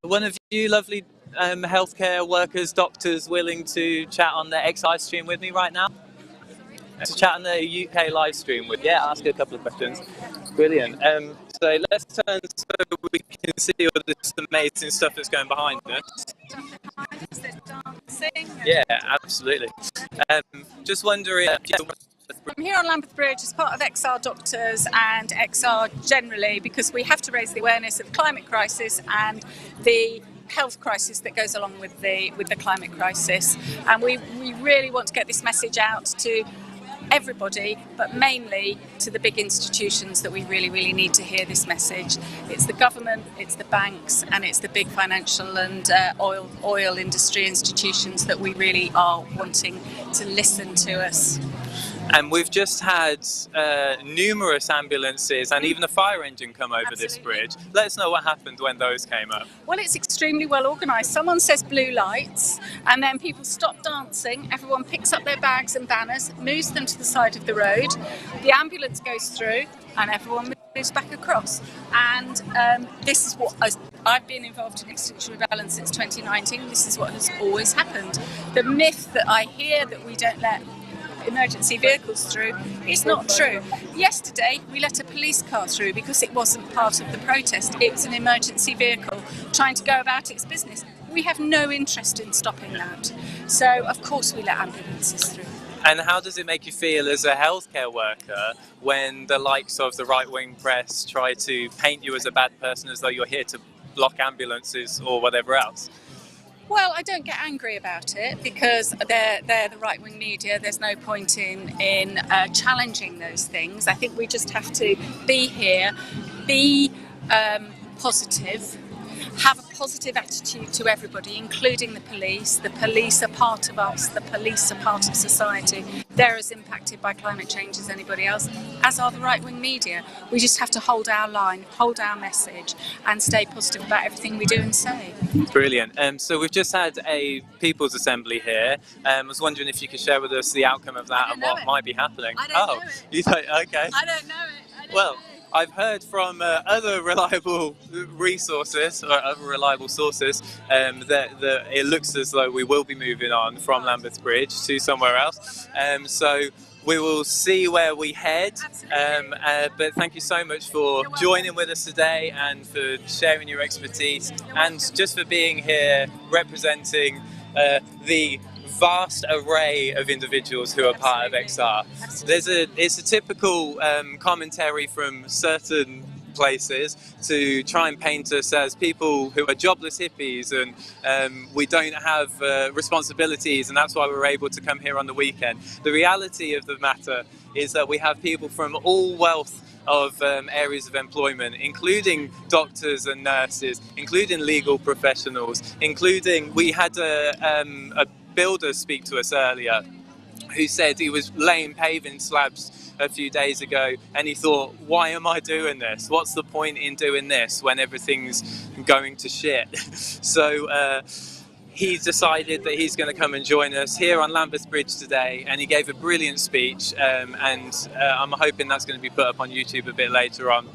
One of you lovely healthcare workers, doctors, willing to chat on the XR stream with me right now? To chat on the UK live stream with, yeah, ask a couple of questions. Brilliant. So let's turn so we can see all this amazing stuff that's going behind us. Yeah, absolutely. Just wondering. I'm here on Lambeth Bridge as part of XR Doctors and XR generally because we have to raise the awareness of the climate crisis and the health crisis that goes along with the climate crisis, and we really want to get this message out to everybody, but mainly to the big institutions that we really need to hear this message. It's the government, it's the banks, and it's the big financial and oil industry institutions that we really are wanting to listen to us. And we've just had numerous ambulances and even a fire engine come over this bridge. Let us know what happened when those came up. Well, it's extremely well organised. Someone says blue lights, and then people stop dancing. Everyone picks up their bags and banners, moves them to the side of the road. The ambulance goes through, and everyone moves back across. And this is what I've been involved in Extinction Rebellion since 2019. This is what has always happened. The myth that I hear that we don't let emergency vehicles through is not true. Yesterday we let a police car through because it wasn't part of the protest. It was an emergency vehicle trying to go about its business. We have no interest in stopping that. So of course we let ambulances through. And how does it make you feel as a healthcare worker when the likes of the right-wing press try to paint you as a bad person, as though you're here to block ambulances or whatever else? Well, I don't get angry about it because they're the right-wing media. There's no point in challenging those things. I think we just have to be here, be positive, have a positive attitude to everybody, including the police. The police are part of us. The police are part of society. They're as impacted by climate change as anybody else, as are the right-wing media. We just have to hold our line, hold our message, and stay positive about everything we do and say. Brilliant. So we've just had a People's Assembly here. I was wondering if you could share with us the outcome of that and what might be happening. I don't know it. You don't? Okay. I don't know it. Well, I've heard from other reliable resources or other reliable sources that it looks as though we will be moving on from Lambeth Bridge to somewhere else. So we will see where we head. But thank you so much for joining with us today and for sharing your expertise and just for being here representing the vast array of individuals who are part of XR. It's a typical commentary from certain places to try and paint us as people who are jobless hippies and we don't have responsibilities, and that's why we're able to come here on the weekend. The reality of the matter is that we have people from all wealth of areas of employment, including doctors and nurses, including legal professionals, including, we had a builder speak to us earlier who said he was laying paving slabs a few days ago and he thought, why am I doing this? What's the point in doing this when everything's going to shit? So he's decided that he's going to come and join us here on Lambeth Bridge today, and he gave a brilliant speech, and I'm hoping that's going to be put up on YouTube a bit later on.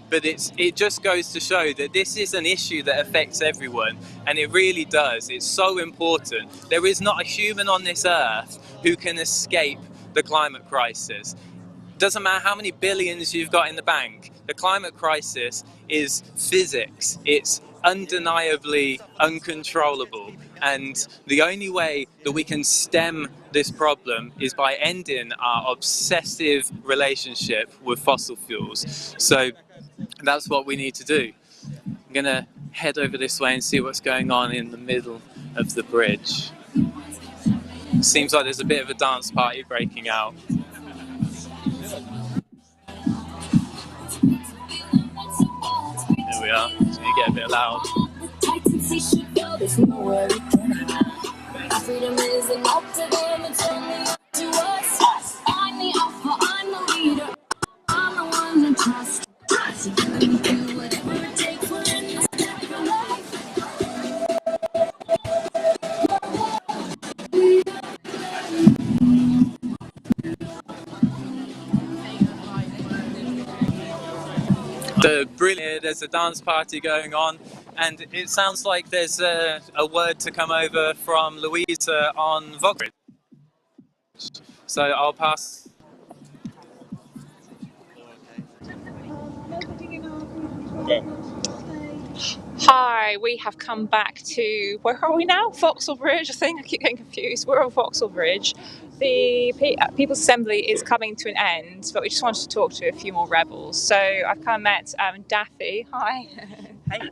But it just goes to show that this is an issue that affects everyone, and it really does. It's so important. There is not a human on this earth who can escape the climate crisis. Doesn't matter how many billions you've got in the bank, the climate crisis is physics. It's undeniably uncontrollable, and the only way that we can stem this problem is by ending our obsessive relationship with fossil fuels. So that's what we need to do. I'm gonna head over this way and see what's going on in the middle of the bridge. Seems like there's a bit of a dance party breaking out. Here we are, so you get a bit loud. Freedom isn't up to them, it's only up to us. I'm the alpha, I'm the leader, I'm the one to trust. So you can do whatever it takes for any step of life. Brilliant, there's a dance party going on, and it sounds like there's a word to come over from Louisa on Vauxhall Bridge. So I'll pass. Hi, we have come back to, where are we now? Vauxhall Bridge, I think. I keep getting confused. We're on Vauxhall Bridge. The People's Assembly is coming to an end, but we just wanted to talk to a few more rebels. So I've kind of met Daffy. Hi. Hey.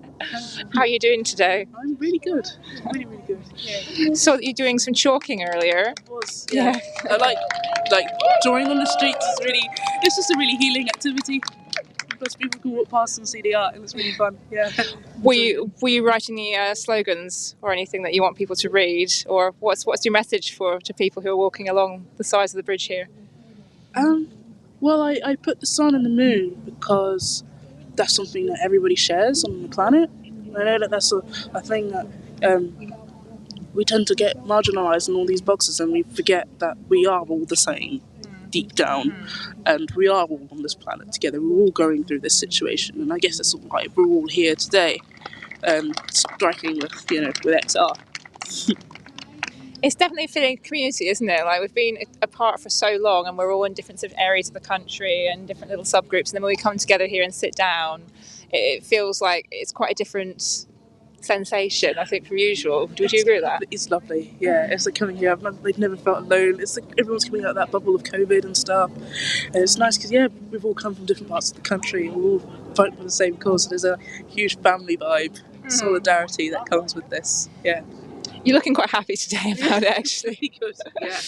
How are you doing today? I'm really good. Really, really good. Yeah. Saw that you're doing some chalking earlier. It was, yeah. I like drawing on the streets. It's just a really healing activity. Plus people can walk past and see the art. It was really fun. Yeah. Were you writing any slogans or anything that you want people to read, or what's your message to people who are walking along the sides of the bridge here? Well, I put the sun and the moon because that's something that everybody shares on the planet. I know that that's a thing that we tend to get marginalised in all these boxes, and we forget that we are all the same deep down, and we are all on this planet together. We're all going through this situation, and I guess that's why we're all here today, striking with XR. It's definitely a feeling of community, isn't it? Like, we've been apart for so long, and we're all in different sort of areas of the country and different little subgroups, and then when we come together here and sit down, it feels like it's quite a different sensation, I think, from usual. Would you agree with that? It's lovely, yeah. It's like coming here, they've never felt alone. It's like everyone's coming out of that bubble of COVID and stuff. And it's nice because, we've all come from different parts of the country and we're all fighting for the same cause. So there's a huge family vibe. solidarity that comes with this. Yeah. You're looking quite happy today about it, actually. Yeah.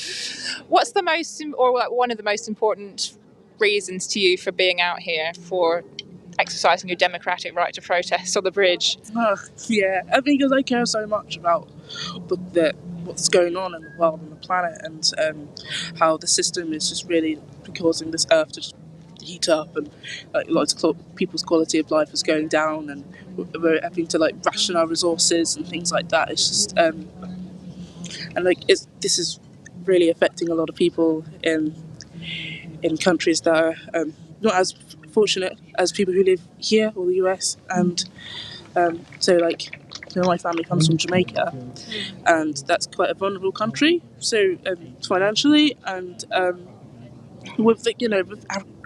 What's the most, or like one of the most important reasons to you for being out here, for exercising your democratic right to protest on the bridge? Yeah, I think because I care so much about what's going on in the world and the planet, and how the system is just really causing this earth to just heat up, and lots of people's quality of life is going down, and we're having to ration our resources and things like that. It's just this is really affecting a lot of people in countries that are not as fortunate as people who live here or the US, and my family comes from Jamaica, and that's quite a vulnerable country. So financially, and with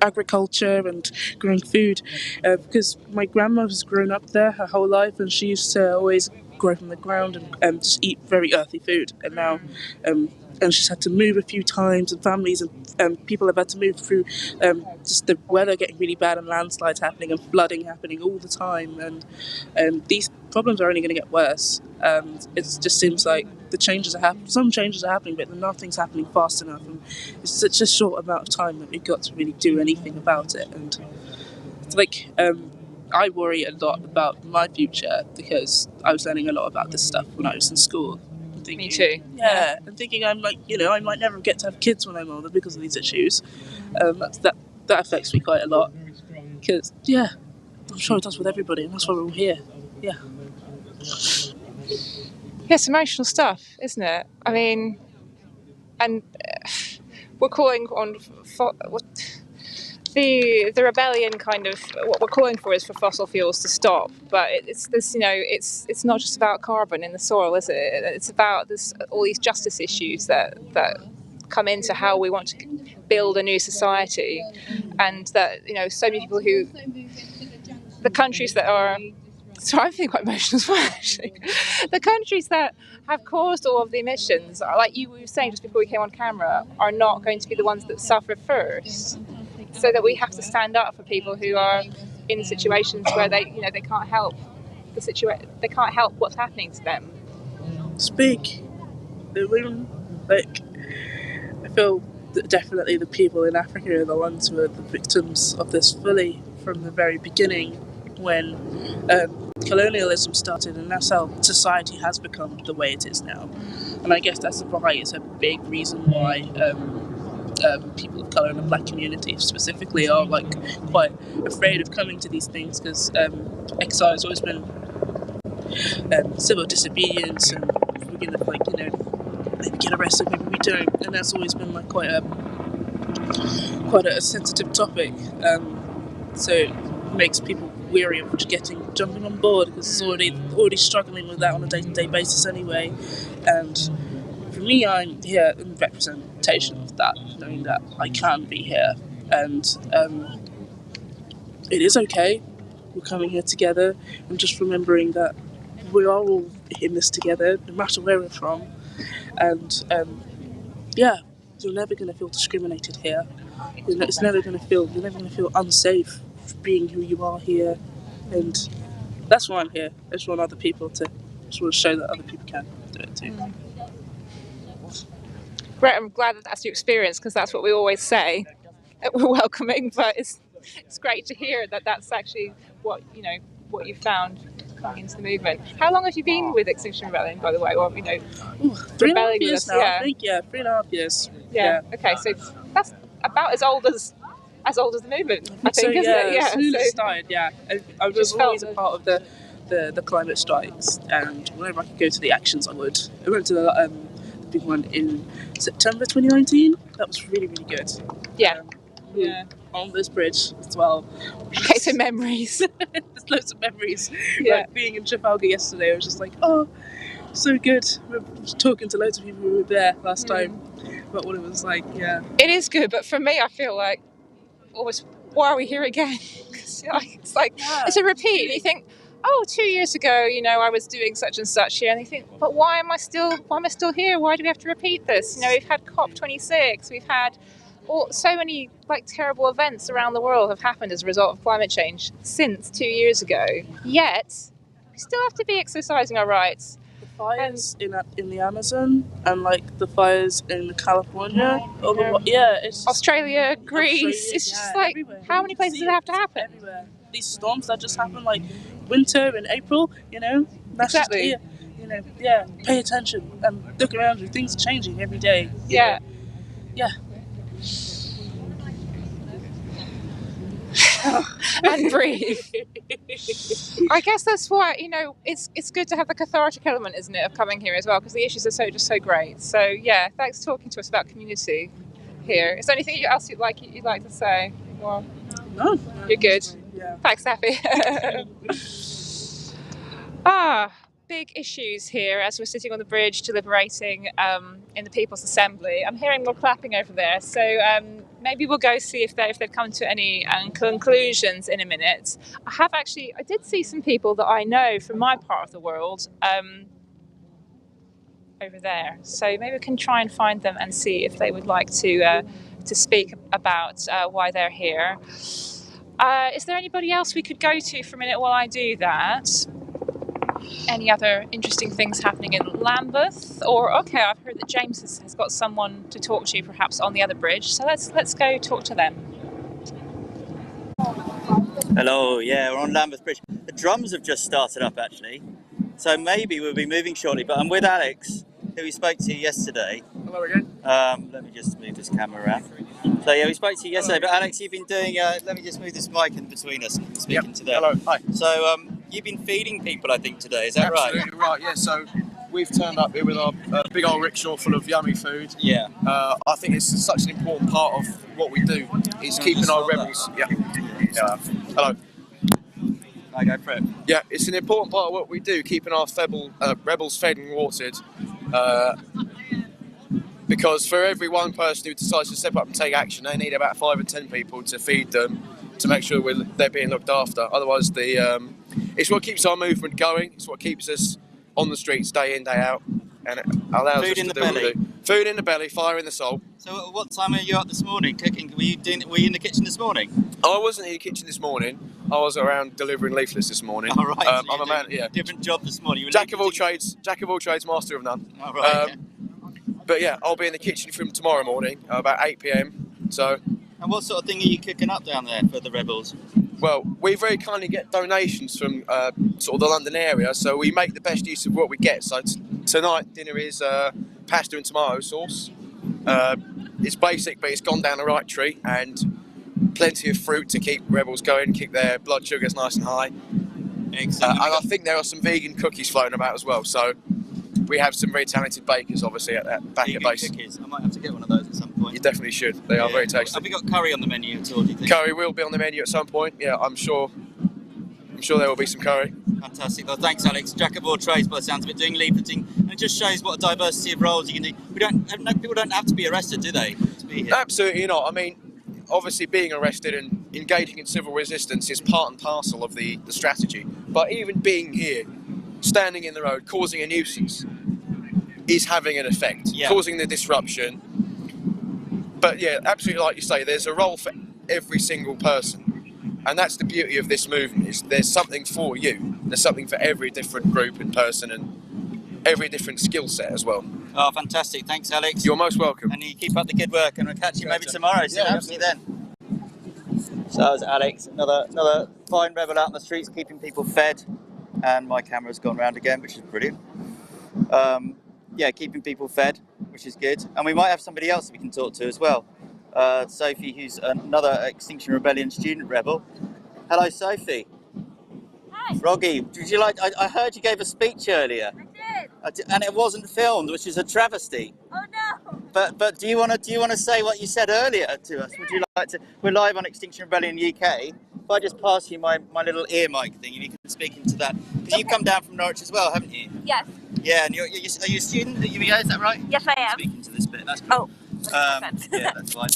agriculture and growing food, because my grandmother's grown up there her whole life, and she used to always grow from the ground and just eat very earthy food, and now and she's had to move a few times, and families and people have had to move through just the weather getting really bad, and landslides happening and flooding happening all the time, and these problems are only going to get worse. It just seems like the changes are happening. Some changes are happening, but nothing's happening fast enough, and it's such a short amount of time that we've got to really do anything about it. And it's I worry a lot about my future, because I was learning a lot about this stuff when I was in school. Me too. Yeah, and thinking I might never get to have kids when I'm older because of these issues. That affects me quite a lot, because I'm sure it does with everybody, and that's why we're all here. Yeah. It's emotional stuff, isn't it? I mean, and we're calling on the rebellion. Kind of what we're calling for is for fossil fuels to stop, but it's this, it's not just about carbon in the soil, is it? It's about all these justice issues that come into how we want to build a new society, and that so many people the countries that are. Sorry, I'm feeling quite emotional as well, actually. The countries that have caused all of the emissions, like you were saying just before we came on camera, are not going to be the ones that suffer first. So that we have to stand up for people who are in situations where they can't help the situation. They can't help what's happening to them. Speak. The women, I feel that definitely the people in Africa are the ones who are the victims of this fully from the very beginning, when colonialism started, and that's how society has become the way it is now. And I guess that's why it's a big reason why people of colour in the black community specifically are quite afraid of coming to these things, because exile has always been civil disobedience, and we're gonna maybe get arrested, maybe we don't, and that's always been quite a sensitive topic. So it makes people weary of jumping on board, because it's already struggling with that on a day-to-day basis anyway. And for me, I'm here in representation of that, knowing that I can be here, and it is okay. We're coming here together, and just remembering that we are all in this together, no matter where we're from. And you're never going to feel discriminated here. You're never going to feel unsafe being who you are here, and that's why I'm here. I just want other people to show that other people can do it too. Great, I'm glad that's your experience, because that's what we always say, that we're welcoming, but it's great to hear that that's actually what you found coming into the movement. How long have you been with Extinction Rebellion, by the way, or 3.5 years now, I think. 3.5 years. Yeah. Okay, so that's about as old as the movement, I think, isn't it? Yeah, as soon as it started, I was always a part of the climate strikes, and whenever I could go to the actions, I would. I went to the big one in September 2019. That was really, really good. Yeah. On this bridge as well. Okay, so memories. There's loads of memories. Yeah. Being in Trafalgar yesterday, I was just so good. We were talking to loads of people who were there last time about what it was like. Yeah. It is good, but for me, I feel like almost, why are we here again? It's it's a repeat. And you think, 2 years ago, I was doing such and such here, and you think, but why am I still here? Why do we have to repeat this? We've had COP26, we've had so many terrible events around the world have happened as a result of climate change since 2 years ago. Yet we still have to be exercising our rights. The fires in the Amazon and like the fires in California, it's Australia, Greece. It's just like everywhere. how many places does it have to happen? Everywhere. These storms that just happen like winter in April, that's Exactly. just here. Pay attention and look around you. Things are changing every day. Yeah. And breathe. I guess that's why it's good to have the cathartic element, isn't it, of coming here as well, because the issues are just so great. So yeah, thanks for talking to us about community here. Is there anything else you'd like to say? Well, no, you're good. Yeah. Thanks, Safi. Big issues here as we're sitting on the bridge deliberating in the People's Assembly. I'm hearing more clapping over there, so maybe we'll go see if they've come to any conclusions in a minute. I did see some people that I know from my part of the world over there, so maybe we can try and find them and see if they would like to speak about why they're here. Is there anybody else we could go to for a minute while I do that? Any other interesting things happening in Lambeth? I've heard that James has got someone to talk to, perhaps on the other bridge. So let's go talk to them. Hello, yeah, we're on Lambeth Bridge. The drums have just started up actually, so maybe we'll be moving shortly. But I'm with Alex, who we spoke to yesterday. Hello again. Let me just move this camera around. So yeah, we spoke to you yesterday, but Alex, you've been doing. Let me just move this mic in between us, speaking to them. Hello, hi. So you've been feeding people, I think, today. Is that right? Absolutely right. Yeah. So we've turned up here with our big old rickshaw full of yummy food. Yeah. I think it's such an important part of what we do is keeping our rebels. Yeah. Hello. I go for it. Yeah, it's an important part of what we do, keeping our rebels fed and watered. Because for every one person who decides to step up and take action, they need about 5 or 10 people to feed them, to make sure they're being looked after. Otherwise, it's what keeps our movement going. It's what keeps us on the streets day in, day out, and it allows us to do what we do. Food in the belly, fire in the soul. So what time were you up this morning cooking? Were you in the kitchen this morning? I wasn't in the kitchen this morning. I was around delivering leaflets this morning. All right. I'm a man. Yeah. Different job this morning. Jack of all trades, master of none. All right. But yeah, I'll be in the kitchen from tomorrow morning, about 8 p.m. So. And what sort of thing are you cooking up down there for the rebels? Well, we very kindly get donations from sort of the London area, so we make the best use of what we get. So tonight dinner is pasta and tomato sauce. It's basic, but it's gone down the right tree, and plenty of fruit to keep rebels going, keep their blood sugars nice and high. Excellent. And I think there are some vegan cookies floating about as well. So we have some very talented bakers, obviously, at back at base. Cookies. I might have to get one of those at some point. You definitely should. They are very tasty. Have we got curry on the menu at all, do you think? Curry will be on the menu at some point. Yeah, I'm sure there will be some curry. Fantastic. Well, thanks, Alex. Jack of all trades, by the sounds of it, doing leafleting, and it just shows what a diversity of roles you can do. People don't have to be arrested, do they, to be here? Absolutely not. I mean, obviously, being arrested and engaging in civil resistance is part and parcel of the strategy. But even being here, standing in the road, causing a nuisance, is having an effect, causing the disruption. But yeah, absolutely, like you say, there's a role for every single person, and that's the beauty of this movement. Is there's something for you. There's something for every different group and person, and every different skill set as well. Oh, fantastic! Thanks, Alex. You're most welcome. And you keep up the good work, and we'll catch you maybe tomorrow. See what happens then. So that was Alex, another fine rebel out in the streets, keeping people fed, and my camera's gone round again, which is brilliant. Yeah, keeping people fed, which is good. And we might have somebody else we can talk to as well. Sophie, who's another Extinction Rebellion student rebel. Hello, Sophie. Hi. Froggy, would you like? I heard you gave a speech earlier. I did. And it wasn't filmed, which is a travesty. Oh no. But do you want to say what you said earlier to us? Would you like to? We're live on Extinction Rebellion UK. If I just pass you my little ear mic thing, and you can speak into that, because you've come down from Norwich as well, haven't you? Yes. Yeah, and are you a student at UVA, is that right? Yes, I am. Speaking to this bit, that's cool. Oh, yeah, that's fine.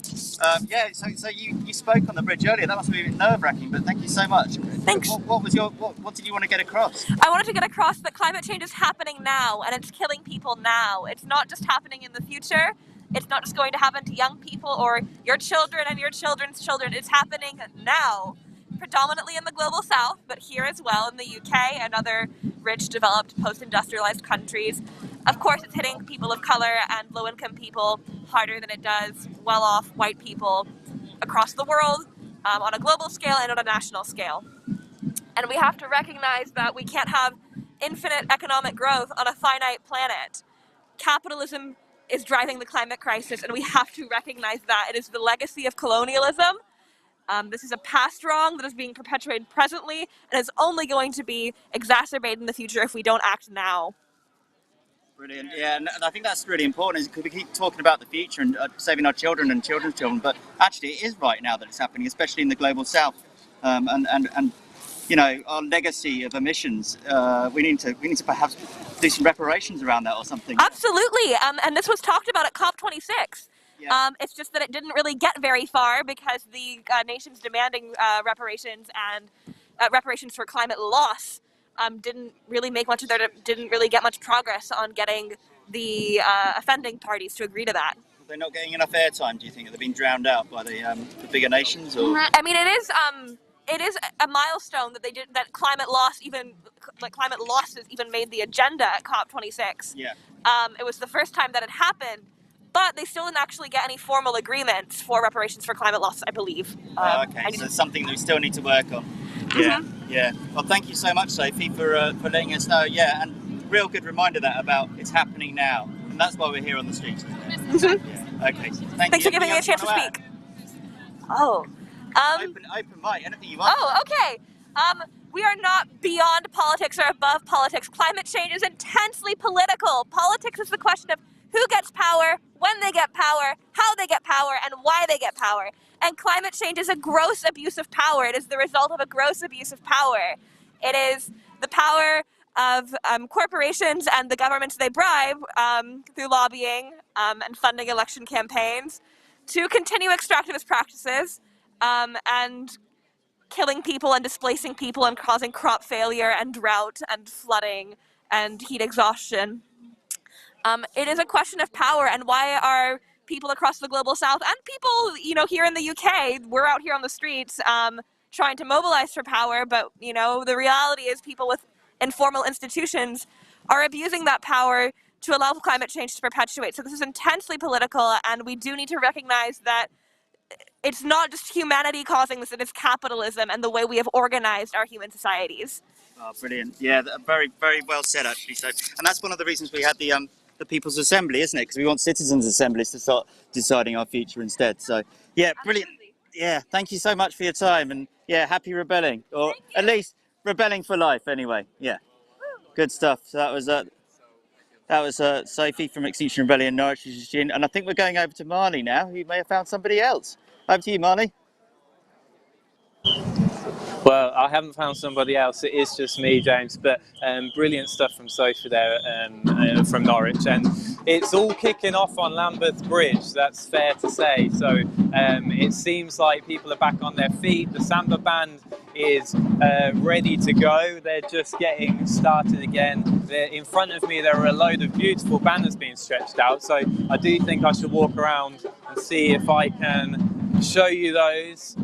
Yeah, so you spoke on the bridge earlier. That must be nerve-wracking, but thank you so much. Thanks. What did you want to get across? I wanted to get across that climate change is happening now, and it's killing people now. It's not just happening in the future. It's not just going to happen to young people or your children and your children's children. It's happening now, predominantly in the global south, but here as well in the UK and other rich, developed, post-industrialized countries. Of course, it's hitting people of color and low-income people harder than it does well-off white people across the world, on a global scale and on a national scale. And we have to recognize that we can't have infinite economic growth on a finite planet. Capitalism is driving the climate crisis, and we have to recognize that. It is the legacy of colonialism. This is a past wrong that is being perpetuated presently, and is only going to be exacerbated in the future if we don't act now. Brilliant. Yeah, and I think that's really important, because we keep talking about the future and saving our children and children's children, but actually it is right now that it's happening, especially in the global south. And you know, our legacy of emissions, we need to perhaps do some reparations around that or something. Absolutely, and this was talked about at COP26. Yeah. It's just that it didn't really get very far because the nations demanding reparations and reparations for climate loss didn't really get much progress on getting the offending parties to agree to that. They're not getting enough airtime, do you think? They're being drowned out by the bigger nations, or? I mean, it is a milestone that climate losses even made the agenda at COP26. Yeah. It was the first time that it happened, but they still didn't actually get any formal agreements for reparations for climate loss, I believe. Okay, so it's something that we still need to work on. Yeah, yeah. Well, thank you so much, Sophie, for letting us know. Yeah, and real good reminder that about it's happening now, and that's why we're here on the streets. Yeah. Okay. Thanks for giving me a chance to speak. Oh. Open mic, anything you want. Oh, okay. We are not beyond politics or above politics. Climate change is intensely political. Politics is the question of who gets power, when they get power, how they get power, and why they get power. And climate change is a gross abuse of power. It is the result of a gross abuse of power. It is the power of corporations and the governments they bribe through lobbying and funding election campaigns to continue extractivist practices and killing people and displacing people and causing crop failure and drought and flooding and heat exhaustion. It is a question of power, and why are people across the global south and people, you know, here in the UK, we're out here on the streets trying to mobilize for power, but, you know, the reality is people with informal institutions are abusing that power to allow climate change to perpetuate. So this is intensely political, and we do need to recognize that it's not just humanity causing this, it is capitalism and the way we have organized our human societies. Oh, brilliant. Yeah, very, very well said, actually. So, and that's one of the reasons we had the People's Assembly, isn't it? Because we want citizens' assemblies to start deciding our future instead. So, yeah, brilliant. Yeah, thank you so much for your time, and yeah, happy rebelling, or at least rebelling for life, anyway. Yeah, good stuff. So that was Sophie from Extinction Rebellion, Norwich, and I think we're going over to Marley now, who may have found somebody else. Over to you, Marley. Well, I haven't found somebody else. It is just me, James. But brilliant stuff from Sophie there from Norwich, and it's all kicking off on Lambeth Bridge. That's fair to say. So it seems like people are back on their feet. The Samba band is ready to go. They're just getting started again. In front of me, there are a load of beautiful banners being stretched out. So I do think I should walk around and see if I can show you those,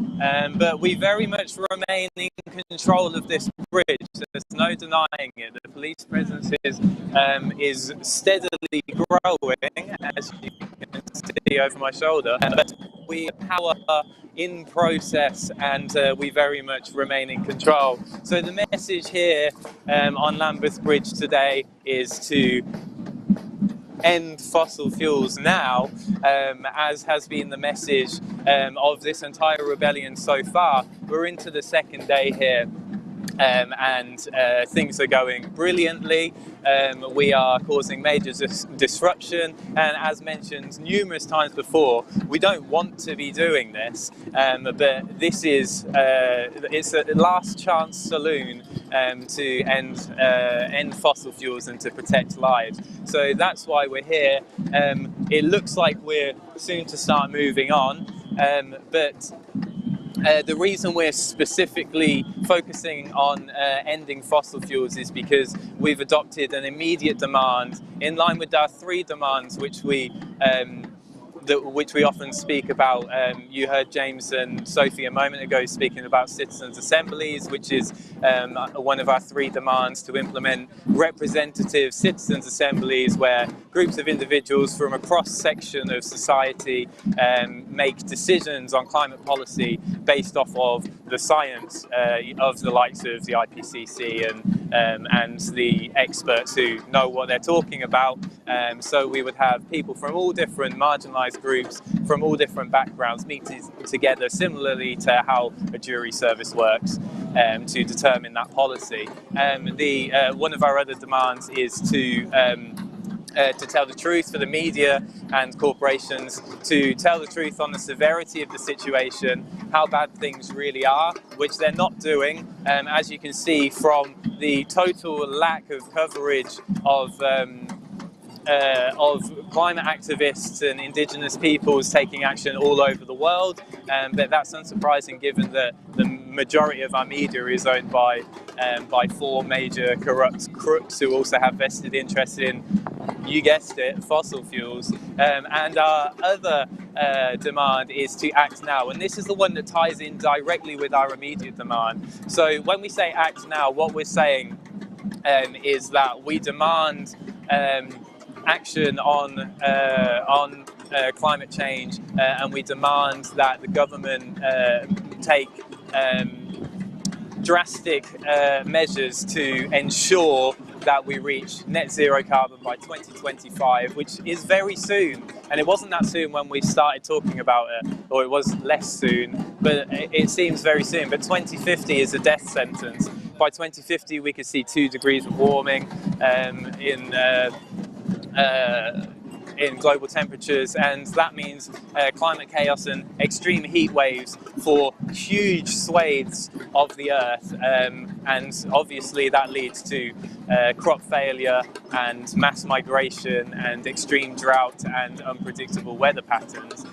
but we very much remain in control of this bridge. There's no denying it. The police presence is steadily growing, as you can see over my shoulder, but we have power in process, and we very much remain in control. So the message here on Lambeth Bridge today is to end fossil fuels now, as has been the message of this entire rebellion so far. We're into the second day here, and things are going brilliantly. We are causing major disruption, and as mentioned numerous times before, we don't want to be doing this, but this is it's a last chance saloon to end fossil fuels and to protect lives. So that's why we're here. It looks like we're soon to start moving on, but the reason we're specifically focusing on ending fossil fuels is because we've adopted an immediate demand in line with our 3 demands, which we which we often speak about. You heard James and Sophie a moment ago speaking about citizens' assemblies, which is one of our 3 demands, to implement representative citizens' assemblies where groups of individuals from a cross-section of society make decisions on climate policy based off of the science of the likes of the IPCC and the experts who know what they're talking about. So we would have people from all different marginalised groups, from all different backgrounds, meeting together similarly to how a jury service works to determine that policy. One of our other demands is to tell the truth for the media and corporations, to tell the truth on the severity of the situation, how bad things really are, which they're not doing, as you can see from the total lack of coverage of climate activists and indigenous peoples taking action all over the world. But that's unsurprising given that the majority of our media is owned by 4 major corrupt crooks who also have vested interest in, you guessed it, fossil fuels. And our other demand is to act now. And this is the one that ties in directly with our immediate demand. So when we say act now, what we're saying is that we demand action on climate change, and we demand that the government take drastic measures to ensure that we reach net zero carbon by 2025, which is very soon. And it wasn't that soon when we started talking about it, or it was less soon, but it seems very soon. But 2050 is a death sentence. By 2050, we could see 2 degrees of warming in global temperatures, and that means climate chaos and extreme heat waves for huge swathes of the earth, and obviously that leads to crop failure and mass migration and extreme drought and unpredictable weather patterns.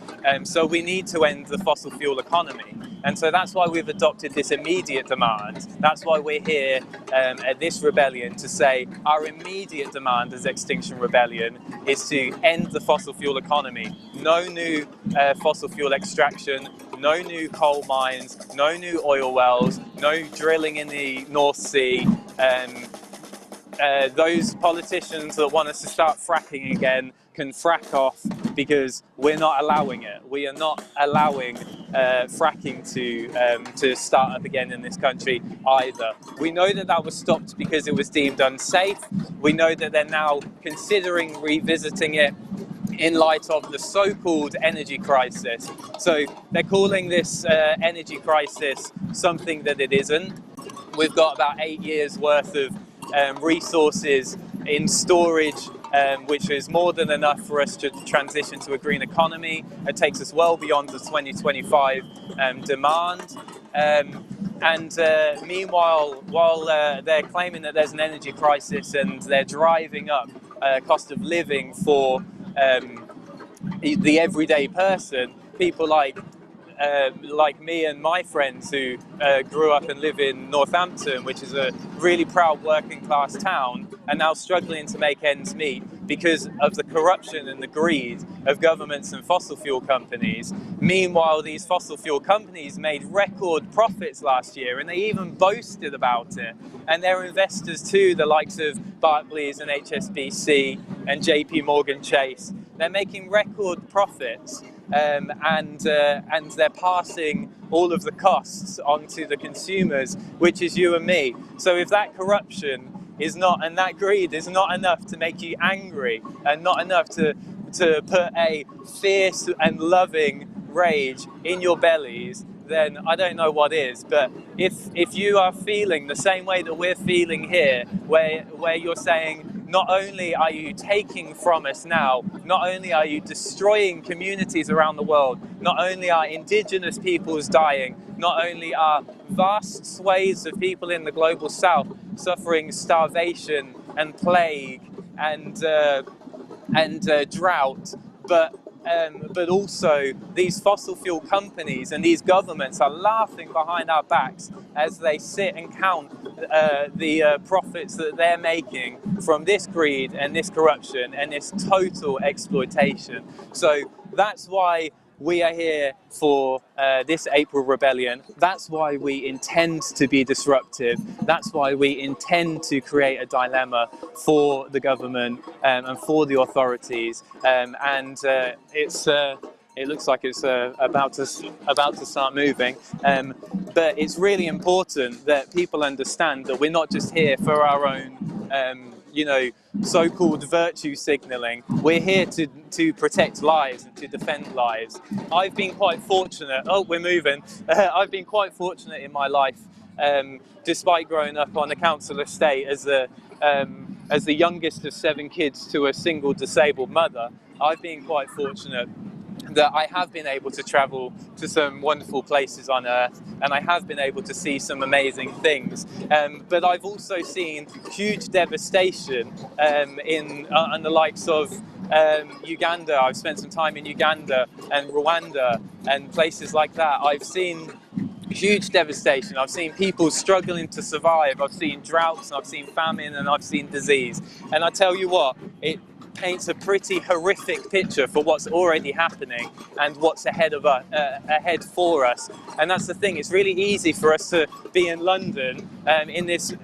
So we need to end the fossil fuel economy. And so that's why we've adopted this immediate demand. That's why we're here at this rebellion to say our immediate demand as Extinction Rebellion is to end the fossil fuel economy. No new fossil fuel extraction, no new coal mines, no new oil wells, no drilling in the North Sea. Those politicians that want us to start fracking again can frack off, because we're not allowing it. We are not allowing fracking to start up again in this country either. We know that that was stopped because it was deemed unsafe. We know that they're now considering revisiting it in light of the so-called energy crisis. So they're calling this energy crisis something that it isn't. We've got about 8 years worth of resources in storage, which is more than enough for us to transition to a green economy. It takes us well beyond the 2025 demand. Meanwhile, while they're claiming that there's an energy crisis and they're driving up cost of living for the everyday person, people like me and my friends who grew up and live in Northampton, which is a really proud working class town, are now struggling to make ends meet because of the corruption and the greed of governments and fossil fuel companies. Meanwhile, these fossil fuel companies made record profits last year, and they even boasted about it. And their investors too, the likes of Barclays and HSBC and JP Morgan Chase, they're making record profits. And they're passing all of the costs onto the consumers, which is you and me. So if that corruption is not, and that greed is not enough to make you angry, and not enough to put a fierce and loving rage in your bellies, then I don't know what is. But if you are feeling the same way that we're feeling here, where you're saying, not only are you taking from us now, not only are you destroying communities around the world, not only are indigenous peoples dying, not only are vast swathes of people in the global south suffering starvation and plague and drought, but also these fossil fuel companies and these governments are laughing behind our backs as they sit and count the profits that they're making from this greed and this corruption and this total exploitation. So That's why we are here for this April rebellion. That's why we intend to be disruptive. That's why we intend to create a dilemma for the government and for the authorities. It looks like it's about to start moving. But it's really important that people understand that we're not just here for our own so-called virtue signalling. We're here to protect lives and to defend lives. I've been quite fortunate. Oh, we're moving. I've been quite fortunate in my life, despite growing up on a council estate as the youngest of 7 kids to a single disabled mother. I've been quite fortunate that I have been able to travel to some wonderful places on Earth, and I have been able to see some amazing things. But I've also seen huge devastation on the likes of Uganda. I've spent some time in Uganda and Rwanda and places like that. I've seen huge devastation. I've seen people struggling to survive. I've seen droughts, and I've seen famine, and I've seen disease. And I tell you what, it paints a pretty horrific picture for what's already happening and what's ahead for us. And that's the thing, it's really easy for us to be in London in this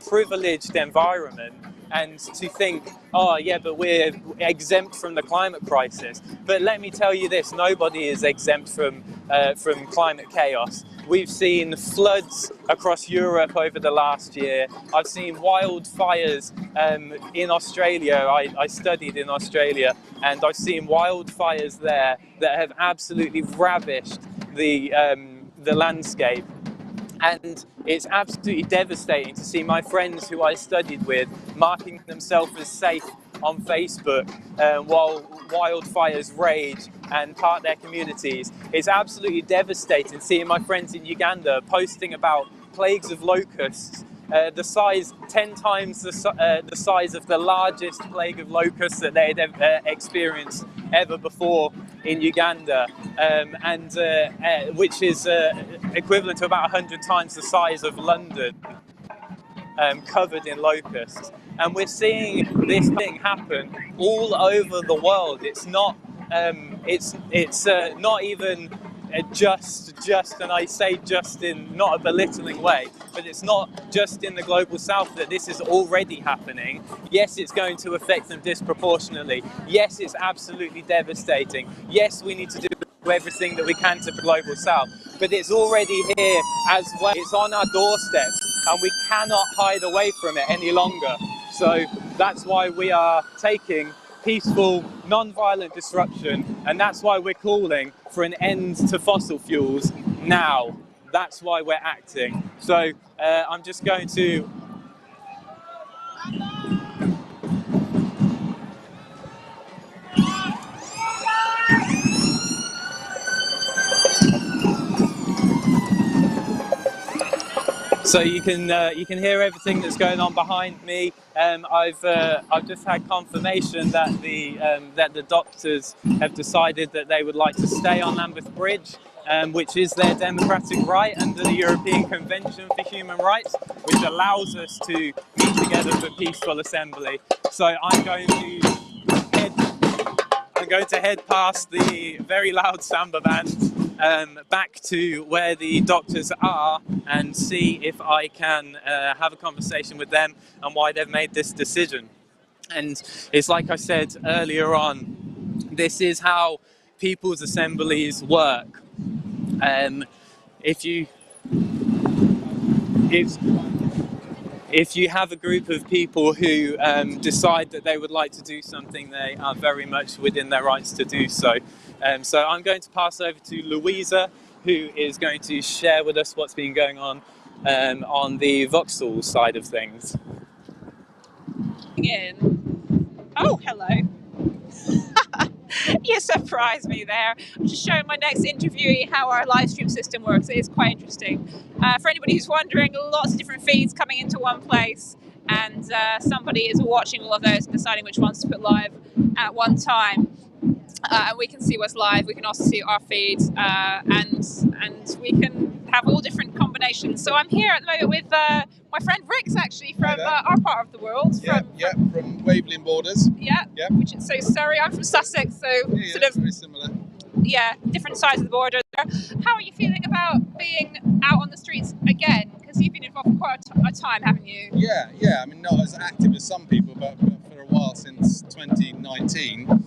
privileged environment and to think, oh yeah, but we're exempt from the climate crisis. But let me tell you this, nobody is exempt from climate chaos. We've seen floods across Europe over the last year. I've seen wildfires in Australia. I studied in Australia, and I've seen wildfires there that have absolutely ravished the landscape. And it's absolutely devastating to see my friends who I studied with marking themselves as safe on Facebook while wildfires rage and part their communities. It's absolutely devastating seeing my friends in Uganda posting about plagues of locusts, the size 10 times the size of the largest plague of locusts that they had experienced ever before in Uganda, which is equivalent to about 100 times the size of London, covered in locusts. And we're seeing this thing happen all over the world. It's not not even just, and I say just in not a belittling way, but it's not just in the global south that this is already happening. Yes, it's going to affect them disproportionately. Yes, it's absolutely devastating. Yes, we need to do everything that we can to the global south, but it's already here as well. It's on our doorsteps, and we cannot hide away from it any longer. So that's why we are taking peaceful, non-violent disruption, and that's why we're calling for an end to fossil fuels now. That's why we're acting. So I'm just going to So you can hear everything that's going on behind me. I've just had confirmation that the doctors have decided that they would like to stay on Lambeth Bridge, which is their democratic right under the European Convention for Human Rights, which allows us to meet together for peaceful assembly. So I'm going to head past the very loud samba band back to where the doctors are and see if I can have a conversation with them and why they've made this decision. And it's like I said earlier on, this is how people's assemblies work. If you have a group of people who decide that they would like to do something, they are very much within their rights to do so. So I'm going to pass over to Louisa, who is going to share with us what's been going on the Vauxhall side of things. Oh, hello. You surprised me there. I'm just showing my next interviewee how our live stream system works. It is quite interesting. For anybody who's wondering, lots of different feeds coming into one place, and somebody is watching all of those and deciding which ones to put live at one time. And we can see what's live. We can also see our feeds, and we can have all different combinations. So I'm here at the moment with my friend Rick's actually from our part of the world. From Waveley borders. Yeah. Which is so Surrey. I'm from Sussex, so sort of very similar. different sides of the border. How are you feeling about being out on the streets again? Because you've been involved for quite a time, haven't you? Yeah. I mean, not as active as some people, but for a while, since 2019.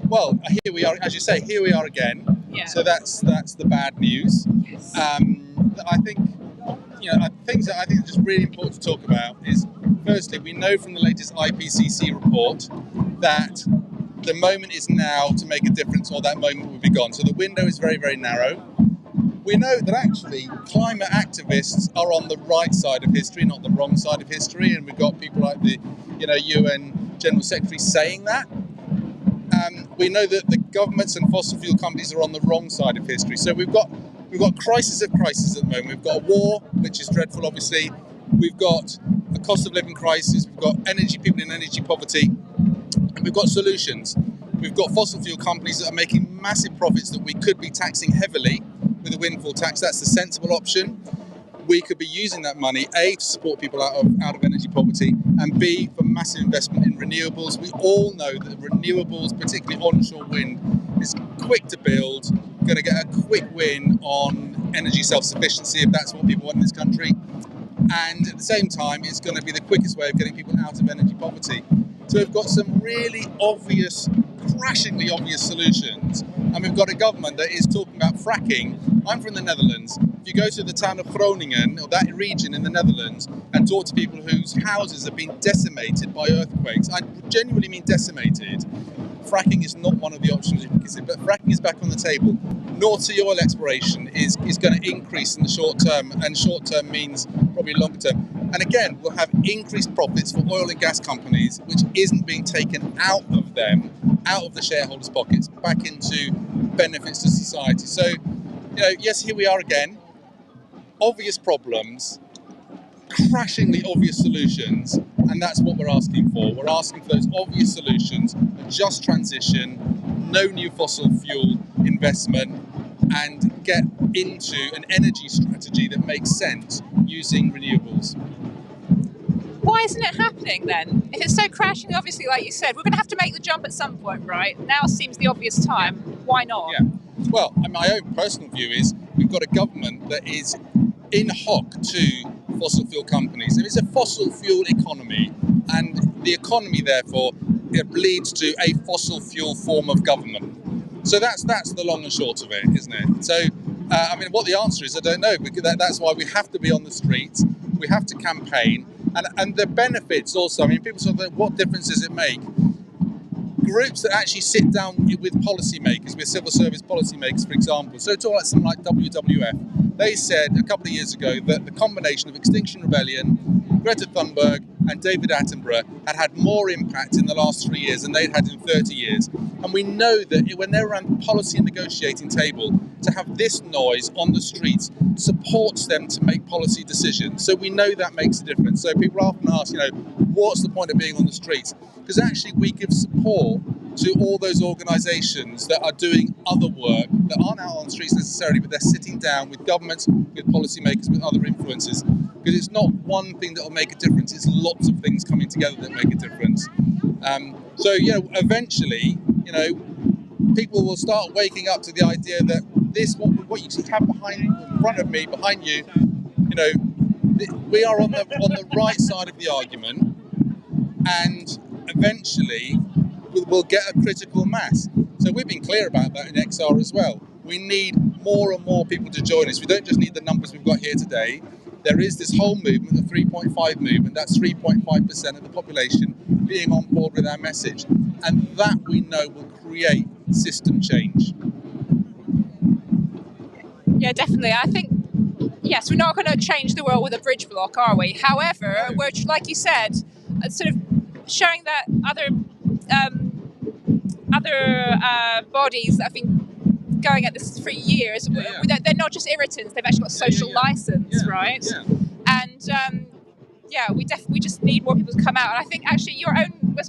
Well, here we are, as you say, here we are again. Yeah. So that's the bad news. Yes. I think, things that I think are just really important to talk about is, firstly, we know from the latest IPCC report that the moment is now to make a difference, or that moment will be gone. So the window is very, very narrow. We know that actually climate activists are on the right side of history, not the wrong side of history, and we've got people like the UN General Secretary saying that. We know that the governments and fossil fuel companies are on the wrong side of history. So we've got crisis of crisis at the moment. We've got a war, which is dreadful, obviously. We've got a cost of living crisis. We've got people in energy poverty, and we've got solutions. We've got fossil fuel companies that are making massive profits that we could be taxing heavily with a windfall tax. That's the sensible option. We could be using that money, A, to support people out of energy poverty, and B, for massive investment in renewables. We all know that renewables, particularly onshore wind, is quick to build, going to get a quick win on energy self-sufficiency, if that's what people want in this country. And at the same time, it's going to be the quickest way of getting people out of energy poverty. So we've got some really obvious, crashingly obvious solutions. And we've got a government that is talking about fracking. I'm from the Netherlands. If you go to the town of Groningen, or that region in the Netherlands, and talk to people whose houses have been decimated by earthquakes, I genuinely mean decimated, fracking is not one of the options you can consider, but fracking is back on the table. North Sea oil exploration is going to increase in the short term, and short term means probably longer term. And again, we'll have increased profits for oil and gas companies, which isn't being taken out of them, out of the shareholders' pockets, back into benefits to society. So, yes, here we are again. Obvious problems, crashingly obvious solutions, and that's what we're asking for. We're asking for those obvious solutions, a just transition, no new fossil fuel investment, and get into an energy strategy that makes sense using renewables. Why isn't it happening then? If it's so crashing, obviously, like you said, we're going to have to make the jump at some point, right? Now seems the obvious time. Why not? Yeah. Well, my own personal view is we've got a government that is in hock to fossil fuel companies. And it's a fossil fuel economy, and the economy, therefore, it leads to a fossil fuel form of government. So that's the long and short of it, isn't it? So, what the answer is, I don't know. Because that's why we have to be on the streets. We have to campaign. And the benefits also, people sort of, what difference does it make? Groups that actually sit down with policymakers, with civil service policymakers, for example. So talk like something like WWF. They said a couple of years ago that the combination of Extinction Rebellion, Greta Thunberg and David Attenborough had more impact in the last 3 years than they'd had in 30 years. And we know that when they're around the policy and negotiating table, to have this noise on the streets supports them to make policy decisions. So we know that makes a difference. So people often ask, what's the point of being on the streets? Because actually we give support to all those organisations that are doing other work, that aren't out on the streets necessarily, but they're sitting down with governments, with policymakers, with other influences. Because it's not one thing that will make a difference, it's lots of things coming together that make a difference. Eventually, people will start waking up to the idea that what you have in front of me, behind you, we are on the right side of the argument, and eventually we'll get a critical mass. So we've been clear about that in XR as well. We need more and more people to join us. We don't just need the numbers we've got here today. There is this whole movement, the 3.5 movement, that's 3.5% of the population being on board with our message. And that we know will create system change. Yeah, definitely. I think, yes, we're not going to change the world with a bridge block, are we? However, we're, like you said, sort of showing that other bodies that have been going at this for years, they're not just irritants, they've actually got social license, right? Yeah. And we just need more people to come out. And I think actually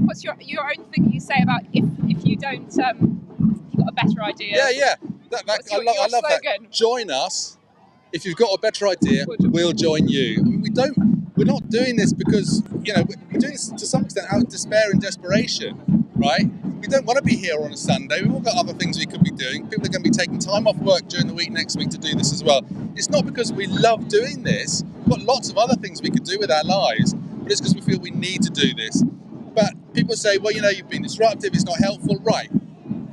what's your own thing you say about if you don't, if you've got a better idea? Yeah. I love that. Join us. If you've got a better idea, we'll join you. We're not doing this because, we're doing this to some extent out of despair and desperation, right? we don't want to be here on a Sunday. We've all got other things we could be doing. People are going to be taking time off work during the week next week to do this as well. It's not because we love doing this. We've got lots of other things we could do with our lives, but it's because we feel we need to do this. But people say, well, you've been disruptive, it's not helpful. Right.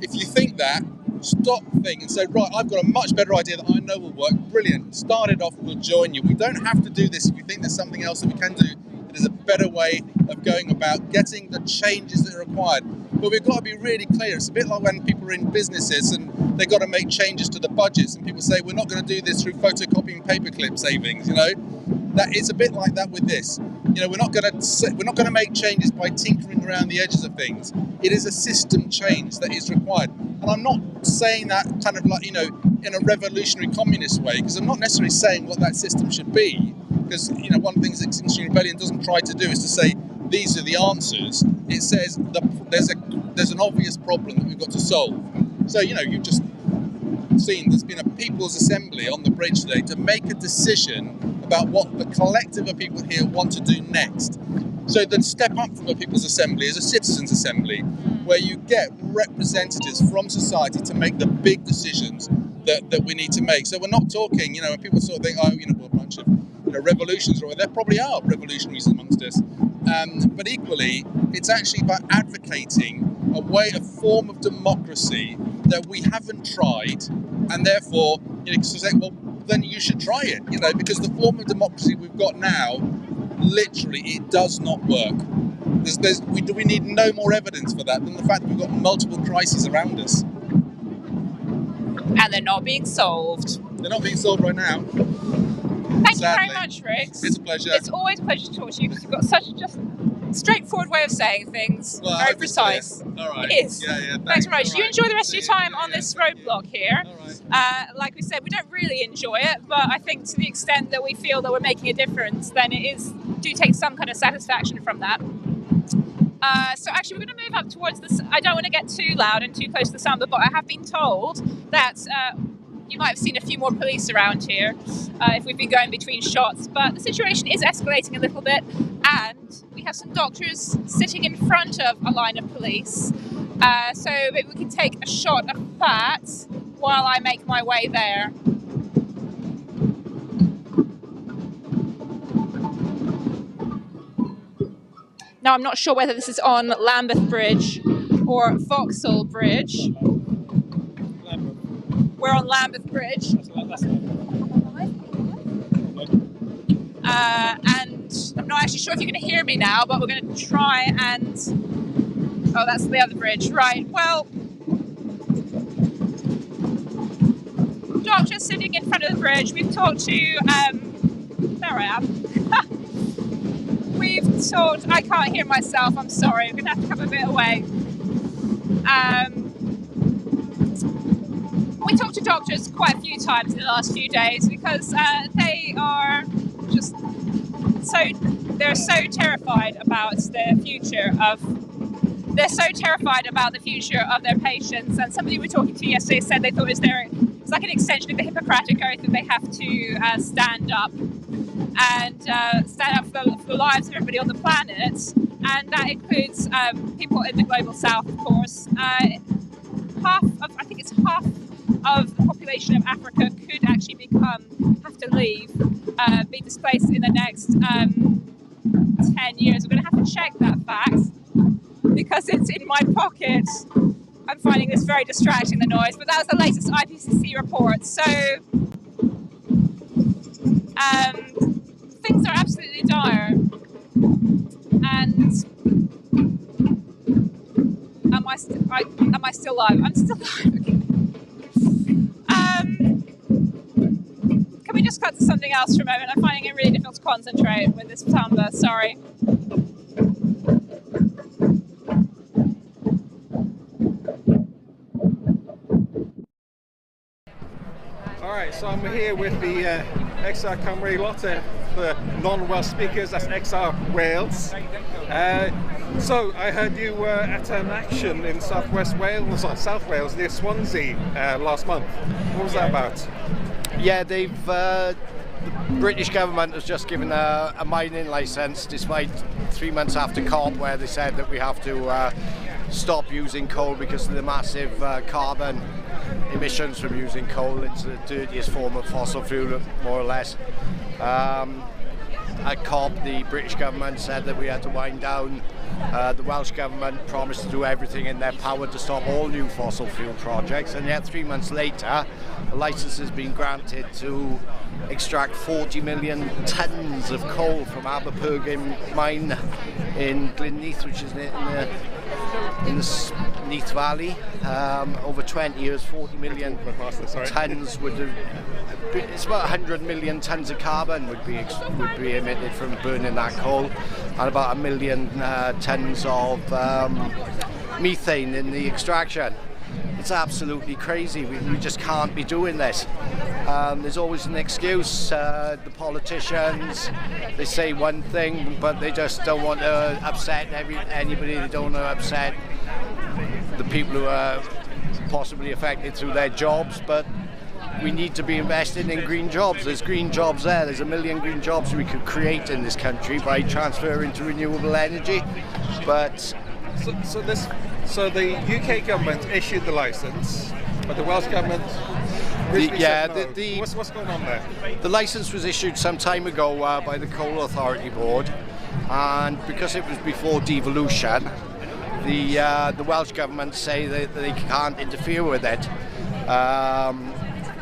If you think that, stop thinking and say, right, I've got a much better idea that I know will work. Brilliant. Start it off, we'll join you. We don't have to do this. If you think there's something else that we can do, it is a better way of going about getting the changes that are required. But we've got to be really clear. It's a bit like when people are in businesses and they've got to make changes to the budgets and people say, we're not going to do this through photocopying paperclip savings, That it's a bit like that with this. We're not going to make changes by tinkering around the edges of things. It is a system change that is required. And I'm not saying that kind of like, in a revolutionary communist way, because I'm not necessarily saying what that system should be. Because, one of the things Extinction Rebellion doesn't try to do is to say, these are the answers. It says there's an obvious problem that we've got to solve. So, you've just seen there's been a people's assembly on the bridge today to make a decision about what the collective of people here want to do next. So the step up from a people's assembly is a citizens' assembly, where you get representatives from society to make the big decisions that we need to make. So we're not talking, when people sort of think, we're a bunch of revolutions, or there probably are revolutionaries amongst us. But equally, it's actually about advocating a form of democracy that we haven't tried, and therefore, then you should try it, because the form of democracy we've got now, literally, it does not work. We need no more evidence for that than the fact that we've got multiple crises around us. And they're not being solved. They're not being solved right now. Thank you very much, Rix. It's a pleasure. It's always a pleasure to talk to you because you've got such a just straightforward way of saying things. Well, very precise. All right. It is. Yeah, Thanks very much. You enjoy the rest of your time on this roadblock here. Like we said, we don't really enjoy it, but I think to the extent that we feel that we're making a difference, then do take some kind of satisfaction from that. So actually we're going to move up towards this. I don't want to get too loud and too close to the sound, but I have been told that you might have seen a few more police around here if we've been going between shots, but the situation is escalating a little bit, and we have some doctors sitting in front of a line of police. So maybe we can take a shot of that while I make my way there. Now, I'm not sure whether this is on Lambeth Bridge or Vauxhall Bridge. We're on Lambeth Bridge. And I'm not actually sure if you can hear me now, but we're going to try and... Oh, that's the other bridge. Right, well... Doctors sitting in front of the bridge. We've talked to... there I am. We've talked... I can't hear myself, I'm sorry. I'm going to have to come a bit away. We talked to doctors quite a few times in the last few days because they are just they're so terrified about the future of their patients. And somebody we were talking to yesterday said they thought it's like an extension of the Hippocratic Oath that they have to stand up and stand up for the lives of everybody on the planet, and that includes people in the global south, of course. Half of the population of Africa could actually have to leave, be displaced in the next 10 years. We're going to have to check that fact because it's in my pocket. I'm finding this very distracting, the noise, but that was the latest IPCC report. So things are absolutely dire. And am I still live? I'm still live. Can we just cut to something else for a moment? I'm finding it really difficult to concentrate with this timbre, sorry. Alright, so I'm here with the XR Cymru lot, the non-Welsh speakers, that's XR Wales. So I heard you were at an action in South Wales near Swansea last month. What was that about? Yeah, the British government has just given a mining licence despite 3 months after COP, where they said that we have to stop using coal because of the massive carbon emissions from using coal. It's the dirtiest form of fossil fuel, more or less. At COP, the British government said that we had to wind down. The Welsh government promised to do everything in their power to stop all new fossil fuel projects, and yet 3 months later, a licence has been granted to extract 40 million tonnes of coal from Aberpergyn mine in Glynneath, which is in the Neath Valley. Over 20 years, 40 million tonnes would have. It's about 100 million tonnes of carbon would be emitted from burning that coal, and about 1 million tonnes of methane in the extraction. It's absolutely crazy. We just can't be doing this. There's always an excuse. The politicians, they say one thing, but they just don't want to upset anybody. They don't want to upset the people who are possibly affected through their jobs, but we need to be investing in green jobs. There's green jobs there. There's 1 million green jobs we could create in this country by transferring to renewable energy. But so the UK government issued the licence, but the Welsh government said no. What's going on there? The licence was issued some time ago by the Coal Authority Board, and because it was before devolution, the Welsh government say that they can't interfere with it.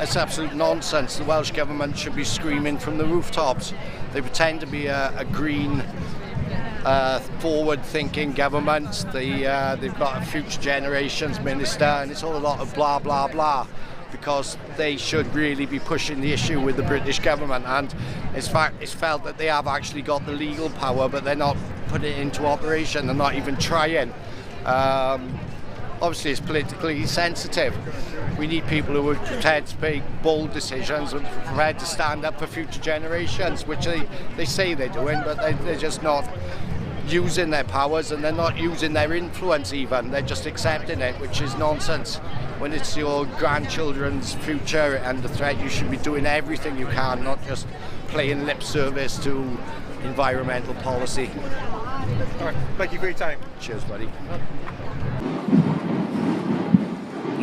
It's absolute nonsense. The Welsh government should be screaming from the rooftops. They pretend to be a green, forward-thinking government. They've got a future generations minister, and it's all a lot of blah, blah, blah, because they should really be pushing the issue with the British government. And it's felt that they have actually got the legal power, but they're not putting it into operation. They're not even trying. Obviously, it's politically sensitive. We need people who are prepared to make bold decisions and prepared to stand up for future generations, which they say they're doing, but they're just not using their powers, and they're not using their influence even. They're just accepting it, which is nonsense. When it's your grandchildren's future and the threat, you should be doing everything you can, not just playing lip service to environmental policy. All right, thank you for your time. Cheers, buddy.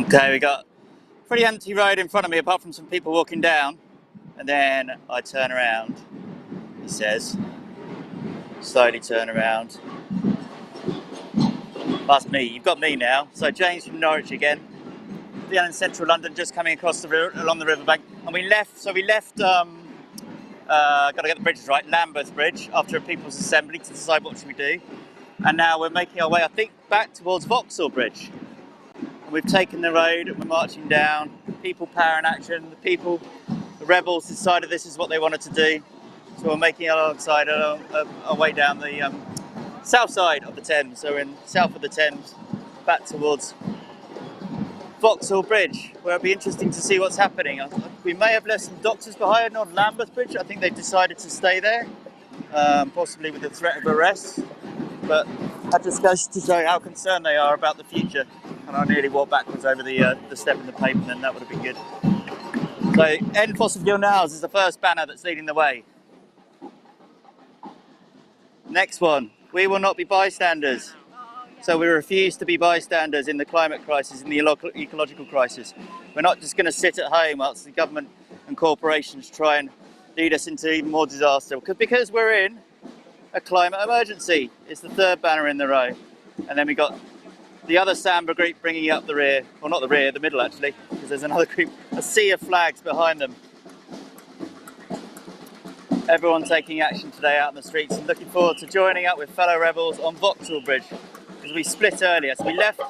Okay, we got a pretty empty road in front of me apart from some people walking down, and then I turn around, he says, slowly turn around. That's me, you've got me now. So James from Norwich again, down in central London, just coming across the river, along the riverbank, and we left, got to get the bridges right, Lambeth Bridge, after a People's Assembly to decide what should we do, and now we're making our way, I think, back towards Vauxhall Bridge. We've taken the road and we're marching down. People, power and action. The rebels decided this is what they wanted to do. So we're making our way down the south side of the Thames. So we're in south of the Thames, back towards Vauxhall Bridge, where it'll be interesting to see what's happening. We may have left some doctors behind on Lambeth Bridge. I think they've decided to stay there, possibly with the threat of arrest. But that just goes to show how concerned they are about the future. And I nearly walked backwards over the step in the pavement, and that would have been good. So, End Fossil Fuel Nows is the first banner that's leading the way. Next one, we will not be bystanders. So we refuse to be bystanders in the climate crisis, in the ecological crisis. We're not just going to sit at home whilst the government and corporations try and lead us into even more disaster. Because we're in a climate emergency. It's the third banner in the row. And then we got the other Samba group bringing up the rear, well not the rear, the middle actually, because there's another group, a sea of flags behind them. Everyone taking action today out in the streets, and looking forward to joining up with fellow rebels on Vauxhall Bridge, because we split earlier. So we left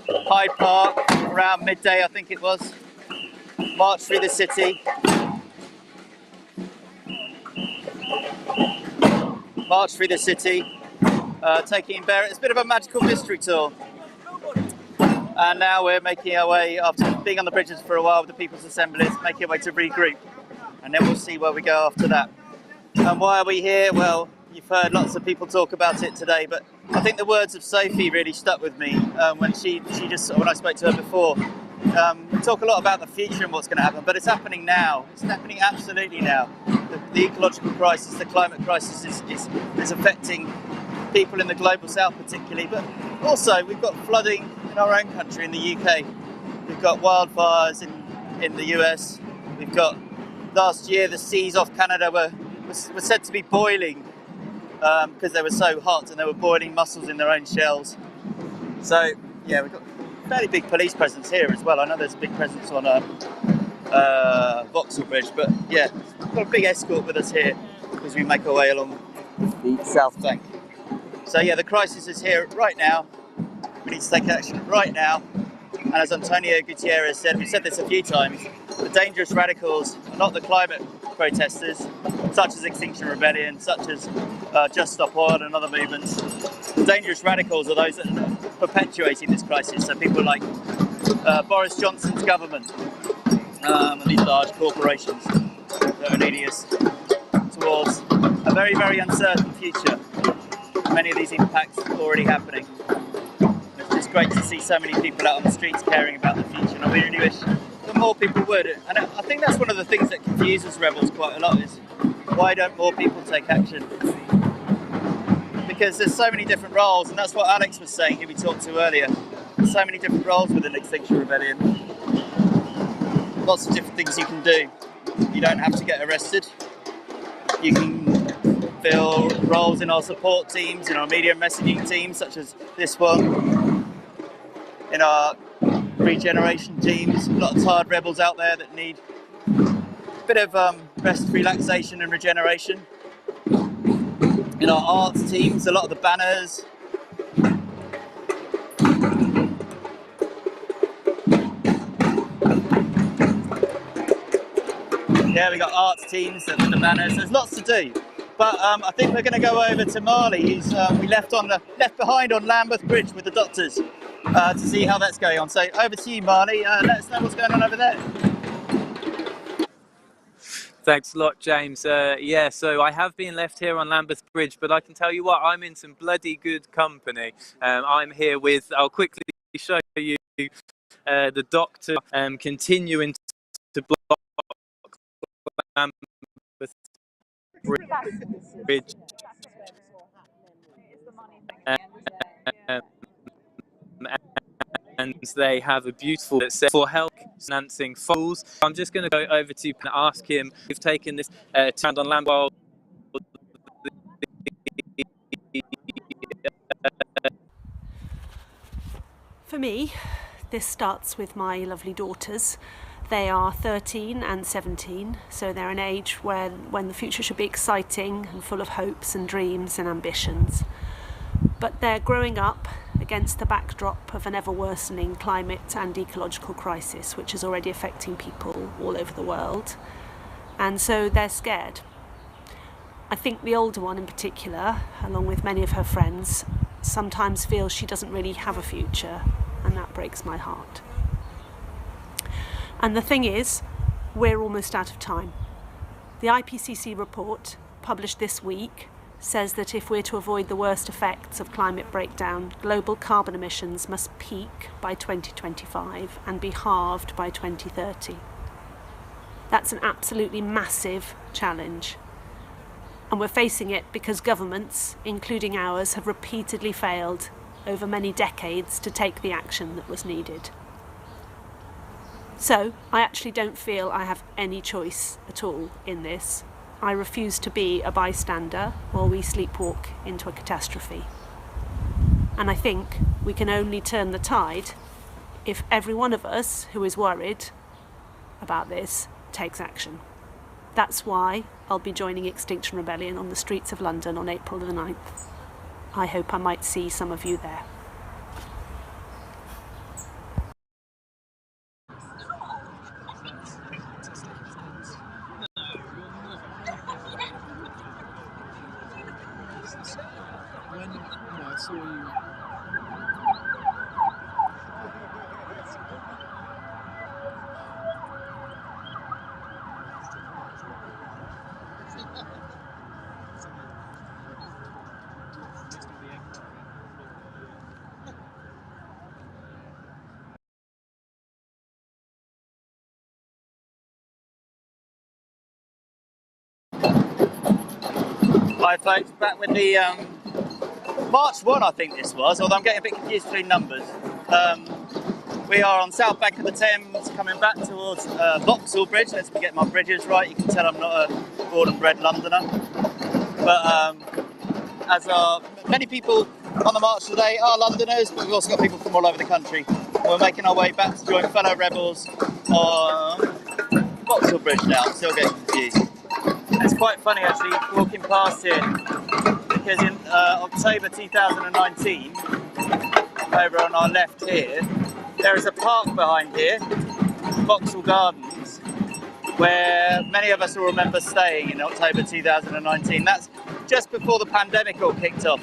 Hyde Park around midday, I think it was, marched through the city, taking Bear. It's a bit of a magical mystery tour. And now we're making our way, after being on the bridges for a while with the People's Assemblies, making our way to regroup. And then we'll see where we go after that. And why are we here? Well, you've heard lots of people talk about it today, but I think the words of Sophie really stuck with me when I spoke to her before. We talk a lot about the future and what's going to happen, but it's happening now. It's happening absolutely now. The ecological crisis, the climate crisis is affecting people in the global south particularly, but also we've got flooding in our own country in the UK. We've got wildfires in the US. We've got, last year the seas off Canada were said to be boiling because they were so hot and they were boiling mussels in their own shells. So yeah, we've got a fairly big police presence here as well. I know there's a big presence on Vauxhall Bridge, but yeah, we've got a big escort with us here as we make our way along the south bank. So yeah, the crisis is here right now. We need to take action right now. And as Antonio Guterres said, we've said this a few times, the dangerous radicals are not the climate protesters, such as Extinction Rebellion, such as Just Stop Oil and other movements. The dangerous radicals are those that are perpetuating this crisis. So people like Boris Johnson's government and these large corporations that are leading us towards a very, very uncertain future. Many of these impacts are already happening. It's great to see so many people out on the streets caring about the future, and I really wish that more people would. And I think that's one of the things that confuses rebels quite a lot, is why don't more people take action? Because there's so many different roles, and that's what Alex was saying, who we talked to earlier. There's so many different roles within Extinction Rebellion. Lots of different things you can do. You don't have to get arrested. You can fill roles in our support teams, in our media messaging teams, such as this one, in our regeneration teams. A lot of tired rebels out there that need a bit of rest, relaxation and regeneration. In our arts teams, a lot of the banners. Yeah, we got arts teams with the banners. There's lots to do. But I think we're going to go over to Marley, who's we left behind on Lambeth Bridge with the doctors, to see how that's going on. So over to you, Marley. Let us know what's going on over there. Thanks a lot, James. Yeah, so I have been left here on Lambeth Bridge, but I can tell you what, I'm in some bloody good company. I'm here with, I'll quickly show you the doctor continuing to block Lambeth Bridge. And they have a beautiful for help financing falls. I'm just going to go over to and ask him if we've taken this turn on Lambeth. For me, this starts with my lovely daughters. They are 13 and 17, so they're an age when the future should be exciting and full of hopes and dreams and ambitions. But they're growing up against the backdrop of an ever-worsening climate and ecological crisis, which is already affecting people all over the world. And so they're scared. I think the older one in particular, along with many of her friends, sometimes feels she doesn't really have a future, and that breaks my heart. And the thing is, we're almost out of time. The IPCC report, published this week, says that if we're to avoid the worst effects of climate breakdown, global carbon emissions must peak by 2025 and be halved by 2030. That's an absolutely massive challenge. And we're facing it because governments, including ours, have repeatedly failed over many decades to take the action that was needed. So, I actually don't feel I have any choice at all in this. I refuse to be a bystander while we sleepwalk into a catastrophe. And I think we can only turn the tide if every one of us who is worried about this takes action. That's why I'll be joining Extinction Rebellion on the streets of London on April the 9th. I hope I might see some of you there. I saw you. Hi folks, back with the March 1, I think this was, although I'm getting a bit confused between numbers. We are on South Bank of the Thames, coming back towards Vauxhall Bridge. Let's get my bridges right. You can tell I'm not a born and bred Londoner. But as are many people on the march today are Londoners, but we've also got people from all over the country. We're making our way back to join fellow rebels on Vauxhall Bridge now. I'm still getting confused. It's quite funny actually walking past here, because in October 2019, over on our left here, there is a park behind here, Vauxhall Gardens, where many of us will remember staying in October 2019. That's just before the pandemic all kicked off.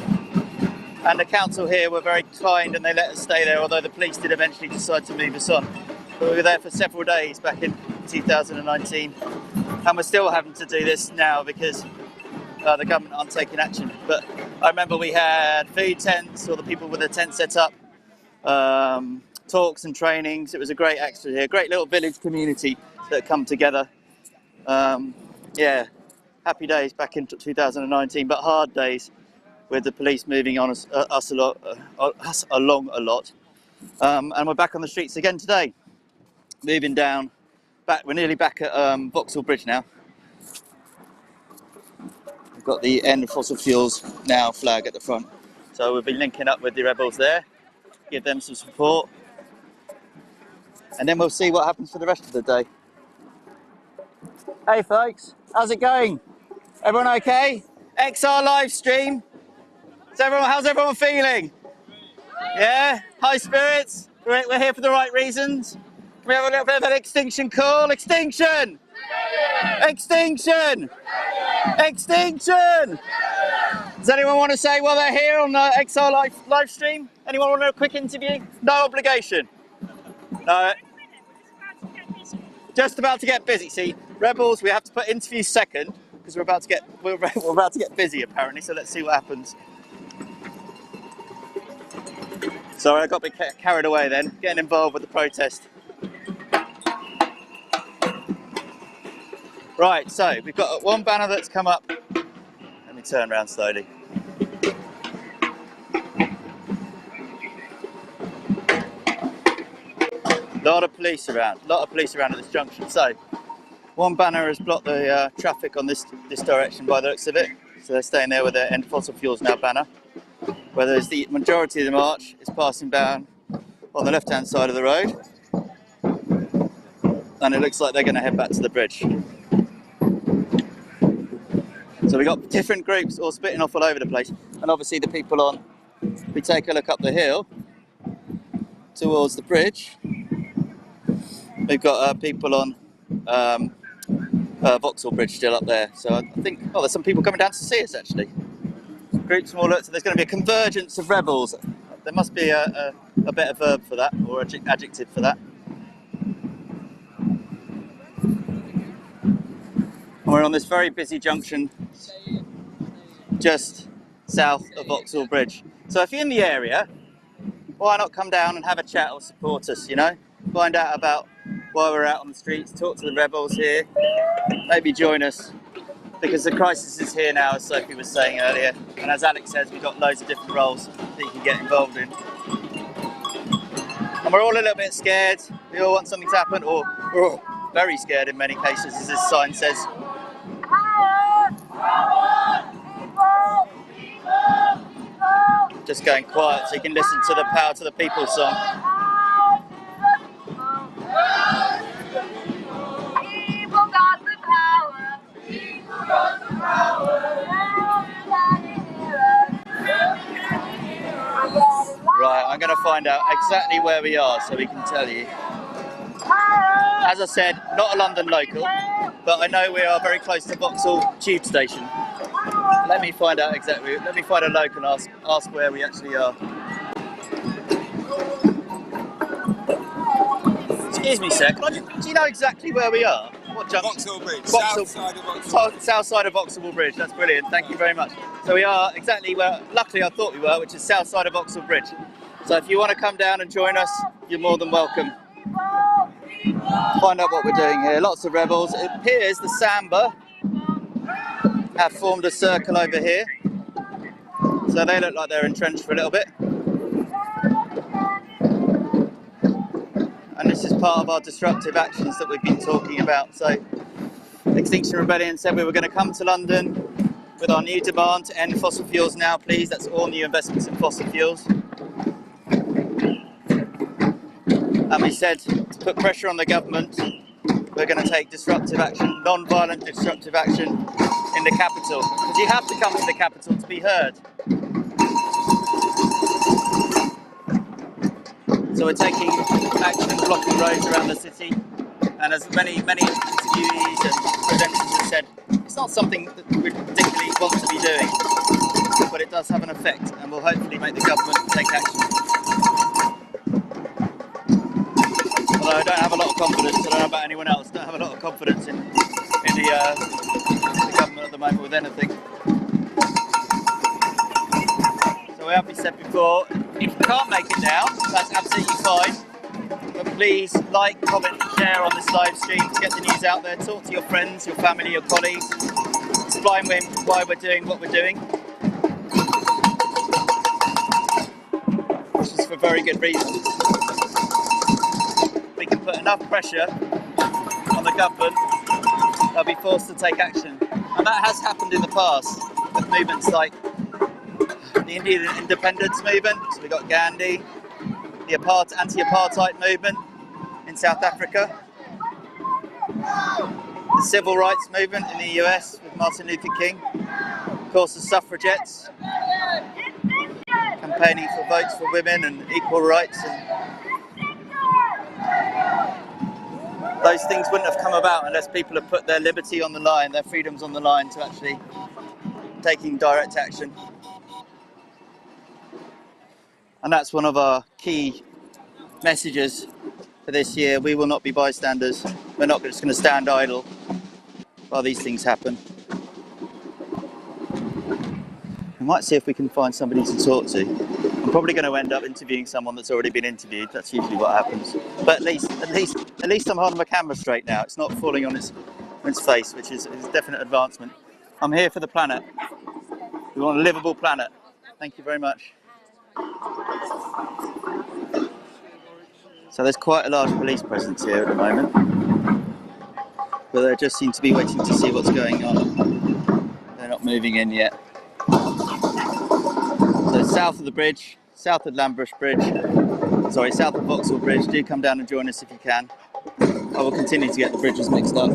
And the council here were very kind and they let us stay there, although the police did eventually decide to move us on. But we were there for several days back in 2019, and we're still having to do this now because the government aren't taking action. But I remember we had food tents, or the people with the tent set up, talks and trainings. It was a great extra here, great little village community that come together. Yeah, happy days back in 2019, but hard days with the police moving on us along a lot. And we're back on the streets again today, moving down. We're nearly back at Vauxhall Bridge now. We've got the end of fossil fuels now flag at the front. So we'll be linking up with the rebels there, give them some support, and then we'll see what happens for the rest of the day. Hey folks, how's it going? Everyone okay? XR live stream. How's everyone feeling? Yeah? High spirits? We're here for the right reasons? We have a little bit of an extinction call. Extinction! Extinction! Extinction! Does anyone want to say while they're here on the XR live stream? Anyone want a quick interview? No obligation. No. Just about to get busy. See, rebels, we have to put interviews second because we're about to get busy apparently. So let's see what happens. Sorry, I got a bit carried away then, getting involved with the protest. Right, so we've got one banner that's come up. Let me turn around slowly. A lot of police around at this junction. So, one banner has blocked the traffic on this direction by the looks of it. So they're staying there with their end fossil fuels now banner. Whereas the majority of the march is passing down on the left-hand side of the road. And it looks like they're going to head back to the bridge. So we've got different groups all splitting off all over the place. And obviously the people on, if we take a look up the hill towards the bridge, we've got people on Vauxhall Bridge still up there. So I think, oh, there's some people coming down to see us actually. Groups from all over, so there's going to be a convergence of rebels. There must be a better verb for that, or adjective for that. And we're on this very busy junction just south of Vauxhall Bridge. So if you're in the area, why not come down and have a chat or support us, you know? Find out about why we're out on the streets, talk to the rebels here, maybe join us, because the crisis is here now, as Sophie was saying earlier, and as Alex says, we've got loads of different roles that you can get involved in. And we're all a little bit scared, we all want something to happen, or we're all very scared in many cases, as this sign says. Just going quiet so you can listen to the Power to the People song. Right, I'm going to find out exactly where we are so we can tell you. As I said, not a London local, but I know we are very close to Vauxhall Tube Station. Let me find out exactly, let me find a local and ask where we actually are. Excuse me, sir, do you know exactly where we are? What junction? Vauxhall Bridge, south side of Vauxhall. South side of Vauxhall Bridge, that's brilliant, thank you very much. So we are exactly where, luckily I thought we were, which is south side of Vauxhall Bridge. So if you want to come down and join us, you're more than welcome. Find out what we're doing here. Lots of rebels. It appears the Samba have formed a circle over here. So they look like they're entrenched for a little bit. And this is part of our disruptive actions that we've been talking about. So Extinction Rebellion said we were going to come to London with our new demand to end fossil fuels now, please. That's all new investments in fossil fuels. And we said to put pressure on the government, we're going to take disruptive action, non-violent disruptive action in the capital. Because you have to come to the capital to be heard. So we're taking action, blocking roads around the city. And as many interviewees and presenters have said, it's not something that we particularly want to be doing, but it does have an effect, and will hopefully make the government take action. Although I don't have a lot of confidence, I don't know about anyone else, I don't have a lot of confidence in the government at the moment with anything. So we have said before, if you can't make it down, that's absolutely fine. But please like, comment and share on this live stream to get the news out there. Talk to your friends, your family, your colleagues. Explain why we're doing what we're doing. This is for very good reasons. We can put enough pressure on the government, they'll be forced to take action. And that has happened in the past with movements like the Indian independence movement, so we got Gandhi, the anti-apartheid movement in South Africa, the civil rights movement in the US with Martin Luther King, of course the suffragettes, campaigning for votes for women and equal rights. And those things wouldn't have come about unless people have put their liberty on the line, their freedoms on the line, to actually taking direct action. And that's one of our key messages for this year. We will not be bystanders. We're not just going to stand idle while these things happen. We might see if we can find somebody to talk to. I'm probably going to end up interviewing someone that's already been interviewed. That's usually what happens. But at least I'm holding my camera straight now. It's not falling on its face, which is a definite advancement. I'm here for the planet. We want a livable planet. Thank you very much. So there's quite a large police presence here at the moment, but they just seem to be waiting to see what's going on. They're not moving in yet. So south of the bridge, south of Lambeth Bridge, south of Vauxhall Bridge, do come down and join us if you can. I will continue to get the bridges mixed up.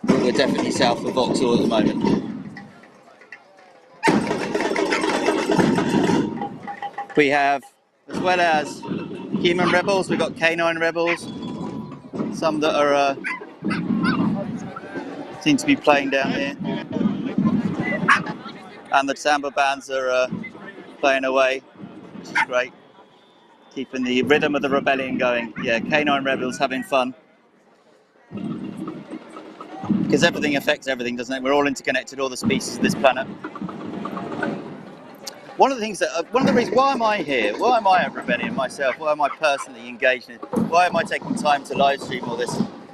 We're definitely south of Vauxhall at the moment. We have, as well as human rebels, we've got canine rebels, some that are seem to be playing down here, and the samba bands are playing away, which is great, keeping the rhythm of the rebellion going. Yeah, canine rebels having fun, because everything affects everything, doesn't it? We're all interconnected, all the species of this planet. One of the reasons, why am I here? Why am I at Rebellion myself? Why am I personally engaged in it? Why am I taking time to live stream all this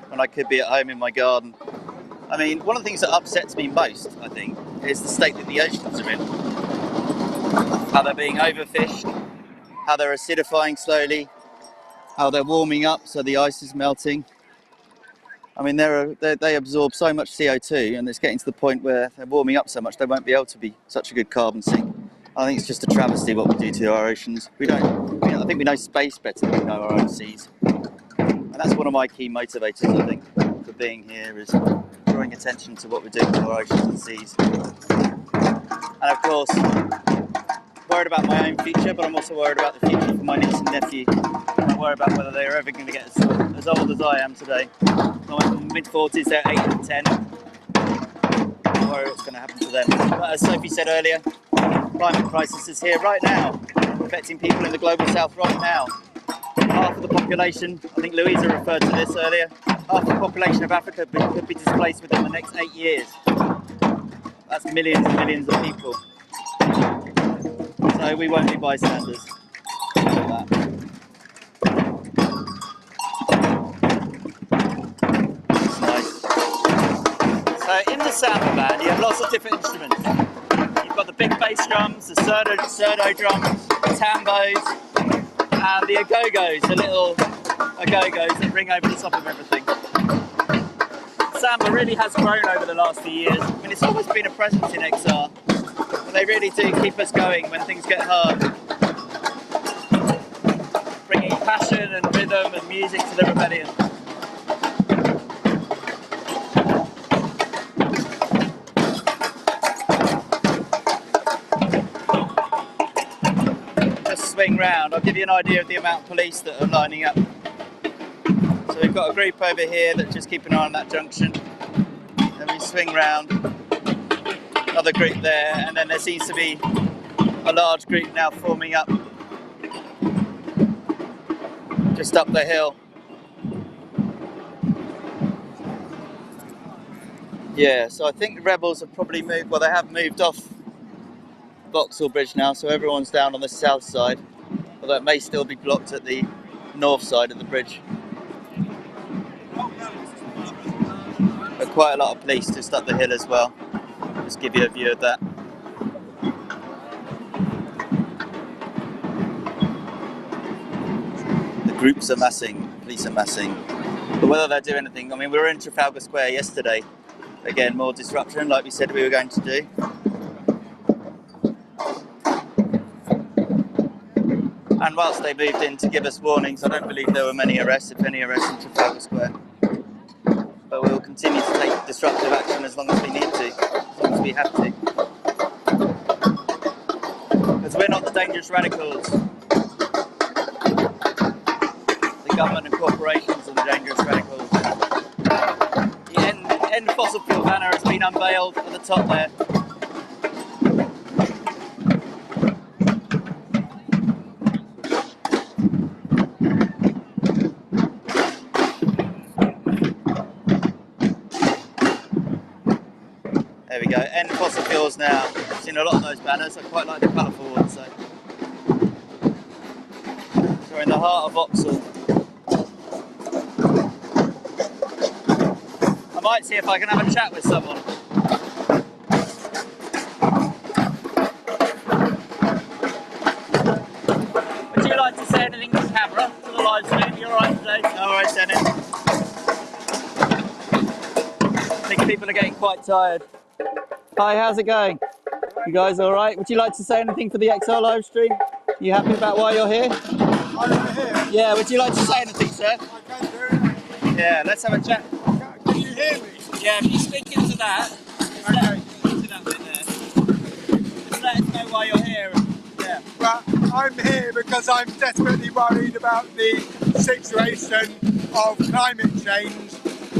when I could be at home in my garden? I mean, one of the things that upsets me most, I think, is the state that the oceans are in. How they're being overfished, how they're acidifying slowly, how they're warming up so the ice is melting. I mean, they absorb so much CO2, and it's getting to the point where they're warming up so much they won't be able to be such a good carbon sink. I think it's just a travesty what we do to our oceans. I think we know space better than we know our own seas. And that's one of my key motivators, I think, for being here, is drawing attention to what we're doing to our oceans and seas. And of course, worried about my own future, but I'm also worried about the future for my niece and nephew. I'm worried about whether they're ever going to get as old as I am today. I'm in mid-40s, they're 8 and 10. I worry what's going to happen to them. But as Sophie said earlier, climate crisis is here right now, affecting people in the global south right now. Half of the population, I think Louisa referred to this earlier, half the population of Africa could be displaced within the next 8 years. That's millions and millions of people. So we won't be bystanders. It's nice. So in the samba band you have lots of different instruments. You've got the big bass drums, the surdo drums, the tambos, and the agogos, the little agogos that ring over the top of everything. Samba really has grown over the last few years. I mean, it's always been a presence in XR, but they really do keep us going when things get hard. Bringing passion and rhythm and music to the rebellion. Just swing round, I'll give you an idea of the amount of police that are lining up. So we've got a group over here that just keep an eye on that junction. Then we swing round, another group there, and then there seems to be a large group now forming up just up the hill. Yeah, so I think the rebels have probably moved, well they have moved off Vauxhall Bridge now, so everyone's down on the south side, although it may still be blocked at the north side of the bridge. But quite a lot of police just up the hill as well. Just give you a view of that. The groups are massing, police are massing. But whether they do anything, I mean, we were in Trafalgar Square yesterday. Again, more disruption, like we said we were going to do. And whilst they moved in to give us warnings, I don't believe there were many arrests, if any arrests in Trafalgar Square. But we will continue to take disruptive action as long as we need to, as long as we have to. Because we're not the dangerous radicals. The government and corporations are the dangerous radicals. The end fossil fuel banner has been unveiled at the top there. There we go, end fossil fuels now. I've seen a lot of those banners, I quite like the colourful ones. So we're in the heart of Vauxhall. I might see if I can have a chat with someone. Would you like to say anything to the camera, to the live stream? You alright today? Alright, Dennis. I think people are getting quite tired. Hi, how's it going? You guys all right? Would you like to say anything for the XR live stream? You happy about why you're here? I'm here. Yeah, would you like to say anything, sir? I can do. Yeah, let's have a chat. Can you hear me? Yeah, if you speak into that, into that bit there. Just let us know why you're here. Yeah. Well, I'm here because I'm desperately worried about the situation of climate change.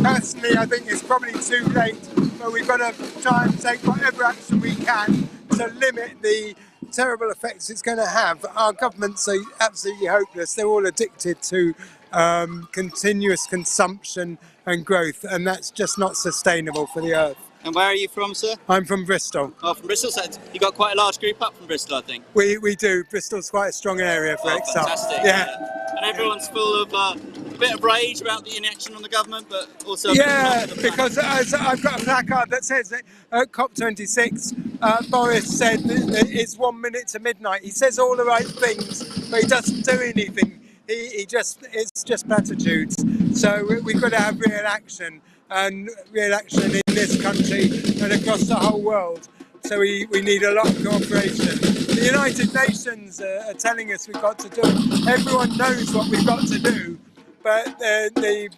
Personally, I think it's probably too late, but we've got to try and take whatever action we can to limit the terrible effects it's going to have. Our governments are absolutely hopeless. They're all addicted to continuous consumption and growth, and that's just not sustainable for the earth. And where are you from, sir? I'm from Bristol. Oh, from Bristol. So you got quite a large group up from Bristol, I think. We do. Bristol's quite a strong area for XR. Fantastic. Yeah. And everyone's full of a bit of rage about the inaction on the government, but also because I've got a placard that says that at COP26, Boris said that it's 1 minute to midnight. He says all the right things, but he doesn't do anything. It's just platitudes. So we've got to have real action in this country and across the whole world. So we need a lot of cooperation. The United Nations are telling us we've got to do it. Everyone knows what we've got to do, but the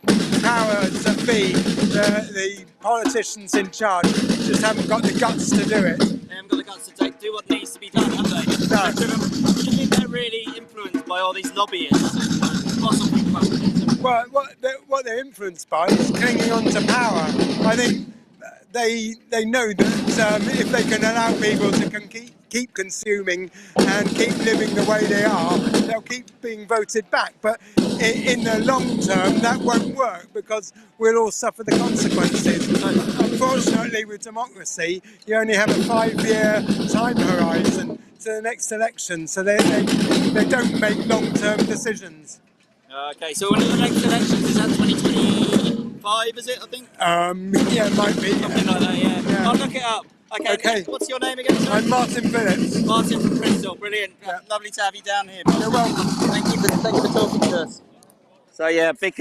powers that be, the politicians in charge, just haven't got the guts to do it. They haven't got the guts to do what needs to be done, have they? No. Do you think they're really influenced by all these lobbyists? Fossil fuel companies? Well, what they're influenced by is clinging on to power. I think they know that if they can allow people to keep consuming and keep living the way they are, they'll keep being voted back. But in the long term, that won't work because we'll all suffer the consequences. Unfortunately, with democracy, you only have a 5-year time horizon to the next election, so they don't make long-term decisions. Okay, so when are the next elections? Is that 2025, is it, I think? Yeah, it might be. Something like that, yeah. I'll look it up. Okay. What's your name again, sir? I'm Martin Phillips. Martin from Bristol. Brilliant. Lovely to have you down here. You're welcome. Thank you for talking to us. So yeah, big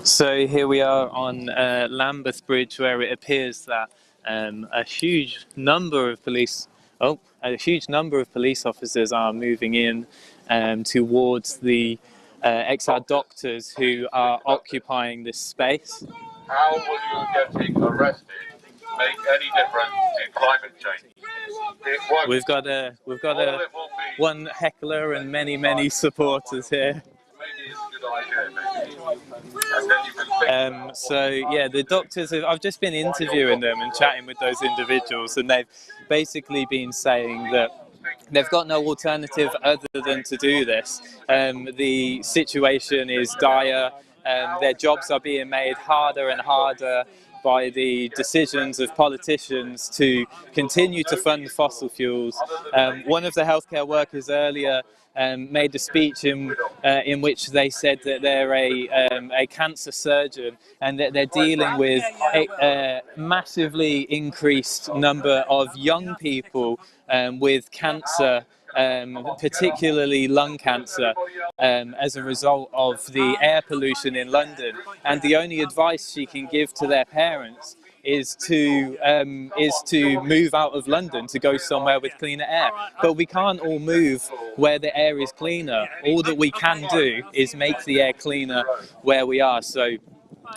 So here we are on Lambeth Bridge, where it appears that a huge number of police officers are moving in towards the exiled doctors who are occupying this space. How will you getting arrested make any difference to climate change? We've got one heckler and many supporters here. So yeah, the doctors I've just been interviewing them and chatting with those individuals, and they've basically been saying that they've got no alternative other than to do this. The situation is dire. Their jobs are being made harder and harder by the decisions of politicians to continue to fund fossil fuels. One of the healthcare workers earlier made a speech in which they said that they're a cancer surgeon and that they're dealing with a massively increased number of young people with cancer, particularly lung cancer, as a result of the air pollution in London. And the only advice she can give to their parents is to move out of London, to go somewhere with cleaner air. But we can't all move where the air is cleaner. All that we can do is make the air cleaner where we are. So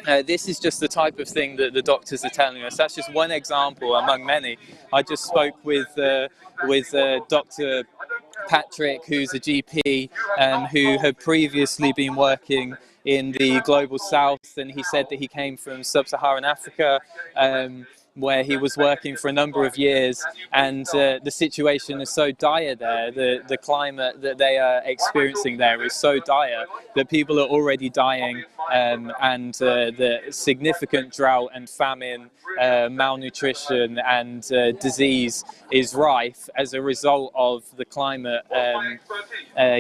this is just the type of thing that the doctors are telling us. That's just one example among many. I just spoke with Dr. Patrick, who's a GP who had previously been working in the global south, and he said that he came from sub-Saharan Africa, where he was working for a number of years, and the situation is so dire there, the climate that they are experiencing there is so dire that people are already dying, and the significant drought and famine, malnutrition and disease is rife as a result of the climate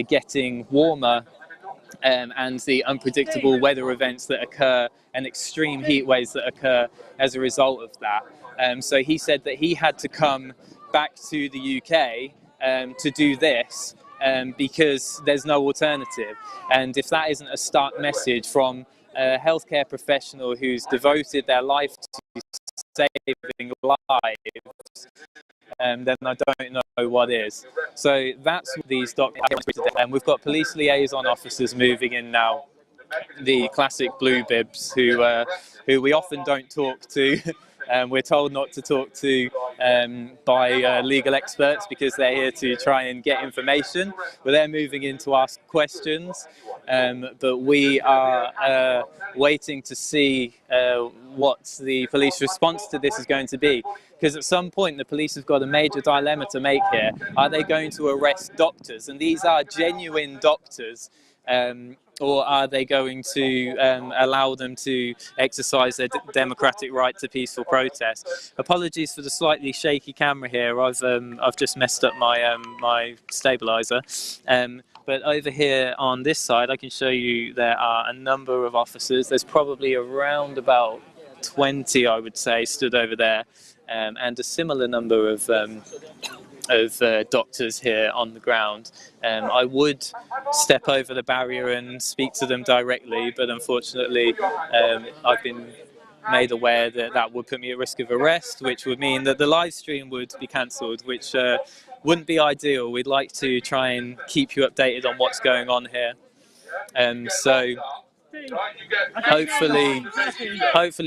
getting warmer, and the unpredictable weather events that occur and extreme heat waves that occur as a result of that. So he said that he had to come back to the UK to do this because there's no alternative. And if that isn't a stark message from a healthcare professional who's devoted their life to saving lives, then I don't know what is. So that's these doctors. And we've got police liaison officers moving in now, the classic blue bibs who we often don't talk to. We're told not to talk to by legal experts because they're here to try and get information, but they're moving in to ask questions. But we are waiting to see what the police response to this is going to be. Because at some point the police have got a major dilemma to make here. Are they going to arrest doctors? And these are genuine doctors. Or are they going to allow them to exercise their democratic right to peaceful protest? Apologies for the slightly shaky camera here. I've just messed up my my stabilizer. But over here on this side, I can show you there are a number of officers. There's probably around about 20, I would say, stood over there, and a similar number of doctors here on the ground. I would step over the barrier and speak to them directly, but unfortunately I've been made aware that that would put me at risk of arrest, which would mean that the live stream would be cancelled, which wouldn't be ideal. We'd like to try and keep you updated on what's going on here. So hopefully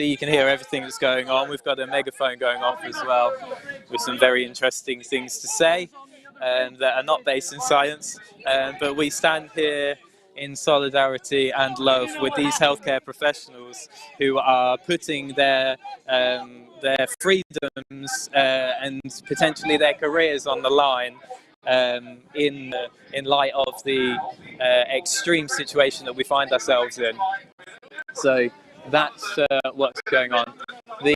you can hear everything that's going on. We've got a megaphone going off as well with some very interesting things to say that are not based in science, but we stand here in solidarity and love with these healthcare professionals who are putting their freedoms and potentially their careers on the line in light of the extreme situation that we find ourselves in. So that's what's going on. The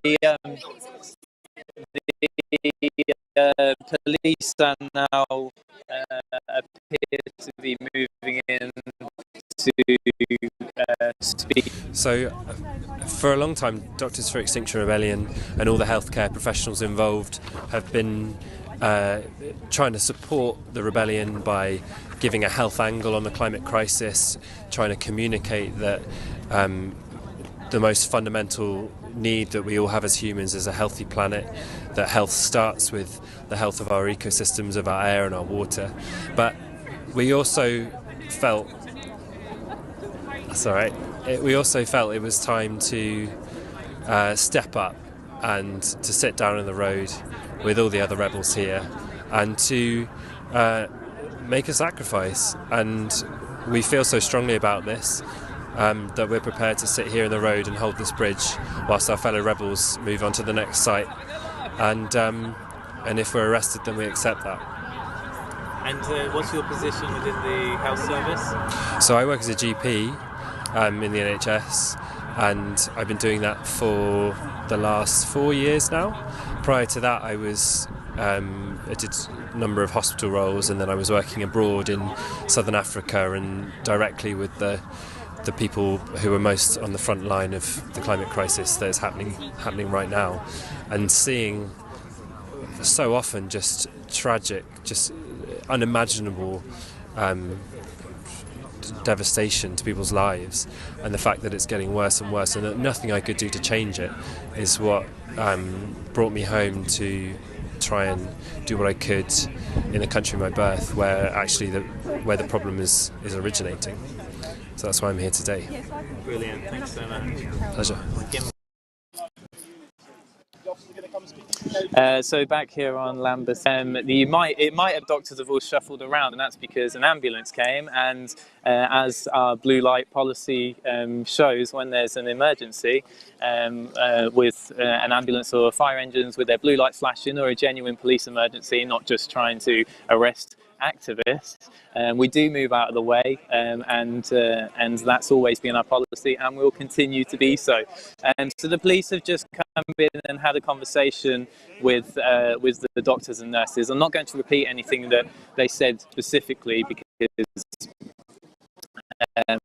police are now appear to be moving in to speak. So, for a long time, Doctors for Extinction Rebellion and all the healthcare professionals involved have been trying to support the rebellion by giving a health angle on the climate crisis, trying to communicate that the most fundamental need that we all have as humans is a healthy planet, that health starts with the health of our ecosystems, of our air and our water. But we also felt we also felt it was time to step up and to sit down on the road with all the other rebels here and to make a sacrifice. And we feel so strongly about this that we're prepared to sit here in the road and hold this bridge whilst our fellow rebels move on to the next site. And if we're arrested, then we accept that. And what's your position within the health service? So I work as a GP in the NHS, and I've been doing that for the last 4 years now. Prior to that, I did a number of hospital roles, and then I was working abroad in Southern Africa and directly with the people who are most on the front line of the climate crisis that is happening right now, and seeing so often just tragic, just unimaginable devastation to people's lives, and the fact that it's getting worse and worse and that nothing I could do to change it is what brought me home to try and do what I could in the country of my birth, where actually where the problem is originating. So that's why I'm here today. Brilliant, thanks so much. Pleasure. So back here on Lambeth, it might have doctors have all shuffled around, and that's because an ambulance came, and as our blue light policy shows, when there's an emergency with an ambulance or fire engines with their blue light flashing, or a genuine police emergency, not just trying to arrest activists, we do move out of the way, and that's always been our policy, and will continue to be so. And so the police have just come in and had a conversation with the doctors and nurses. I'm not going to repeat anything that they said specifically, because I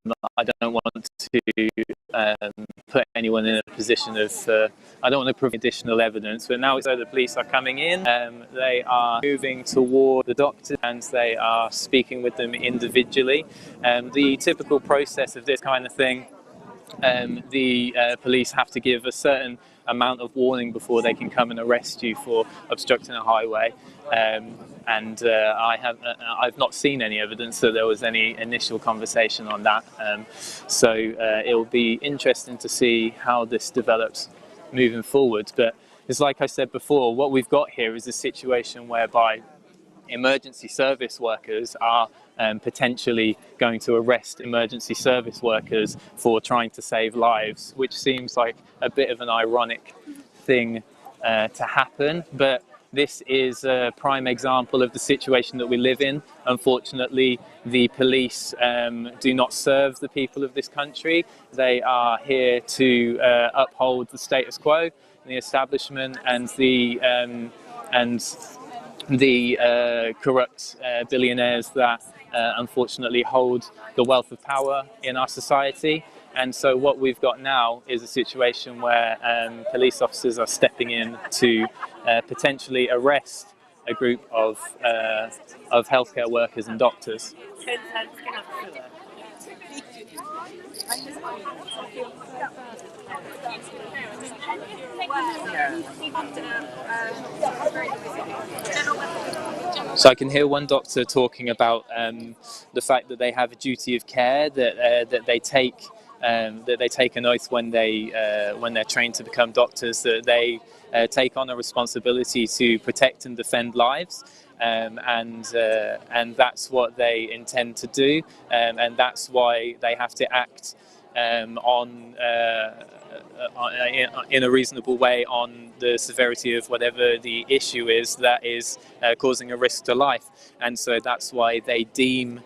don't want to put anyone in a position of I don't want to prove additional evidence. But now the police are coming in, they are moving toward the doctors and they are speaking with them individually. The typical process of this kind of thing, the police have to give a certain amount of warning before they can come and arrest you for obstructing a highway. I've not seen any evidence that there was any initial conversation on that. So it will be interesting to see how this develops moving forward. But it's like I said before, what we've got here is a situation whereby emergency service workers are potentially going to arrest emergency service workers for trying to save lives, which seems like a bit of an ironic thing to happen. But this is a prime example of the situation that we live in. Unfortunately, the police do not serve the people of this country. They are here to uphold the status quo, the establishment, and the corrupt billionaires that unfortunately hold the wealth of power in our society. And so what we've got now is a situation where police officers are stepping in to potentially arrest a group of healthcare workers and doctors. So I can hear one doctor talking about the fact that they have a duty of care, that they take an oath when they're trained to become doctors, that they take on a responsibility to protect and defend lives, and that's what they intend to do, and that's why they have to act in a reasonable way on the severity of whatever the issue is that is causing a risk to life. And so that's why they deem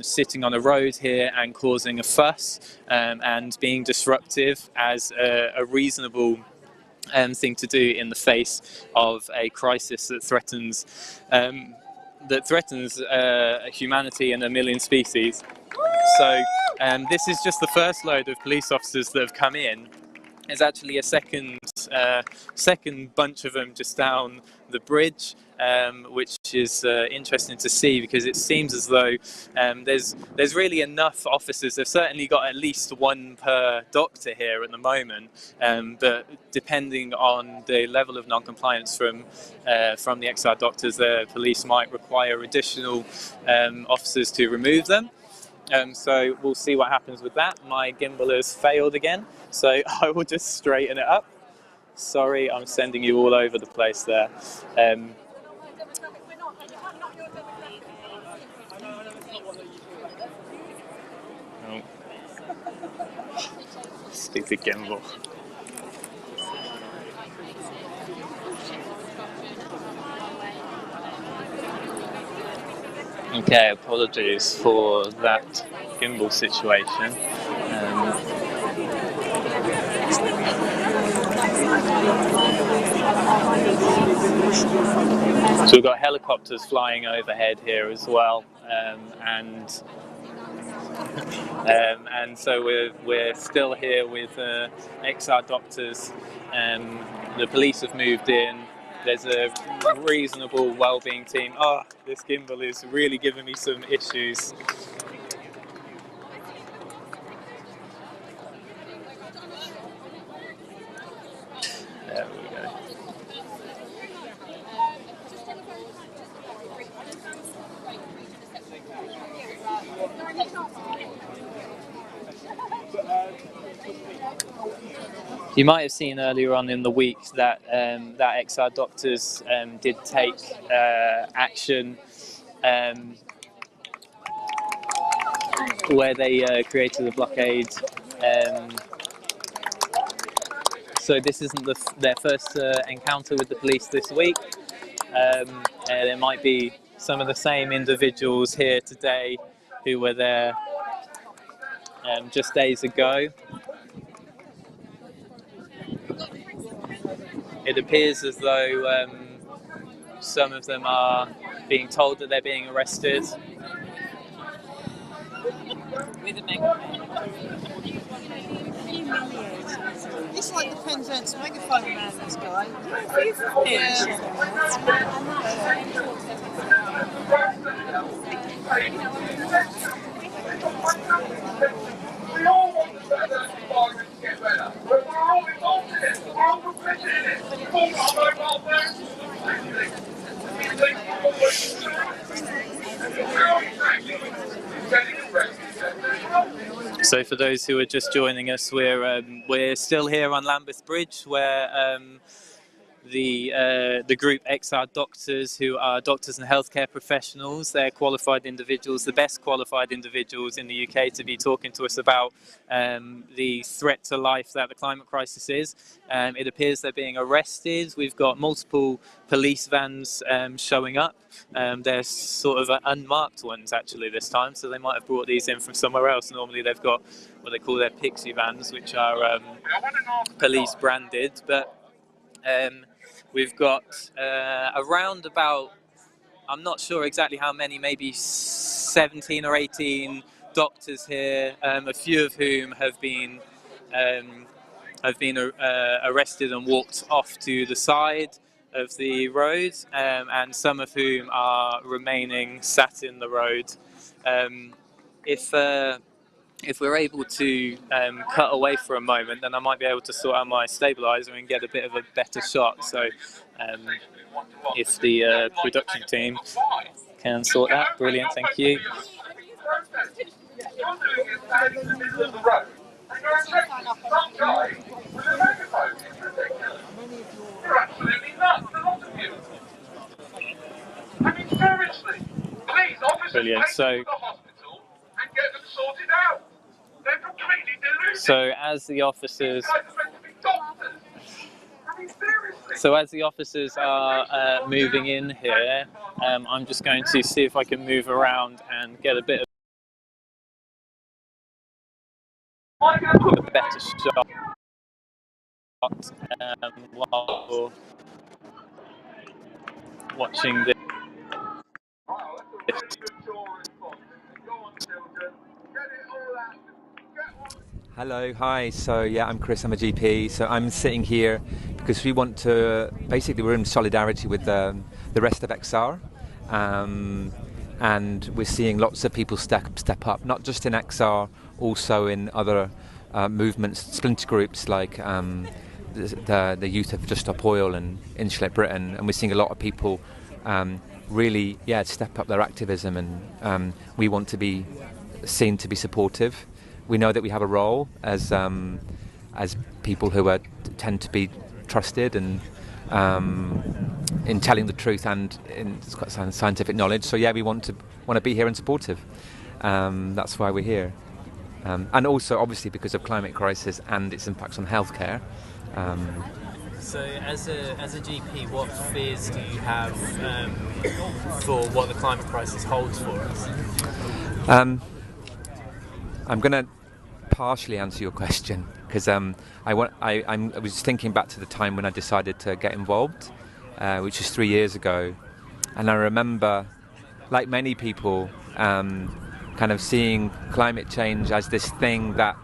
sitting on a road here and causing a fuss and being disruptive as a reasonable thing to do in the face of a crisis that threatens that threatens humanity and a million species. So this is just the first load of police officers that have come in. There's actually a second bunch of them just down the bridge, which is interesting to see, because it seems as though there's really enough officers. They've certainly got at least one per doctor here at the moment, but depending on the level of non-compliance from the XR doctors, the police might require additional officers to remove them. So we'll see what happens with that. My gimbal has failed again, so I will just straighten it up. Sorry, I'm sending you all over the place there. Oh. Stupid gimbal. Okay, apologies for that gimbal situation. So we've got helicopters flying overhead here as well, and so we're still here with XR doctors. The police have moved in. There's a reasonable wellbeing team. Oh, this gimbal is really giving me some issues. There we go. You might have seen earlier on in the week that that XR doctors did take action where they created a blockade. So this isn't their first encounter with the police this week. There might be some of the same individuals here today who were there just days ago. It appears as though some of them are being told that they're being arrested. It's like the Penzance megaphone man, this guy. We all want the environment to get better. We're all involved in it. We're all complicit in it. We've all got our mobile phones. So for those who are just joining us, we're still here on Lambeth Bridge, where the group XR Doctors, who are doctors and healthcare professionals, they're qualified individuals, the best qualified individuals in the UK to be talking to us about the threat to life that the climate crisis is. It appears they're being arrested. We've got multiple police vans showing up. They're sort of unmarked ones actually this time, so they might have brought these in from somewhere else. Normally they've got what they call their pixie vans, which are police branded, but we've got around about, I'm not sure exactly how many, maybe 17 or 18 doctors here, a few of whom have been arrested and walked off to the side of the road, and some of whom are remaining sat in the road. If we're able to cut away for a moment, then I might be able to sort out my stabilizer and get a bit of a better shot. So if the production team can sort that, brilliant, thank you. Brilliant. So as the officers are moving in here, I'm just going to see if I can move around and get a bit of a better shot while watching this. Hello, hi. So yeah, I'm Chris, I'm a GP. So I'm sitting here because we want to, basically we're in solidarity with the rest of XR. And we're seeing lots of people step up, not just in XR, also in other movements, splinter groups like the Youth of Just Stop Oil and Insulate Britain. And we're seeing a lot of people really, step up their activism, and we want to be seen to be supportive. We know that we have a role as people who tend to be trusted and in telling the truth and in scientific knowledge. So yeah, we want to be here and supportive. That's why we're here, and also obviously because of climate crisis and its impacts on healthcare. So as a GP, what fears do you have for what the climate crisis holds for us? I'm going to partially answer your question because I was thinking back to the time when I decided to get involved, which was 3 years ago, and I remember, like many people, kind of seeing climate change as this thing that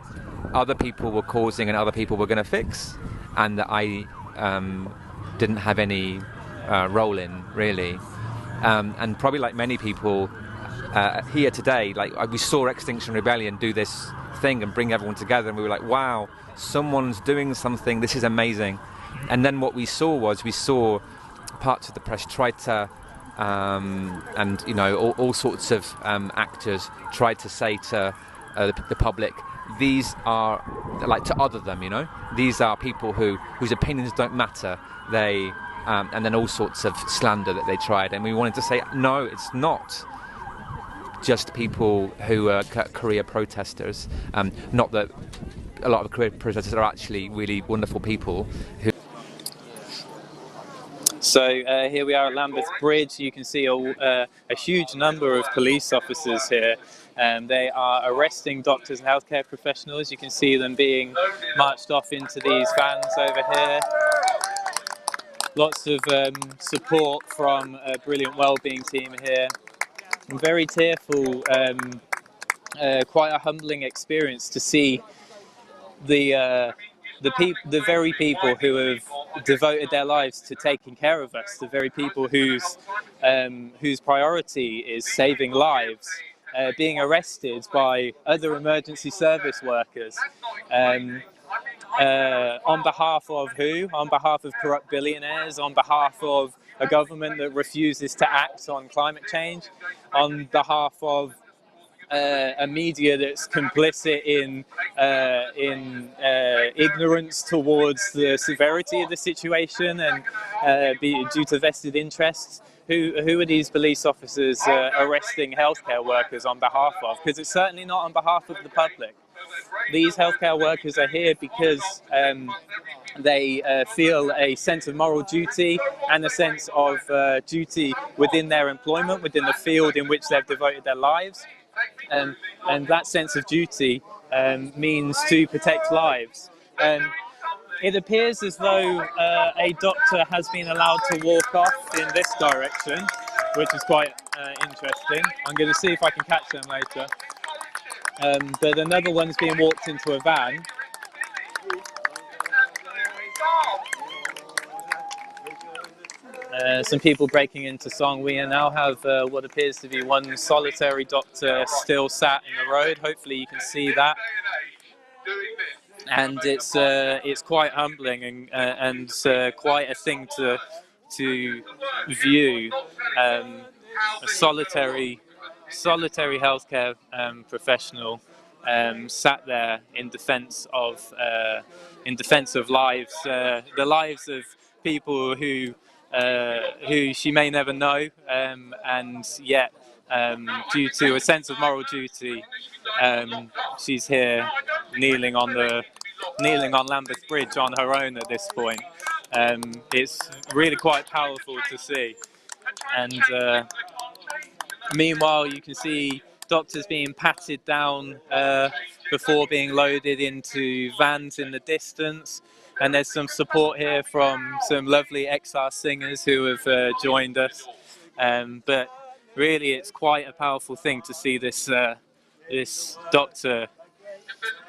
other people were causing and other people were going to fix, and that I didn't have any role in, really. And probably like many people here today, like we saw Extinction Rebellion do this thing and bring everyone together, and we were like, wow, someone's doing something, this is amazing. And then what we saw parts of the press tried to and all sorts of actors tried to say to the public, these are like to other them, these are people whose opinions don't matter, they and then all sorts of slander that they tried. And we wanted to say, no, it's not just people who are career protesters. Not that a lot of career protesters are actually really wonderful people who. So here we are at Lambeth Bridge. You can see a huge number of police officers here. They are arresting doctors and healthcare professionals. You can see them being marched off into these vans over here. Lots of support from a brilliant wellbeing team here. Very tearful, quite a humbling experience to see the very people who have devoted their lives to taking care of us, the very people whose priority is saving lives, being arrested by other emergency service workers. On behalf of who? On behalf of corrupt billionaires, on behalf of a government that refuses to act on climate change, on behalf of a media that's complicit in ignorance towards the severity of the situation and due to vested interests. Who are these police officers arresting healthcare workers on behalf of? Because it's certainly not on behalf of the public. These healthcare workers are here because they feel a sense of moral duty and a sense of duty within their employment, within the field in which they've devoted their lives. And that sense of duty means to protect lives. It appears as though a doctor has been allowed to walk off in this direction, which is quite interesting. I'm going to see if I can catch them later. But another one's being walked into a van. Some people breaking into song. We now have what appears to be one solitary doctor still sat in the road. Hopefully you can see that. And it's quite humbling and quite a thing to view. A solitary healthcare professional sat there in defence of lives, the lives of people who she may never know, and yet due to a sense of moral duty, she's here kneeling on Lambeth Bridge on her own at this point. It's really quite powerful to see. And meanwhile, you can see doctors being patted down before being loaded into vans in the distance. And there's some support here from some lovely XR singers who have joined us. But really it's quite a powerful thing to see this this doctor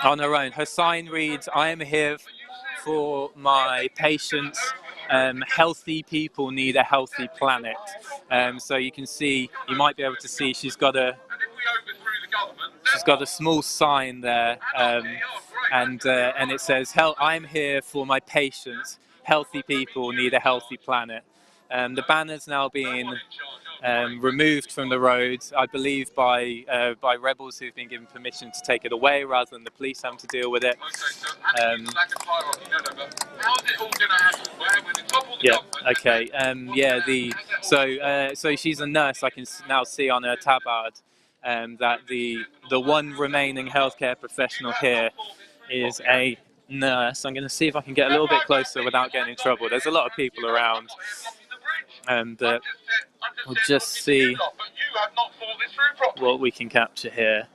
on her own. Her sign reads, "I am here for my patients. Healthy people need a healthy planet." So you can see, you might be able to see, she's got a small sign there, and it says, "I'm here for my patients. Healthy people need a healthy planet." The banner's now being removed from the road, I believe by rebels who've been given permission to take it away rather than the police having to deal with it. Yeah. Okay. So she's a nurse. I can now see on her tabard that the one remaining healthcare professional here is a nurse. I'm going to see if I can get a little bit closer without getting in trouble. There's a lot of people around, but we'll just see what we can capture here.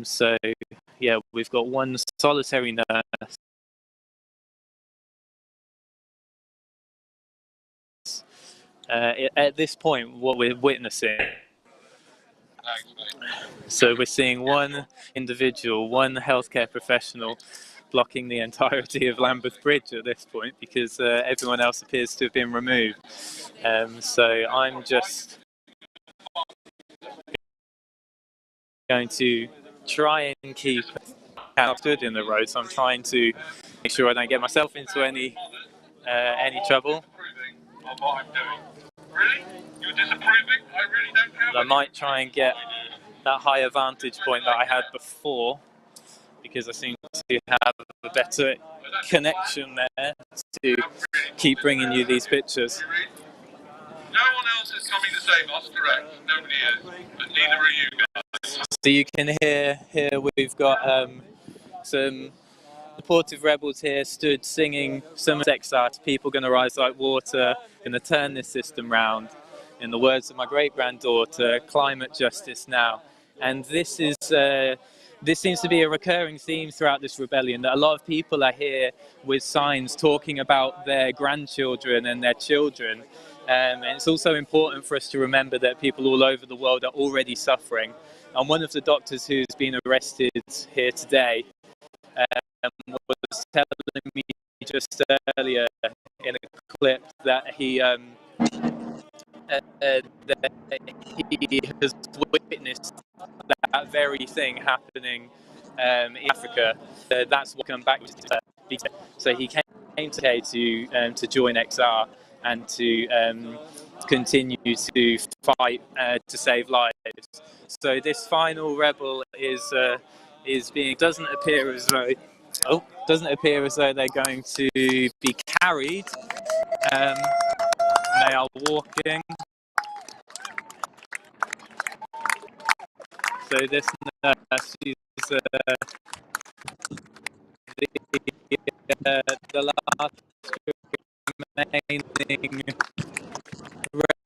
So yeah, we've got one solitary nurse. At this point, what we're witnessing, so we're seeing one individual, one healthcare professional blocking the entirety of Lambeth Bridge at this point, because everyone else appears to have been removed. So I'm just going to try and keep stood in the road, so I'm trying to make sure I don't get myself into any trouble. I might try and get that higher vantage point that I had before, because I seem to have a better connection there to keep bringing you these pictures. No one else is coming to save us, correct? Nobody is, but neither are you guys. So you can hear here we've got some supportive rebels here stood singing some XR, people going to rise like water, going to turn this system round. In the words of my great-granddaughter, climate justice now. And this seems to be a recurring theme throughout this rebellion, that a lot of people are here with signs talking about their grandchildren and their children. And it's also important for us to remember that people all over the world are already suffering. And one of the doctors who's been arrested here today was telling me just earlier in a clip that he has witnessed that very thing happening in Africa. That's what come back. So he came today to join XR and to continue to fight to save lives. So this final rebel doesn't appear as though they're going to be carried. They are walking. So this nurse is the last remaining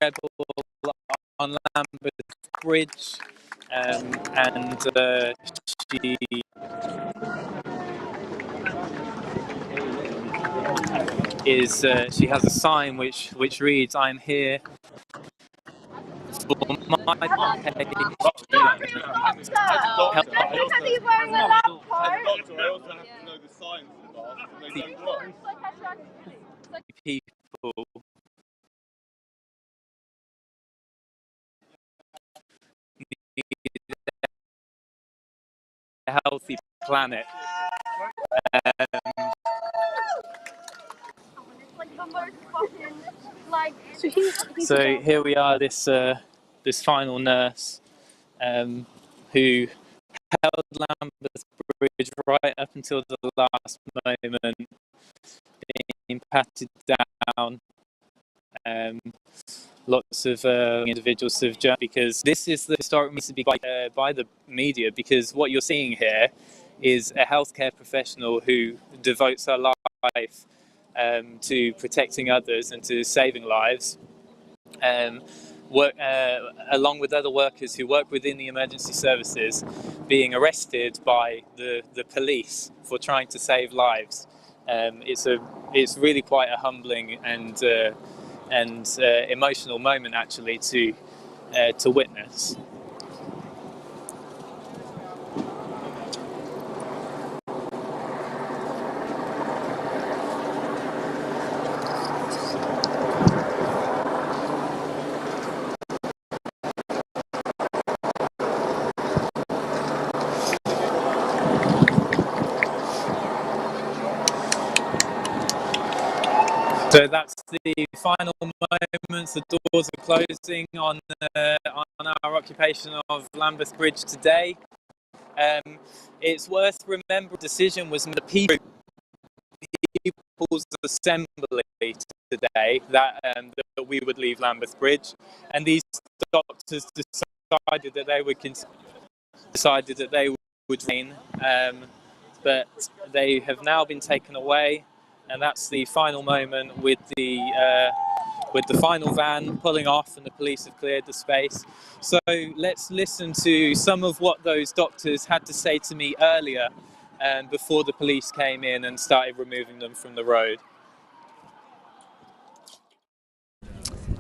rebel on Lambeth Bridge, and she has a sign which reads, "I'm here for my patient." People need a healthy planet. So here we are, this final nurse who held Lambeth Bridge right up until the last moment, being patted down. Lots of individuals have jumped, because this is the historic needs to be by the media, because what you're seeing here is a healthcare professional who devotes her life to protecting others and to saving lives, along with other workers who work within the emergency services, being arrested by the police for trying to save lives. It's really quite a humbling and emotional moment, actually, to to witness. So that's the final moments. The doors are closing on our occupation of Lambeth Bridge today. It's worth remembering the decision was made the People's Assembly today that we would leave Lambeth Bridge, and these doctors decided that they would remain, but they have now been taken away. And that's the final moment with the final van pulling off and the police have cleared the space. So let's listen to some of what those doctors had to say to me earlier before the police came in and started removing them from the road.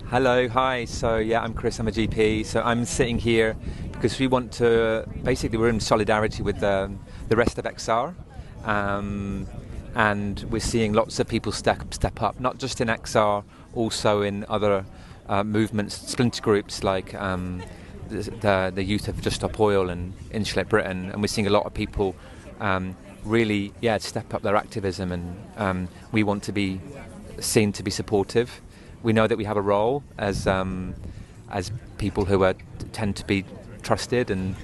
Hello, hi. So yeah, I'm Chris, I'm a GP. So I'm sitting here because we want to, basically we're in solidarity with the rest of XR. And we're seeing lots of people step up, not just in XR, also in other movements, splinter groups like the Youth of Just Stop Oil and Insulate Britain, and we're seeing a lot of people really step up their activism, and we want to be seen to be supportive. We know that we have a role as people who tend to be trusted and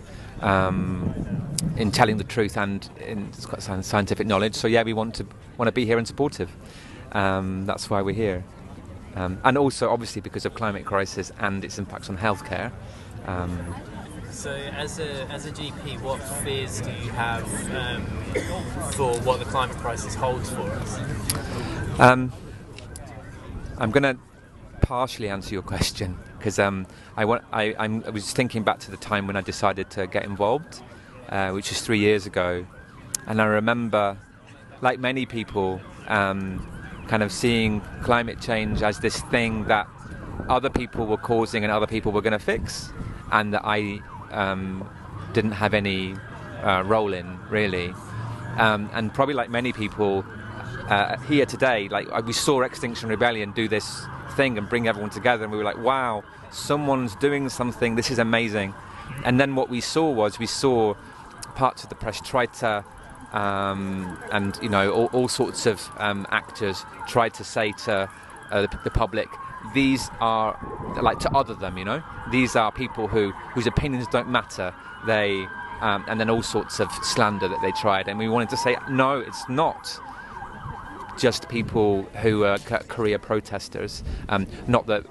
in telling the truth and in scientific knowledge. So yeah, we want to be here and supportive. That's why we're here. And also obviously because of climate crisis and its impacts on healthcare. So as a GP, what fears do you have for what the climate crisis holds for us? I'm going to partially answer your question because I was thinking back to the time when I decided to get involved, which is 3 years ago, and I remember, like many people, kind of seeing climate change as this thing that other people were causing and other people were going to fix, and that I didn't have any role in, really. And probably like many people here today, like we saw Extinction Rebellion do this thing and bring everyone together, and we were like, wow, someone's doing something, this is amazing. And then what we saw parts of the press tried to and you know, all sorts of actors tried to say to the public, these are like to other them, you know, these are people whose opinions don't matter. They and then all sorts of slander that they tried, and we wanted to say, no, it's not just people who are career protesters. Not that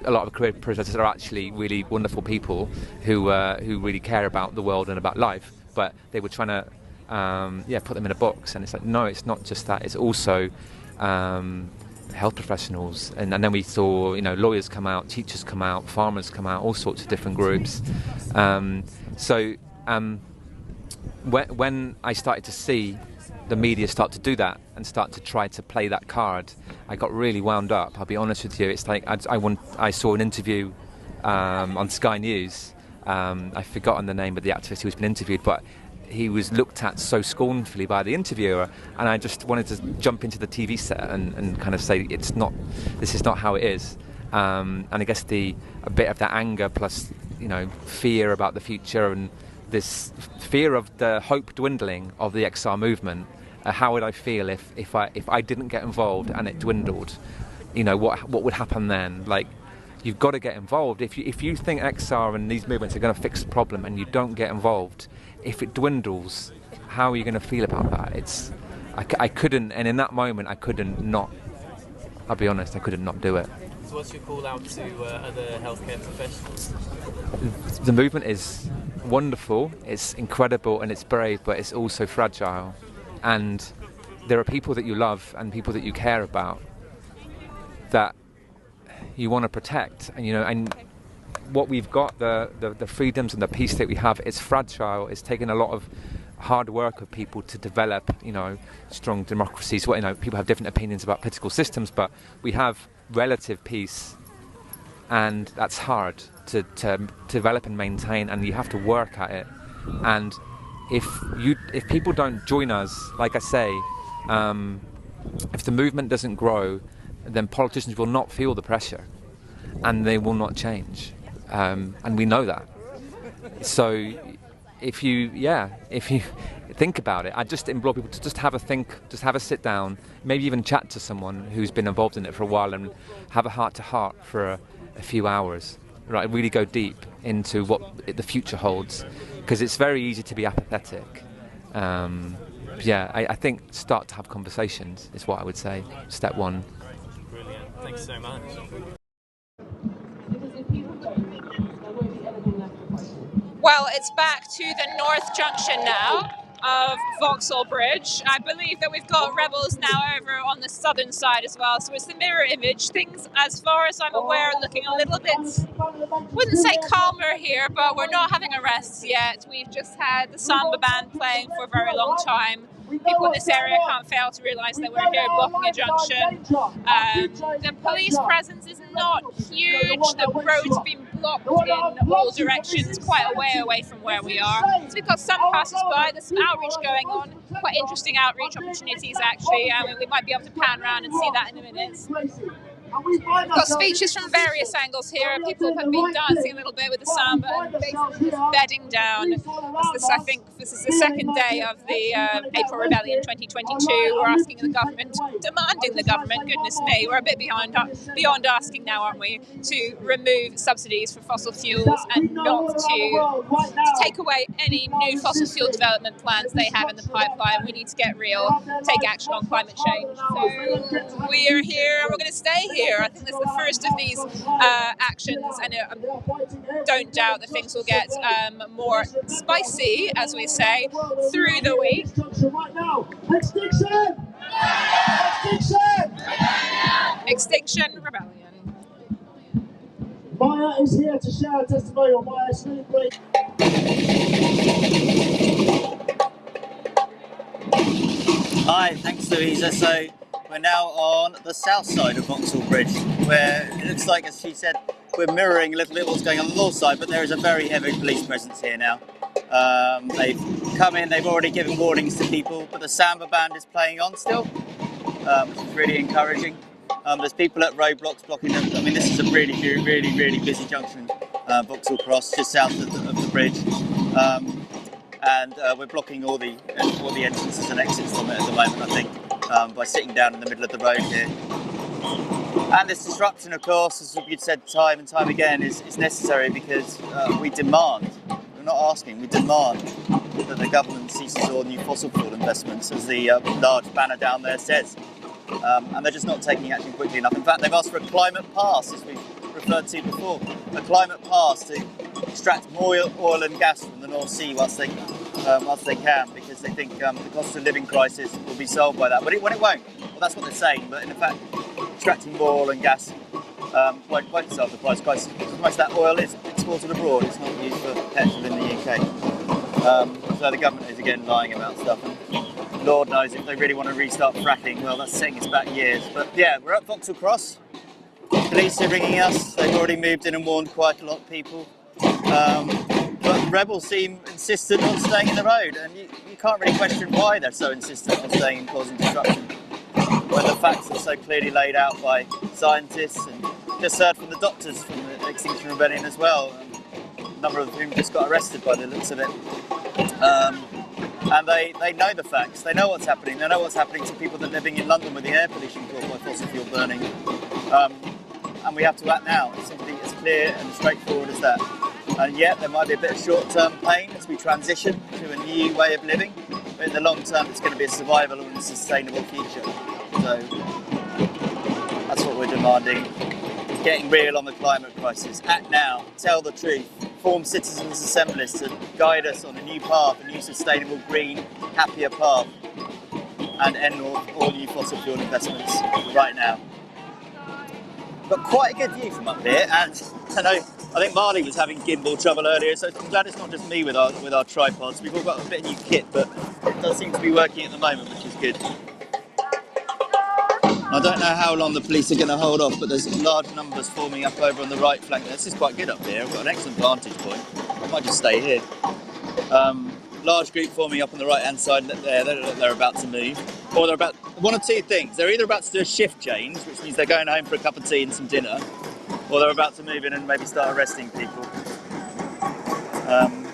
a lot of career protesters are actually really wonderful people who really care about the world and about life, but they were trying to put them in a box. And it's like, no, it's not just that. It's also health professionals, and then we saw, you know, lawyers come out, teachers come out, farmers come out, all sorts of different groups. When I started to see the media start to do that and start to try to play that card, I got really wound up. I'll be honest with you. It's like I saw an interview on Sky News. I've forgotten the name of the activist who's been interviewed, but he was looked at so scornfully by the interviewer, and I just wanted to jump into the TV set and kind of say, this is not how it is. And I guess a bit of that anger plus, you know, fear about the future and this fear of the hope dwindling of the XR movement. How would I feel if I didn't get involved and it dwindled? You know, what would happen then? Like, you've got to get involved. If you think XR and these movements are going to fix the problem and you don't get involved, if it dwindles, how are you going to feel about that? I couldn't, and in that moment I couldn't not. I'll be honest, I couldn't not do it. So what's your call out to other healthcare professionals? The movement is wonderful, it's incredible, and it's brave, but it's also fragile. And there are people that you love and people that you care about that you want to protect, and you know, and what we've got, the freedoms and the peace that we have, it's fragile. It's taken a lot of hard work of people to develop, you know, strong democracies. Well, you know, people have different opinions about political systems, but we have relative peace and that's hard to develop and maintain, and you have to work at it. And if people don't join us, like I say, if the movement doesn't grow, then politicians will not feel the pressure, and they will not change, and we know that. So if you think about it, I just implore people to just have a think, just have a sit down, maybe even chat to someone who's been involved in it for a while, and have a heart-to-heart for a few hours, right? Really go deep into what the future holds, because it's very easy to be apathetic. I think start to have conversations is what I would say. Step one. Brilliant. Thanks so much. Well, it's back to the north junction now of Vauxhall Bridge. I believe that we've got rebels now over on the southern side as well, so it's the mirror image. Things, as far as I'm aware, are looking a little bit, wouldn't say calmer here, but we're not having arrests yet. We've just had the samba band playing for a very long time. People in this area can't fail to realise that we're here blocking a junction. The police presence is not huge. The roads have been blocked in all directions, quite a way away from where we are. So we've got some passers-by, there's some outreach going on, quite interesting outreach opportunities actually. We might be able to pan around and see that in a minute. We've got speeches from various angles here. People have been dancing a little bit with the samba and basically just bedding down. I think this is the second day of the April Rebellion 2022. We're asking the government, demanding the government, goodness me, we're a bit beyond asking now, aren't we, to remove subsidies for fossil fuels and not to take away any new fossil fuel development plans they have in the pipeline. We need to get real, take action on climate change. So we are here and we're going to stay here. I think this is the first of these actions, and I don't doubt that things will get more spicy, as we say, through the week. Extinction! Extinction! Extinction Rebellion. Maya is here to share a testimonial. Maya, it's really great. Hi, thanks Louisa. So we're now on the south side of Vauxhall Bridge, where it looks like, as she said, we're mirroring a little bit what's going on the north side, but there is a very heavy police presence here now. They've come in, they've already given warnings to people, but the samba band is playing on still, which is really encouraging. There's people at roadblocks blocking them. I mean, this is a really busy junction, Vauxhall Cross, just south of the bridge. And we're blocking all the entrances and exits from it at the moment, I think. By sitting down in the middle of the road here. And this disruption, of course, as we've said time and time again, is necessary because we demand, we're not asking, we demand that the government ceases all new fossil fuel investments, as the large banner down there says. And they're just not taking action quickly enough. In fact, they've asked for a climate pass, as we've referred to before, a climate pass to extract more oil and gas from the North Sea whilst they can, because they think the cost of living crisis will be solved by that. But when it won't, well, that's what they're saying. But in fact, extracting more oil and gas won't solve the price crisis, because most of that oil is exported abroad. It's not used for petrol in the UK. So the government is again lying about stuff. And Lord knows if they really want to restart fracking, well, that's setting us back years. But yeah, we're at Vauxhall Cross. Police are ringing us. They've already moved in and warned quite a lot of people. But the rebels seem insistent on staying in the road, and you can't really question why they're so insistent on staying and causing disruption, when the facts are so clearly laid out by scientists, and just heard from the doctors from the Extinction Rebellion as well, a number of whom just got arrested by the looks of it. And they know the facts, they know what's happening, they know what's happening to people that are living in London with the air pollution caused by fossil fuel burning. And we have to act now. It's simply as clear and straightforward as that. And yet there might be a bit of short-term pain as we transition to a new way of living, but in the long term it's going to be a survival and a sustainable future. So that's what we're demanding. Getting real on the climate crisis. Act now, tell the truth, form citizens' assemblies to guide us on a new path, a new sustainable, green, happier path, and end all new fossil fuel investments right now. Got quite a good view from up here, and I think Marley was having gimbal trouble earlier, so I'm glad it's not just me with our tripods. We've all got a bit of new kit, but it does seem to be working at the moment, which is good. I don't know how long the police are going to hold off, but there's large numbers forming up over on the right flank. This is quite good up here. I've got an excellent vantage point. I might just stay here. Large group forming up on the right-hand side there. They're about to move. Or they're about one of two things. They're either about to do a shift change, which means they're going home for a cup of tea and some dinner, or they're about to move in and maybe start arresting people.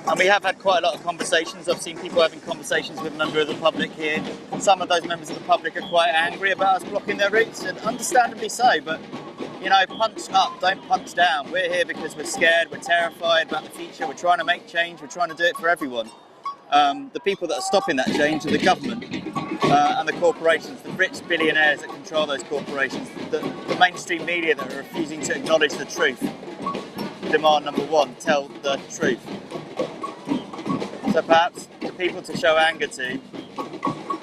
And we have had quite a lot of conversations. I've seen people having conversations with members of the public here. Some of those members of the public are quite angry about us blocking their routes, and understandably so, but you know, punch up, don't punch down. We're here because we're scared, we're terrified about the future, we're trying to make change, we're trying to do it for everyone. The people that are stopping that change are the government and the corporations, the rich billionaires that control those corporations, the mainstream media that are refusing to acknowledge the truth. Demand number one, tell the truth. So perhaps the people to show anger to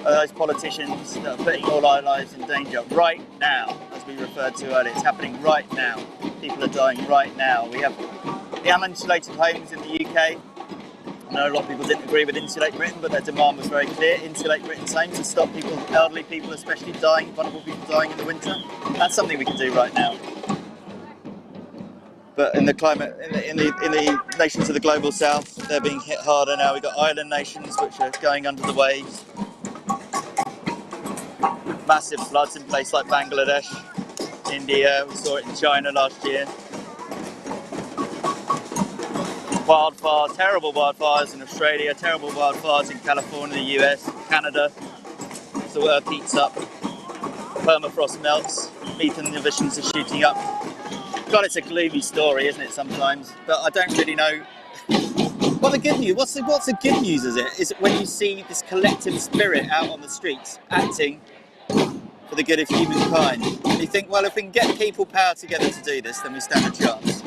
are those politicians that are putting all our lives in danger right now, as we referred to earlier. It's happening right now. People are dying right now. We have the uninsulated homes in the UK. I know a lot of people didn't agree with Insulate Britain, but their demand was very clear. Insulate Britain's homes and stop people, elderly people especially, dying, vulnerable people dying in the winter. That's something we can do right now. But in the climate, in the nations of the global south, they're being hit harder now. We've got island nations which are going under the waves. Massive floods in places like Bangladesh, India. We saw it in China last year. Wildfires, terrible wildfires in Australia, terrible wildfires in California, the US, Canada. As the earth heats up, permafrost melts, methane emissions are shooting up. God, it's a gloomy story, isn't it, sometimes? But I don't really know. Well, the good news, what's the good news is it when you see this collective spirit out on the streets acting for the good of humankind. And you think, well, if we can get people power together to do this, then we stand a chance.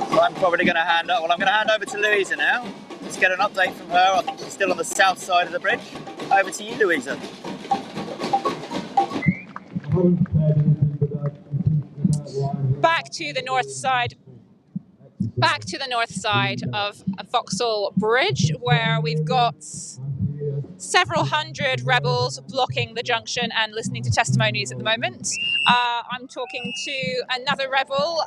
So I'm probably going to hand over to Louisa now. Let's get an update from her. I think she's still on the south side of the bridge. Over to you, Louisa. Back to the north side of Vauxhall Bridge, where we've got several hundred rebels blocking the junction and listening to testimonies at the moment. I'm talking to another rebel,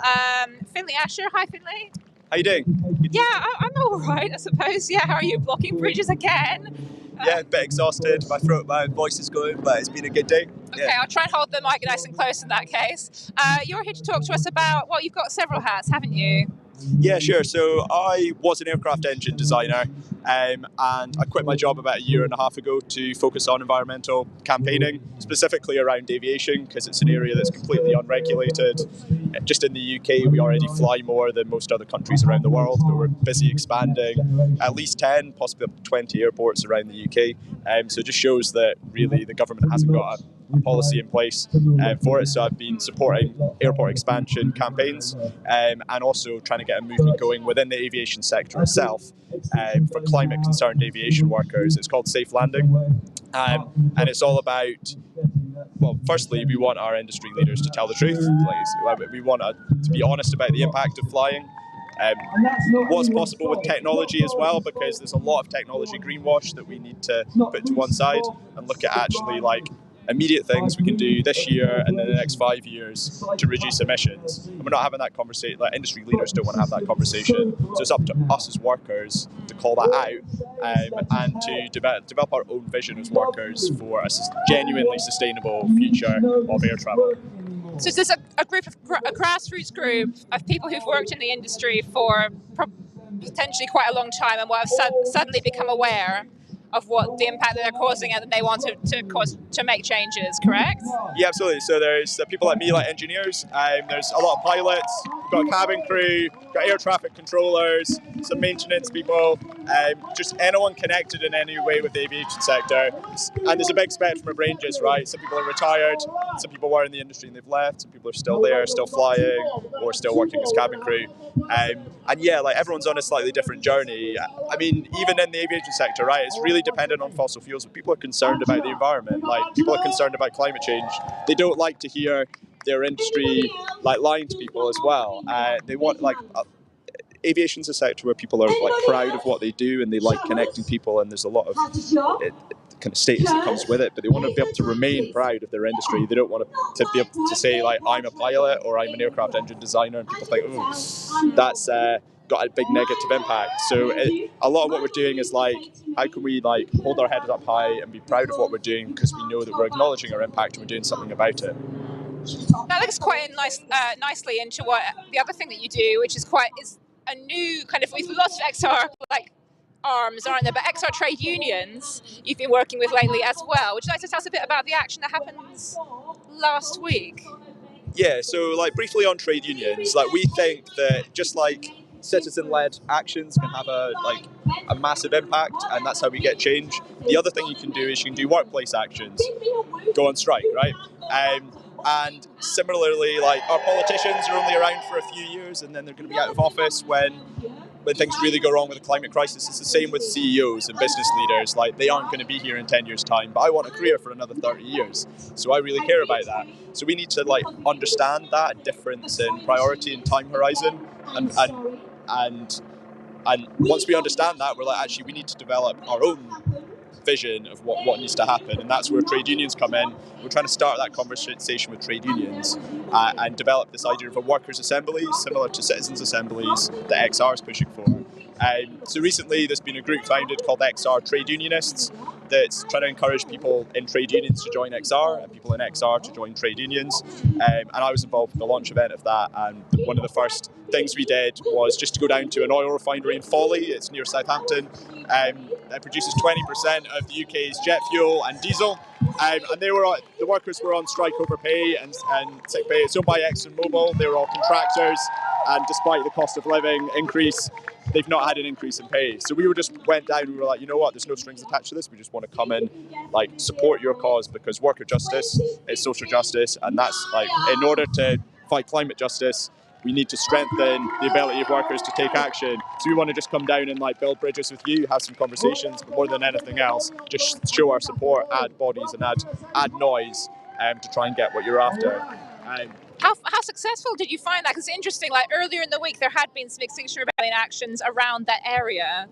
Finley Asher. Hi, Finley. How you doing? Yeah, I'm all right, I suppose. Yeah, how are you? Blocking bridges again? Yeah, a bit exhausted. My voice is going, but it's been a good day. Okay, I'll try and hold the mic nice and close in that case. You're here to talk to us about, well, you've got several hats, haven't you? Yeah, sure. So I was an aircraft engine designer, and I quit my job about a year and a half ago to focus on environmental campaigning, specifically around aviation, because it's an area that's completely unregulated. Just in the UK, we already fly more than most other countries around the world, but we're busy expanding at least 10, possibly up to 20 airports around the UK. So it just shows that really the government hasn't got a policy in place for it. So I've been supporting airport expansion campaigns and also trying to get a movement going within the aviation sector itself for climate concerned aviation workers. It's called Safe Landing, and it's all about, well, firstly, we want our industry leaders to tell the truth. We want to be honest about the impact of flying. What's possible with technology as well, because there's a lot of technology greenwash that we need to put to one side and look at actually like immediate things we can do this year and then the next 5 years to reduce emissions. And we're not having that conversation, like industry leaders don't want to have that conversation. So it's up to us as workers to call that out and to develop our own vision as workers for a genuinely sustainable future of air travel. So there's a grassroots group of people who've worked in the industry for potentially quite a long time and will have suddenly become aware of what the impact that they're causing and that they want to make changes, correct? Yeah, absolutely. So there's people like me, like engineers, there's a lot of pilots, we've got cabin crew, we've got air traffic controllers, some maintenance people, just anyone connected in any way with the aviation sector. And there's a big spectrum of ranges, right? Some people are retired, some people were in the industry and they've left, some people are still there, still flying, or still working as cabin crew. And yeah, like everyone's on a slightly different journey. I mean, even in the aviation sector, right, it's really dependent on fossil fuels, but people are concerned about the environment. Like, people are concerned about climate change. They don't like to hear their industry like lying to people as well. They want, like, aviation's a sector where people are like proud of what they do and they like connecting people, and there's a lot of kind of status that comes with it, but they want to be able to remain proud of their industry. They don't want to be able to say like, I'm a pilot or I'm an aircraft engine designer, and people think, oh, that's got a big negative impact. So a lot of what we're doing is like, how can we like hold our heads up high and be proud of what we're doing, because we know that we're acknowledging our impact and we're doing something about it. That links quite nicely into what the other thing that you do, which is a new kind of, we've lots of XR like arms, aren't there? But XR trade unions you've been working with lately as well. Would you like to tell us a bit about the action that happened last week? Yeah, so like briefly on trade unions, like we think that just like citizen-led actions can have a massive impact, and that's how we get change. The other thing you can do is you can do workplace actions, go on strike, right? And similarly, like our politicians are only around for a few years and then they're going to be out of office when things really go wrong with the climate crisis. It's the same with CEOs and business leaders. Like, they aren't going to be here in 10 years' time, but I want a career for another 30 years. So I really care about that. So we need to like understand that difference in priority and time horizon. And once we understand that, we're like, actually, we need to develop our own vision of what needs to happen, and that's where trade unions come in. We're trying to start that conversation with trade unions and develop this idea of a workers' assembly similar to citizens' assemblies that XR is pushing for. So recently there's been a group founded called XR Trade Unionists that's trying to encourage people in trade unions to join XR and people in XR to join trade unions. And I was involved with the launch event of that, and one of the first things we did was just to go down to an oil refinery in Folly. It's near Southampton. That produces 20% of the UK's jet fuel and diesel. And the workers were on strike over pay and sick pay. It's owned by ExxonMobil. They were all contractors, and despite the cost of living increase, they've not had an increase in pay. So we went down and we were like, you know what, there's no strings attached to this. We just want to come in, like, support your cause, because worker justice is social justice, and that's like, in order to fight climate justice, we need to strengthen the ability of workers to take action. So we want to just come down and like build bridges with you, have some conversations, but more than anything else, just show our support, add bodies and add noise to try and get what you're after. How successful did you find that? Because it's interesting, like earlier in the week there had been some Extinction Rebellion actions around that area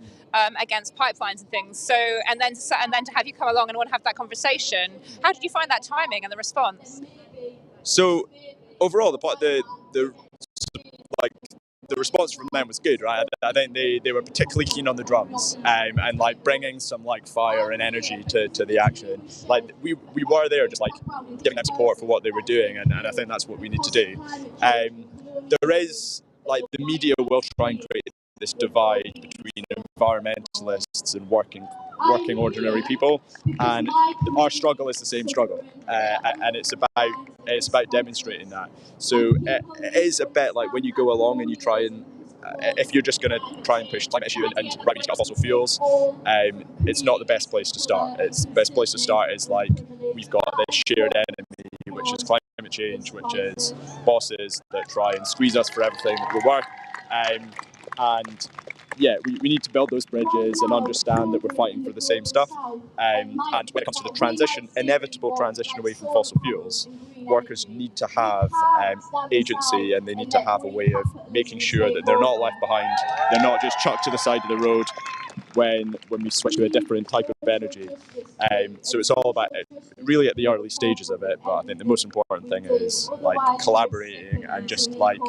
against pipelines and things. So and then to have you come along and want to have that conversation, how did you find that timing and the response? So overall, the response from them was good, right? I think they were particularly keen on the drums and like bringing some like fire and energy to the action. Like we were there just like giving them support for what they were doing, and I think that's what we need to do. There is like the media will try and create this divide between environmentalists and working ordinary people, and our struggle is the same struggle, and it's about demonstrating that. So it is a bit like when you go along and you try and if you're just going to try and push climate issue and right, we need to get off fossil fuels, it's not the best place to start. The best place to start is like, we've got this shared enemy, which is climate change, which is bosses that try and squeeze us for everything that we're worth. And yeah, we need to build those bridges and understand that we're fighting for the same stuff. And when it comes to the inevitable transition away from fossil fuels, workers need to have agency, and they need to have a way of making sure that they're not left behind. They're not just chucked to the side of the road when we switch to a different type of energy. So it's all about really at the early stages of it, but I think the most important thing is like collaborating and just like,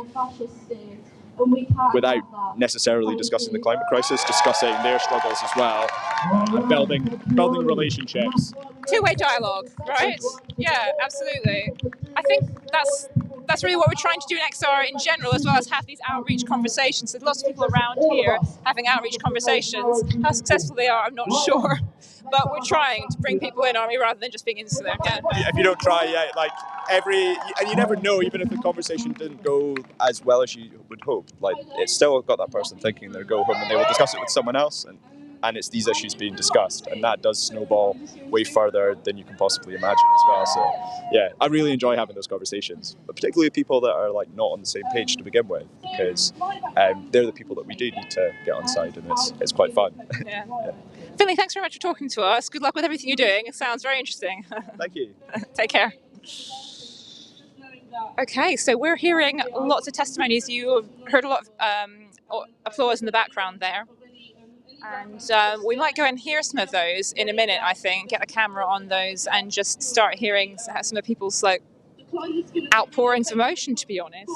without necessarily discussing the climate crisis, discussing their struggles as well, and building relationships. Two-way dialogue, right? Yeah, absolutely. I think that's really what we're trying to do in XR in general, as well as have these outreach conversations. There's lots of people around here having outreach conversations. How successful they are, I'm not sure. But we're trying to bring people in, aren't we, rather than just being insular. Yeah. If you don't try, yeah, like and you never know, even if the conversation didn't go as well as you would hope, like it's still got that person thinking they'll go home and they will discuss it with someone else, and it's these issues being discussed, and that does snowball way further than you can possibly imagine as well. So yeah, I really enjoy having those conversations, but particularly with people that are like not on the same page to begin with, because they're the people that we do need to get on side, and it's quite fun. Yeah. Yeah. Finley, thanks very much for talking to us. Good luck with everything you're doing. It sounds very interesting. Thank you. Take care. Okay, so we're hearing lots of testimonies. You have heard a lot of applause in the background there. And we might go and hear some of those in a minute, I think, get the camera on those and just start hearing some of people's like outpourings of emotion, to be honest,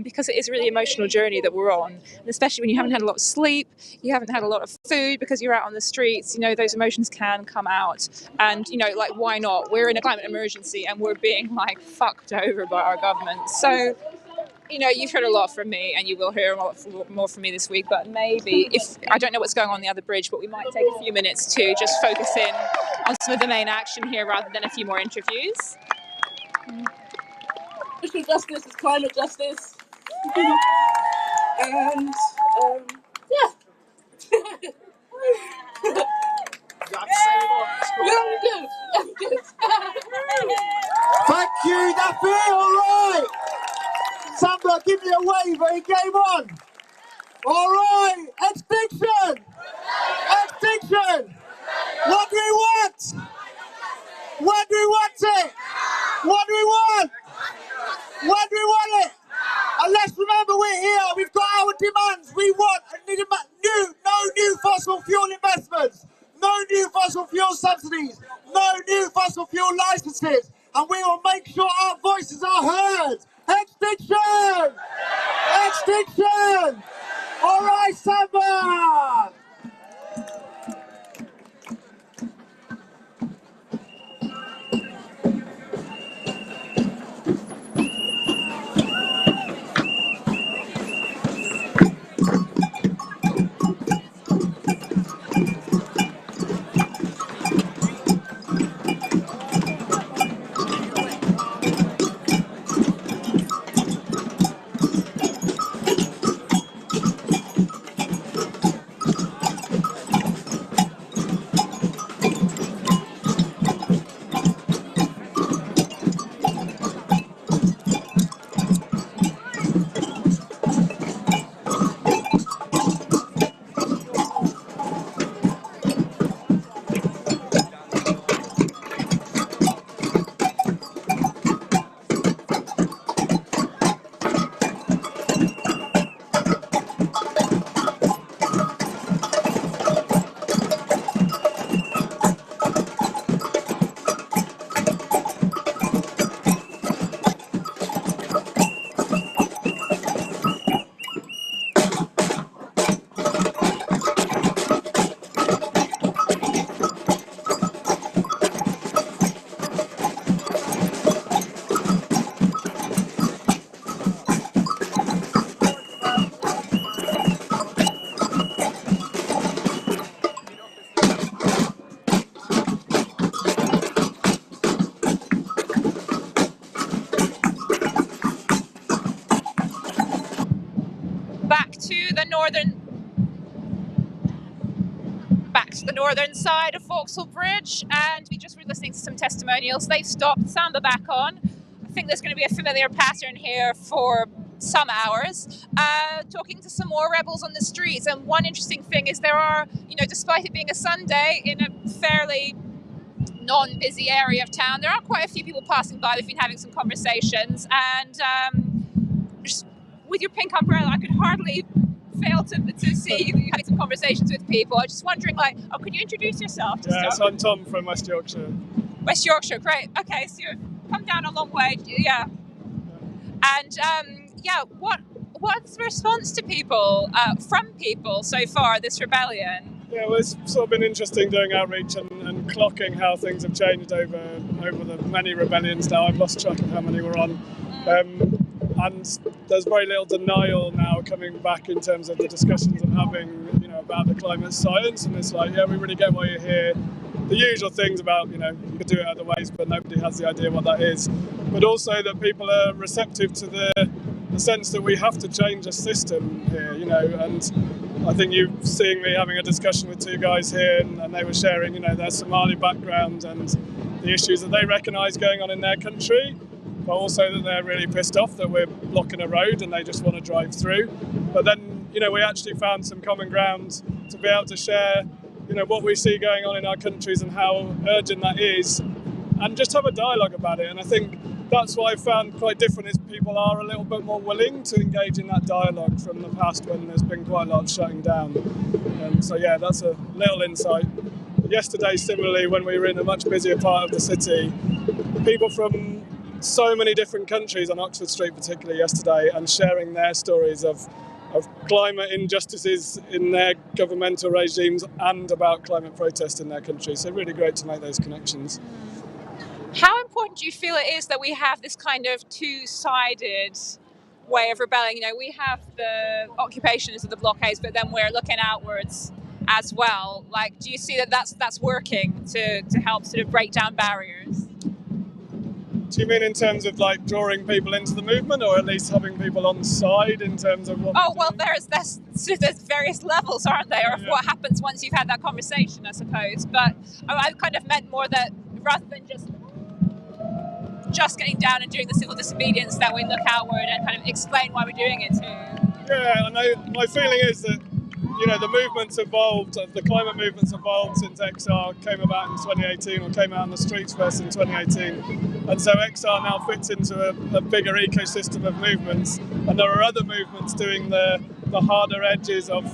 because it is a really emotional journey that we're on, and especially when you haven't had a lot of sleep, you haven't had a lot of food because you're out on the streets, you know, those emotions can come out. And, you know, like, why not? We're in a climate emergency and we're being like fucked over by our government. So, you know, you've heard a lot from me and you will hear a lot more from me this week, but maybe, if I don't know what's going on the other bridge, but we might take a few minutes to just focus in on some of the main action here rather than a few more interviews. Social justice is climate justice. And yeah. Thank you, that feel alright! Samba, give me a wave and game on! Alright, Extinction! Extinction! What do we want? What do we want it? What do we want? What do we want it? And let's remember we're here, we've got our demands, we want no new fossil fuel investments, no new fossil fuel subsidies, no new fossil fuel licenses, and we will make sure our voices are heard. Extinction! Extinction! All right, Samba! Northern side of Vauxhall Bridge, and we just were listening to some testimonials. They've stopped, Samba back on. I think there's going to be a familiar pattern here for some hours, talking to some more rebels on the streets. And one interesting thing is there are, you know, despite it being a Sunday in a fairly non-busy area of town, there are quite a few people passing by. We've been having some conversations, and just with your pink umbrella, I could hardly fail to see you having some conversations with people. I was just wondering, like, oh, could you introduce yourself? Yes, I'm Tom from West Yorkshire. West Yorkshire, great. Okay, so you've come down a long way, yeah. And yeah, what's the response to people, from people so far, this rebellion? Yeah, well, it's sort of been interesting doing outreach and clocking how things have changed over the many rebellions now. I've lost track of how many we're on. And there's very little denial now coming back in terms of the discussions I'm having, you know, about the climate science. And it's like, yeah, we really get why you're here. The usual things about, you know, you could do it other ways, but nobody has the idea what that is. But also that people are receptive to the sense that we have to change the system here, you know. And I think you've seen me having a discussion with two guys here, and they were sharing, you know, their Somali background and the issues that they recognise going on in their country. But also that they're really pissed off that we're blocking a road and they just want to drive through. But then, you know, we actually found some common ground to be able to share, you know, what we see going on in our countries and how urgent that is, and just have a dialogue about it. And I think that's what I found quite different, is people are a little bit more willing to engage in that dialogue from the past when there's been quite a lot of shutting down. So yeah, that's a little insight. Yesterday, similarly, when we were in a much busier part of the city, people from so many different countries on Oxford Street particularly yesterday, and sharing their stories of climate injustices in their governmental regimes and about climate protest in their country. So really great to make those connections. How important do you feel it is that we have this kind of two-sided way of rebelling? You know, we have the occupations of the blockades, but then we're looking outwards as well. Like, do you see that that's working to help sort of break down barriers? Do you mean in terms of like drawing people into the movement, or at least having people on side in terms of what? Oh well, there's various levels, aren't there, of what happens once you've had that conversation, I suppose. But I kind of meant more that rather than just getting down and doing the civil disobedience, that we look outward and kind of explain why we're doing it too. Yeah, I know. My feeling is that, you know, the movement's evolved, the climate movement's evolved since XR came about in 2018, or came out on the streets first in 2018. And so XR now fits into a bigger ecosystem of movements. And there are other movements doing the harder edges of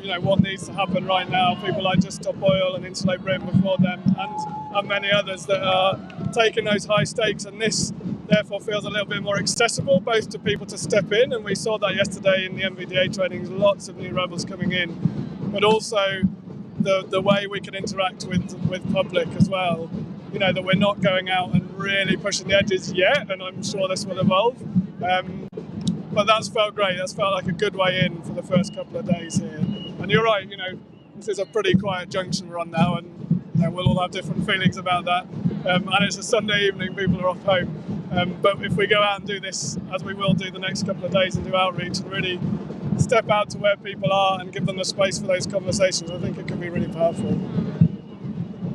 you know, what needs to happen right now. People like Just Stop Oil and Insulate Britain before them, and many others that are taking those high stakes. And this therefore feels a little bit more accessible, both to people to step in, and we saw that yesterday in the MVDA trainings, lots of new rebels coming in, but also the way we can interact with public as well. You know, that we're not going out and really pushing the edges yet, and I'm sure this will evolve. But that's felt great. That's felt like a good way in for the first couple of days here. And you're right, you know, this is a pretty quiet junction run now, and you know, we'll all have different feelings about that. And it's a Sunday evening, people are off home. But if we go out and do this, as we will do the next couple of days, and do outreach and really step out to where people are and give them the space for those conversations, I think it can be really powerful.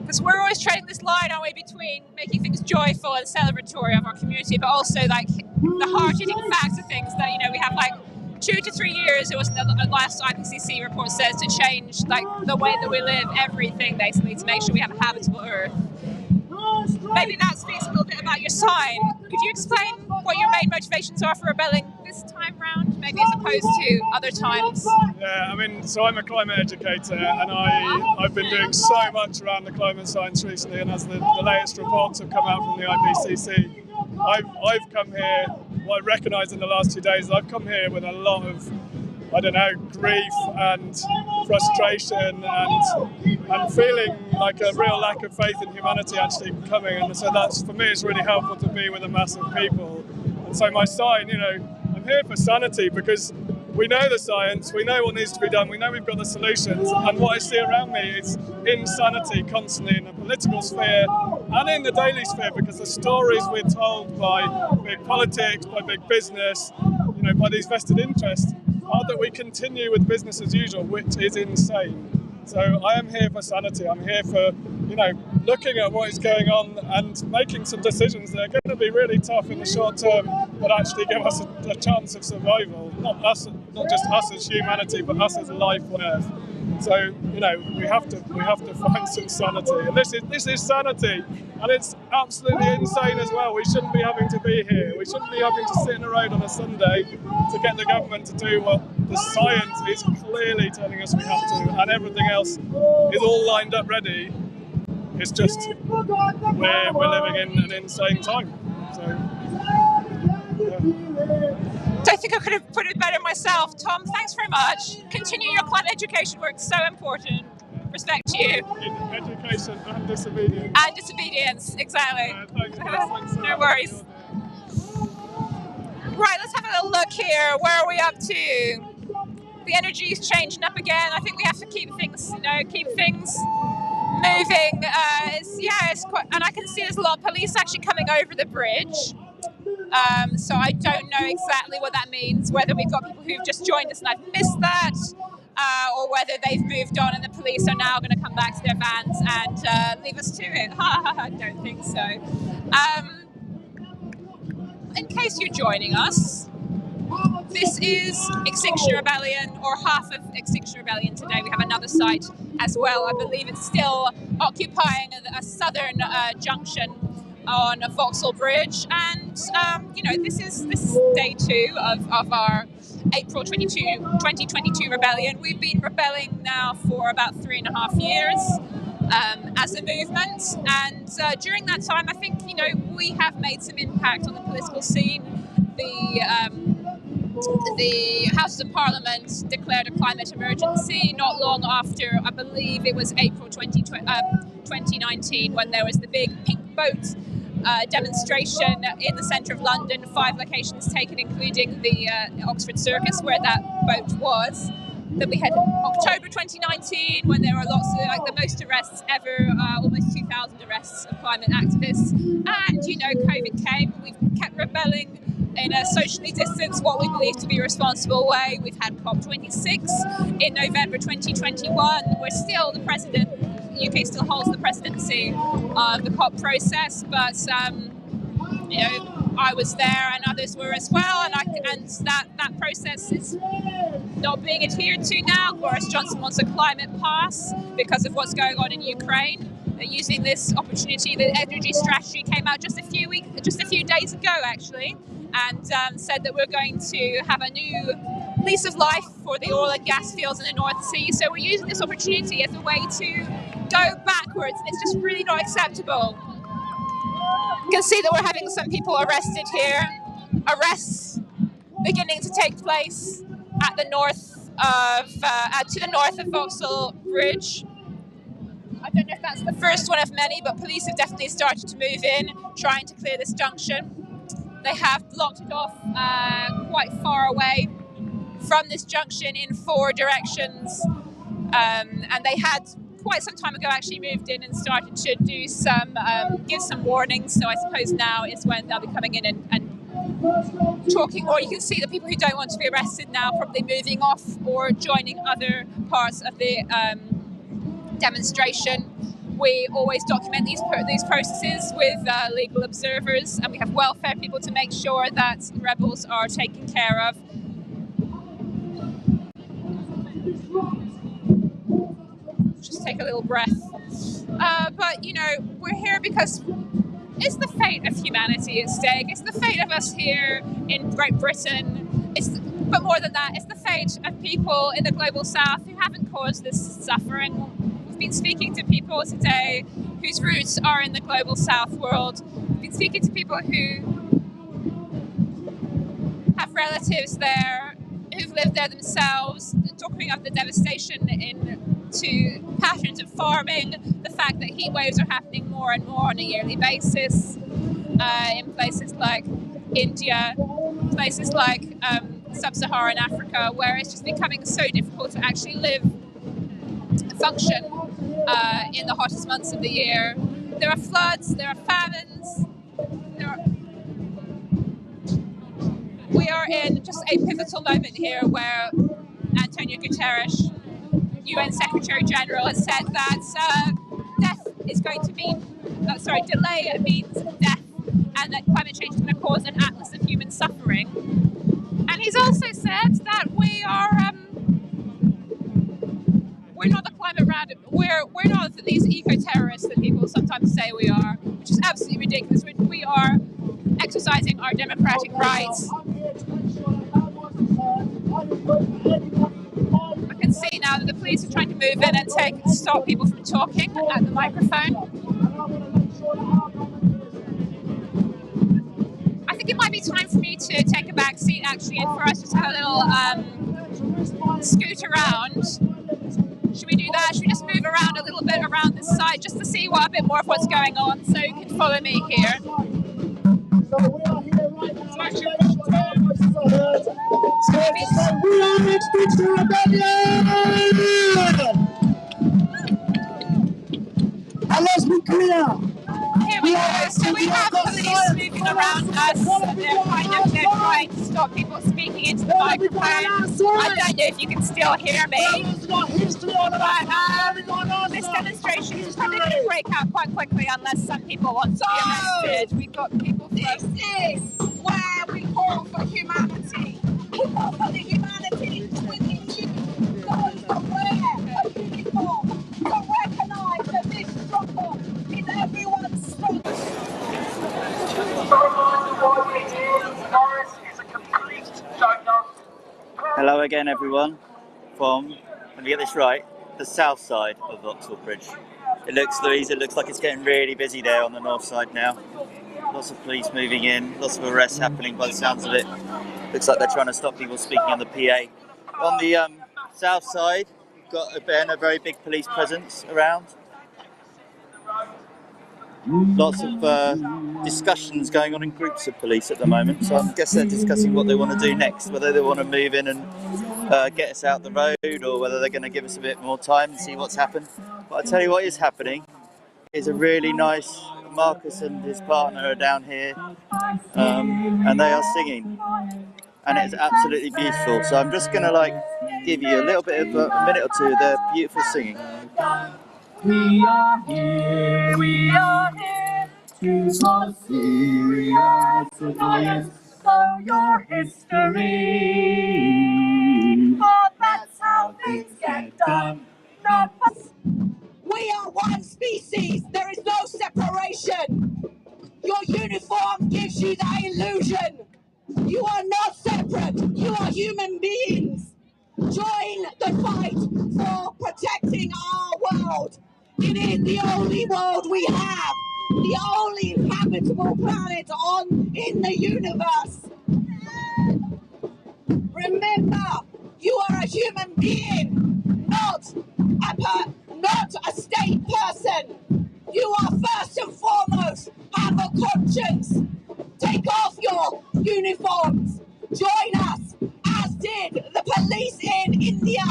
Because we're always treading this line, aren't we, between making things joyful and celebratory of our community, but also like the hard-hitting facts of things that, you know, we have like 2 to 3 years, it was the last IPCC report says, to change like the way that we live, everything basically, to make sure we have a habitable earth. Maybe that speaks a little bit about your sign. Could you explain what your main motivations are for rebelling this time round, maybe as opposed to other times? Yeah, I mean, so I'm a climate educator, and I've been doing so much around the climate science recently, and as the latest reports have come out from the IPCC, I've come here, what I recognise in the last 2 days, I've come here with a lot of, I don't know, grief and frustration and feeling like a real lack of faith in humanity actually coming. And so that's, for me, it's really helpful to be with a mass of people. And so my sign, you know, I'm here for sanity, because we know the science, we know what needs to be done, we know we've got the solutions, and what I see around me is insanity constantly in the political sphere and in the daily sphere, because the stories we're told by big politics, by big business, you know, by these vested interests, are that we continue with business as usual, which is insane. So I am here for sanity. I'm here for, you know, looking at what is going on and making some decisions that are going to be really tough in the short term, but actually give us a chance of survival. Not just us as humanity, but us as life on Earth. So, you know, we have to find some sanity, and this is sanity, and it's absolutely insane as well. We shouldn't be having to be here. We shouldn't be having to sit in the road on a Sunday to get the government to do what the science is clearly telling us we have to, and everything else is all lined up ready. It's just we're living in an insane time. So, yeah. I think I could have put it better myself. Tom, thanks very much. Continue your climate education work, so important. Respect to you. Education and disobedience. And disobedience, exactly. Thanks. No worries. Right, let's have a little look here. Where are we up to? The energy's changing up again. I think we have to keep things moving. It's quite, and I can see there's a lot of police actually coming over the bridge. So I don't know exactly what that means, whether we've got people who've just joined us and I've missed that, or whether they've moved on and the police are now going to come back to their vans and leave us to it. I don't think so. In case you're joining us, this is Extinction Rebellion, or half of Extinction Rebellion today. We have another site as well. I believe it's still occupying a southern junction on Vauxhall Bridge, and you know, this is day 2 of our April 2022 rebellion. We've been rebelling now for about 3.5 years as a movement, and during that time, I think, you know, we have made some impact on the political scene. The Houses of Parliament declared a climate emergency not long after, I believe it was April 2019, when there was the big pink boat demonstration in the centre of London, 5 locations taken, including the Oxford Circus, where that boat was. Then we had October 2019, when there were lots of, like, the most arrests ever, almost 2,000 arrests of climate activists. And, you know, COVID came. We've kept rebelling in a socially distanced, what we believe to be a responsible way. We've had COP26 in November 2021. We're still the president. The UK still holds the presidency of the COP process, but you know, I was there and others were as well, and that process is not being adhered to now. Boris Johnson wants a climate pass because of what's going on in Ukraine. They're using this opportunity. The energy strategy came out just a few days ago, actually, and said that we're going to have a new lease of life for the oil and gas fields in the North Sea. So we're using this opportunity as a way to go backwards, and it's just really not acceptable. You can see that we're having some people arrested here. Arrests beginning to take place at the north of to the north of Vauxhall Bridge. I don't know if that's the first one of many, but police have definitely started to move in, trying to clear this junction. They have blocked it off quite far away from this junction in 4 directions, and they had quite some time ago actually moved in and started to do give some warnings. So I suppose now is when they'll be coming in and talking, or you can see the people who don't want to be arrested now probably moving off or joining other parts of the demonstration. We always document these processes with legal observers, and we have welfare people to make sure that rebels are taken care of. Just take a little breath. But, you know, we're here because it's the fate of humanity at stake. It's the fate of us here in Great Britain. But more than that, it's the fate of people in the global south who haven't caused this suffering. We've been speaking to people today whose roots are in the global south world. We've been speaking to people who have relatives there, who've lived there themselves, talking of the devastation into patterns of farming, the fact that heat waves are happening more and more on a yearly basis in places like India, places like sub-Saharan Africa, where it's just becoming so difficult to actually live and function in the hottest months of the year. There are floods, there are famines, we are in just a pivotal moment here where Antonio Guterres, UN Secretary General, has said that death is going to mean, delay means death, and that climate change is going to cause an atlas of human suffering. And he's also said that we're not the climate radical, we're not these eco-terrorists that people sometimes say we are, which is absolutely ridiculous. We are exercising our democratic rights. I can see now that the police are trying to move in and stop people from talking at the microphone. I think it might be time for me to take a back seat actually, and for us to have a little scoot around. Should we do that? Should we just move around a little bit around this side just to see a bit more of what's going on, so you can follow me here? So we are here right now. We are Extinction Rebellion! And let's be clear. Here we go. So we have police moving around us. They're trying to stop people speaking into the microphone. I don't know if you can still hear me. But this demonstration is probably going to break out quite quickly unless some people want to be arrested. We've got people. This is where we call for humanity. We call for the humanity within you. Those that wear a uniform to recognise that this struggle is everyone's struggle. again, everyone, from, let me get this right, the south side of Vauxhall Bridge. It looks, Louise, it looks like it's getting really busy there on the north side now. Lots of police moving in, lots of arrests happening by the sounds of it. Looks like they're trying to stop people speaking on the PA. On the south side, we've got again a very big police presence around. Lots of discussions going on in groups of police at the moment, so I guess they're discussing what they want to do next, whether they want to move in and get us out the road, or whether they're going to give us a bit more time and see what's happened. But I tell you what is happening is a really nice, Marcus and his partner are down here, and they are singing, and it's absolutely beautiful. So I'm just going to give you a little bit of a minute or two of their beautiful singing. We are here to cause serious annoyance. So your history, for that's how things get done. We are one species, there is no separation. Your uniform gives you that illusion. You are not separate, you are human beings. Join the fight for protecting our world. It is the only world we have, the only habitable planet in the universe. Remember, you are a human being, not a state person. You are first and foremost, have a conscience. Take off your uniforms. Join us, as did the police in India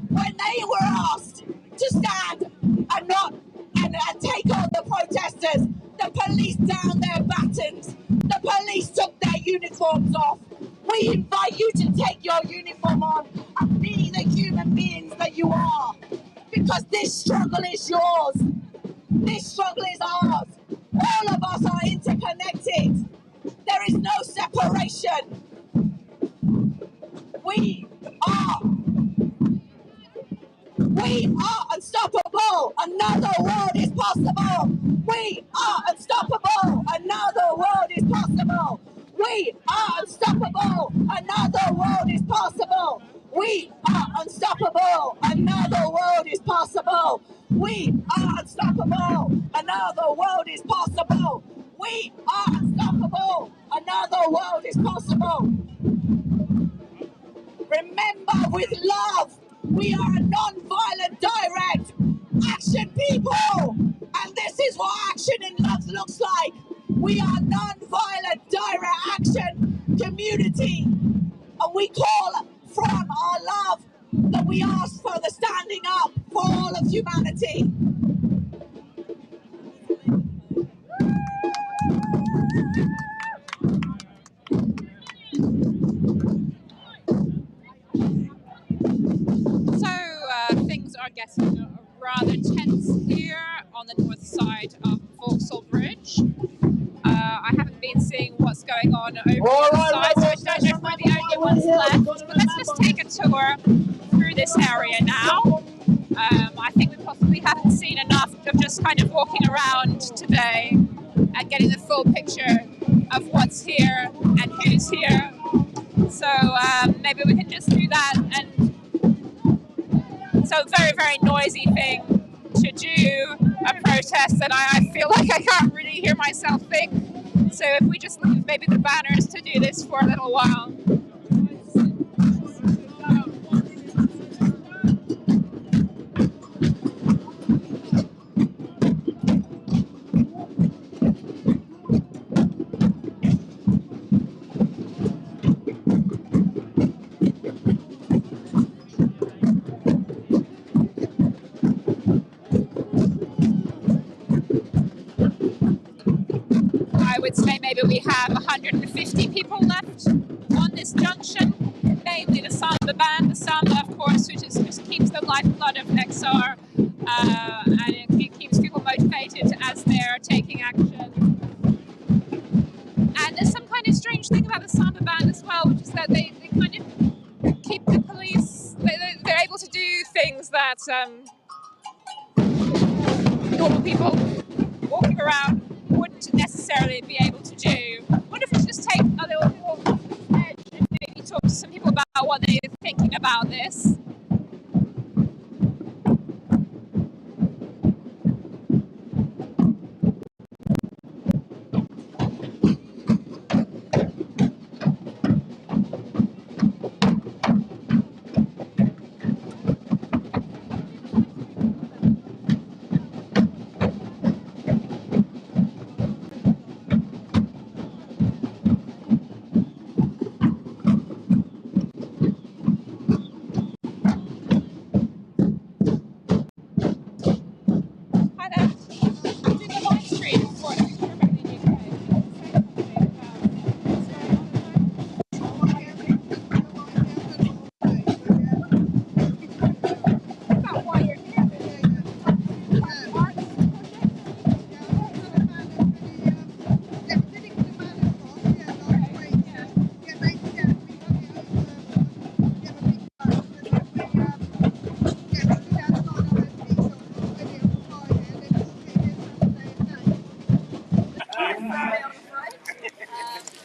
when they were asked to stand and take on the protesters. The police downed their batons. The police took their uniforms off. We invite you to take your uniform on and be the human beings that you are. Because this struggle is yours. This struggle is ours. All of us are interconnected. There is no separation. We are unstoppable. Another world is possible. We are unstoppable. Another world is possible. We are unstoppable. Another world is possible. We are unstoppable. Another world is possible. We are unstoppable. Another world is possible. We are unstoppable. Another world is possible. Remember, with love, we are a non-violent direct action people. And this is what action in love looks like. We are non-violent direct action community. And we call from our love that we ask for the standing up for all of humanity. Things are getting rather tense here on the north side of Vauxhall Bridge. I haven't been seeing what's going on over the other side, so I don't know if we're the only ones left. But let's just take a tour through this area now. I think we possibly haven't seen enough of just kind of walking around today and getting the full picture of what's here and who's here. So maybe we can just do that. And so very, very noisy thing to do, a protest, and I feel like I can't really hear myself think. So if we just leave maybe the banners to do this for a little while. I would say maybe we have 150 people left on this junction, mainly the Samba band. The Samba, of course, which keeps the lifeblood of XR, and it keeps people motivated as they're taking action. And there's some kind of strange thing about the Samba band as well, which is that they kind of keep the police, they're able to do things that normal people walking around wouldn't necessarily be able to do. I wonder if we should just take a little walk off the edge and maybe talk to some people about what what they're thinking about this.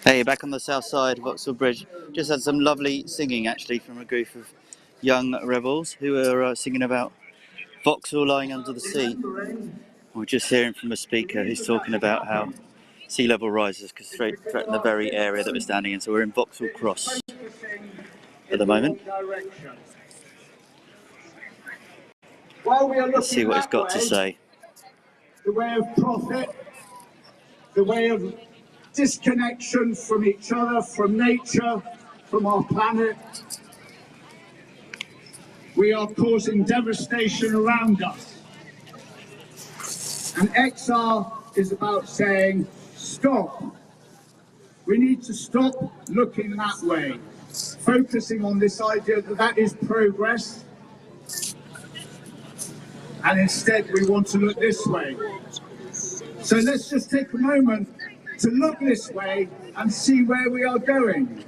Hey, back on the south side of Vauxhall Bridge. Just had some lovely singing actually from a group of young rebels who are singing about Vauxhall lying under the sea. We're just hearing from a speaker who's talking about how sea level rises could threaten the very area that we're standing in. So we're in Vauxhall Cross at the moment. Let's see what he's got to say. The way of profit, the way of disconnection from each other, from nature, from our planet. We are causing devastation around us. And XR is about saying, stop. We need to stop looking that way, focusing on this idea that that is progress. And instead we want to look this way. So let's just take a moment to look this way and see where we are going.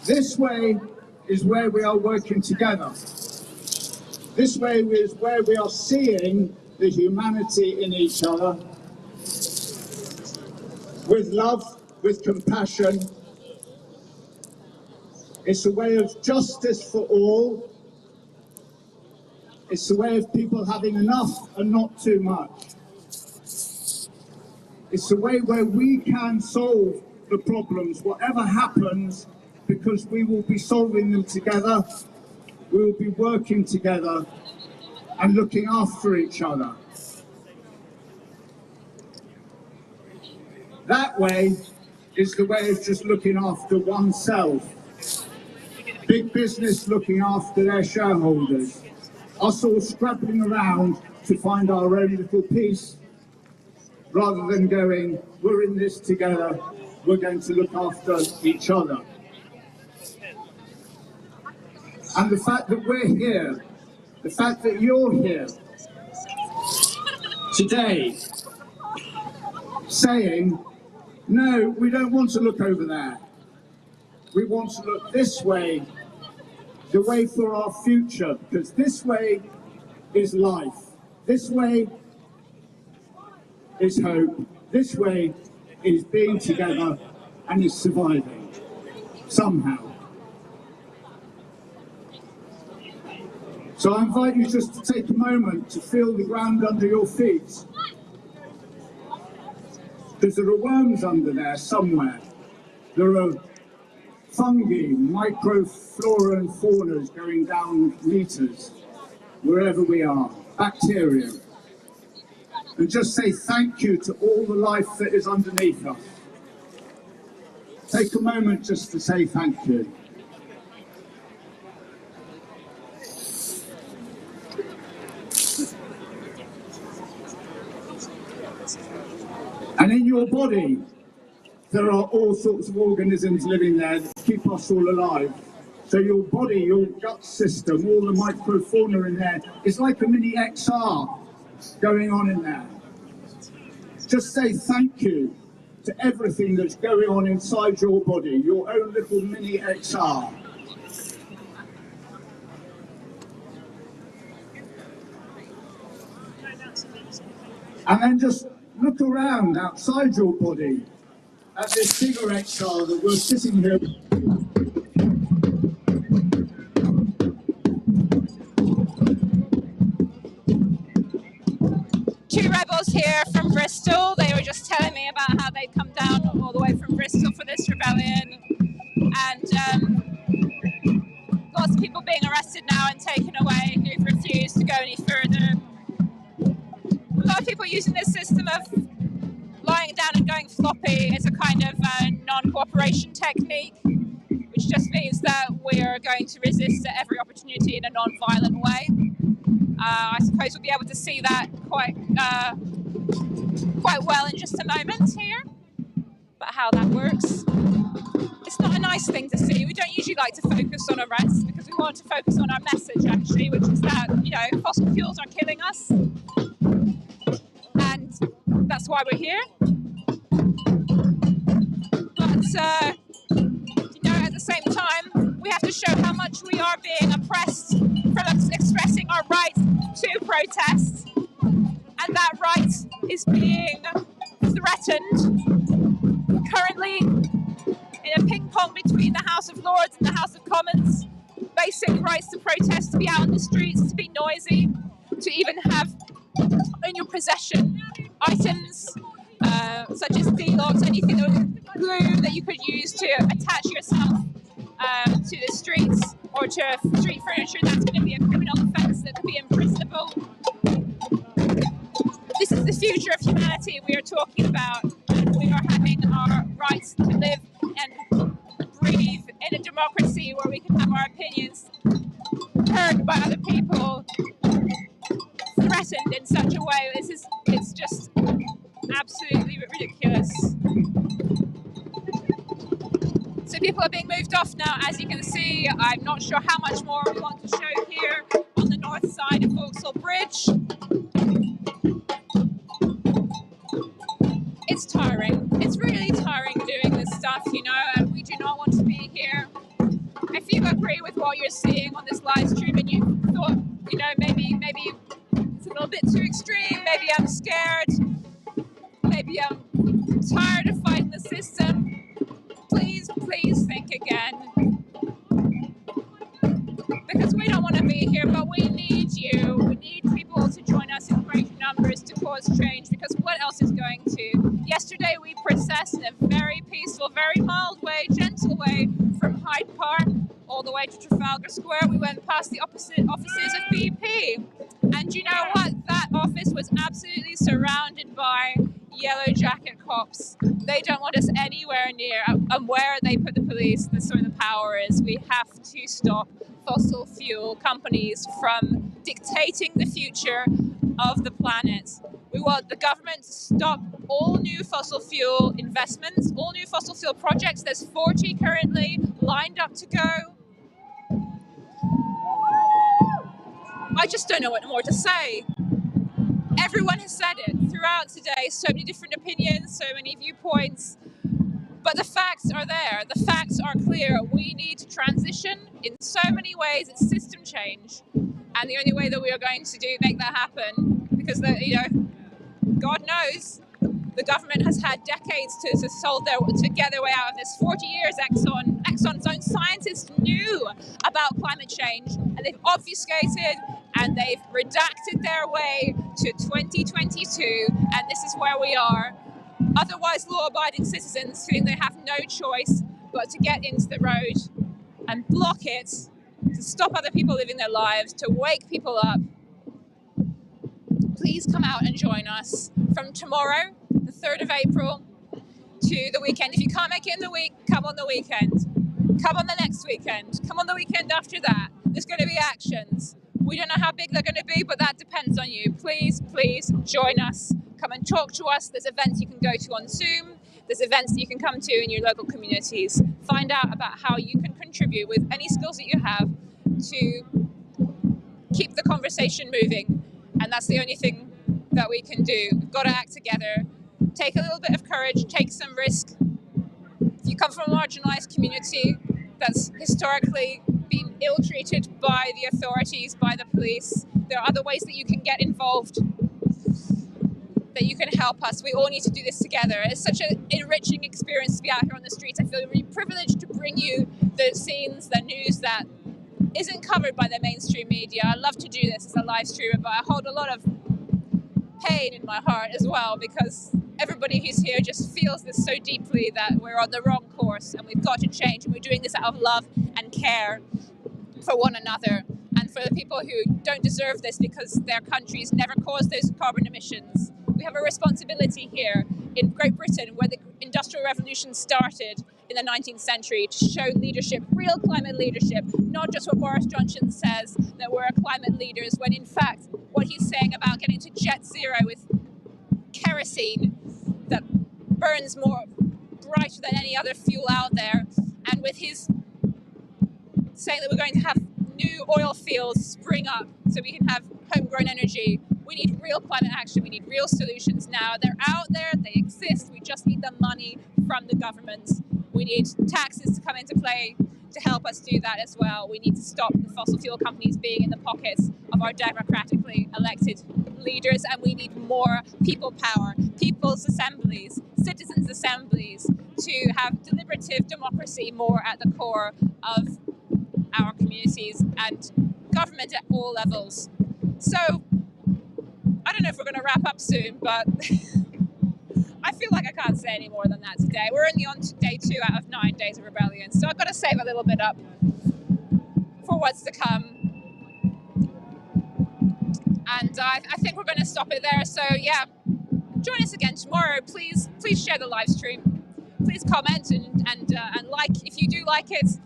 This way is where we are working together. This way is where we are seeing the humanity in each other, with love, with compassion. It's a way of justice for all. It's a way of people having enough and not too much. It's a way where we can solve the problems, whatever happens, because we will be solving them together, we will be working together and looking after each other. That way is the way of just looking after oneself. Big business looking after their shareholders. Us all scrabbling around to find our own little piece, rather than going, we're in this together, we're going to look after each other. And the fact that we're here, the fact that you're here today, saying, no, we don't want to look over there. We want to look this way, the way for our future, because this way is life. This way is hope. This way is being together and is surviving, somehow. So I invite you just to take a moment to feel the ground under your feet. Because there are worms under there somewhere. There are fungi, microflora and faunas going down meters, wherever we are, bacteria. And just say thank you to all the life that is underneath us. Take a moment just to say thank you. And in your body, there are all sorts of organisms living there that keep us all alive. So your body, your gut system, all the microfauna in there, is like a mini XR going on in there. Just say thank you to everything that's going on inside your body, your own little mini XR. And then just look around outside your body at this bigger XR that we're sitting here. two rebels here from Bristol. They were just telling me about how they'd come down all the way from Bristol for this rebellion, and lots of people being arrested now and taken away who've refused to go any further. A lot of people using this system of lying down and going floppy as a kind of non-cooperation technique, which just means that we're going to resist at every opportunity in a non-violent way. I suppose we'll be able to see that quite well in just a moment here, but how that works. It's not a nice thing to see. We don't usually like to focus on arrests because we want to focus on our message, actually, which is that, you know, fossil fuels are killing us, and that's why we're here. But you know, at the same time, we have to show how much we are being oppressed from expressing our right to protest, and that right is being threatened currently in a ping pong between the House of Lords and the House of Commons. Basic rights to protest, to be out on the streets, to be noisy, to even have in your possession items such as D-locks, anything with glue that you could use to attach yourself to the streets or to street furniture. That's going to be a criminal offence that could be imprisonable. This is the future of humanity we are talking about. We are having our rights to live and breathe in a democracy where we can have our opinions heard by other people, threatened in such a way. It's just absolutely ridiculous. So people are being moved off now, as you can see. I'm not sure how much more we want to show here on the north side of Vauxhall Bridge. It's tiring. It's really tiring doing this stuff, you know, and we do not want to be here. If you agree with what you're seeing on this live stream and you thought, you know, maybe it's a little bit too extreme, maybe I'm scared, maybe I'm tired of fighting the system, please think again. Because we don't want to be here, but we need you. We need people to join us in greater numbers to cause change, because what else is going to? Yesterday we protested in a very peaceful, very mild way, gentle way, from Hyde Park all the way to Trafalgar Square. We went past the opposite offices of BP. And you know what? That office was absolutely surrounded by yellow jacket cops. They don't want us anywhere near, and where they put the police, that's where the power is. We have to stop fossil fuel companies from dictating the future of the planet. We want the government to stop all new fossil fuel investments, all new fossil fuel projects. There's 40 currently lined up to go. I just don't know what more to say. Everyone has said it throughout today, so many different opinions, so many viewpoints, but the facts are there. The facts are clear. We need to transition in so many ways. It's system change, and the only way that we are going to make that happen, because God knows the government has had decades to get their way out of this. 40 years, Exxon's own scientists knew about climate change, and they've obfuscated and they've redacted their way to 2022, and this is where we are. Otherwise, law-abiding citizens feeling they have no choice but to get into the road and block it, to stop other people living their lives, to wake people up. Please come out and join us from tomorrow, the 3rd of April, to the weekend. If you can't make it in the week, come on the weekend. Come on the next weekend. Come on the weekend after that. There's going to be actions. We don't know how big they're going to be, but that depends on you. Please join us. Come and talk to us. There's events you can go to on Zoom. There's events that you can come to in your local communities. Find out about how you can contribute with any skills that you have to keep the conversation moving. And that's the only thing that we can do. We've got to act together. Take a little bit of courage. Take some risk. If you come from a marginalised community that's historically been ill-treated by the authorities, by the police, there are other ways that you can get involved, that you can help us. We all need to do this together. It's such an enriching experience to be out here on the streets. I feel really privileged to bring you the scenes, the news that isn't covered by the mainstream media. I love to do this as a live streamer, but I hold a lot of pain in my heart as well, because everybody who's here just feels this so deeply that we're on the wrong course and we've got to change, and we're doing this out of love and care for one another and for the people who don't deserve this because their countries never caused those carbon emissions. We have a responsibility here in Great Britain, where the Industrial Revolution started in the 19th century, to show leadership, real climate leadership, not just what Boris Johnson says, that we're climate leaders, when in fact what he's saying about getting to jet zero with kerosene that burns more brighter than any other fuel out there, and with his saying that we're going to have new oil fields spring up so we can have homegrown energy. We need real climate action, we need real solutions now. They're out there, they exist, we just need the money from the government. We need taxes to come into play to help us do that as well. We need to stop the fossil fuel companies being in the pockets of our democratically elected leaders, and we need more people power, people's assemblies, citizens' assemblies, to have deliberative democracy more at the core of our communities and government at all levels. So, I don't know if we're going to wrap up soon, but I feel like I can't say any more than that today. We're only on day 2 out of 9 days of rebellion, so I've got to save a little bit up for what's to come. And I think we're going to stop it there. So yeah, join us again tomorrow. Please share the live stream. Please comment and like if you do like it.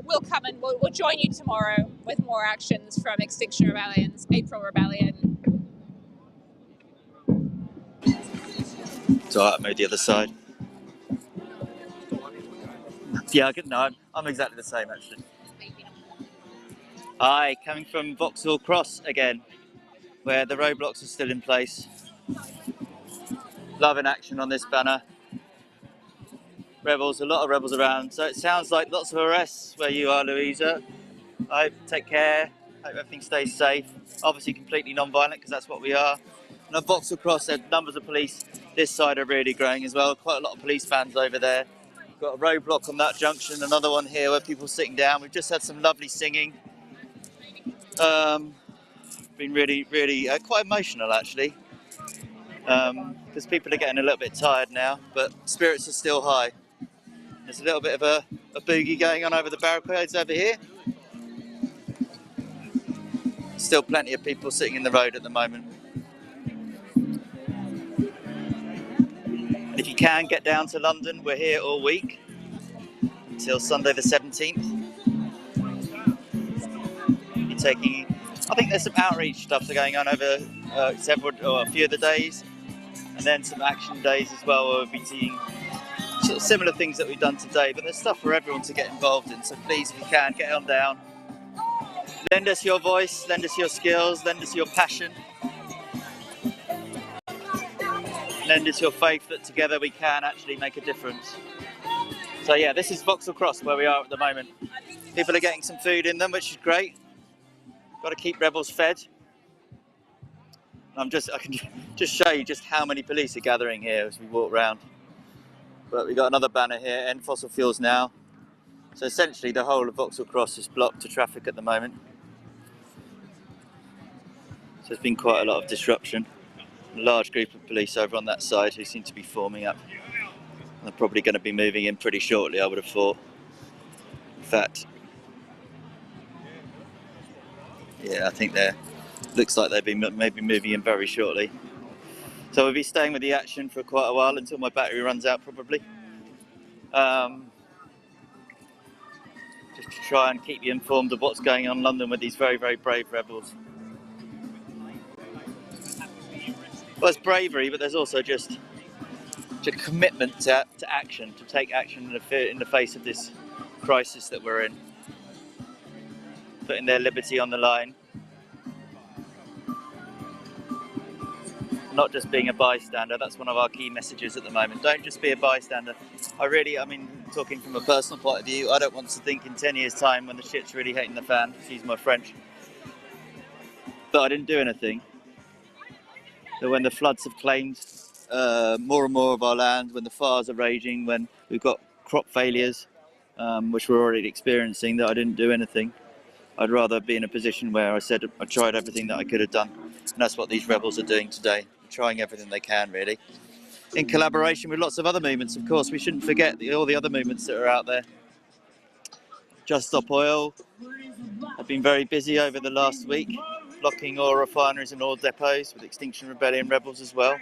We'll come and we'll join you tomorrow with more actions from Extinction Rebellion's April Rebellion. So I made the other side. Yeah, no, I'm exactly the same actually. Hi, coming from Vauxhall Cross again, where the roadblocks are still in place. Love in action on this banner. Rebels, a lot of rebels around, so it sounds like lots of arrests where you are, Louisa. I hope take care, hope everything stays safe. Obviously completely non-violent, because that's what we are. And on Vauxhall Cross, the numbers of police this side are really growing as well. Quite a lot of police vans over there. Got a roadblock on that junction, another one here where people are sitting down. We've just had some lovely singing. Been really quite emotional actually, because people are getting a little bit tired now, but spirits are still high. There's a little bit of a boogie going on over the barricades over here. Still plenty of people sitting in the road at the moment. And if you can get down to London, we're here all week until Sunday the 17th. You're taking, I think there's some outreach stuff going on over a few of the days, and then some action days as well, where we'll be seeing sort of similar things that we've done today, but there's stuff for everyone to get involved in, so please, if you can, get on down. Lend us your voice, lend us your skills, lend us your passion. Lend us your faith that together we can actually make a difference. So yeah, this is Vauxhall Cross where we are at the moment. People are getting some food in them, which is great. Got to keep rebels fed. I can just show you just how many police are gathering here as we walk around. But we've got another banner here, end fossil fuels now. So essentially the whole of Vauxhall Cross is blocked to traffic at the moment. So there's been quite a lot of disruption. A large group of police over on that side who seem to be forming up. They're probably going to be moving in pretty shortly, I would have thought. In fact, yeah, I think looks like they'll be maybe moving in very shortly. So we'll be staying with the action for quite a while until my battery runs out, probably. Just to try and keep you informed of what's going on in London with these very brave rebels. Well, it's bravery, but there's also just a commitment to action, to take action in the face of this crisis that we're in. Putting their liberty on the line. Not just being a bystander, that's one of our key messages at the moment. Don't just be a bystander. I mean, talking from a personal point of view, I don't want to think in 10 years' time when the shit's really hitting the fan, excuse my French, that I didn't do anything. That when the floods have claimed more and more of our land, when the fires are raging, when we've got crop failures, which we're already experiencing, that I didn't do anything. I'd rather be in a position where I said I tried everything that I could have done. And that's what these rebels are doing today, trying everything they can, really. In collaboration with lots of other movements, of course. We shouldn't forget all the other movements that are out there. Just Stop Oil have been very busy over the last week, blocking oil refineries and oil depots with Extinction Rebellion rebels as well.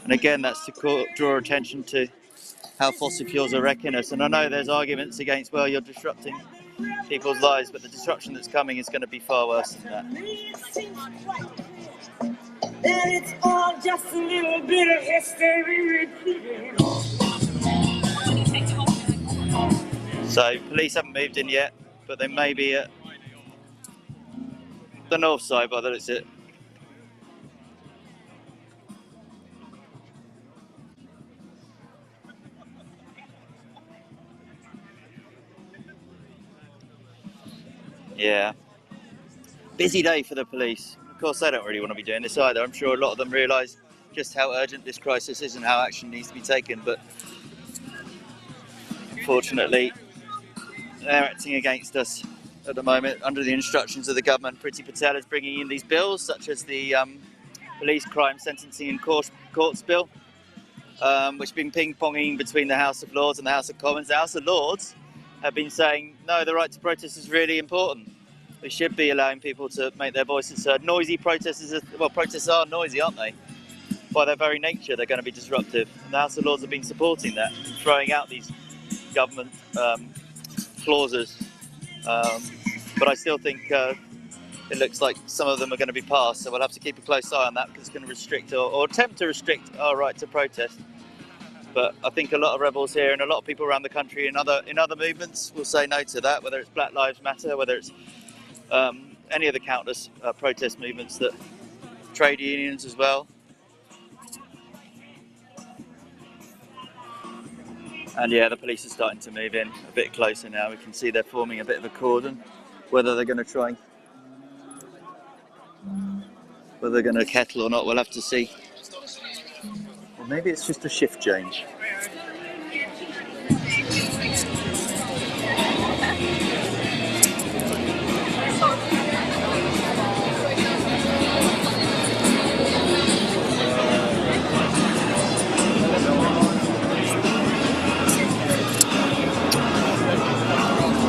And again, that's to draw attention to how fossil fuels are wrecking us. And I know there's arguments against, well, you're disrupting people's lives, but the disruption that's coming is going to be far worse than that. And it's all just a little bit of history repeating. So police haven't moved in yet, but they may be at the north side by the looks of it. Yeah. Busy day for the police. Of course, they don't really want to be doing this either. I'm sure a lot of them realise just how urgent this crisis is and how action needs to be taken, but unfortunately, they're acting against us at the moment under the instructions of the government. Priti Patel is bringing in these bills, such as the Police Crime Sentencing and Courts Bill, which have been ping-ponging between the House of Lords and the House of Commons. The House of Lords have been saying, no, the right to protest is really important. We should be allowing people to make their voices heard. Noisy protesters, well, protests are noisy, aren't they? By their very nature, they're going to be disruptive. And the House of Lords have been supporting that, throwing out these government clauses. But I still think it looks like some of them are going to be passed, so we'll have to keep a close eye on that because it's going to restrict or attempt to restrict our right to protest. But I think a lot of rebels here and a lot of people around the country in other movements will say no to that, whether it's Black Lives Matter, whether it's any of the countless protest movements, that trade unions as well. And yeah, the police are starting to move in a bit closer now. We can see they're forming a bit of a cordon. Whether they're going to try, whether they're going to kettle or not, we'll have to see. Or maybe it's just a shift change.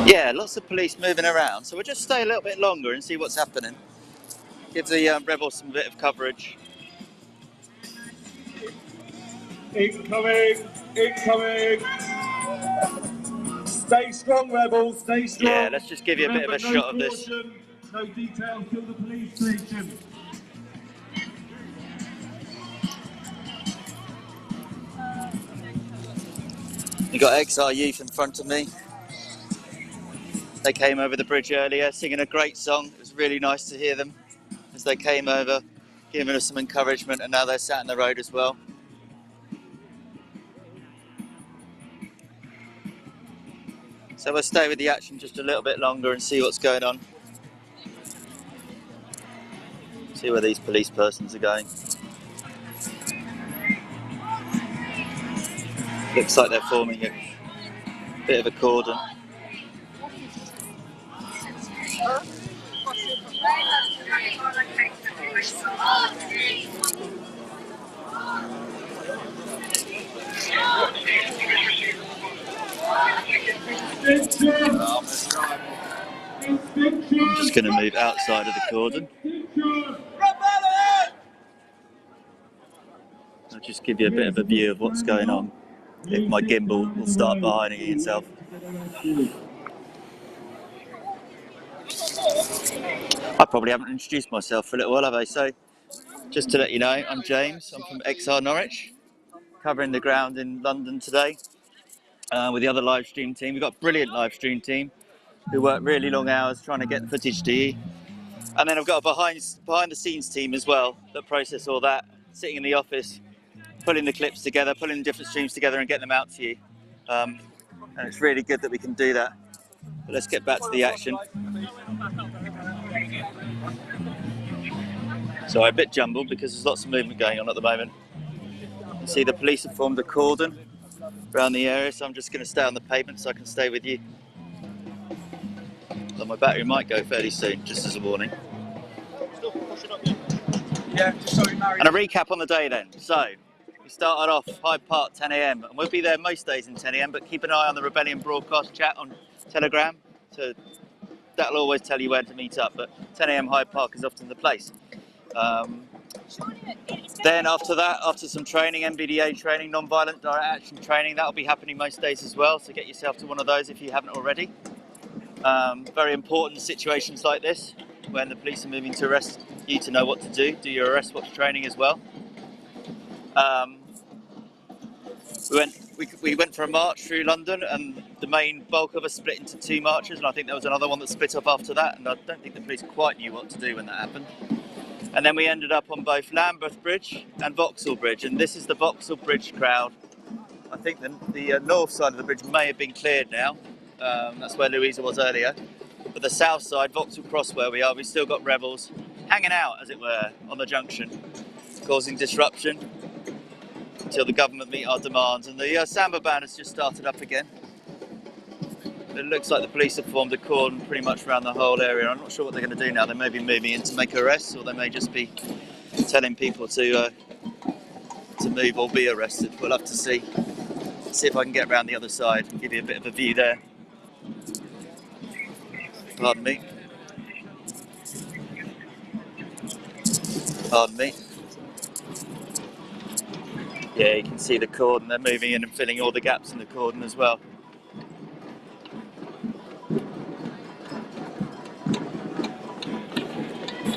Yeah, lots of police moving around, so we'll just stay a little bit longer and see what's happening. Give the rebels some bit of coverage. Incoming! Incoming! Stay strong, rebels, stay strong. Yeah, let's just give you a bit of a shot of this. No details till the police station. You got XR Youth in front of me. They came over the bridge earlier singing a great song. It was really nice to hear them as they came over, giving us some encouragement, and now they're sat in the road as well. So we'll stay with the action just a little bit longer and see what's going on. See where these police persons are going. Looks like they're forming a bit of a cordon. I'm just going to move outside of the cordon. I'll just give you a bit of a view of what's going on. If my gimbal will start behind itself. I probably haven't introduced myself for a little while, have I? So, just to let you know, I'm James. I'm from XR Norwich, covering the ground in London today with the other live stream team. We've got a brilliant live stream team who work really long hours trying to get the footage to you. And then I've got a behind the scenes team as well that process all that, sitting in the office, pulling the clips together, pulling the different streams together and getting them out to you. And it's really good that we can do that. But let's get back to the action. So I'm a bit jumbled because there's lots of movement going on at the moment. You see the police have formed a cordon around the area, so I'm just going to stay on the pavement so I can stay with you. Although my battery might go fairly soon, just as a warning. Yeah, sorry, Mary. And a recap on the day then. So, we started off Hyde Park 10 a.m. and we'll be there most days in 10 a.m. but keep an eye on the Rebellion broadcast chat on Telegram. So that'll always tell you where to meet up, but 10 a.m. Hyde Park is often the place. Then after that, after some training, MBDA training, non-violent direct action training, that'll be happening most days as well, so get yourself to one of those if you haven't already. Very important situations like this, when the police are moving to arrest you to know what to do your arrest watch training as well. We went for a march through London, and the main bulk of us split into two marches, and I think there was another one that split up after that, and I don't think the police quite knew what to do when that happened. And then we ended up on both Lambeth Bridge and Vauxhall Bridge, and this is the Vauxhall Bridge crowd. I think the north side of the bridge may have been cleared now. That's where Louisa was earlier. But the south side, Vauxhall Cross where we are, we've still got rebels hanging out, as it were, on the junction, causing disruption until the government meet our demands. And the Samba band has just started up again. It looks like the police have formed a cordon pretty much around the whole area. I'm not sure what they're going to do now. They may be moving in to make arrests, or they may just be telling people to move or be arrested. We'll have to see. See if I can get around the other side and give you a bit of a view there. Pardon me. Pardon me. Yeah, you can see the cordon. They're moving in and filling all the gaps in the cordon as well.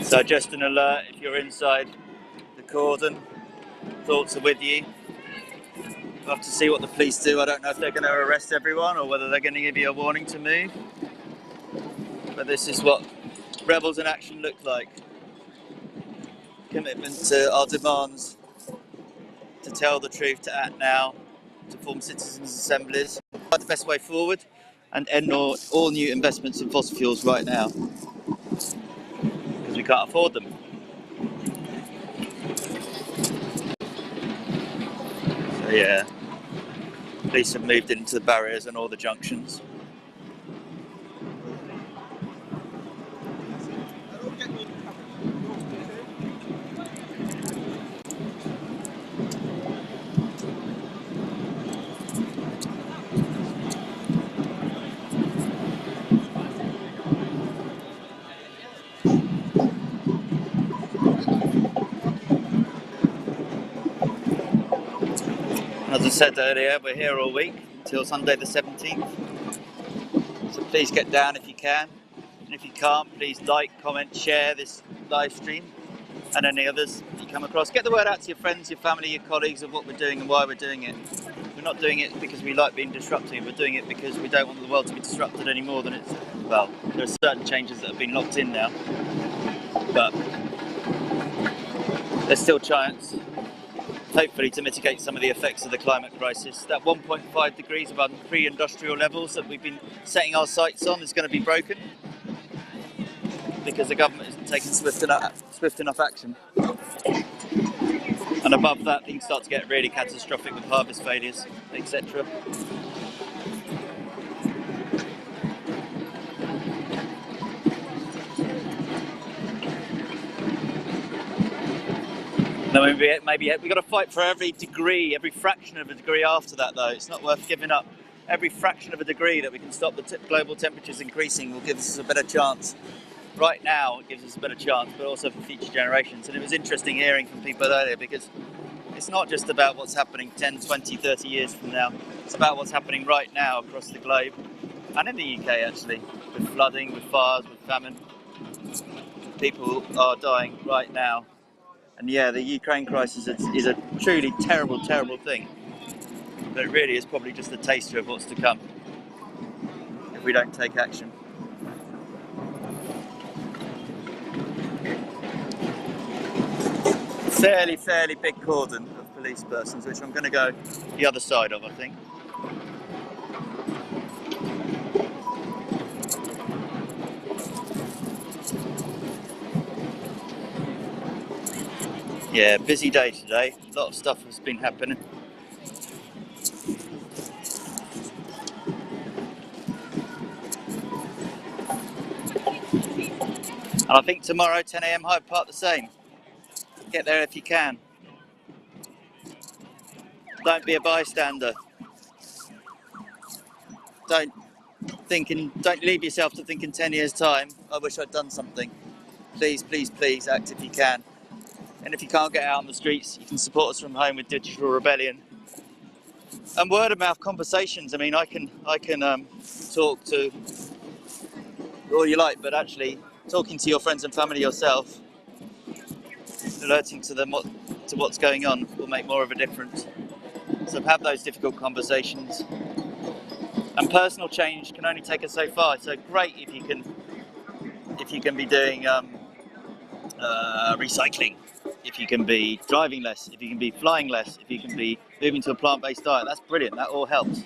So just an alert, if you're inside the cordon, thoughts are with you. We'll have to see what the police do. I don't know if they're going to arrest everyone or whether they're going to give you a warning to move. But this is what rebels in action look like. Commitment to our demands, to tell the truth, to act now, to form citizens' assemblies. That's the best way forward, and end all new investments in fossil fuels right now. Because we can't afford them. So yeah, police have moved into the barriers and all the junctions. As I said earlier, we're here all week until Sunday the 17th. So please get down if you can. And if you can't, please like, comment, share this live stream and any others that you come across. Get the word out to your friends, your family, your colleagues of what we're doing and why we're doing it. We're not doing it because we like being disruptive. We're doing it because we don't want the world to be disrupted any more than it's... Well, there are certain changes that have been locked in now. But there's still chance, hopefully, to mitigate some of the effects of the climate crisis. That 1.5 degrees above pre-industrial levels that we've been setting our sights on is going to be broken because the government isn't taking swift enough action. And above that, things start to get really catastrophic with harvest failures, etc. No, maybe we've got to fight for every degree, every fraction of a degree after that, though. It's not worth giving up. Every fraction of a degree that we can stop the global temperatures increasing will give us a better chance. Right now, it gives us a better chance, but also for future generations. And it was interesting hearing from people earlier, because it's not just about what's happening 10, 20, 30 years from now. It's about what's happening right now across the globe, and in the UK, actually, with flooding, with fires, with famine. People are dying right now. And yeah, the Ukraine crisis is a truly terrible, terrible thing. But it really is probably just a taster of what's to come if we don't take action. Fairly big cordon of police persons, which I'm going to go the other side of, I think. Yeah, busy day today. A lot of stuff has been happening. And I think tomorrow 10 AM Hyde Park the same. Get there if you can. Don't be a bystander. Don't leave yourself to think in 10 years time, I wish I'd done something. Please, please, please act if you can. And if you can't get out on the streets, you can support us from home with Digital Rebellion. And word of mouth conversations. I mean, I can talk to all you like, but actually talking to your friends and family yourself, alerting to them to what's going on will make more of a difference. So have those difficult conversations. And personal change can only take us so far. So great if you can be doing recycling, if you can be driving less, if you can be flying less, if you can be moving to a plant-based diet. That's brilliant. That all helps.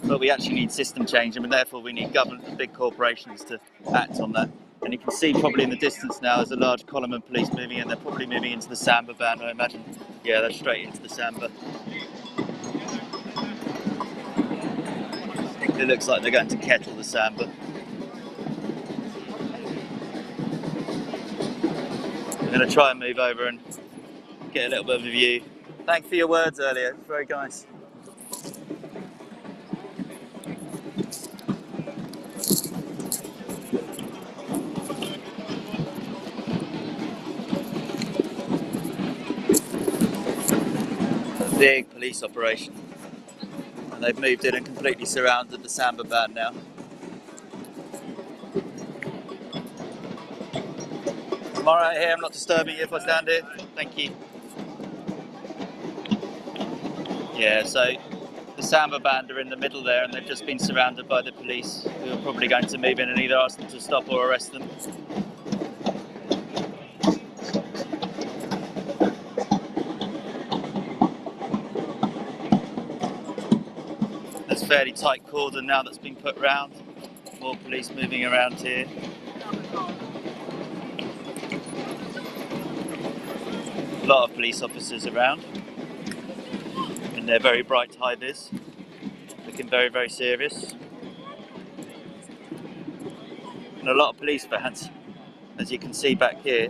But we actually need system change, and therefore we need government and big corporations to act on that. And you can see probably in the distance now there's a large column of police moving in. They're probably moving into the Samba van, I imagine. Yeah, they're straight into the Samba. It looks like they're going to kettle the Samba. I'm going to try and move over and get a little bit of a view. Thanks for your words earlier, it's very nice. A big police operation. And they've moved in and completely surrounded the Samba van now. I'm alright here, I'm not disturbing you if I stand here. Thank you. Yeah, so the Samba band are in the middle there and they've just been surrounded by the police who are probably going to move in and either ask them to stop or arrest them. There's a fairly tight cordon now that's been put round. More police moving around here. A lot of police officers around in their very bright high-vis, looking very, very serious. And a lot of police vans, as you can see back here,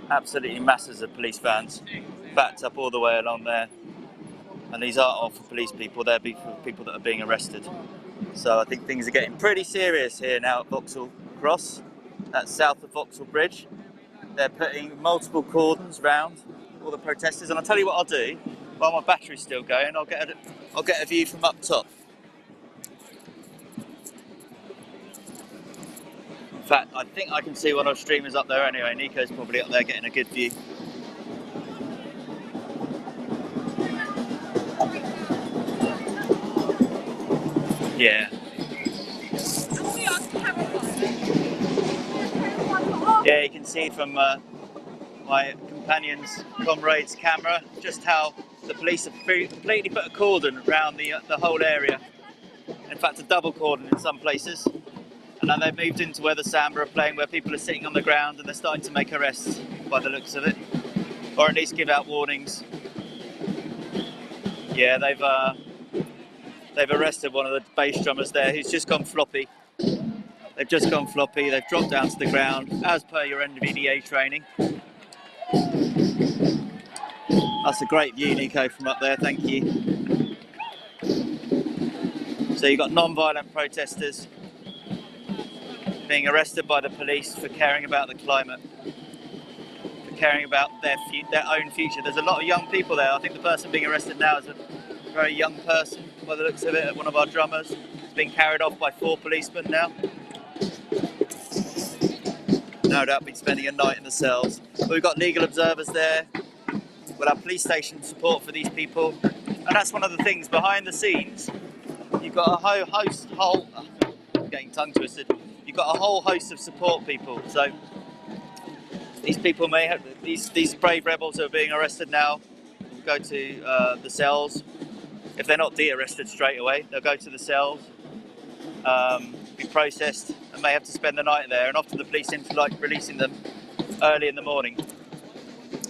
absolutely masses of police vans backed up all the way along there. And these aren't all for police people, they're for people that are being arrested. So I think things are getting pretty serious here now at Vauxhall Cross, that's south of Vauxhall Bridge. They're putting multiple cordons round all the protesters, and I'll tell you what I'll do, while my battery's still going, I'll get a view from up top. In fact, I think I can see one of our streamers up there anyway. Nico's probably up there getting a good view. Yeah. Yeah, you can see from my companion's comrade's camera just how the police have completely put a cordon around the whole area. In fact, a double cordon in some places. And now they've moved into where the Samba are playing, where people are sitting on the ground and they're starting to make arrests by the looks of it. Or at least give out warnings. Yeah, they've arrested one of the bass drummers there who's just gone floppy. They've just gone floppy, they've dropped down to the ground, as per your NVDA training. That's a great view, Nico, from up there, thank you. So you've got non-violent protesters being arrested by the police for caring about the climate, for caring about their own future. There's a lot of young people there. I think the person being arrested now is a very young person, by the looks of it, one of our drummers. He's being carried off by 4 policemen now. No doubt been spending a night in the cells. But we've got legal observers there. We'll have police station support for these people. And that's one of the things behind the scenes. You've got I'm getting tongue twisted. You've got a whole host of support people. So these people may have, these brave rebels who are being arrested now will go to the cells. If they're not de-arrested straight away, they'll go to the cells, be processed, and may have to spend the night there. And often the police seem to like releasing them early in the morning,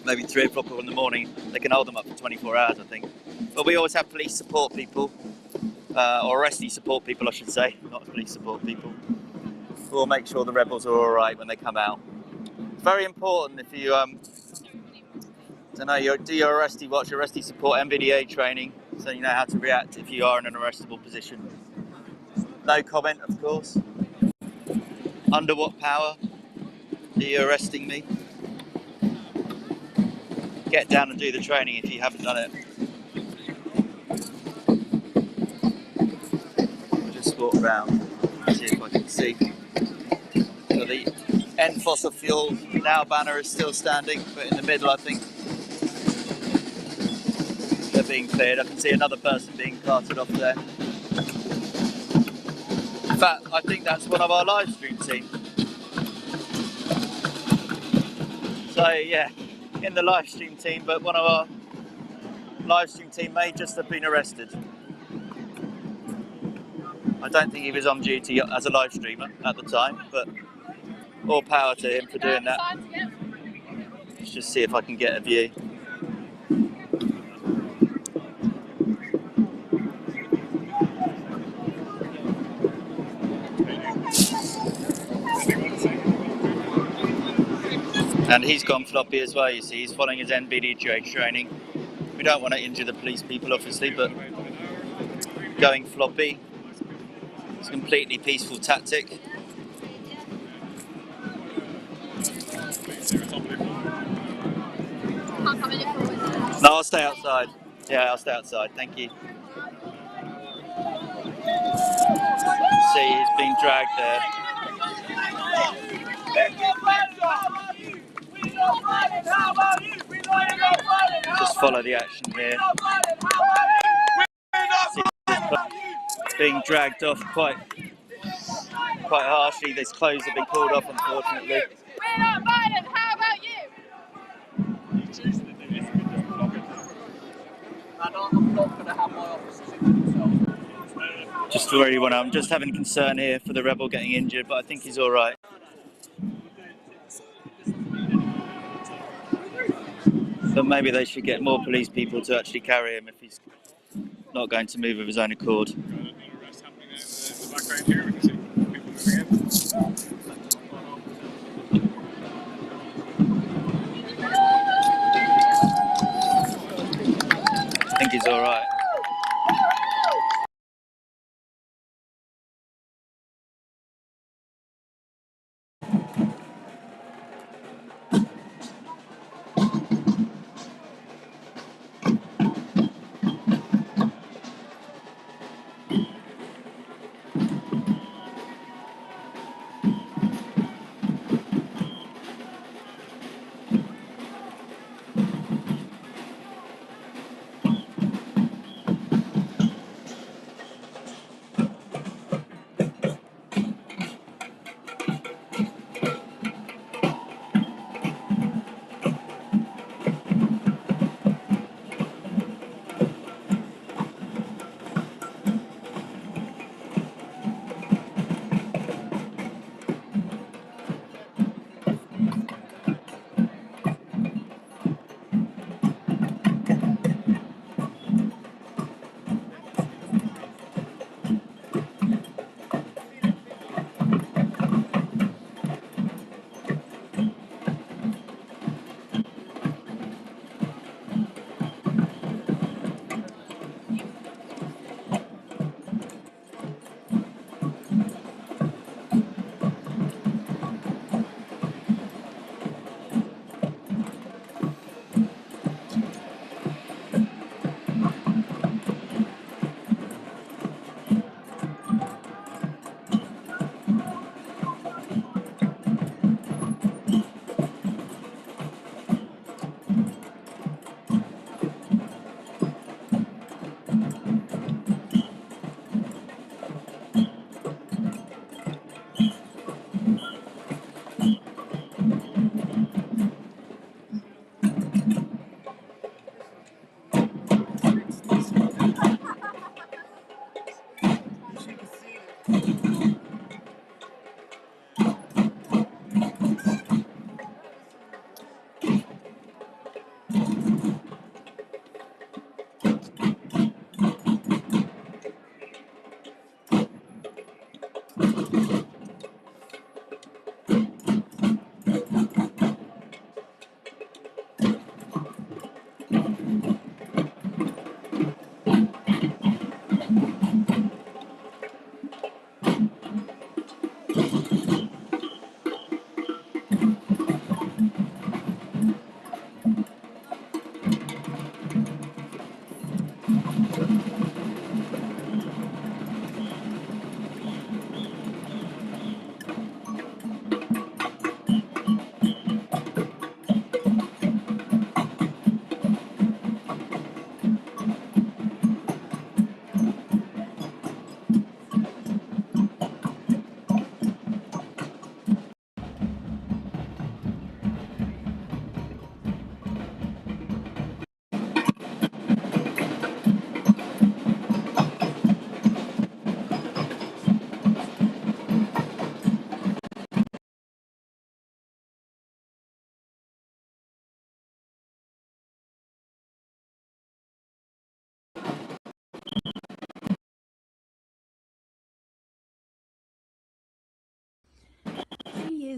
maybe 3 o'clock in the morning. They can hold them up for 24 hours, I think. But we always have police support people, or arrestee support people, I should say, not police support people. We'll make sure the rebels are all right when they come out. Very important if you don't know, do your arrestee watch, arrestee support MVDA training, so you know how to react if you are in an arrestable position. No comment, of course. Under what power are you arresting me? Get down and do the training if you haven't done it. I'll just walk around, see if I can see. So the end fossil fuel now banner is still standing, but in the middle I think they're being cleared. I can see another person being carted off there. In fact, I think that's one of our live stream team. So yeah, in the live stream team, but one of our live stream team may just have been arrested. I don't think he was on duty as a live streamer at the time, but all power to him for doing that. Let's just see if I can get a view. And he's gone floppy as well, you see, he's following his NBDJ training. We don't want to injure the police people, obviously, but going floppy, it's a completely peaceful tactic. No, I'll stay outside. Yeah, I'll stay outside, thank you. See, he's being dragged there. Just follow the action here. See, it's being dragged off quite harshly. His clothes have been pulled off, unfortunately. We're not violent, how about you? I'm not going to have my officers injure themselves. Just for anyone, I'm just having concern here for the rebel getting injured, but I think he's all right. But maybe they should get more police people to actually carry him if he's not going to move of his own accord. I think he's all right.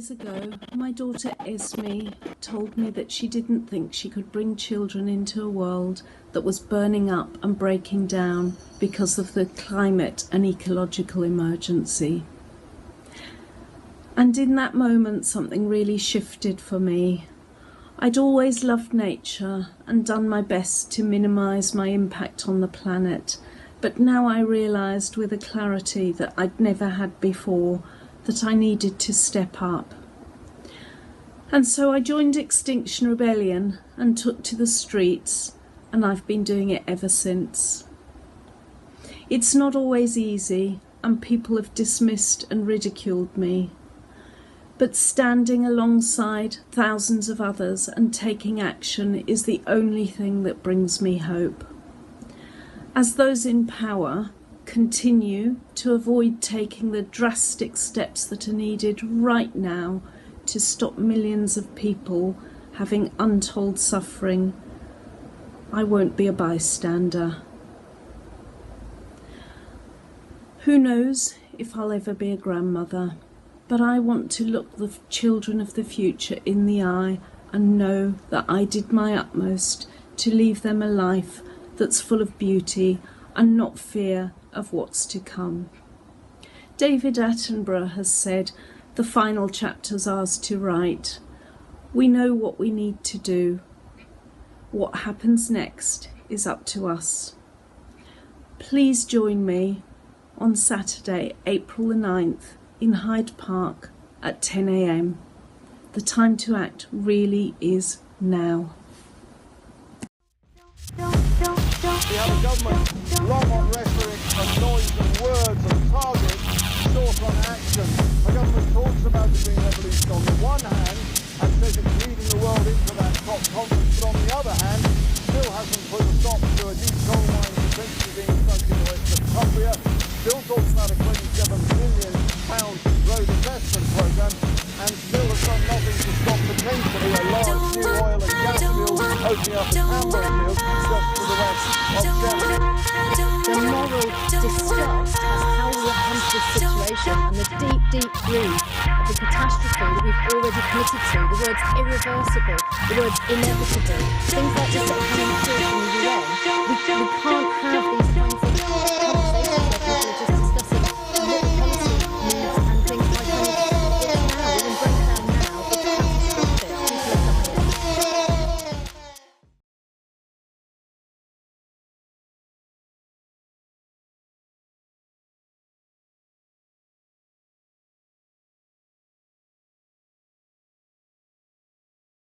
years ago, my daughter Esme told me that she didn't think she could bring children into a world that was burning up and breaking down because of the climate and ecological emergency. And in that moment, something really shifted for me. I'd always loved nature and done my best to minimise my impact on the planet, but now I realised with a clarity that I'd never had before that I needed to step up. And so I joined Extinction Rebellion and took to the streets, and I've been doing it ever since. It's not always easy, and people have dismissed and ridiculed me. But standing alongside thousands of others and taking action is the only thing that brings me hope. As those in power continue to avoid taking the drastic steps that are needed right now to stop millions of people having untold suffering, I won't be a bystander. Who knows if I'll ever be a grandmother, but I want to look the children of the future in the eye and know that I did my utmost to leave them a life that's full of beauty and not fear of what's to come. David Attenborough has said, "The final chapter's ours to write. We know what we need to do. What happens next is up to us." Please join me on Saturday, April the 9th, in Hyde Park at 10 a.m. The time to act really is now. We have a government long on rhetoric and noise and words and targets, short on action. A government talks about the green revolution on the one hand and says it's leading the world into that top conference, but on the other hand, still hasn't put a stop to a deep coal mine potentially being sunk into Western Cumbria, still talks about a £27 million road investment programme, and still has done nothing to stop potentially a large new oil and gas field opening up in Amber Field just to the west of Sheffield. The moral disgust as how we have come to this situation and the deep, deep grief of the catastrophe that we've already committed to. The words irreversible, the words inevitable, things like this that are coming through from